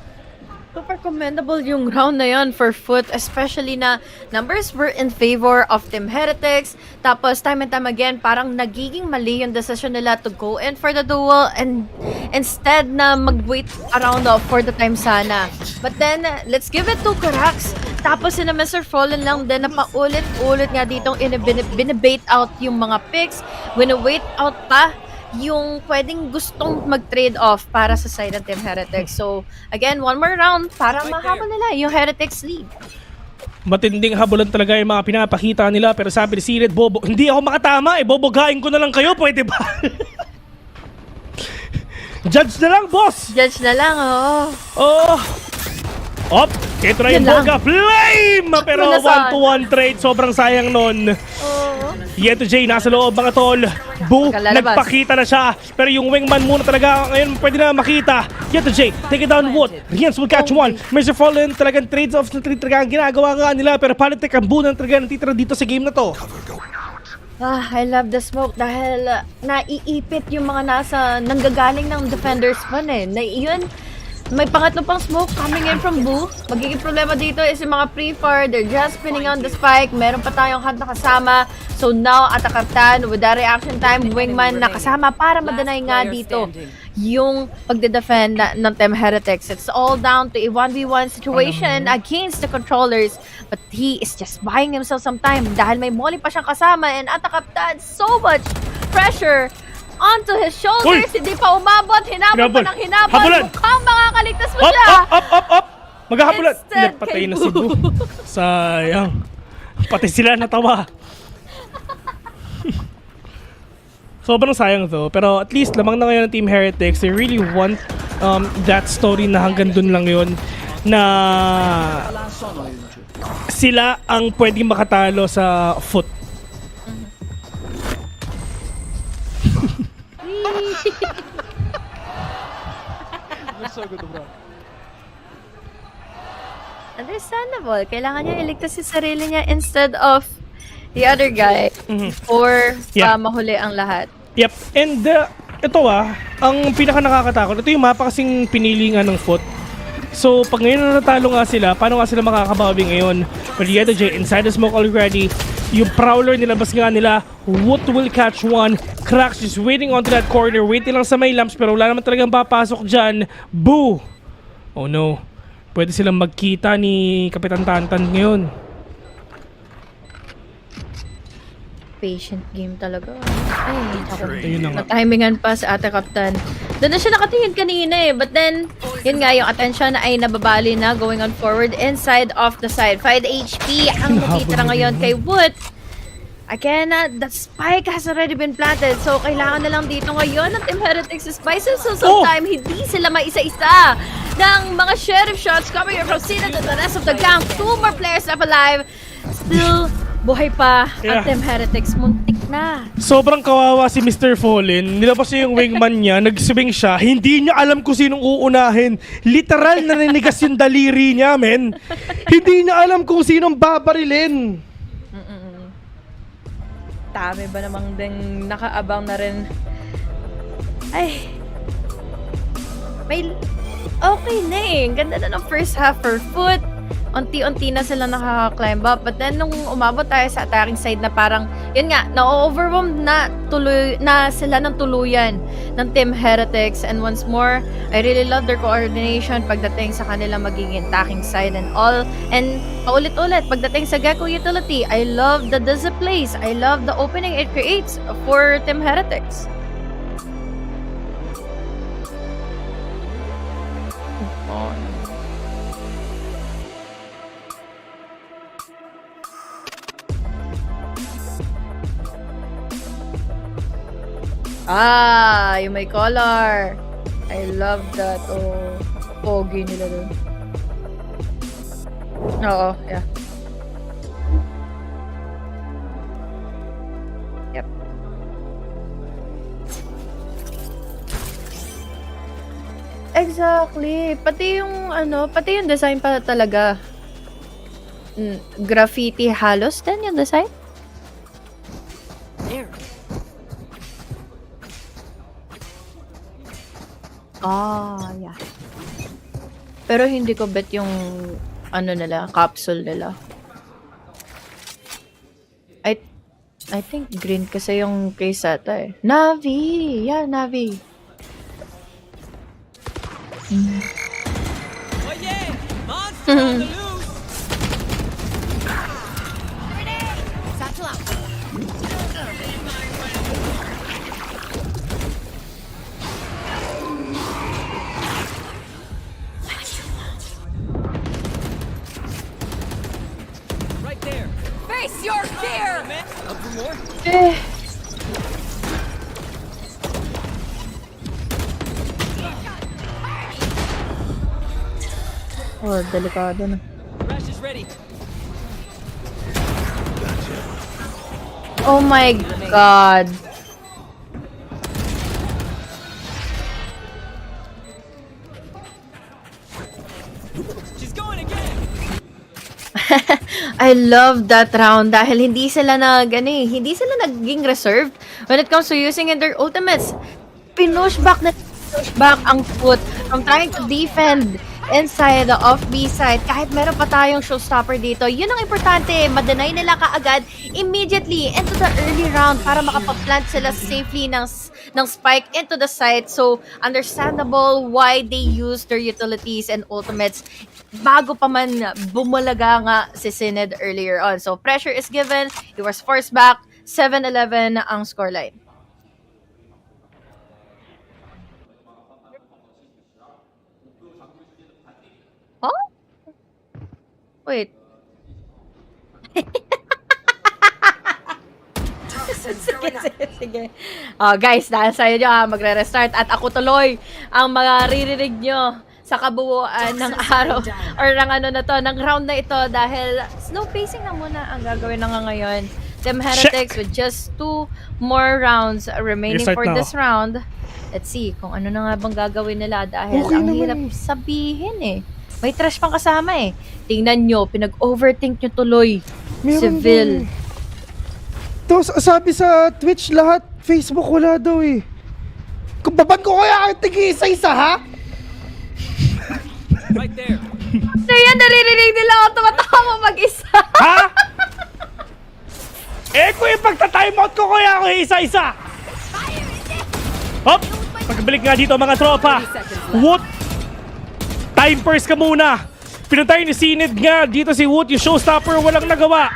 Super commendable yung round na yon for Foot, especially na numbers were in favor of Team Heretics. Tapos time and time again, parang nagiging mali yung decision nila to go in for the duel and instead na mag-wait around for the time sana. But then, let's give it to Cracks. Tapos na Mr. Fallen lang din na paulit-ulit nga ditong binibait out yung mga picks, wait out pa yung pwedeng gustong mag-trade off para sa side ng Team Heretics. So, again, one more round para mahabol nila yung Heretics lead. Matinding habulan talaga yung mga pinapakita nila. Pero sabi ni Sined, hindi ako makatama. Bobogain ko na lang kayo. Pwede ba? Judge na lang, boss! Judge na lang, oo. Oh! Op! Ito na yung Yan lang. Boga Flame! Pero Wala saan. 1-to-1 trade. Sobrang sayang nun. Oo. Yeto J, nasa loob mga tol. Boo, Kalalabas. nagpakita na siya. Pero yung wingman muna talaga ngayon pwede na makita. Yeto J, take it down Wood. Rians will catch one. Mr. Fallen, talagang trades off na talaga ang ginagawa nga nila. Pero Politic ang Boo na talaga natitira dito sa game na to. I love the smoke dahil naiipit yung mga nasa nanggagaling ng defenders man eh. Yun, may pangatlo pang smoke coming in from Boo. Magiging problema dito is yung mga pre-fire. They're just spinning on the spike. Meron pa tayong hunt na kasama. So now, at the captain, with the reaction time, wingman na kasama para madanay nga dito yung pagde-defend ng Team Heretics. It's all down to a 1v1 situation against the controllers. But he is just buying himself some time dahil may molly pa siyang kasama and at the captain, so much pressure onto his shoulders. Hindi pa umabot. Hinabol pa ng hinabol. Habulan. Mukhang makakaligtas mo Up, siya. up! Maghahabulan. Instead, Patay kay na si Boo. Sayang. Pati sila natawa. Sobrang sayang to. Pero at least lamang na ngayon ng Team Heretics. They really want that story na hanggang dun lang yun. Na sila ang pwedeng makatalo sa foot. Understandable. Kailangan niya iligtas yung sarili niya instead of the other guy or mahuli ang lahat. Yep. And ito ang pinaka nakakatakot. Ito yung mapa kasing pinili nga ng foot. So, pag ngayon natalo nga sila, paano nga sila makakabawi ngayon? But Yeto J, inside the smoke already. Yung Prowler nilabas nga nila. Wood will catch one. Cracks just waiting onto that corner. Waiting lang sa may lamps pero wala naman talagang papasok dyan. Boo! Oh no. Pwede silang magkita ni Kapitan Tantan ngayon. Patient game talaga. Ay, Ayun na nga. natimingan pa sa ate Captain. Doon na siya nakatingin kanina eh. But then, yun nga, yung attention ay nababali na going on forward inside of the side. 5 HP ang natitira ngayon kay Wood. Again, the spike has already been planted. So, kailangan na lang dito ngayon ng Team Heretics Spices. So, sometime hindi sila maisa-isa ng mga sheriff shots coming from Cena to the rest of the gang. 2 more players left alive. Still, buhay pa ang Team Heretics. Muntik na. Sobrang kawawa si Mr. Fallen. Nilabas niya yung wingman niya, nag-swing siya. Hindi niya alam kung sinong uunahin. Literal naninigas yung daliri niya, men. Hindi niya alam kung sinong babarilin. Dami ba namang ding nakaabang na rin? Ay. May... Okay na eh. Ganda na ng first half for foot. Unti-unti na sila nakaka-climb up. But then, nung umabot tayo sa attacking side na parang, yun nga, na-overwhelmed na sila ng tuluyan ng Team Heretics. And once more, I really love their coordination pagdating sa kanila magiging attacking side and all. And paulit-ulit, pagdating sa Gecko utility, I love the displays. I love the opening it creates for Team Heretics. Yung may collar. I love that. Oh, pogi nila dun. Oo, yeah. Yep. Exactly. Pati yung design pa talaga. Graffiti halos din yung design. There. Yeah. Pero hindi ko bet yung nila, capsule nila. I think green kasi yung case ata eh. Navi! Yeah, Navi. Face your fear! Up for more? Oh, delikado na. Oh my God. I love that round dahil hindi sila hindi sila naging reserved when it comes to using in their ultimates. Pinush back ang foot from trying to defend inside the off B side. Kahit meron pa tayong showstopper dito, yun ang importante. Madenay nila kaagad immediately into the early round para makapaplant sila safely ng spike into the site. So, understandable why they use their utilities and ultimates bago pa man bumalaga nga si Syned earlier on. So, pressure is given. He was forced back. 7-11 ang scoreline. Huh? Wait. sige. Oh, guys, dahil sa inyo magre-restart at ako tuloy ang maririnig nyo sa kabuuan ng araw or ng round na ito dahil slow pacing na muna ang gagawin na nga ngayon. Team Heretics with just 2 more rounds remaining for this round. Let's see kung ano na nga bang gagawin nila dahil ang hirap sabihin eh. May trash pang kasama eh. Tingnan nyo, pinag-overthink nyo tuloy. Si VIL. Tapos sabi sa Twitch lahat, Facebook wala daw eh. Kung baban ko kaya ang tigi-isa-isa ha? Right there. So yan, naririnig nila ako tumatawa mag-isa. Ha? Eh kung ipagta-timeout ko kaya ako isa-isa. Hop! Pagbalik nga dito mga tropa. What? Time first ka muna. Pinatay ni Syned nga dito si Wood, yung showstopper walang nagawa.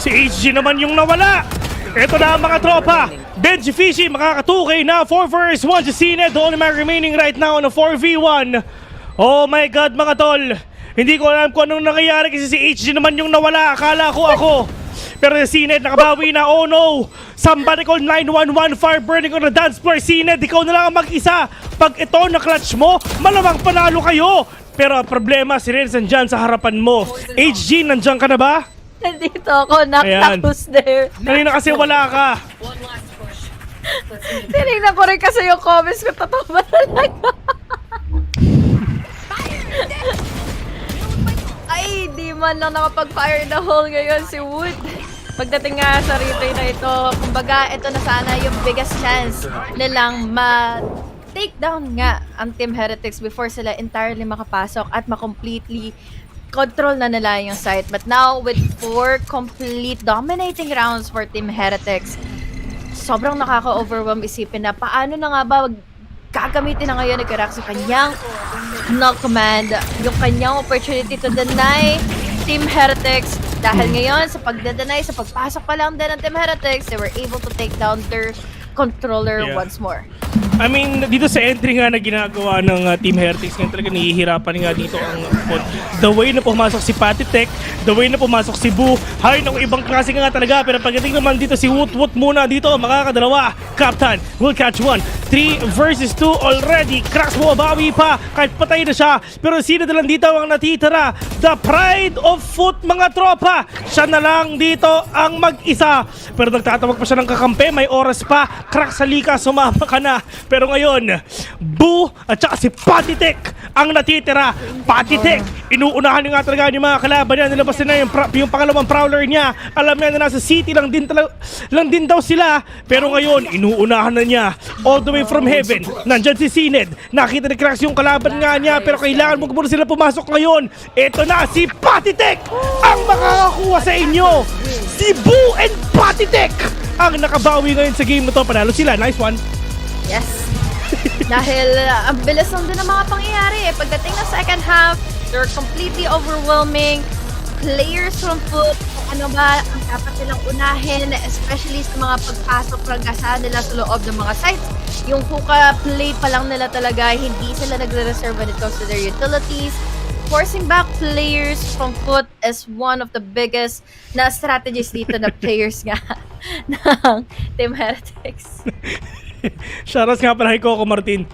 Si HG naman yung nawala. Ito na mga tropa. Benji Fishy makakatukay na 4 vs 1 si Syned. The only man remaining right now on a 4v1. Oh my God mga tol. Hindi ko alam kung anong nangyayari kasi si HG naman yung nawala. Akala ko ako. Pero si Syned nakabawi na. Oh no! Somebody call 911, fire burning on the dance floor. Syned, ikaw na lang ang mag-isa. Pag ito na-clutch mo, malamang panalo kayo. Pero problema, si Renz nandyan sa harapan mo. HG, nandyan ka na ba? Nandito ako, knock-knock there. Kanina kasi wala ka. Tinignan ko rin kasi yung comments ko, totoo ba talaga? Ay, di man lang nakapag-fire in the hole ngayon si Wood. Pagdating nga sa replay na ito, kumbaga ito na sana yung biggest chance nilang ma-take down nga ang Team Heretics before sila entirely makapasok at ma-completely control na nila yung site. But now, with 4 complete dominating rounds for Team Heretics, sobrang nakaka-overwhelm isipin na paano na nga ba gagamitin na ngayon ni Karax yung kanyang null command, yung kanyang opportunity to deny Team Heretics. Dahil ngayon, sa pagdadanay, sa pagpasok pa lang din ng Team Heretics, they were able to take down their controller once more. I mean, dito sa entry nga na ginagawa ng Team Heretics, ngayon talaga nahihirapan nga dito ang the way na pumasok si Patitech, the way na pumasok si Boo, hay ng ibang klase nga talaga. Pero pagdating naman dito si Woot muna dito, makakadalawa. Captain will catch one. 3 vs 2 already. Cracks mo, bawi pa. Kahit patay na siya. Pero sino na lang dito ang natitira? The pride of foot mga tropa. Siya na lang dito ang mag-isa. Pero nagtatawag pa siya ng kakampi. May oras pa. Cracks, halika, sumama ka na. Pero ngayon, Boo at saka si Patitech ang natitira. Patitech, inuunahan nga talaga yung mga kalaban niya. Nilabas na yung pangalawang prowler niya. Alam niya na nasa city lang din daw sila. Pero ngayon, inuunahan na niya. All the way from heaven, nandyan si Syned. Nakita ni Cracks yung kalaban nga niya. Pero kailangan mo muna sila pumasok ngayon. Ito na si Patitech ang makakakuha sa inyo. Si Boo and Patitech ang nakabawi ngayon sa game na to. Panalo sila. Nice one. Yes. Dahil ang bilis lang din ng mga pangyayari. Pagdating ng second half, they're completely overwhelming. Players from foot, ano ba ang dapat nilang unahin, especially sa mga pagpasok pragasa nila sa loob ng mga sites. Yung hookah play pa lang nila talaga, hindi sila nagre-reserve when it comes to their utilities. Forcing back players from foot is one of the biggest na strategies dito na players nga ng Team Heretics. Shoutout nga pala kay Coco Martin.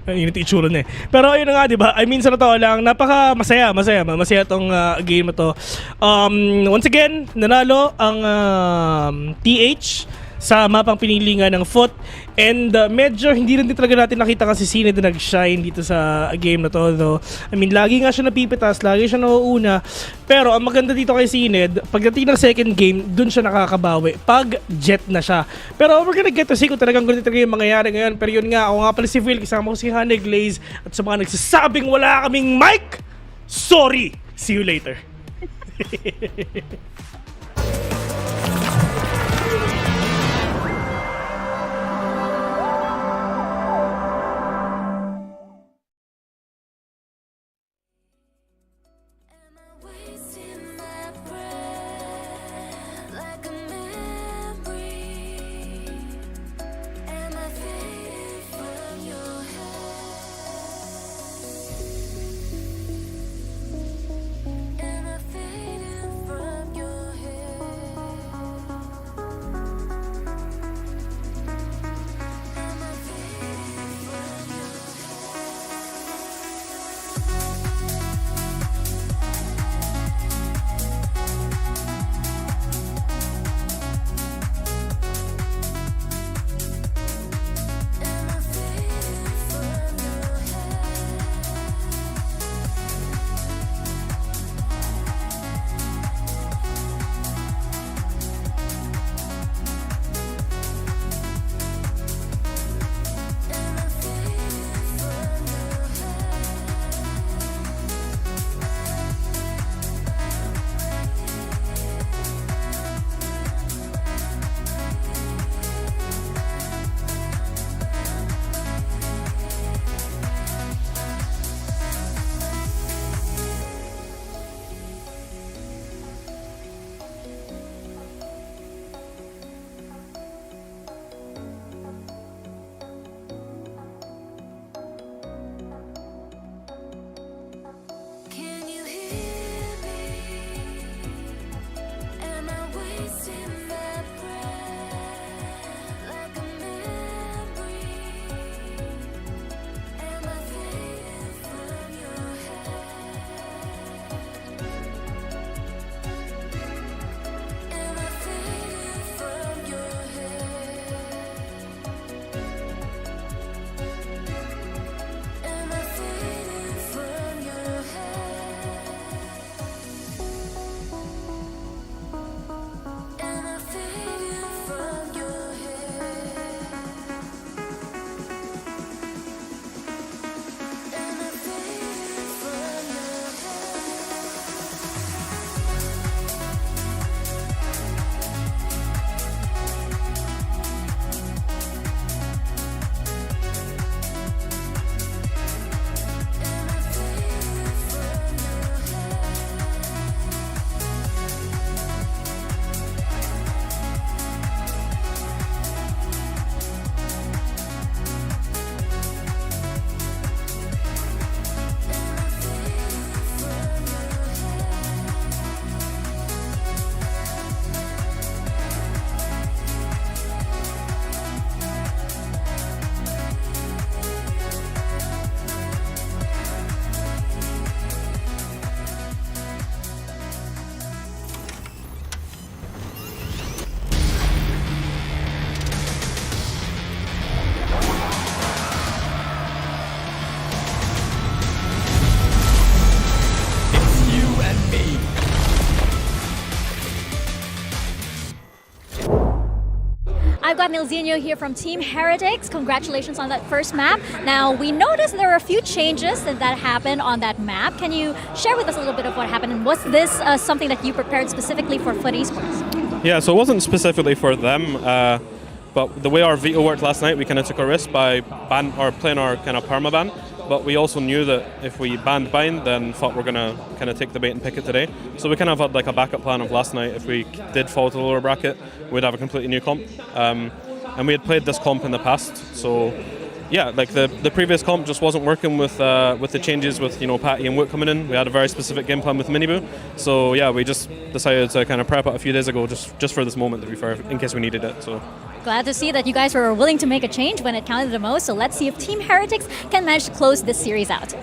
Ang init itsura na eh. Pero ayun na nga, di ba? I mean, sa totoo lang, masaya tong game na to. Once again, nanalo ang TH sa mapang pinili nga ng Foot. And medyo hindi rin talaga natin nakita kasi Sined na nag-shine dito sa game na to. So, I mean, lagi nga siya napipitas, lagi siya nauuna. Pero ang maganda dito kay Sined, pagdating ng second game, dun siya nakakabawi. Pag jet na siya. Pero we're gonna get to see kung talagang ganito talaga yung mangyayari ngayon. Pero yun nga, ako nga pala si Phil, kasama ko si Honey Glaze. At sa mga nagsasabing wala kaming mic, sorry! See you later. I've got Nilzinho here from Team Heretics. Congratulations on that first map. Now, we noticed there are a few changes that happened on that map. Can you share with us a little bit of what happened? And was this something that you prepared specifically for FUT Esports? Yeah, so it wasn't specifically for them, but the way our veto worked last night, we kind of took a risk by playing our kind of perma ban. But we also knew that if we banned bind, then thought we're going to kind of take the bait and pick it today. So we kind of had like a backup plan of last night. If we did fall to the lower bracket, we'd have a completely new comp. And we had played this comp in the past, so yeah, like the previous comp just wasn't working with the changes with, you know, Patty and Wook coming in. We had a very specific game plan with Miniboo. So yeah, we just decided to kind of prep it a few days ago just for this moment, to be fair, in case we needed it. So Glad to see that you guys were willing to make a change when it counted the most. So let's see if Team Heretics can manage to close this series out.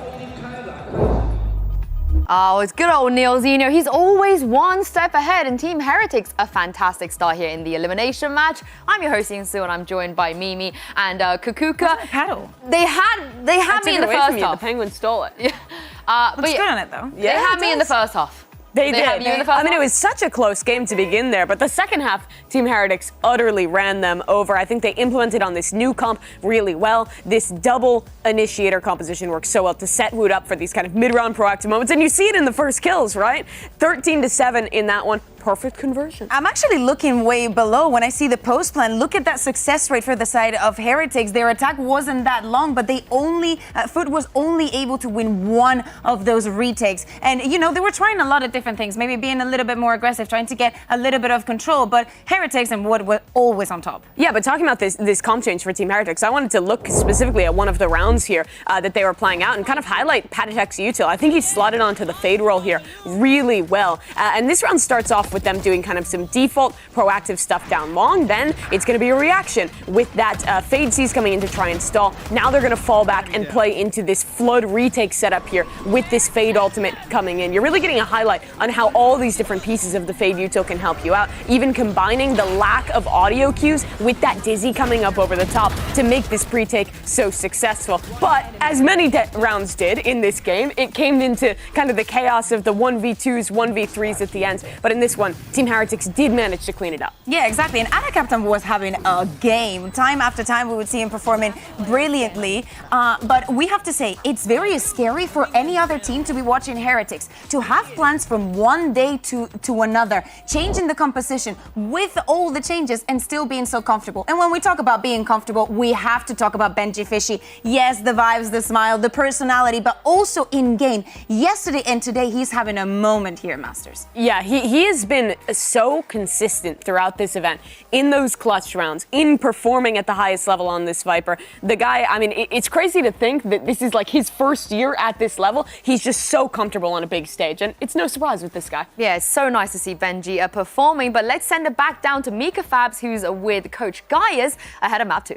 Oh, it's good old Neil Zeno. He's always one step ahead, and Team Heretics a fantastic start here in the elimination match. I'm your host Ian Su, and I'm joined by Mimi and Kukuka. Paddle. They had me in the first half. The Penguins stole it. Yeah. Looks good on it though. They had me in the first half. They did. had you in the first I mean, half? it was such a close game to begin there, but the second half, Team Heretics utterly ran them over. I think they implemented on this new comp really well. This double initiator composition works so well to set Wood up for these kind of mid-round proactive moments, and you see it in the first kills, right? 13-7 in that one. Perfect conversion. I'm actually looking way below when I see the post plan. Look at that success rate for the side of Heretics. Their attack wasn't that long, but they only, Foot was only able to win one of those retakes. And, you know, they were trying a lot of different things, maybe being a little bit more aggressive, trying to get a little bit of control, but Heretics and Wood were always on top. Yeah, but talking about this comp change for Team Heretics, I wanted to look specifically at one of the rounds here that they were playing out and kind of highlight Patatek's util. I think he slotted onto the fade roll here really well. And this round starts off with them doing kind of some default proactive stuff down long. Then it's going to be a reaction with that fade C's coming in to try and stall. Now they're going to fall back and play into this flood retake setup here with this fade ultimate coming in. You're really getting a highlight on how all these different pieces of the fade util can help you out, even combining the lack of audio cues with that dizzy coming up over the top to make this pre-take so successful. But as many rounds did in this game, it came into kind of the chaos of the 1v2s, 1v3s at the end. But in this one, Team Heretics did manage to clean it up. Yeah, exactly. And Anna Captain was having a game. Time after time, we would see him performing brilliantly. But we have to say, it's very scary for any other team to be watching Heretics, to have plans from one day to another, changing the composition with all the changes and still being so comfortable. And when we talk about being comfortable, we have to talk about Benji Fishy. Yes, the vibes, the smile, the personality, but also in game. Yesterday and today, he's having a moment here, Masters. Yeah, he has been so consistent throughout this event in those clutch rounds, in performing at the highest level on this Viper. The guy, I mean, it's crazy to think that this is like his first year at this level. He's just so comfortable on a big stage, and it's no surprise with this guy. Yeah, it's so nice to see Benji performing, but let's send it back down to Mika Fabs, who's with Coach Gaius ahead of map 2.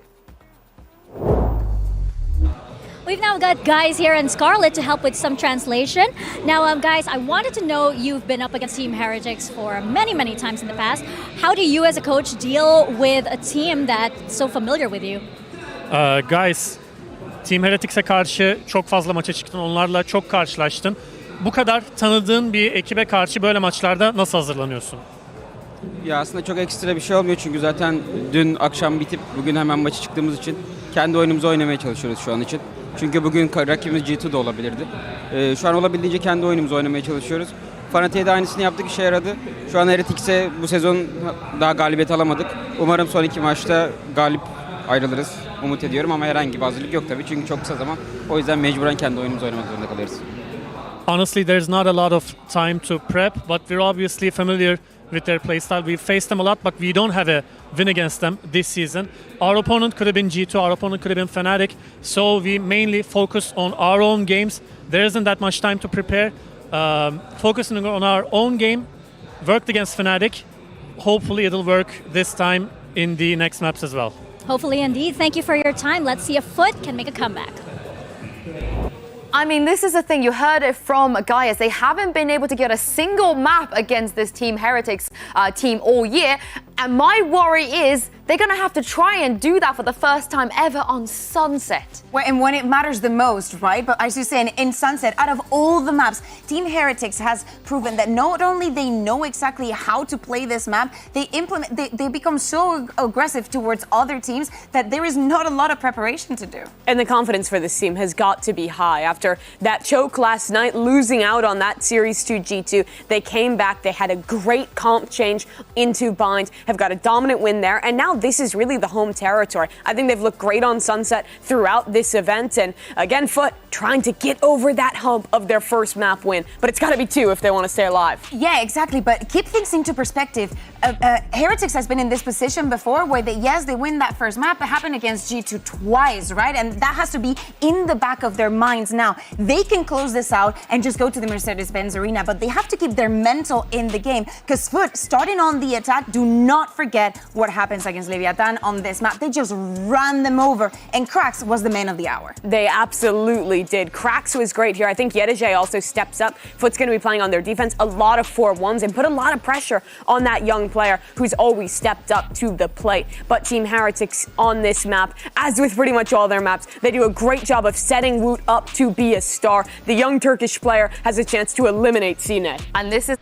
We've now got Guys here and Scarlett to help with some translation. Now, guys, I wanted to know, you've been up against Team Heretics for many, many times in the past. How do you as a coach deal with a team that's so familiar with you? Guys, Team Heretics'e karşı çok fazla maça çıktın. Onlarla çok karşılaştın. Bu kadar tanıdığın bir ekibe karşı böyle maçlarda nasıl hazırlanıyorsun? Ya aslında çok ekstra bir şey olmuyor çünkü zaten dün akşam bitip bugün hemen maçı çıktığımız için kendi oyunumuzu oynamaya çalışıyoruz şu an için. Çünkü bugün rakibimiz G2 da olabilirdi. Şu an olabildiğince kendi oyunumuzu oynamaya çalışıyoruz. Fanatik'e de aynısını yaptık, işe yaradı. Şu an Heretics'e bu sezon daha galibiyet alamadık. Umarım son iki maçta galip ayrılırız. Umut ediyorum ama herhangi bir hazırlık yok tabii çünkü çok kısa zaman. O yüzden mecburen kendi oyunumuzu oynamak zorunda kalıyoruz. Honestly, there's not a lot of time to prep, but we're obviously familiar with their playstyle. We've faced them a lot, but we don't have a win against them this season. Our opponent could have been G2, our opponent could have been Fnatic, so we mainly focus on our own games. There isn't that much time to prepare. Focusing on our own game, worked against Fnatic. Hopefully it'll work this time in the next maps as well. Hopefully indeed. Thank you for your time. Let's see if Foot can make a comeback. I mean, this is the thing. You heard it from Gaius. They haven't been able to get a single map against this Team Heretics team all year. And my worry is they're going to have to try and do that for the first time ever on Sunset. And when it matters the most, right? But as you say, in Sunset, out of all the maps, Team Heretics has proven that not only they know exactly how to play this map, they become so aggressive towards other teams that there is not a lot of preparation to do. And the confidence for this team has got to be high. After that choke last night, losing out on that Series 2 G2, they came back, they had a great comp change into Bind, have got a dominant win there, and now this is really the home territory. I think they've looked great on Sunset throughout this event, and again, Foot trying to get over that hump of their first map win. But it's got to be 2 if they want to stay alive. Yeah, exactly. But keep things into perspective. Heretics has been in this position before where they win that first map. It happened against G2 twice, right? And that has to be in the back of their minds now. They can close this out and just go to the Mercedes-Benz Arena, but they have to keep their mental in the game because Foot, starting on the attack, do not forget what happens against Leviathan on this map. They just ran them over, and Krax was the man of the hour. They absolutely did. Krax was great here. I think Yedijay also steps up. Foot's going to be playing on their defense, a lot of 4-1s, and put a lot of pressure on that young player who's always stepped up to the plate. But Team Heretics on this map, as with pretty much all their maps, they do a great job of setting Woot up to be a star. The young Turkish player has a chance to eliminate Sine. And this is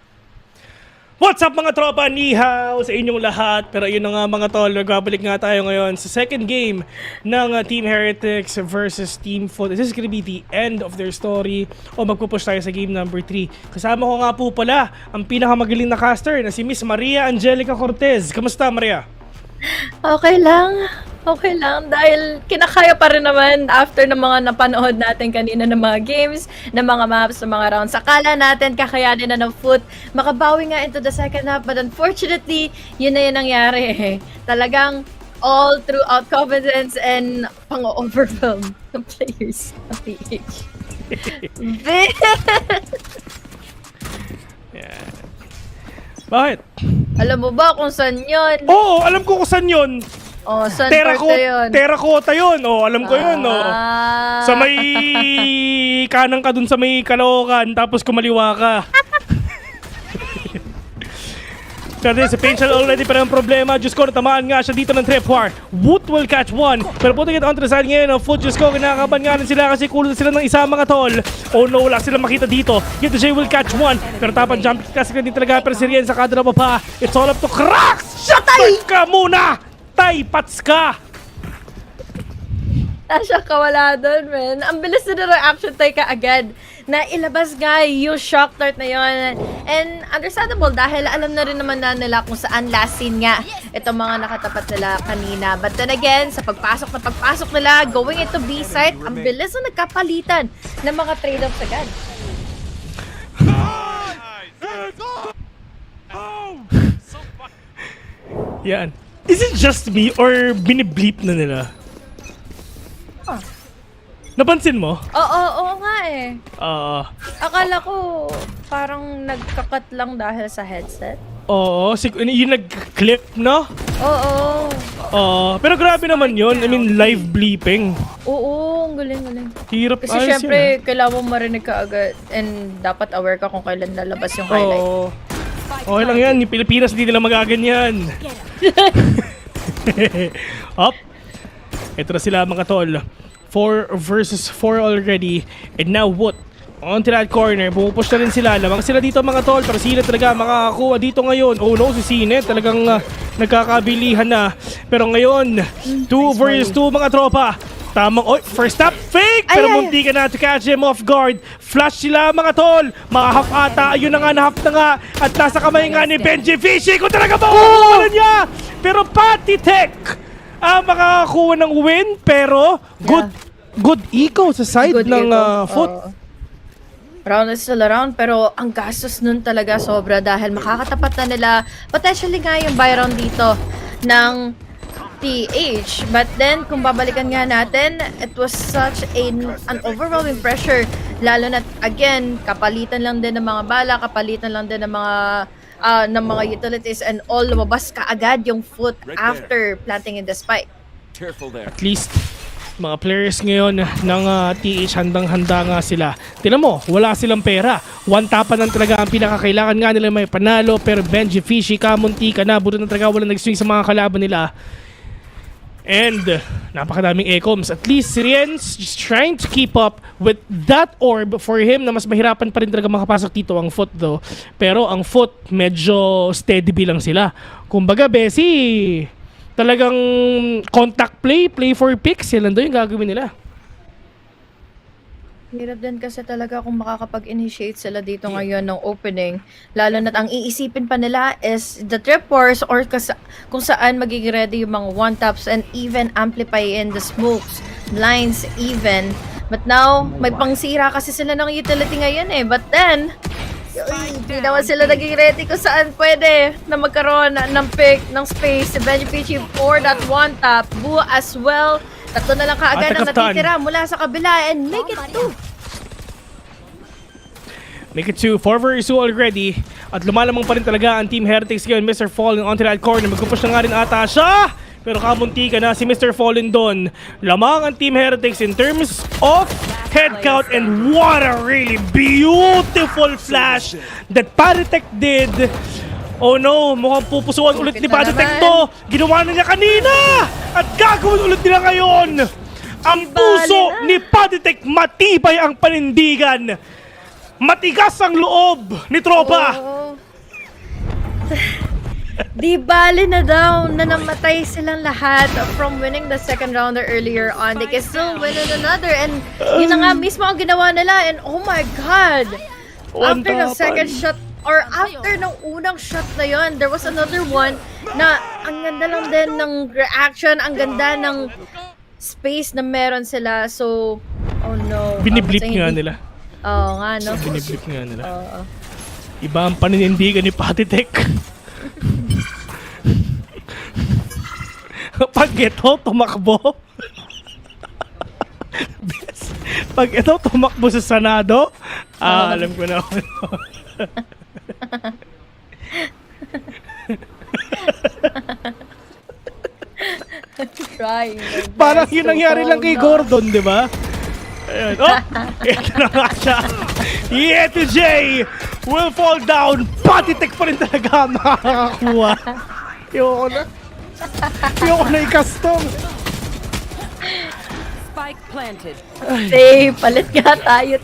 What's up mga tropa? Nihaw sa inyong lahat. Pero yun na nga mga tol, nagbabalik nga tayo ngayon sa second game ng Team Heretics versus Team Foot. This is gonna be the end of their story o magpupush tayo sa game number 3. Kasama ko nga po pala ang pinakamagaling na caster na si Miss Maria Angelica Cortez. Kamusta Maria? Okay lang. Okay lang dahil kinakaya pa rin naman after ng mga napanood natin kanina ng mga games, ng mga maps, ng mga rounds. Akala natin kakayanin na ng Foot, makabawi nga into the second half, but unfortunately, yun na yun nangyari. Talagang all throughout confidence and pang-overwhelm ng players ng PH. Yeah. Bakit? Alam mo ba kung saan yun? Oo, alam ko kung saan yun. Oh, saan parte yun? Terracotta yun. Oh, alam ko yun. Oh. Sa may kanang ka dun sa may Caloocan, tapos kumaliwa ka. Pero sa Painshell already pa rin ang problema. Diyos ko, natamaan nga siya dito ng tripwire. Woot will catch one. Pero putting it on the side ngayon, Foot, Diyos ko, kinakaban nga rin sila kasi kulot sila ng isa mga tol. Oh no, wala sila makita dito. Yet Jay will catch one. Pero tapan jump kasi din talaga. Pero si Rien sa kadra pa pa. It's all up to Krax! Shutay ka muna! Tay, pats ka! Tasha ka wala doon, man. Ang bilis na reaction tayo ka agad na ilabas nga yung shock dart na yon. And understandable dahil alam na rin naman na nila kung saan last scene nga itong mga nakatapat nila kanina. But then again, sa pagpasok nila, going into B site, ang bilis na nagkapalitan ng mga trade-offs agad. Yan. Is it just me or binibleep na nila? Oh. Napansin mo? Oo nga eh. Akala ko parang nagkakat lang dahil sa headset. Oo, yung nag-clip, no? Oo. Pero grabe naman yun. I mean, live bleeping. Oo, ang galing. Hirap kasi syempre, kailangan mo marinig ka agad and dapat aware ka kung kailan lalabas yung highlight. Okay lang yan. Yung Pilipinas, hindi nila magaganyan. Up. Ito na sila mga tol. 4 versus 4 already. And now what? On to that corner. Pumupush na rin sila. Lamang sila dito mga tol. Pero sila talaga makakakuha dito ngayon. Oh no, si Sine talagang nagkakabilihan na. Pero ngayon, 2 versus 2 mga tropa. Tamang, first up, fake! Pero munti ka na to catch him off guard. Flash sila mga tol. Makahap ata. Ayun na nga, nahap na nga. At nasa kamay nga ni Benji Fishy. Kung talaga makukuha niya. Pero Patty Tech makakakuha ng win. Pero good eco sa side ng Foot. Round is still around, pero ang gastos nun talaga sobra dahil makakatapat na nila potentially nga yung buy round dito ng PH. But then, kung babalikan nga natin, it was such an overwhelming pressure. Lalo na, again, kapalitan lang din ng mga bala, kapalitan lang din ng mga utilities and all, lumabas ka agad yung Foot after planting in the spike. At least, mga players ngayon ng TH handang-handa nga sila. Tingnan mo, wala silang pera. One tapan lang talaga ang pinakakailangan nga nila may panalo. Pero Benji Fishy, kamunti ka na. Buto na talaga walang nag-swing sa mga kalaban nila. And napakadaming ecoms. At least si Rien's just trying to keep up with that orb for him na mas mahirapan pa rin talaga makapasok dito ang Foot though. Pero ang Foot medyo steady bilang sila. Kumbaga, Bessie, talagang contact play for picks. Yan lang yung gagawin nila. Hirap din kasi talaga kung makakapag-initiate sila dito ngayon ng opening. Lalo na't ang iisipin pa nila is the trip wars or kung saan magiging ready yung mga one-taps and even amplify in the smokes, lines even. But now, may pangsira kasi sila ng utility ngayon eh. But then, hindi naman sila naging ready kung saan pwede na magkaroon ng pick, ng space. Si Benji Pichi for that one tap. Bu as well. Tatlo na lang kaagad ang natitira mula sa kabila and make it 2. Make it 2, 4 versus 2 already. At lumalamang pa rin talaga ang Team Heretics ngayon. Mr. Fallen onto that corner. Magpupush na nga rin ata siya. Pero kamunti ka na si Mr. Fallen doon. Lamang ang Team Heretics in terms of head count. And what a really beautiful flash that Paritech did. Oh no, mukhang pupusuan ulit ni Paritech to. Ginawa na niya kanina. At gagawin ulit nila ngayon. Ang puso ni Paritech, matibay ang panindigan. Matigas ang loob ni tropa. Di bali na daw na namatay silang lahat from winning the second rounder earlier on. They can still win another. And yun na nga mismo ang ginawa nila. And oh my God! After the second shot, or after ng unang shot na yun, there was another one na ang ganda lang din ng reaction. Ang ganda ng space na meron sila. So, oh no. Biniblip nga nila. Oo nga, no? Biniblip nga nila. Iba ang paninindigan ni Paritech. Pag ito tumakbo, pag ito tumakbo sa Senado, alam ko na. Parang yun nangyari lang kay Gordon, di ba? Ayan. Oh! Ito na nga siya. Yeti J will fall down. Paritech pa rin talaga makakakuha. Ayoko na. Ayoko na i-custom. Spike planted. Say, palit nga tayo.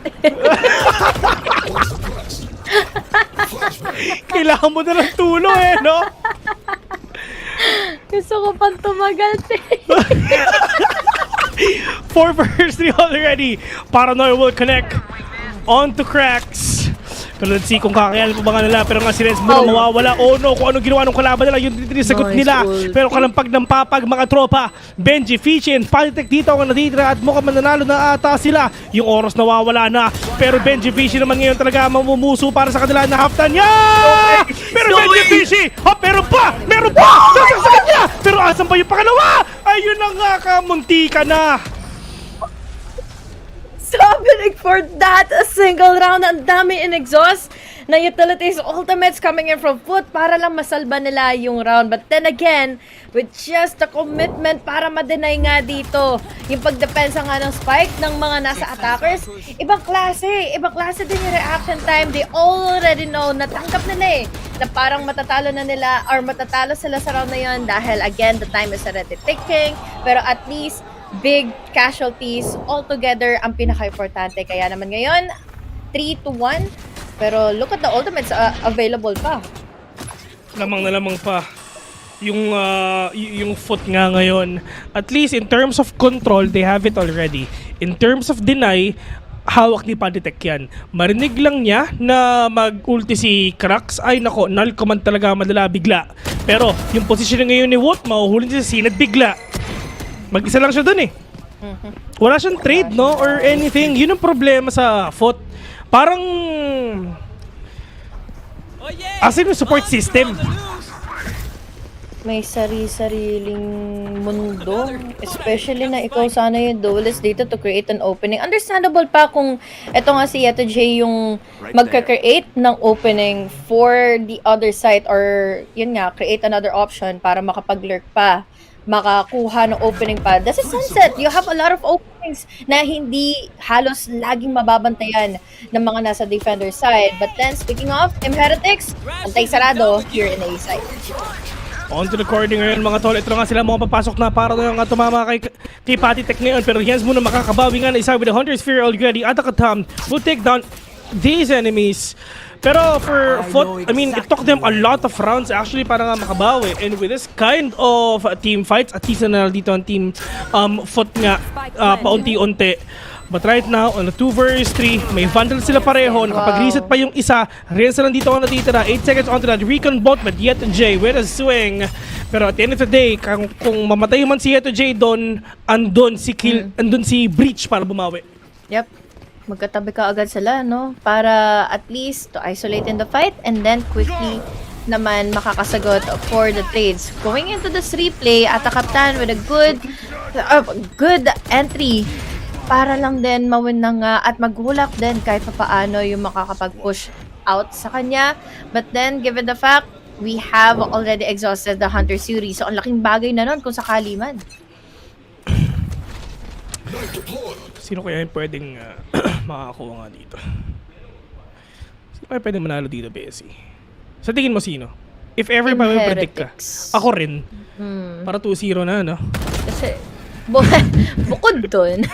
Kailangan mo na ng tulo eh, no? Gusto ko pang tumagal, 4 versus 3 already. Paranoia will connect onto cracks. Pero let's see kung kakayanin pa ba nila. Pero nga si Reds muna mawawala. Oh no, kung anong ginawa ng kalaban nila, yung tinisagot nila. Pero kalampag ng papag mga tropa. Benji, Fichi, and Paritech dito ang natitira at mukhang mananalo na ata sila. Yung oras nawawala na. Pero Benji, Fichi naman ngayon talaga mamumuso para sa kanila na halftime niya! Pero Benji, Fichi! Meron pa! Meron pa! Sasaksakan niya! Pero asan pa yung pangalawa? Ayun na nga, kamunti ka na! Sabi for that, a single round. Ang dami in exhaust na utilities, ultimates coming in from foot para lang masalba nila yung round. But then again, with just the commitment para ma-deny nga dito yung pagdepensa nga ng spike ng mga nasa attackers, ibang klase din yung reaction time. They already know, natanggap nila na parang matatalo na nila or matatalo sila sa round na yun dahil again, the time is already ticking. Pero at least, big casualties altogether ang pinaka-importante. Kaya naman ngayon, 3-1. Pero look at the ultimates available pa. Lamang na lamang pa. Yung foot nga ngayon. At least in terms of control, they have it already. In terms of deny, hawak ni Paritech yan. Marinig lang niya na mag-ulti si Cracks. Ay nako, null command talaga madala bigla. Pero yung position ngayon ni Woot, mahuhulin siya Sinad bigla. Mag-isa lang siya dun eh. Wala siyang trade, no? Or anything. Yun ang problema sa foot. Parang asin yung support system. May sari-sariling mundo. Especially na ikaw sana yung duelist dito to create an opening. Understandable pa kung eto nga si Yeto J yung magka-create ng opening for the other side or yun nga, create another option para makapag-lurk pa. Makakuha ng opening pa. That's a sunset. You have a lot of openings na hindi halos laging mababantayan ng mga nasa defender side. But then, speaking of, Team Heretics, antay sarado here in A side. On to the corner ngayon mga tol. Ito nga sila mga papasok na para na nga tumama kay Paritech ngayon. Pero Jens muna makakabawi nga na isa with the Hunter Sphere already. At Akatam will take down these enemies. Pero for foot, I mean, it took them a lot of rounds actually para nga makabawi. And with this kind of team fights, at least na dito ang team foot nga paunti-unti. But right now, on the 2 versus 3, may Vandal sila pareho. Nakapag-reset pa yung isa. Rensa lang dito ang natitira. 8 seconds onto that recon bot, but Yeto J with a swing. Pero at the end of the day, kung mamatay man si Yeto J doon, andun si Breach para bumawi. Yep. Magkatabi ka agad sila, no? Para at least to isolate in the fight and then quickly naman makakasagot for the trades. Going into this replay at the Captain with a good entry para lang din mawin na nga at maghulak din kahit paano yung makakapag-push out sa kanya. But then, given the fact, we have already exhausted the Hunter series. So, ang laking bagay na nun kung sakali man. Sino kaya yung pwedeng makakakuha nga dito? Sino kaya pwedeng manalo dito, Bessie? Sa tingin mo sino? If ever pa may predict ka. Ako rin. Para 2-0 na, no? Kasi, bukod dun,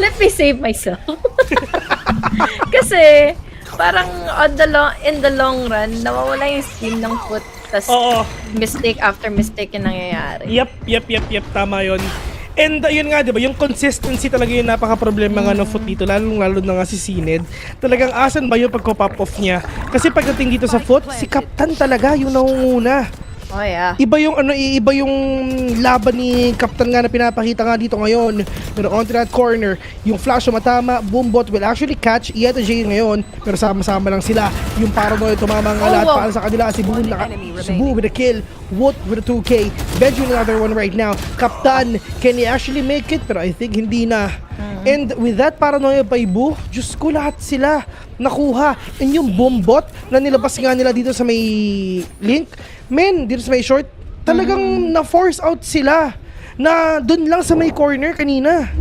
let me save myself. Kasi, parang in the long run, nawawala yung skin ng foot. Tas mistake after mistake yung nangyayari. Yep. Tama yun. And yun nga, di ba, yung consistency talaga yung napaka-problema nga ng foot dito, lalo na nga si Sined. Talagang asan ba yung pagko-pop off niya? Kasi pagdating dito sa foot, si Captain talaga yung nangunguna. Oh yeah. Iba yung laban ni Captain nga na pinapakita nga dito ngayon. Pero onto that corner, yung flash matama, Boombot will actually catch Ieta J ngayon. Pero sama-sama lang sila. Yung paranoid tumama nga lahat para sa kanila. Si Boo with a kill. Woot with a 2K. Benji with another one right now. Captain, can he actually make it? Pero I think hindi na. And with that paranoia by Boo, Diyos ko, lahat sila nakuha. And yung Boombot na nilabas nga nila dito sa may link, men, dito sa may short, talagang na-force out sila na dun lang sa may corner kanina.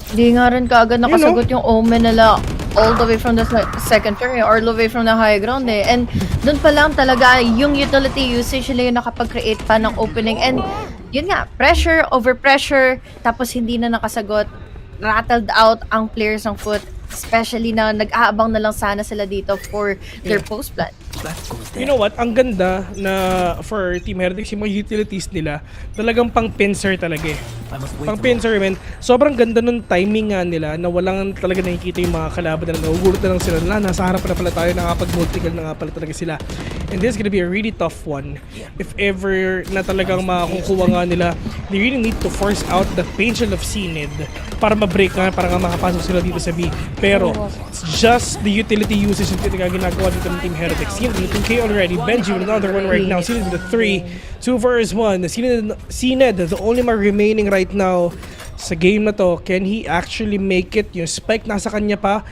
Hindi nga rin kaagad nakasagot yung Omen nila all the way from the second turn or all the way from the high ground eh. And dun pa lang talaga yung utility usage nila yung nakapag-create pa ng opening. And yun nga, pressure over pressure, tapos hindi na nakasagot. Rattled out ang players ng foot. Especially na nag-aabang na lang sana sila dito for their post plan. You know what? Ang ganda na for Team Heretics, yung mga utilities nila, talagang pang pincer talaga eh. Pang pincer, man. Sobrang ganda nung timing nga nila na walang talaga nakikita yung mga kalaban na nagugulat na lang sila na nasa harap na pala tayo, nakapag-multiple na nga pala talaga sila. And this is gonna be a really tough one. If ever na talagang makukuha nga nila, they really need to force out the potential of Sined para ma-break nga, para nga makapasok sila dito sa B. Pero, it's just the utility usage na ginagawa dito ng Team Heretics. Sined with 2K already. Benji with another one right now. Sined with a 3. 2 versus 1. Sined, the only man remaining right now sa game na to. Can he actually make it? Yung spike nasa kanya pa.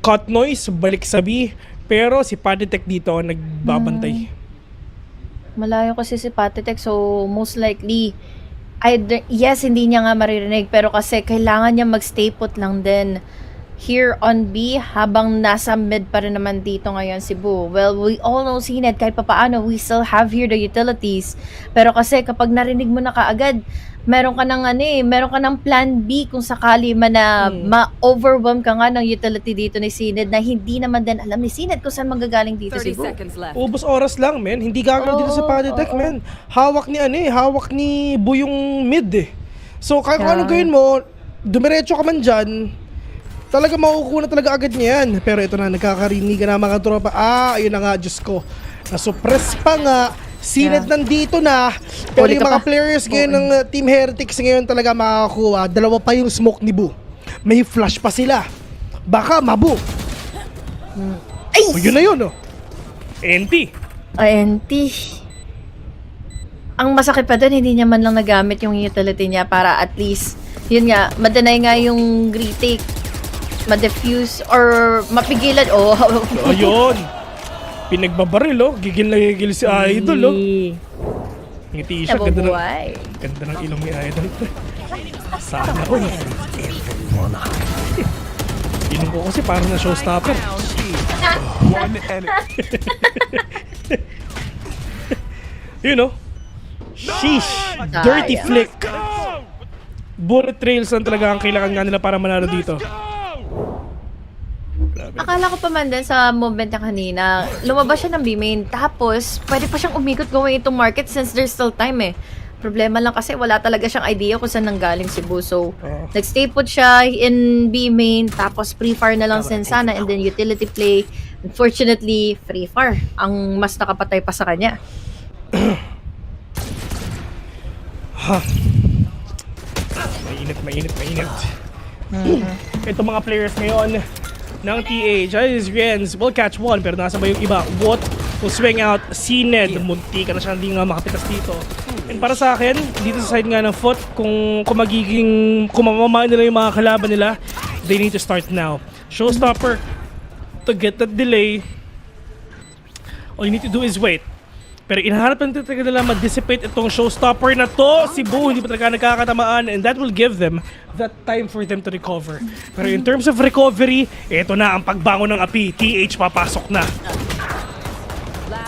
Cut noise, balik sa B. Pero si Patitek dito nagbabantay. Malayo kasi si Patitek, so most likely yes, hindi niya nga maririnig, pero kasi kailangan niya mag-stay put lang din here on B habang nasa mid pa rin naman dito ngayon si Boo. Well, we all know Sined, kahit papaano, we still have here the utilities. Pero kasi kapag narinig mo na kaagad, meron ka ng plan B kung sakali man na ma-overwhelm ka nga ng utility dito ni Sined na hindi naman din alam ni Sined kung saan manggagaling dito si Boo. Ubus oras lang, men. Hindi gagawin dito sa Patitek, men. Hawak ni Boo yung mid eh. So, kung ano gawin mo, dumiretso ka man dyan, talaga makukuha na talaga agad niya yan. Pero ito na, nagkakarinig ka na mga tropa. Ayun na nga, Diyos ko. Nasuppress pa nga. Sined nandito na. Pero yung mga players ngayon ng Team Heretics ngayon talaga makakakuha. Dalawa pa yung smoke ni Boo. May flash pa sila. Baka mabu. Yun na yun, oh. NT. Ang masakit pa doon, hindi niya man lang nagamit yung utility niya para at least, yun nga, madanay nga yung retake, ma-defuse or mapigilan. Ayun. Pinagbabaril, oh. Gigil na gigil si Idol, oh. Ngiti siya. Ganda ng ilong ni Idol. Sana all. Ilong ko kasi parang na showstopper. You know? Sheesh. Dirty flick. Bullet trails lang talaga ang kailangan nga nila para manalo dito. Akala ko pa man din sa movement niya kanina, lumabas siya ng B-main, tapos pwede pa siyang umikot going into market since there's still time eh. Problema lang kasi wala talaga siyang idea kung saan nanggaling si Boo. So, nag-stay put siya in B-main, tapos pre-fire na lang Sensana, and then utility play. Unfortunately, free fire ang mas nakapatay pa sa kanya. Mainit. Ito mga players ngayon ng TH. Riens will catch one pero nasa ba yung iba? What will swing out? Sined. Munti ka na siya hindi nga makapitas dito. And para sa akin, dito sa side nga ng foot, kung mamamaan nila yung mga kalaban nila, they need to start now. Showstopper, to get that delay, all you need to do is wait. Pero inahanap na talaga nila ma-dissipate itong showstopper na to. Si Boo hindi pa talaga nagkakatamaan and that will give them that time for them to recover. Pero in terms of recovery, ito na ang pagbangon ng api. TH papasok na.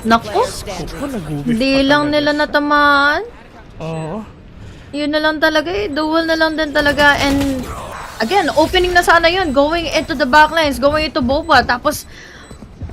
Naku, hindi lang nila natamaan. Oo. Yun na lang talaga eh. Duel na lang din talaga. And again, opening na sana yun. Going into the backlines, going into Boba. Tapos,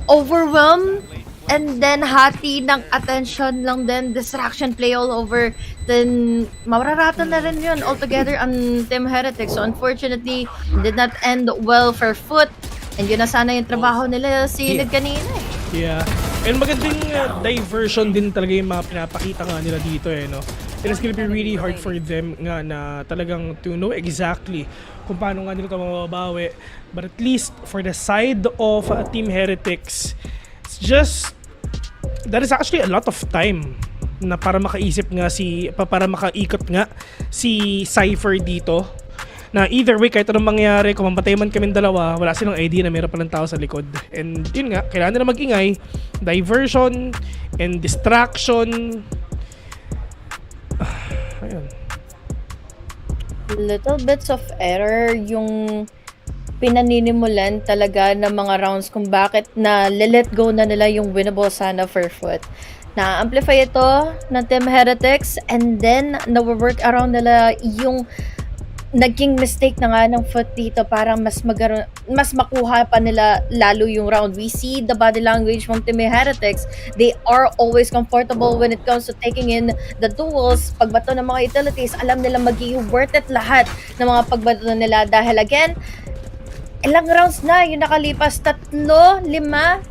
overwhelm. And then, hati ng attention lang din. Distraction play all over. Then, mawararatan na rin yun altogether on Team Heretics. So, unfortunately, did not end well for Foot. And yun na sana yung trabaho nila sinid kanina eh. Yeah. And magandang diversion din talaga yung mga pinapakita nga nila dito eh, no? It is gonna be really hard for them nga na talagang to know exactly kung paano nga nila ito mababawi. But at least for the side of Team Heretics, it's just, that is actually a lot of time na para makaisip nga para makaikot nga si Cypher dito. Na either way, kahit anong mangyari, kung mamatay man kaming dalawa, wala silang idea na meron palang tao sa likod. And yun nga, kailangan nila mag-ingay, diversion, and distraction. Ayun. Little bits of error yung pinaninimulan talaga ng mga rounds kung bakit na let go na nila yung winnable sana for Foot. Na-amplify ito ng Team Heretics and then na-work around nila yung naging mistake na nga ng Foot dito para mas makuha pa nila lalo yung round. We see the body language from Team Heretics. They are always comfortable when it comes to taking in the duels. Pagbato ng mga utilities, alam nila magiging worth it lahat ng mga pagbato nila dahil again, ilang rounds na yung nakalipas, 3-5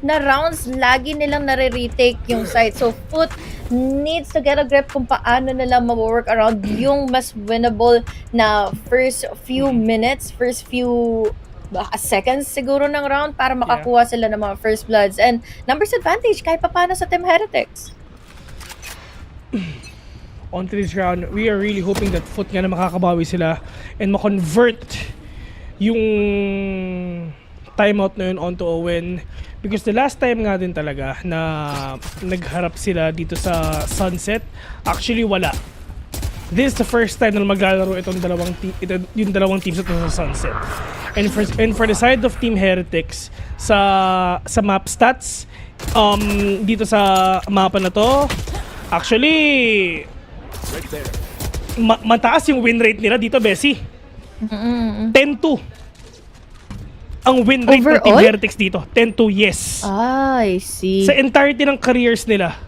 na rounds, lagi nilang nare-retake yung site. So Foot needs to get a grip kung paano nila ma-work around yung mas winnable na first few minutes, first few seconds siguro ng round para makakuha sila ng mga first bloods. And numbers advantage kahit paano sa Team Heretics. On to this round, we are really hoping that Foot nga na makakabawi sila and ma-convert yung timeout na yun onto a win. Because the last time nga din talaga na nagharap sila dito sa Sunset, actually wala. This is the first time na maglalaro yung dalawang teams ito sa Sunset. And for the side of Team Heretics, sa map stats, dito sa mapa na to, actually, mataas yung win rate nila dito, Bessie. 10-2. Ang win rate ng Team Heretics dito, 10-2, yes. I see. Sa entirety ng careers nila.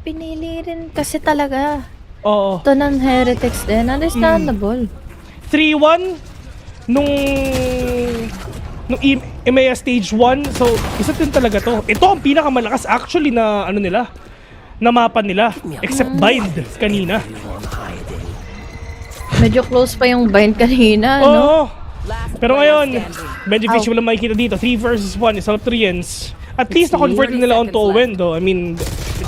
Pinili rin kasi talaga. Oo. Ito ng Heretics din, understandable. 3-1 nung EMEA Stage 1, so isa din talaga to. Ito ang pinakamalakas actually na nila, na mapa nila, except Bind kanina. Medyo close pa yung Bind kanina, no? Oo. Pero ngayon, medyo visual lang makikita dito. 3 versus 1 is all 3-ins. At least na-convert nila onto a win though. I mean,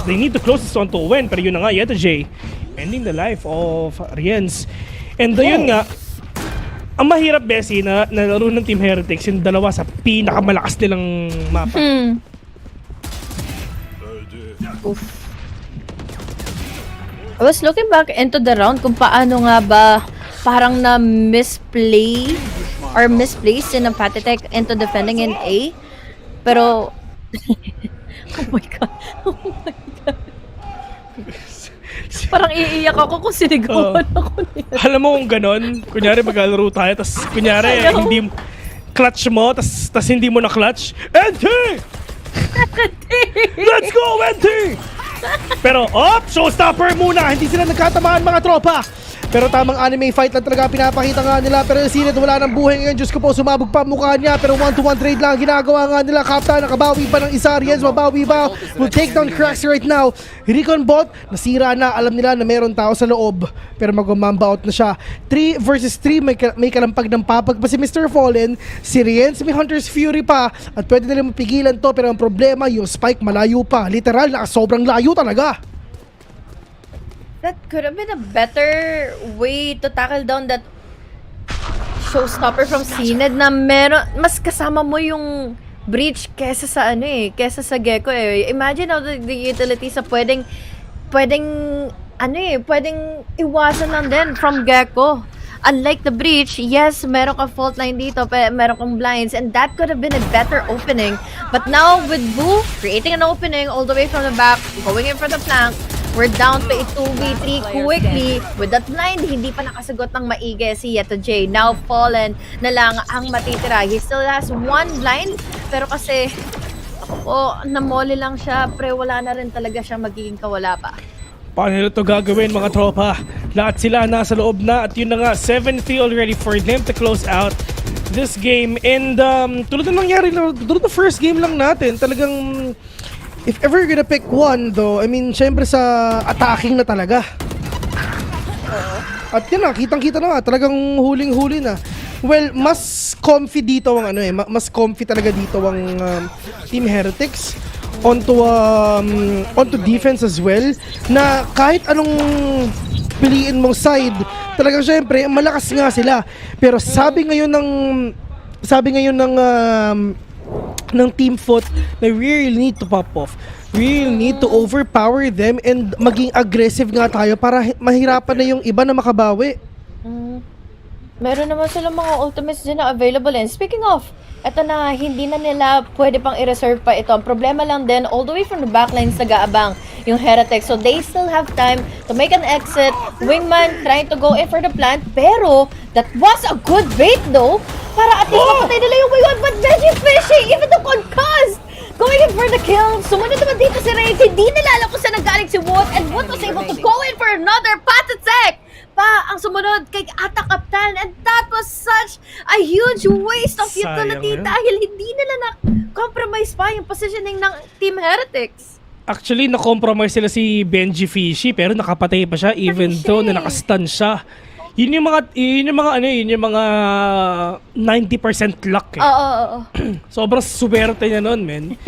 they need to close this onto a win. Pero yun na nga, yata Jay, ending the life of Riens. And yun nga, ang mahirap, Bessie, na nalaro ng Team Heretics yung dalawa sa pinakamalakas nilang mapa. Oof. I was looking back into the round kung paano nga ba parang na misplay or misplaced in a Patitek into defending in A. Pero oh my god. Parang iiyak ako kung sinigawan ako nila. Alam mo kung ganon, kunyari maglalaro tayo, tas kunyari hindi clutch mo, tas hindi mo na clutch. NT! Let's go, NT! Pero, showstopper muna! Hindi sila nagkatamaan mga tropa! Pero tamang anime fight lang talaga pinapakita nga nila. Pero Sined wala ng buhay ngayon. Diyos ko po, sumabog pa mukha niya. Pero 1-to-1 trade lang ginagawa nga nila. Captain, nakabawi pa ng isa. Riens, mabawi ba? Will take down Cracks right now. Recon bot, nasira na. Alam nila na meron tao sa loob. Pero magmamba out na siya. 3 versus 3, may kalampag ng papag pa si Mr. Fallen. Si Riens, may Hunter's Fury pa. At pwede nila mapigilan to. Pero ang problema, yung spike malayo pa. Literal, sobrang layo talaga. That could have been a better way to tackle down that showstopper from Sined na meron, mas kasama mo yung breach kesa sa kesa sa Gecko eh. Imagine how the utilities na pwedeng iwasan lang din from Gecko. Unlike the breach, yes, meron kang fault line dito, meron kang blinds, and that could have been a better opening. But now with Boo creating an opening all the way from the back, going in for the flank, we're down to a 2v3 quickly. With that blind, hindi pa nakasagot ng maigi si Yeto J. Now Fallen na lang ang matitira. He still has one blind, pero kasi namoli lang siya, pre, wala na rin talaga siya magiging kawala pa. Paano nila ito gagawin mga tropa? Lahat sila nasa loob na at yun na nga, 7-3 already for them to close out this game. And tulad na nangyari, tulad na first game lang natin, talagang if ever you're gonna pick one though, I mean, syempre sa attacking na talaga. At yun na, kitang-kita na nga, talagang huling-huli na. Well, mas comfy dito ang mas comfy talaga dito ang Team Heretics onto defense as well, na kahit anong piliin mong side, talagang syempre malakas nga sila. Pero sabi ngayon ng Team Foot na we really need to pop off. We really need to overpower them and maging aggressive nga tayo para mahirapan na yung iba na makabawi. Meron naman silang mga ultimates din na available. And speaking of, eto na, hindi na nila pwede pang i-reserve pa ito. Ang problema lang din, all the way from the backlines nag-aabang yung Heretics. So they still have time to make an exit. Wingman trying to go in for the plant. Pero, that was a good bait though. Para at least mapatay nila yung Wingman. But Veggie Fishy, even the concussed, going in for the kill. Sumunod naman dito si Rage. Hindi nila alam kung saan nagaling si Wood. And Wood was able to go in for another patatech. Ang sumunod kay Ata Kaptan, and that was such a huge waste of utility dahil hindi nila na-compromise pa yung positioning ng Team Heretics. Actually, na-compromise sila si Benji Fishy pero nakapatay pa siya even though na nakastun siya. Yun yung mga 90% luck eh. Oo. Sobrang swerte niya nun, men.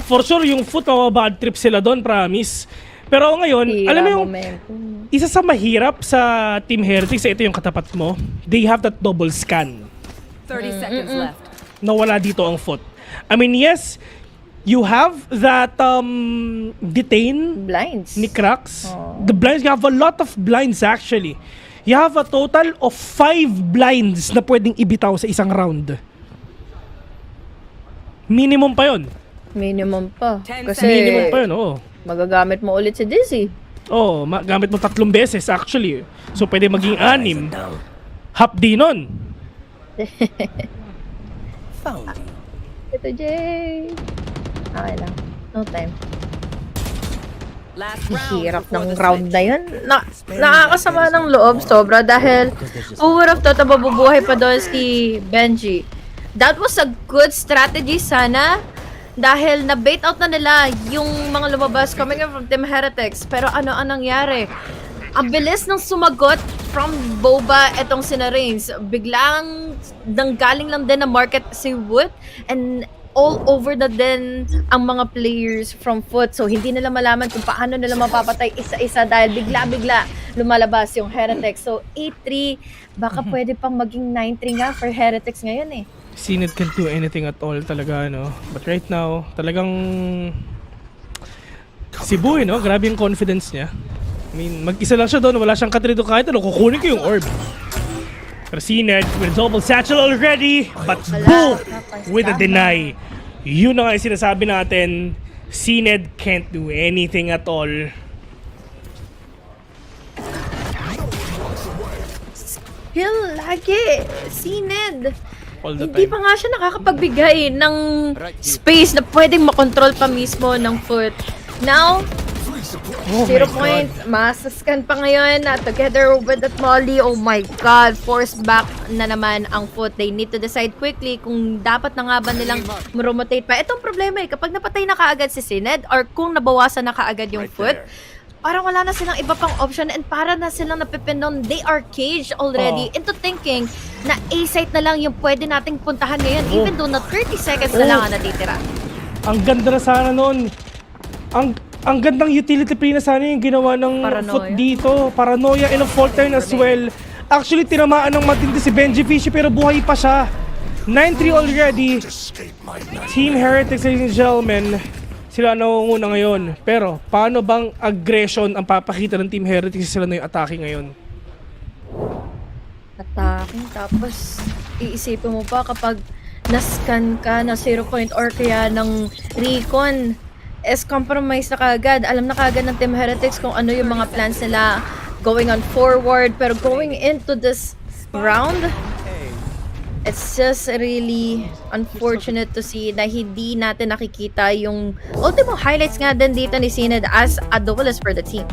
For sure, yung Foot bad trip sila doon, promise. Pero ngayon, alam mo yung isa sa mahirap sa Team Heretics, ito yung katapat mo, they have that double scan. 30 seconds left. Nawala dito ang Foot. I mean, yes, you have that detain blinds ni Cracks. The blinds, you have a lot of blinds actually. You have a total of 5 blinds na pwedeng ibitaw sa isang round. Minimum pa yun. Minimum pa. Kasi minimum pa yun, oo. Magagamit mo ulit si Dizzy. Oo, gamit mo 3 beses actually. So pwede maging 6. Hapdi nun. Ito, Jay. Okay lang. No time. Hirap ng round na yun. Nakakasama ng loob sobra dahil who would have thought na mabubuhay pa doon si Benji. That was a good strategy sana dahil na-bait out na nila yung mga lumabas coming in from Team Heretics. Pero ano ang nangyari? Ang bilis ng sumagot from Boba etong sina Reigns. Biglang nanggaling lang din na market si Wood and all over na din ang mga players from Foot. So hindi nila malaman kung paano nila mapapatay isa-isa dahil bigla-bigla lumalabas yung Heretics. So 8-3, baka pwede pang maging 9-3 nga for Heretics ngayon eh. Sined can't do anything at all talaga, no? But right now, talagang si Boy, no? Grabe yung confidence niya. I mean, mag-isa lang siya doon, wala siyang katrito kahit ano, kukunin ko yung orb. Pero Sined with double satchel already, but Boo with a deny. Yun na nga yung sinasabi natin, Sined can't do anything at all. Still lagi, Sined. Hindi pa nga siya nakakapagbigay ng space na pwedeng makontrol pa mismo ng Foot. Now, Oh 0 my points. Masascan pa ngayon together with that Molly. Oh my God. Force back na naman ang Foot. They need to decide quickly kung dapat na nga ba nilang rotate pa. Itong problema kapag napatay na kaagad si Sined or kung nabawasan na kaagad yung Foot, parang wala na silang iba pang option and para na silang napipindon. They are caged already into thinking na A-site na lang yung pwede nating puntahan ngayon even though na 30 seconds na lang ang natitira. Ang ganda na sana nun. Ang gandang utility play na sana yung ginawa ng Foot dito. Paranoia and a fault turn as well. Actually, tinamaan ng matindi si Benji Fishy pero buhay pa siya. 9-3 already. Team Heretics, ladies and gentlemen. Sila nangunguna ngayon. Pero, paano bang aggression ang papakita ng Team Heretics? Sila na yung atake ngayon. Attacking, tapos iisipin mo pa kapag na-scan ka na 0 point or kaya ng recon is compromise na kaagad. Alam na kaagad ng Team Heretics kung ano yung mga plans nila going on forward. Pero going into this round, it's just really unfortunate to see na hindi natin nakikita yung ultimo highlights nga din dito ni Sined as a duelist for the team.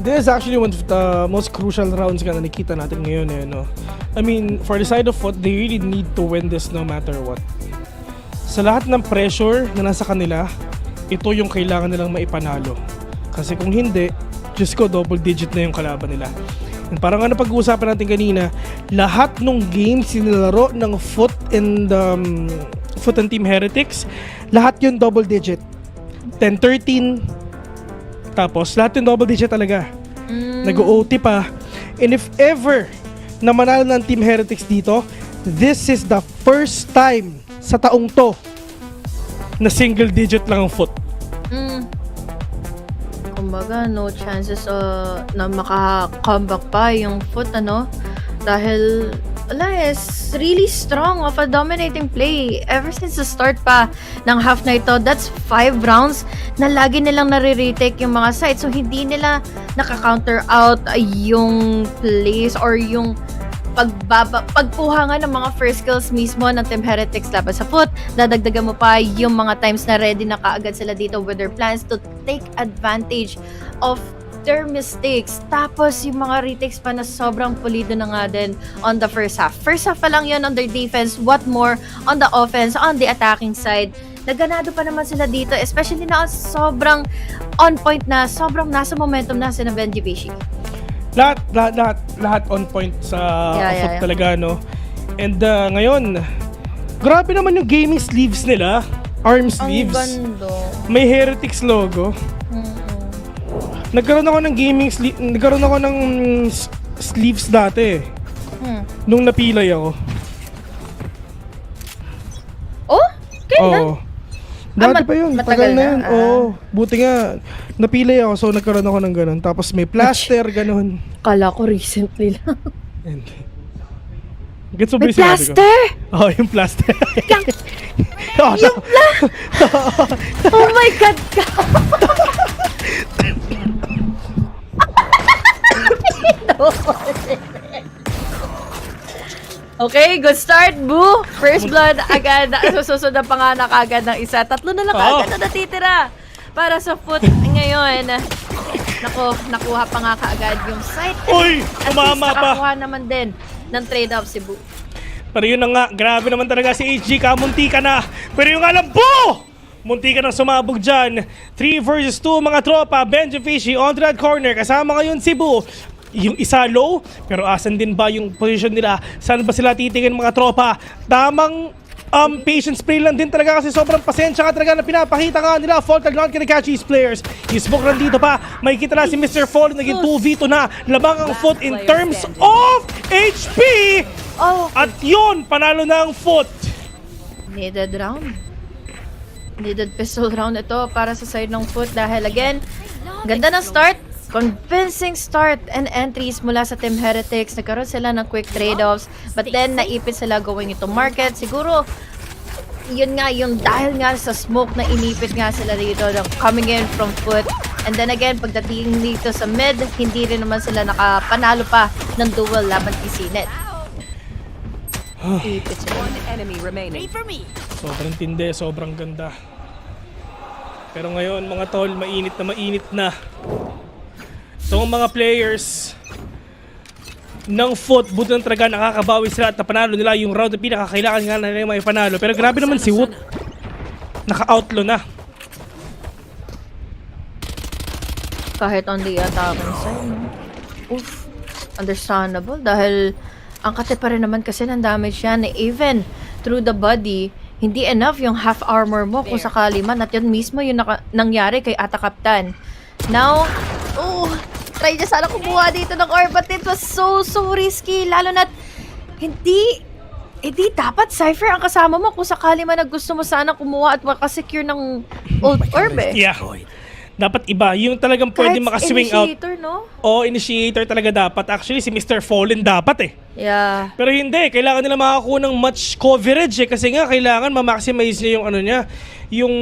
This is actually one of the most crucial rounds na nakikita natin ngayon. No? I mean, for the side of Foot, they really need to win this no matter what. Sa lahat ng pressure na nasa kanila, ito yung kailangan nilang maipanalo. Kasi kung hindi, Diyos ko, double digit na yung kalaban nila. And parang nga napag-uusapan natin kanina, lahat ng games sinilaro ng Foot and Team Heretics, lahat yun double digit. 10-13, tapos lahat yung double digit talaga. Nag-OT pa. And if ever na manalo ng Team Heretics dito, this is the first time sa taong to na single digit lang ang Foot. Kumbaga, no chances na maka-comeback pa yung Foot, ano? Dahil, is really strong of a dominating play ever since the start pa ng half na ito. That's 5 rounds na lagi nilang nare-retake yung mga sites. So, hindi nila naka-counter out yung plays or yung pagkuha nga ng mga first kills mismo ng Team Heretics laban sa Foot. Dadagdagan mo pa yung mga times na ready na kaagad sila dito with their plans to take advantage of their mistakes. Tapos yung mga retakes pa na sobrang pulido na nga din on the first half. First half pa lang yun on their defense. What more on the offense, on the attacking side. Naganado pa naman sila dito, especially na sobrang on point na, sobrang nasa momentum na sila Benji Fishy. Lahat on point sa Foot talaga, no? And ngayon, grabe naman yung gaming sleeves nila. Arm sleeves. Ang ganda. May Heretics logo. Nagkaroon ako ng sleeves dati. Nung napilay ako. Oh? Kailan? Oo. Dati pa yun, tagal na yun. Oo, buti nga, napilay ako, so nagkaroon ako ng ganun. Tapos may plaster, ganun. Kala ko recently lang. Gets mo ba May yung sinabi ko? plaster? Oo, yung plaster. Yung Oh my God ka! Okay, good start, Boo! First blood agad. Susunod na pa nga na kagad ng isa. 3 na lang kagad na natitira para sa Foot ngayon. Nako, nakuha pa nga kaagad yung site. Uy! Umama pa! Nakakuha naman din ng trade-off si Boo. Pero yun na nga, grabe naman talaga si HG ka, munti ka na. Pero yung alam, Boo! Munti ka nang sumabog dyan. 3 versus 2 mga tropa. Benji Fishy on that corner. Kasama ngayon si Boo. Yung isa low, pero asan din ba yung position nila? Saan ba sila titingin mga tropa? Tamang patience play lang din talaga kasi sobrang pasensya ka talaga na pinapakita nga nila. Fault not gonna catch these players. Isbok lang dito pa. May kita na si Mr. Fall. Naging 2v2 na. Labang ang Foot in terms of HP. At yun, panalo na ang Foot. Needed round. Needed pistol round ito para sa side ng Foot dahil again, ganda ng start. Convincing start and entries mula sa Team Heretics. Nagkaroon sila ng quick trade-offs. But then, naipit sila going into market. Siguro, yun nga, yung dahil nga sa smoke na inipit nga sila dito, coming in from Foot. And then again, pagdating dito sa mid, hindi rin naman sila nakapanalo pa ng duel laban kay Sined. One enemy remaining. Wait for me. Sobrang tindi, sobrang ganda. Pero ngayon mga tol, mainit na. Itong mga players ng Foot, buti ng talaga nakakabawi sila at napanalo nila yung round na pinakakailangan nga na nila may panalo. Pero grabe naman si Woot, naka-outlaw na. Kahit on the attacking side, no? Oof, understandable dahil ang kate pa rin naman kasi ng damage yan. Even through the body, hindi enough yung half armor mo kung sakali man. At yun mismo yung nangyari kay Ata Captain. Now, try niya sana kumuha dito ng orb, but it was so risky. Lalo na't hindi dapat Cypher ang kasama mo kung sakali man na gusto mo sana kumuha at makasecure ng old orb eh. Yeah. Dapat iba. Yung talagang pwede makaswing out. Initiator, no? Oo, initiator talaga dapat. Actually, si Mr. Fallen dapat eh. Yeah. Pero hindi. Kailangan nila makakuha ng much coverage eh. Kasi nga, kailangan ma-maximize niya yung ano niya. Yung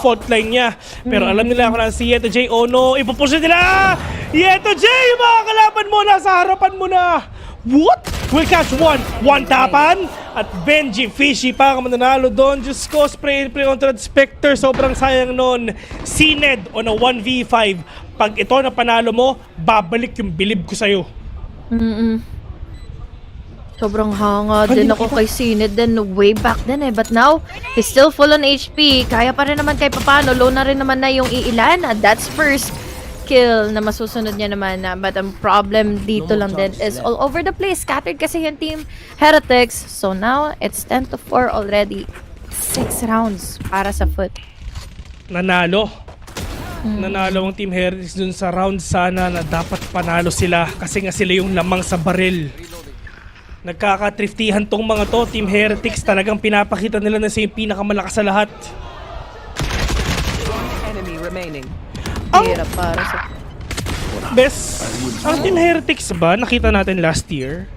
fault line niya. Pero alam nila kung na si Yeto J. Oh no, ipupush nila! Yeto J! Yung mga kalaban mo, nasa harapan mo na! What? Will catch one tapan at Benji Fishy pa ang mananalo doon. Diyos ko, spray contra Spectre, sobrang sayang nun. Sined on a 1v5. Pag ito na panalo mo, babalik yung bilib ko sa'yo. Sobrang hanga din ako kay Sined din way back then eh. But now, he's still full on HP. Kaya pa rin naman kahit papano. Low na rin naman na yung iilan. That's first kill na masusunod niya naman na. But ang problem dito lang din is all over the place. Scattered kasi yung team Heretics. So now, it's 10-4 already. 6 rounds para sa Foot. Nanalo. Nanalo ang team Heretics dun sa round sana na dapat panalo sila. Kasi nga sila yung lamang sa baril. Nagkakatriftihan tong mga to. Team Heretics talagang pinapakita nila na siya yung pinakamalakas sa lahat. Enemy remaining. Hirap para sa Best, ang Team Heretics ba nakita natin last year?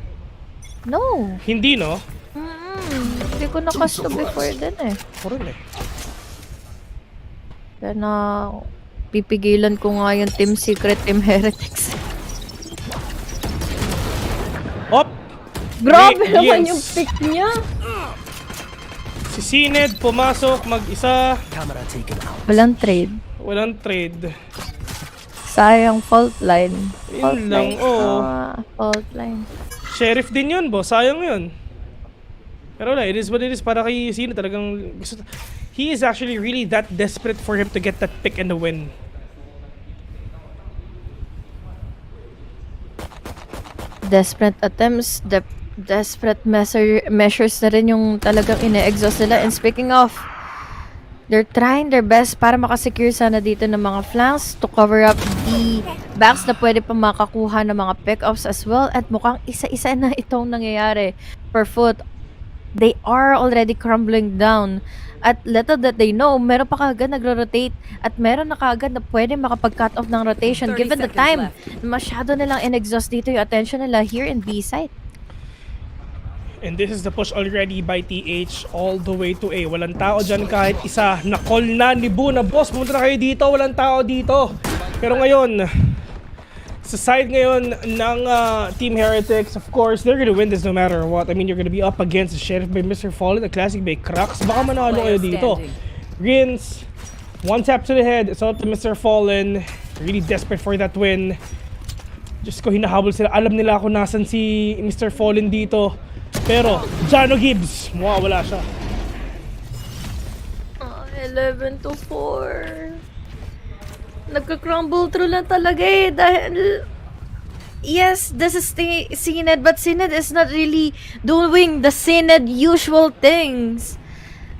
No. Hindi, no? Hindi ko nakasto before din eh. Puro eh. Kaya na pipigilan ko nga yung Team Secret, Team Heretics. Op! Grabe naman yung pick niya. Si Sined pumasok mag-isa. Walang trade. Walang trade. Sayang fault line. Yun lang, oo. Fault line. Sheriff din yun, boss. Sayang yun. Pero wala, it is what it is para kay Sined. Talagang gusto. He is actually really that desperate for him to get that pick and the win. Desperate attempts, desperate measures na rin yung talagang ine-exhaust nila. And speaking of, they're trying their best para makasecure sana dito ng mga flanks to cover up the backs na pwede pa makakuha ng mga pick-ups as well. At mukhang isa-isa na itong nangyayari per Foot. They are already crumbling down. At little that they know, meron pa kaagad nagro-rotate at meron na kaagad na pwede makapag-cut off ng rotation given the time. Masyado nilang in-exhaust dito yung attention nila here in B side. And this is the push already by TH all the way to A. Walang tao dyan kahit isa. Na-call na ni Bu na, boss, pumunta na kayo dito. Walang tao dito. Pero ngayon, sa side ngayon ng Team Heretics, of course, they're gonna win this no matter what. I mean, you're gonna be up against the Sheriff by Mr. Fallen, the Classic by Crux. Baka manalo kayo dito. Rins, one tap to the head. It's up to Mr. Fallen. Really desperate for that win. Diyos ko, hinahabol sila. Alam nila kung nasan si Mr. Fallen dito. Pero, Jano Gibbs, wala siya. 11-4. Nagka-crumble through lang talaga eh. Dahil, yes, this is Sined, but Sined is not really doing the Sined usual things.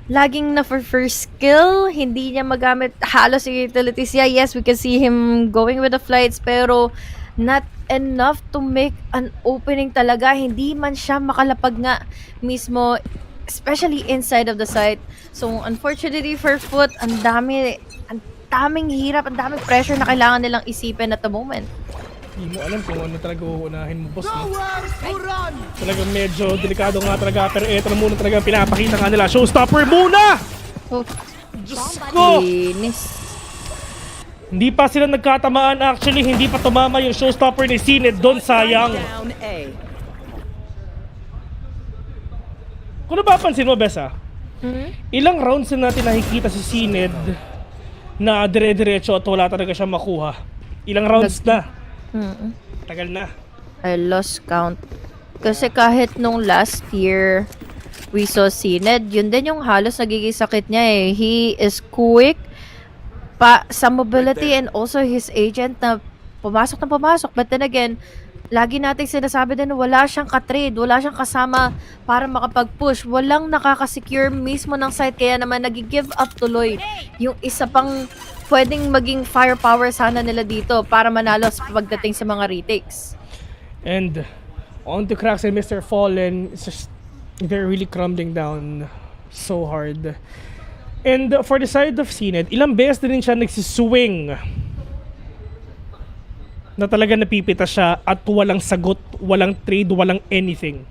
Laging na for first skill, hindi niya magamit halos yung utilities niya. Yes, we can see him going with the flights, pero not enough to make an opening talaga. Hindi man siya makalapag nga mismo, especially inside of the site. So, unfortunately for Foot, ang daming hirap, ang daming pressure na kailangan nilang isipin at the moment. Hindi mo alam kung ano talaga uunahin mo, boss. No? Talagang medyo delikado nga talaga, pero eto na muna talaga pinapakita nga nila. Showstopper muna! Diyos ko! Hindi pa sila nagkatamaan actually, hindi pa tumama yung showstopper ni Sined doon, sayang. Kung napapansin mo, Besa, Ilang rounds na natin nakikita si Sined na dire-diretso at wala talaga siya makuha? Ilang rounds na? Tagal na. I lost count. Kasi kahit nung last year, we saw Sined, yun din yung halos nagiging sakit niya eh. He is quick sa mobility and also his agent na pumasok. But then again, lagi nating sinasabi din wala siyang ka-trade, wala siyang kasama para makapag-push. Walang nakaka-secure mismo ng site kaya naman nag-give up tuloy yung isa pang pwedeng maging firepower sana nila dito para manalo pagdating sa mga retakes. And on to cracks and Mr. Fallen, it's just they're really crumbling down so hard. And for the side of Sined, ilang beses din siya nagsiswing na talaga napipita siya at walang sagot, walang trade, walang anything.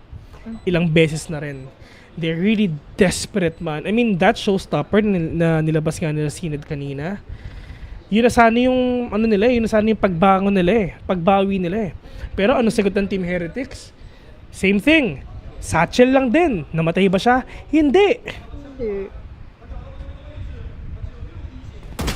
Ilang beses na rin. They're really desperate, man. I mean, that showstopper na nilabas nga nila Sined kanina, yun na sana yung, yun na sana yung pagbangon nila eh. Pagbawi nila eh. Pero ano sagot ng Team Heretics? Same thing. Satchel lang din. Namatay ba siya? Hindi.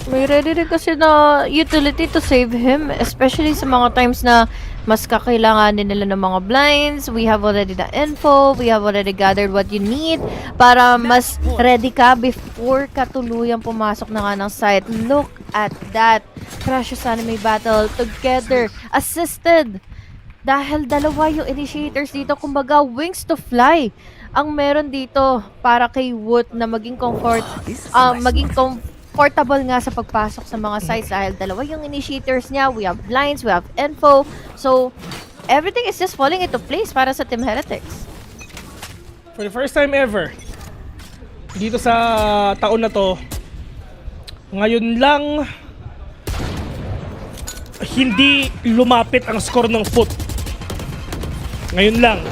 May ready rin kasi na utility to save him, especially sa mga times na mas kakailanganin nila ng mga blinds. We have already the info, we have already gathered what you need para mas ready ka before ka tuluyang pumasok na nga ng site. Look at that. Precious Anime Battle together, assisted. Dahil dalawa yung initiators dito, kumbaga wings to fly ang meron dito para kay Woot na maging comfortable nga sa pagpasok sa mga sites dahil dalawa yung initiators niya. We have blinds, we have info. So, everything is just falling into place para sa Team Heretics. For the first time ever, dito sa taon na to, ngayon lang hindi lumapit ang score ng foot. Ngayon lang.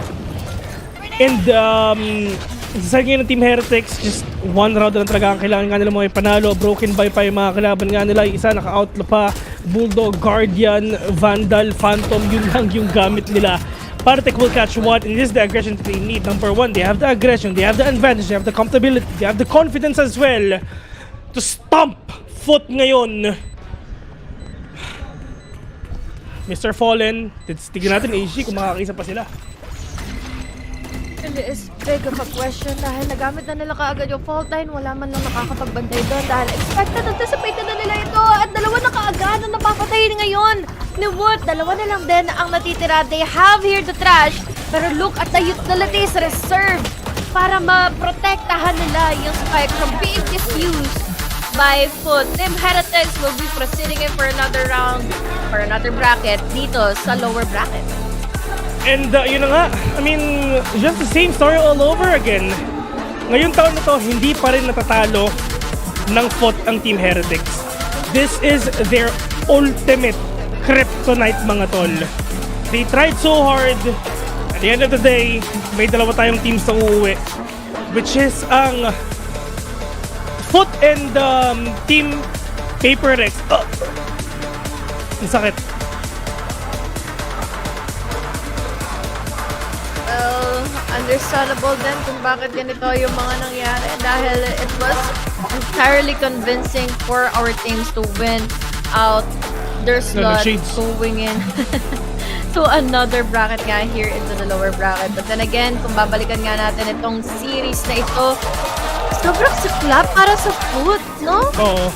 And sa ngayon ng Team Heretics, just one round lang talaga ang kailangan nga nila mga panalo. Broken by pa yung mga kalaban nga nila. Isa naka-outla pa, Bulldog, Guardian, Vandal, Phantom, yun lang yung gamit nila. Partek will catch one, and this is the aggression they need. Number one, they have the aggression, they have the advantage, they have the comfortability, they have the confidence as well to stomp foot ngayon. Mr. Fallen, tignan natin AG kung makakaisa pa sila. It is big of a question dahil nagamit na nila kaagad yung fault line. Wala man lang nakakapagbantay doon dahil expected, anticipated na nila ito at dalawa na kaagad na napapatay ngayon ni Woot. Dalawa na lang din ang natitira. They have here the trash, pero look at the utilities reserved para maprotektahan nila yung spike from being misused by Foot. Team Heretics will be proceeding in for another round, for another bracket dito sa lower bracket. And yun na nga, I mean, just the same story all over again. Ngayong taon na to, hindi pa rin natatalo ng Foot ang Team Heretics. This is their ultimate kryptonite, mga tol. They tried so hard. At the end of the day, may dalawa tayong teams na uuwi, which is ang Foot and Team Paper Rex. Ang sakit. Understandable din kung bakit ganito yung mga nangyari dahil it was entirely convincing for our teams to win out their slot going in to another bracket nga here into the lower bracket. But then again, kung babalikan nga natin itong series na ito, sobrang saklap para sa Foot, no? Oo.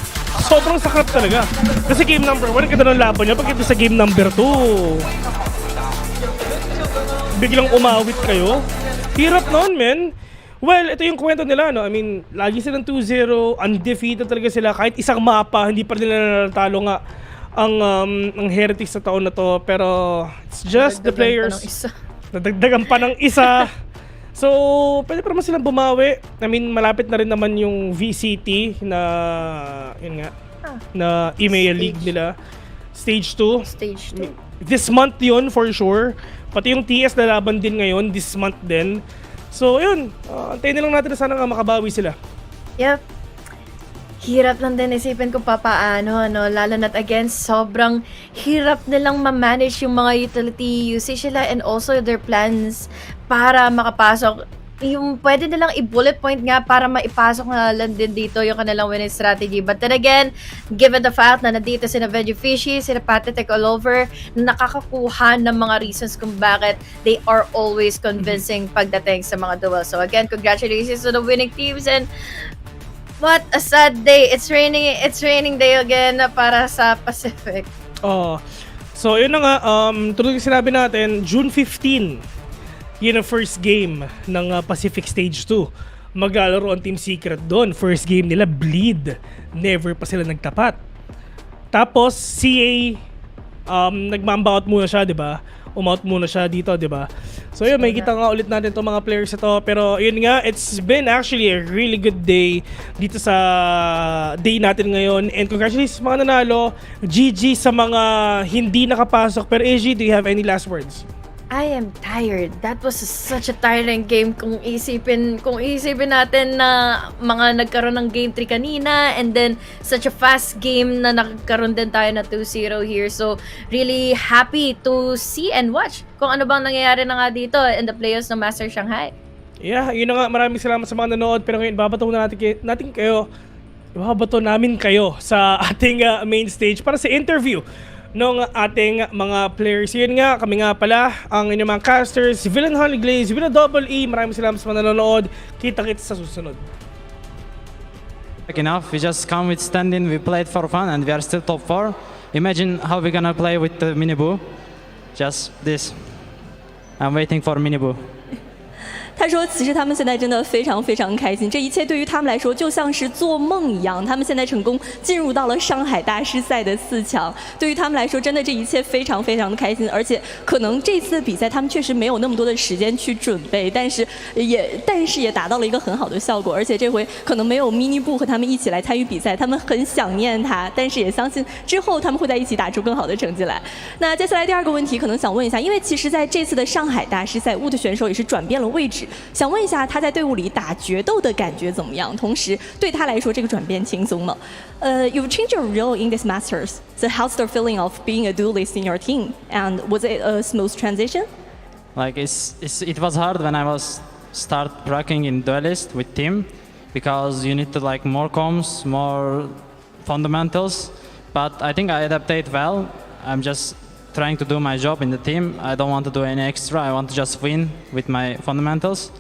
Sobrang saklap talaga. Kasi game number 1, ganda ng laban niya. Pag ito sa game number 2, biglang umawit kayo. Hirap noon, men. Well, ito yung kwento nila, no? I mean, lagi silang 2-0, undefeated talaga sila. Kahit isang mapa, hindi pa nila natalo nga ang Heretics sa taon na to. Pero it's just the players. Nadagdagan pa ng isa. So, pwede pa naman silang bumawi. I mean, malapit na rin naman yung VCT na, yun nga, na EMEA League nila. Stage 2. Stage 2. This month yun, for sure. Pati yung TS na laban din ngayon, this month din. So, yun. Antayin na lang natin na sana nga makabawi sila. Yep. Hirap lang din isipin ko papaano, no? Lalo na't again, sobrang hirap nilang ma-manage yung mga utility usage nila and also their plans para makapasok. yung pwede nilang i-bullet point nga para maipasok na lang din dito yung kanilang winning strategy. But then again, given the fact na nandito sina Veggie Fishy, sina Pathetic all over, na nakakakuha ng mga reasons kung bakit they are always convincing pagdating sa mga duels. So again, congratulations to the winning teams, and what a sad day. It's raining day again para sa Pacific. Oh. So, yun na nga, tulad yung sinabi natin, June 15, yun ang first game ng Pacific Stage 2. Maglalaro ang Team Secret doon. First game nila, Bleed. Never pa sila nagtapat. Tapos, CA, nag-mamba out muna siya, di ba? Umout muna siya dito, di ba? So yun, may kita nga ulit natin itong mga players ito. Pero yun nga, it's been actually a really good day dito sa day natin ngayon. And congratulations sa mga nanalo. GG sa mga hindi nakapasok. Pero AG, do you have any last words? I am tired. That was such a tiring game kung isipin natin na mga nagkaroon ng game 3 kanina, and then such a fast game na nagkaroon din tayo na 2-0 here. So really happy to see and watch kung ano bang nangyayari na nga dito in the playoffs ng Masters Shanghai. Yeah, yun na nga. Maraming salamat sa mga nanood. Pero ngayon, babato na namin kayo sa ating main stage para sa interview ng ating mga players. Yun nga, kami nga pala ang inyong mga casters, Villain Honey Glaze, Villain Double E. Maraming salamat sa mga nanonood. Kita-kits sa susunod. Enough, we just come with standing, we played for fun and we are still top 4. Imagine how we're gonna play with the Minibu. Just this. I'm waiting for Minibu. 他说：“其实他们现在真的非常非常开心，这一切对于他们来说就像是做梦一样。他们现在成功进入到了上海大师赛的4强，对于他们来说，真的这一切非常非常的开心。而且可能这次的比赛他们确实没有那么多的时间去准备，但是也达到了一个很好的效果。而且这回可能没有 mini 部和他们一起来参与比赛，他们很想念他，但是也相信之后他们会在一起打出更好的成绩来。那接下来第二个问题可能想问一下，因为其实在这次的上海大师赛，Wood 选手也是转变了位置。” 想问一下他在队伍里打决斗的感觉怎么样？同时对他来说这个转变轻松吗？You've changed your role in this Masters. So how's the feeling of being a duelist in your team? And was it a smooth transition? Like it was hard when I was start tracking in duelist with team because you need to like more comms, more fundamentals. But I think I adapted well. I'm just trying to do my job in the team. I don't want to do any extra. I want to just win with my fundamentals.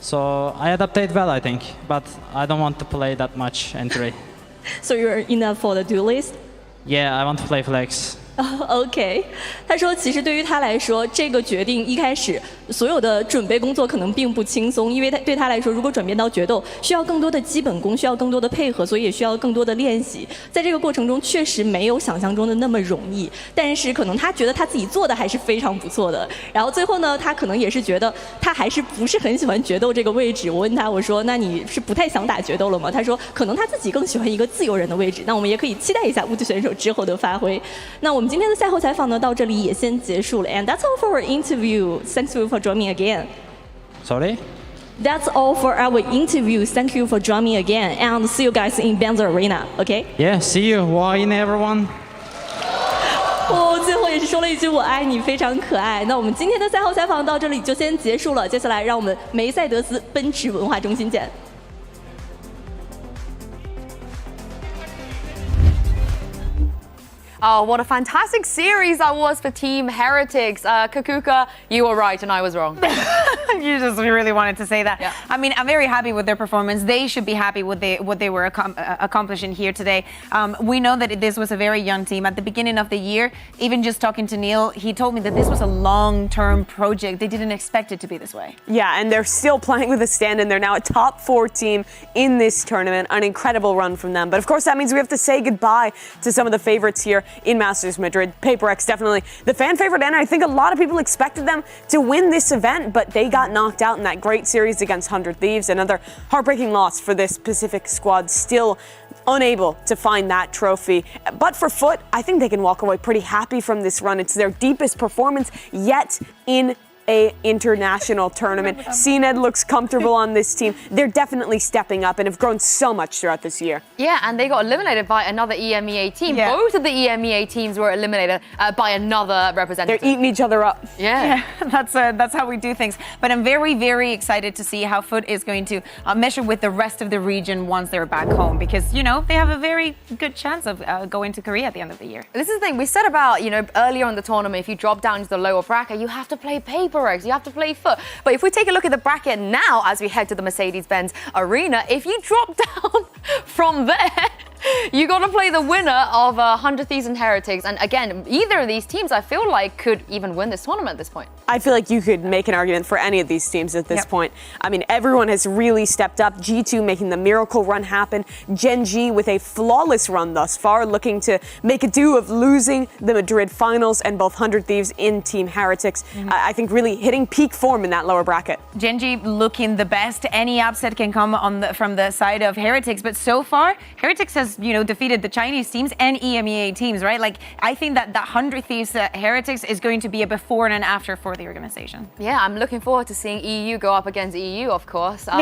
So I adapted well, I think. But I don't want to play that much entry. So you're enough for the duelist? Yeah, I want to play flex. OK， 他说其实对于他来说，这个决定一开始所有的准备工作可能并不轻松，因为对他来说，如果转变到决斗，需要更多的基本功，需要更多的配合，所以也需要更多的练习。在这个过程中，确实没有想象中的那么容易，但是可能他觉得他自己做的还是非常不错的。然后最后呢，他可能也是觉得他还是不是很喜欢决斗这个位置。我问他，我说：“那你是不太想打决斗了吗？”他说：“可能他自己更喜欢一个自由人的位置。”那我们也可以期待一下Wood选手之后的发挥。那我们今天的赛后采访呢，到这里也先结束了。And that's all for our interview. Thanks you for joining again. Sorry? That's all for our interview. Thank you for joining again. And see you guys in Banzer Arena. Okay? Yeah, see you. Wine everyone. 最后也是说了一句我爱你，非常可爱。那我们今天的赛后采访到这里就先结束了。接下来让我们梅赛德斯奔驰文化中心见。Oh, what a fantastic series that was for Team Heretics. Kakuka, you were right and I was wrong. You just really wanted to say that. Yeah. I mean, I'm very happy with their performance. They should be happy with what they were accomplishing here today. We know that this was a very young team. At the beginning of the year, even just talking to Neil, he told me that this was a long-term project. They didn't expect it to be this way. Yeah, and they're still playing with a stand-in. They're now a top 4 team in this tournament. An incredible run from them. But of course, that means we have to say goodbye to some of the favorites here in Masters Madrid. Paper X definitely the fan favorite, and I think a lot of people expected them to win this event, but they got knocked out in that great series against 100 Thieves. Another heartbreaking loss for this Pacific squad, still unable to find that trophy. But for Foot, I think they can walk away pretty happy from this run. It's their deepest performance yet in a international tournament. CNED looks comfortable on this team. They're definitely stepping up and have grown so much throughout this year. Yeah, and they got eliminated by another EMEA team. Yeah. Both of the EMEA teams were eliminated by another representative. They're eating each other up. Yeah. That's how we do things. But I'm very, very excited to see how FUT is going to measure with the rest of the region once they're back home, because, you know, they have a very good chance of going to Korea at the end of the year. This is the thing we said about, you know, earlier in the tournament, if you drop down to the lower bracket, you have to play Paper Eggs, you have to play FUT. But if we take a look at the bracket now as we head to the Mercedes-Benz Arena, if you drop down from there, you got to play the winner of 100 Thieves and Heretics. And again, either of these teams, I feel like, could even win this tournament at this point. I feel like you could make an argument for any of these teams at this point. I mean, everyone has really stepped up. G2 making the miracle run happen. Gen G with a flawless run thus far, looking to make a do of losing the Madrid finals, and both 100 Thieves in Team Heretics. I think really hitting peak form in that lower bracket. Gen G looking the best. Any upset can come from the side of Heretics, but so far, Heretics has, you know, defeated the Chinese teams and EMEA teams, right? Like, I think that the 100 Thieves Heretics is going to be a before and an after for the organization. Yeah, I'm looking forward to seeing EU go up against EU, of course. I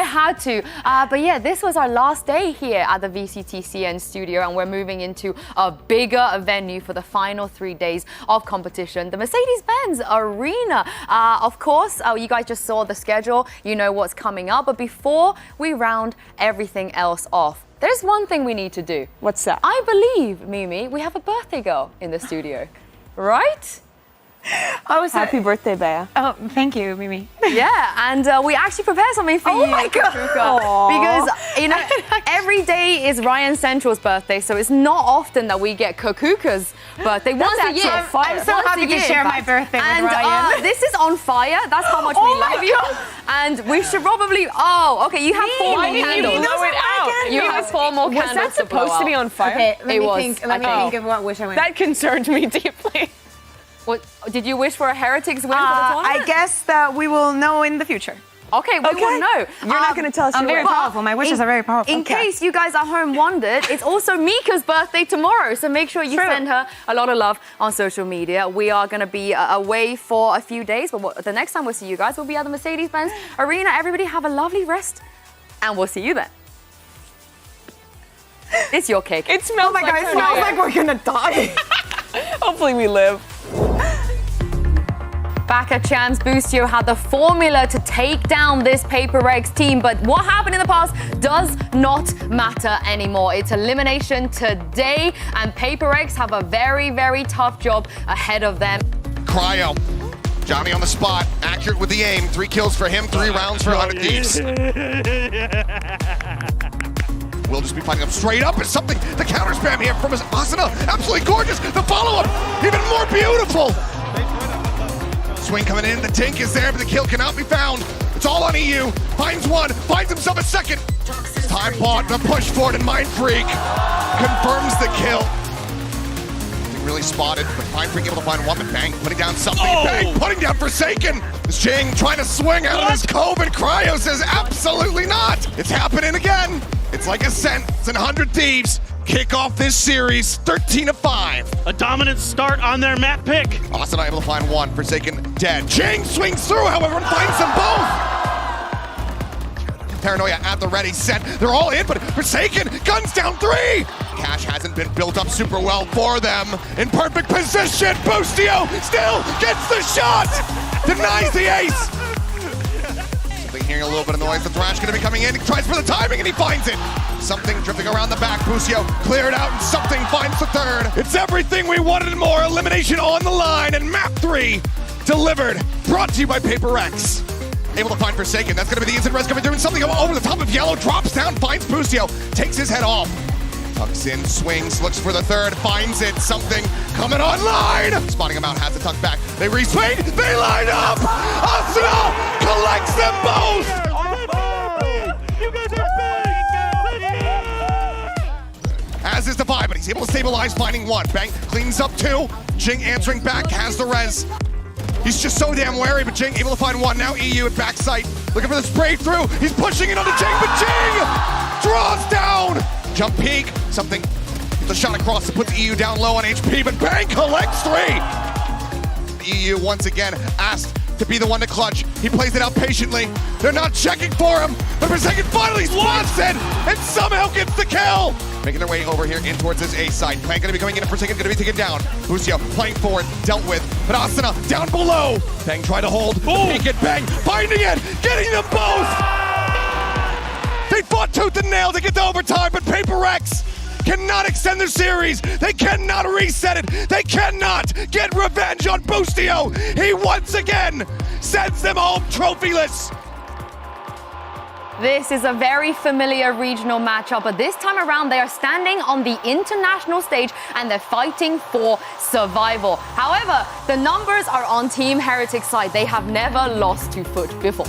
had to. But yeah, this was our last day here at the VCTCN studio, and we're moving into a bigger venue for the final 3 days of competition, the Mercedes-Benz Arena. Of course, you guys just saw the schedule. You know what's coming up. But before we round everything else off, there's one thing we need to do. What's that? I believe, Mimi, we have a birthday girl in the studio, right? Oh, so, happy birthday, Bea. Oh, thank you, Mimi. Yeah, and we actually prepared something for you. Oh my God. Because, you know, every day is Ryan Central's birthday, so it's not often that we get Kokuka's birthday. Once a year. I'm so happy to share my birthday with Ryan. This is on fire. That's how much we love you. And we should probably, okay, you have 4 more candles. You have 4 more candles. Was that supposed to be on fire? Okay, let me think of what wish I went. That concerned me deeply. What, did you wish for a Heretics win for the tournament? I guess that we will know in the future. Okay, we will know. You're not going to tell us. I'm very powerful. My wishes are very powerful. In case you guys at home wondered, it's also Mika's birthday tomorrow, so make sure you send her a lot of love on social media. We are going to be away for a few days, but the next time we'll see you guys will be at the Mercedes-Benz Arena. Everybody have a lovely rest, and we'll see you then. It's your cake. It smells like it smells like we're going to die. Hopefully we live. Back at Chance, Boostio had the formula to take down this Paper Eggs team, but what happened in the past does not matter anymore. It's elimination today, and Paper Eggs have a very, very tough job ahead of them. Cryo. Johnny on the spot, accurate with the aim. 3 kills for him, 3 rounds for 100 Thieves. We'll just be fighting him straight up. It's something, the counter spam here from his Asuna. Absolutely gorgeous. The follow-up, even more beautiful. Swing coming in, the Tink is there, but the kill cannot be found. It's all on EU. Finds one, finds himself a second. Time bought, the push for it, and Mind Freak confirms the kill. Really spotted, but Mind Freak able to find one, but Bang putting down something. Bang putting down Forsaken. This Jing trying to swing out of his cove, and Cryo says absolutely not. It's happening again. It's like Ascent and 100 Thieves kick off this series 13-5. A dominant start on their map pick. Asuna able to find one, Forsaken dead. Jing swings through, however, and finds them both. Paranoia at the ready, set. They're all in, but Forsaken guns down 3. Cash hasn't been built up super well for them. In perfect position, Boostio still gets the shot. Denies the ace. Something hearing a little bit of noise. The Thrash gonna be coming in. He tries for the timing and he finds it. Something drifting around the back. Boostio cleared out and Something finds the third. It's everything we wanted and more. Elimination on the line, and map 3 delivered. Brought to you by Paper X. Able to find Forsaken. That's going to be the instant res coming through, and something over the top of Yellow. Drops down, finds Boostio. Takes his head off. Tucks in, swings, looks for the third, finds it. Something coming online. Spotting him out, has to tuck back. They reswing, they line up. Asuna collects them both. You guys are big. As is the vibe, but he's able to stabilize, finding one. Bang cleans up 2. Jing answering back, has the res. He's just so damn wary, but Jing able to find one. Now EU at backside, looking for the spray through. He's pushing it onto Jing, but Jing draws down. Jump peek, Something, the shot across to put the EU down low on HP, but Bang collects 3. EU once again asked to be the one to clutch. He plays it out patiently. They're not checking for him, but for a second, finally spots it and somehow gets the kill. Making their way over here in towards this A side. Plant gonna be coming in for a second, gonna be taken down. Lucio playing forward, dealt with, but Asuna down below. Bang tried to hold, peek it, Bang finding it, getting them both. They fought tooth and nail to get to overtime, but Paper Rex cannot extend the series. They cannot reset it. They cannot get revenge on Boostio. He once again sends them home trophyless. This is a very familiar regional matchup, but this time around they are standing on the international stage and they're fighting for survival. However, the numbers are on Team Heretics side. They have never lost to Foot before.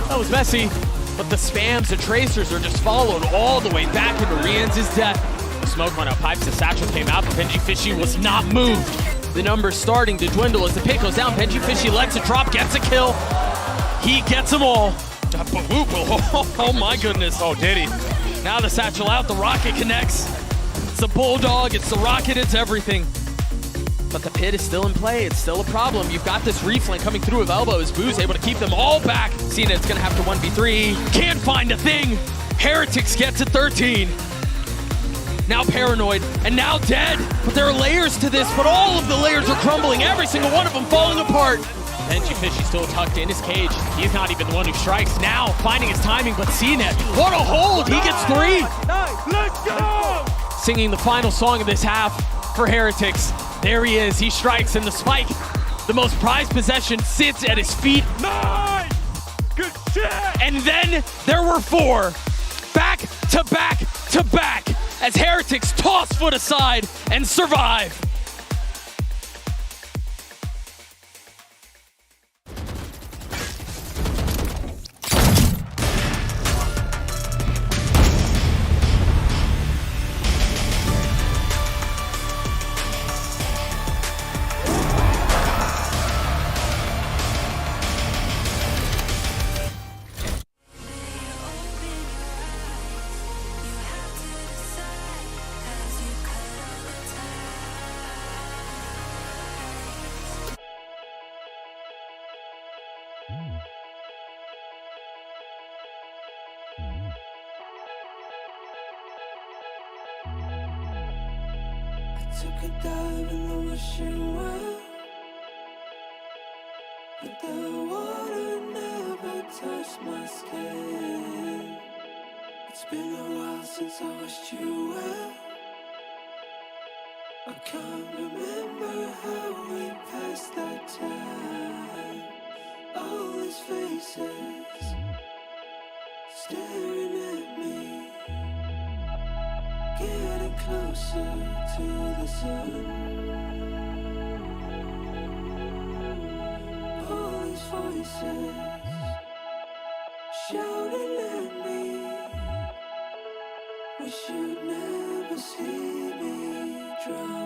That was messy, but the spams and tracers are just followed all the way back into Rian's death. The smoke went out pipes, the satchel came out, but Benji Fishy was not moved. The numbers starting to dwindle as the pick goes down. Benji Fishy lets it drop, gets a kill. He gets them all. Oh my goodness. Oh, did he? Now the satchel out, the rocket connects. It's the bulldog, it's the rocket, it's everything. But the pit is still in play. It's still a problem. You've got this reflink coming through with elbows. Boo's able to keep them all back. Cena is going to have to 1v3. Can't find a thing. Heretics gets to 13. Now paranoid and now dead. But there are layers to this, but all of the layers are crumbling. Every single one of them falling apart. Benji Fishy still tucked in his cage. He's not even the one who strikes. Now finding his timing, but CNET, what a hold. He gets 3. Let's go! Singing the final song of this half for Heretics. There he is, he strikes, and the spike, the most prized possession, sits at his feet. Nice! Good shit! And then there were 4. Back to back to back, as Heretics toss Foot aside and survive. Took a dive in the wishing well, but the water never touched my skin. It's been a while since I wished you well. I can't remember how we passed that time. All these faces staring at me, getting closer to the sun. All these voices shouting at me, wish you'd never see me drown.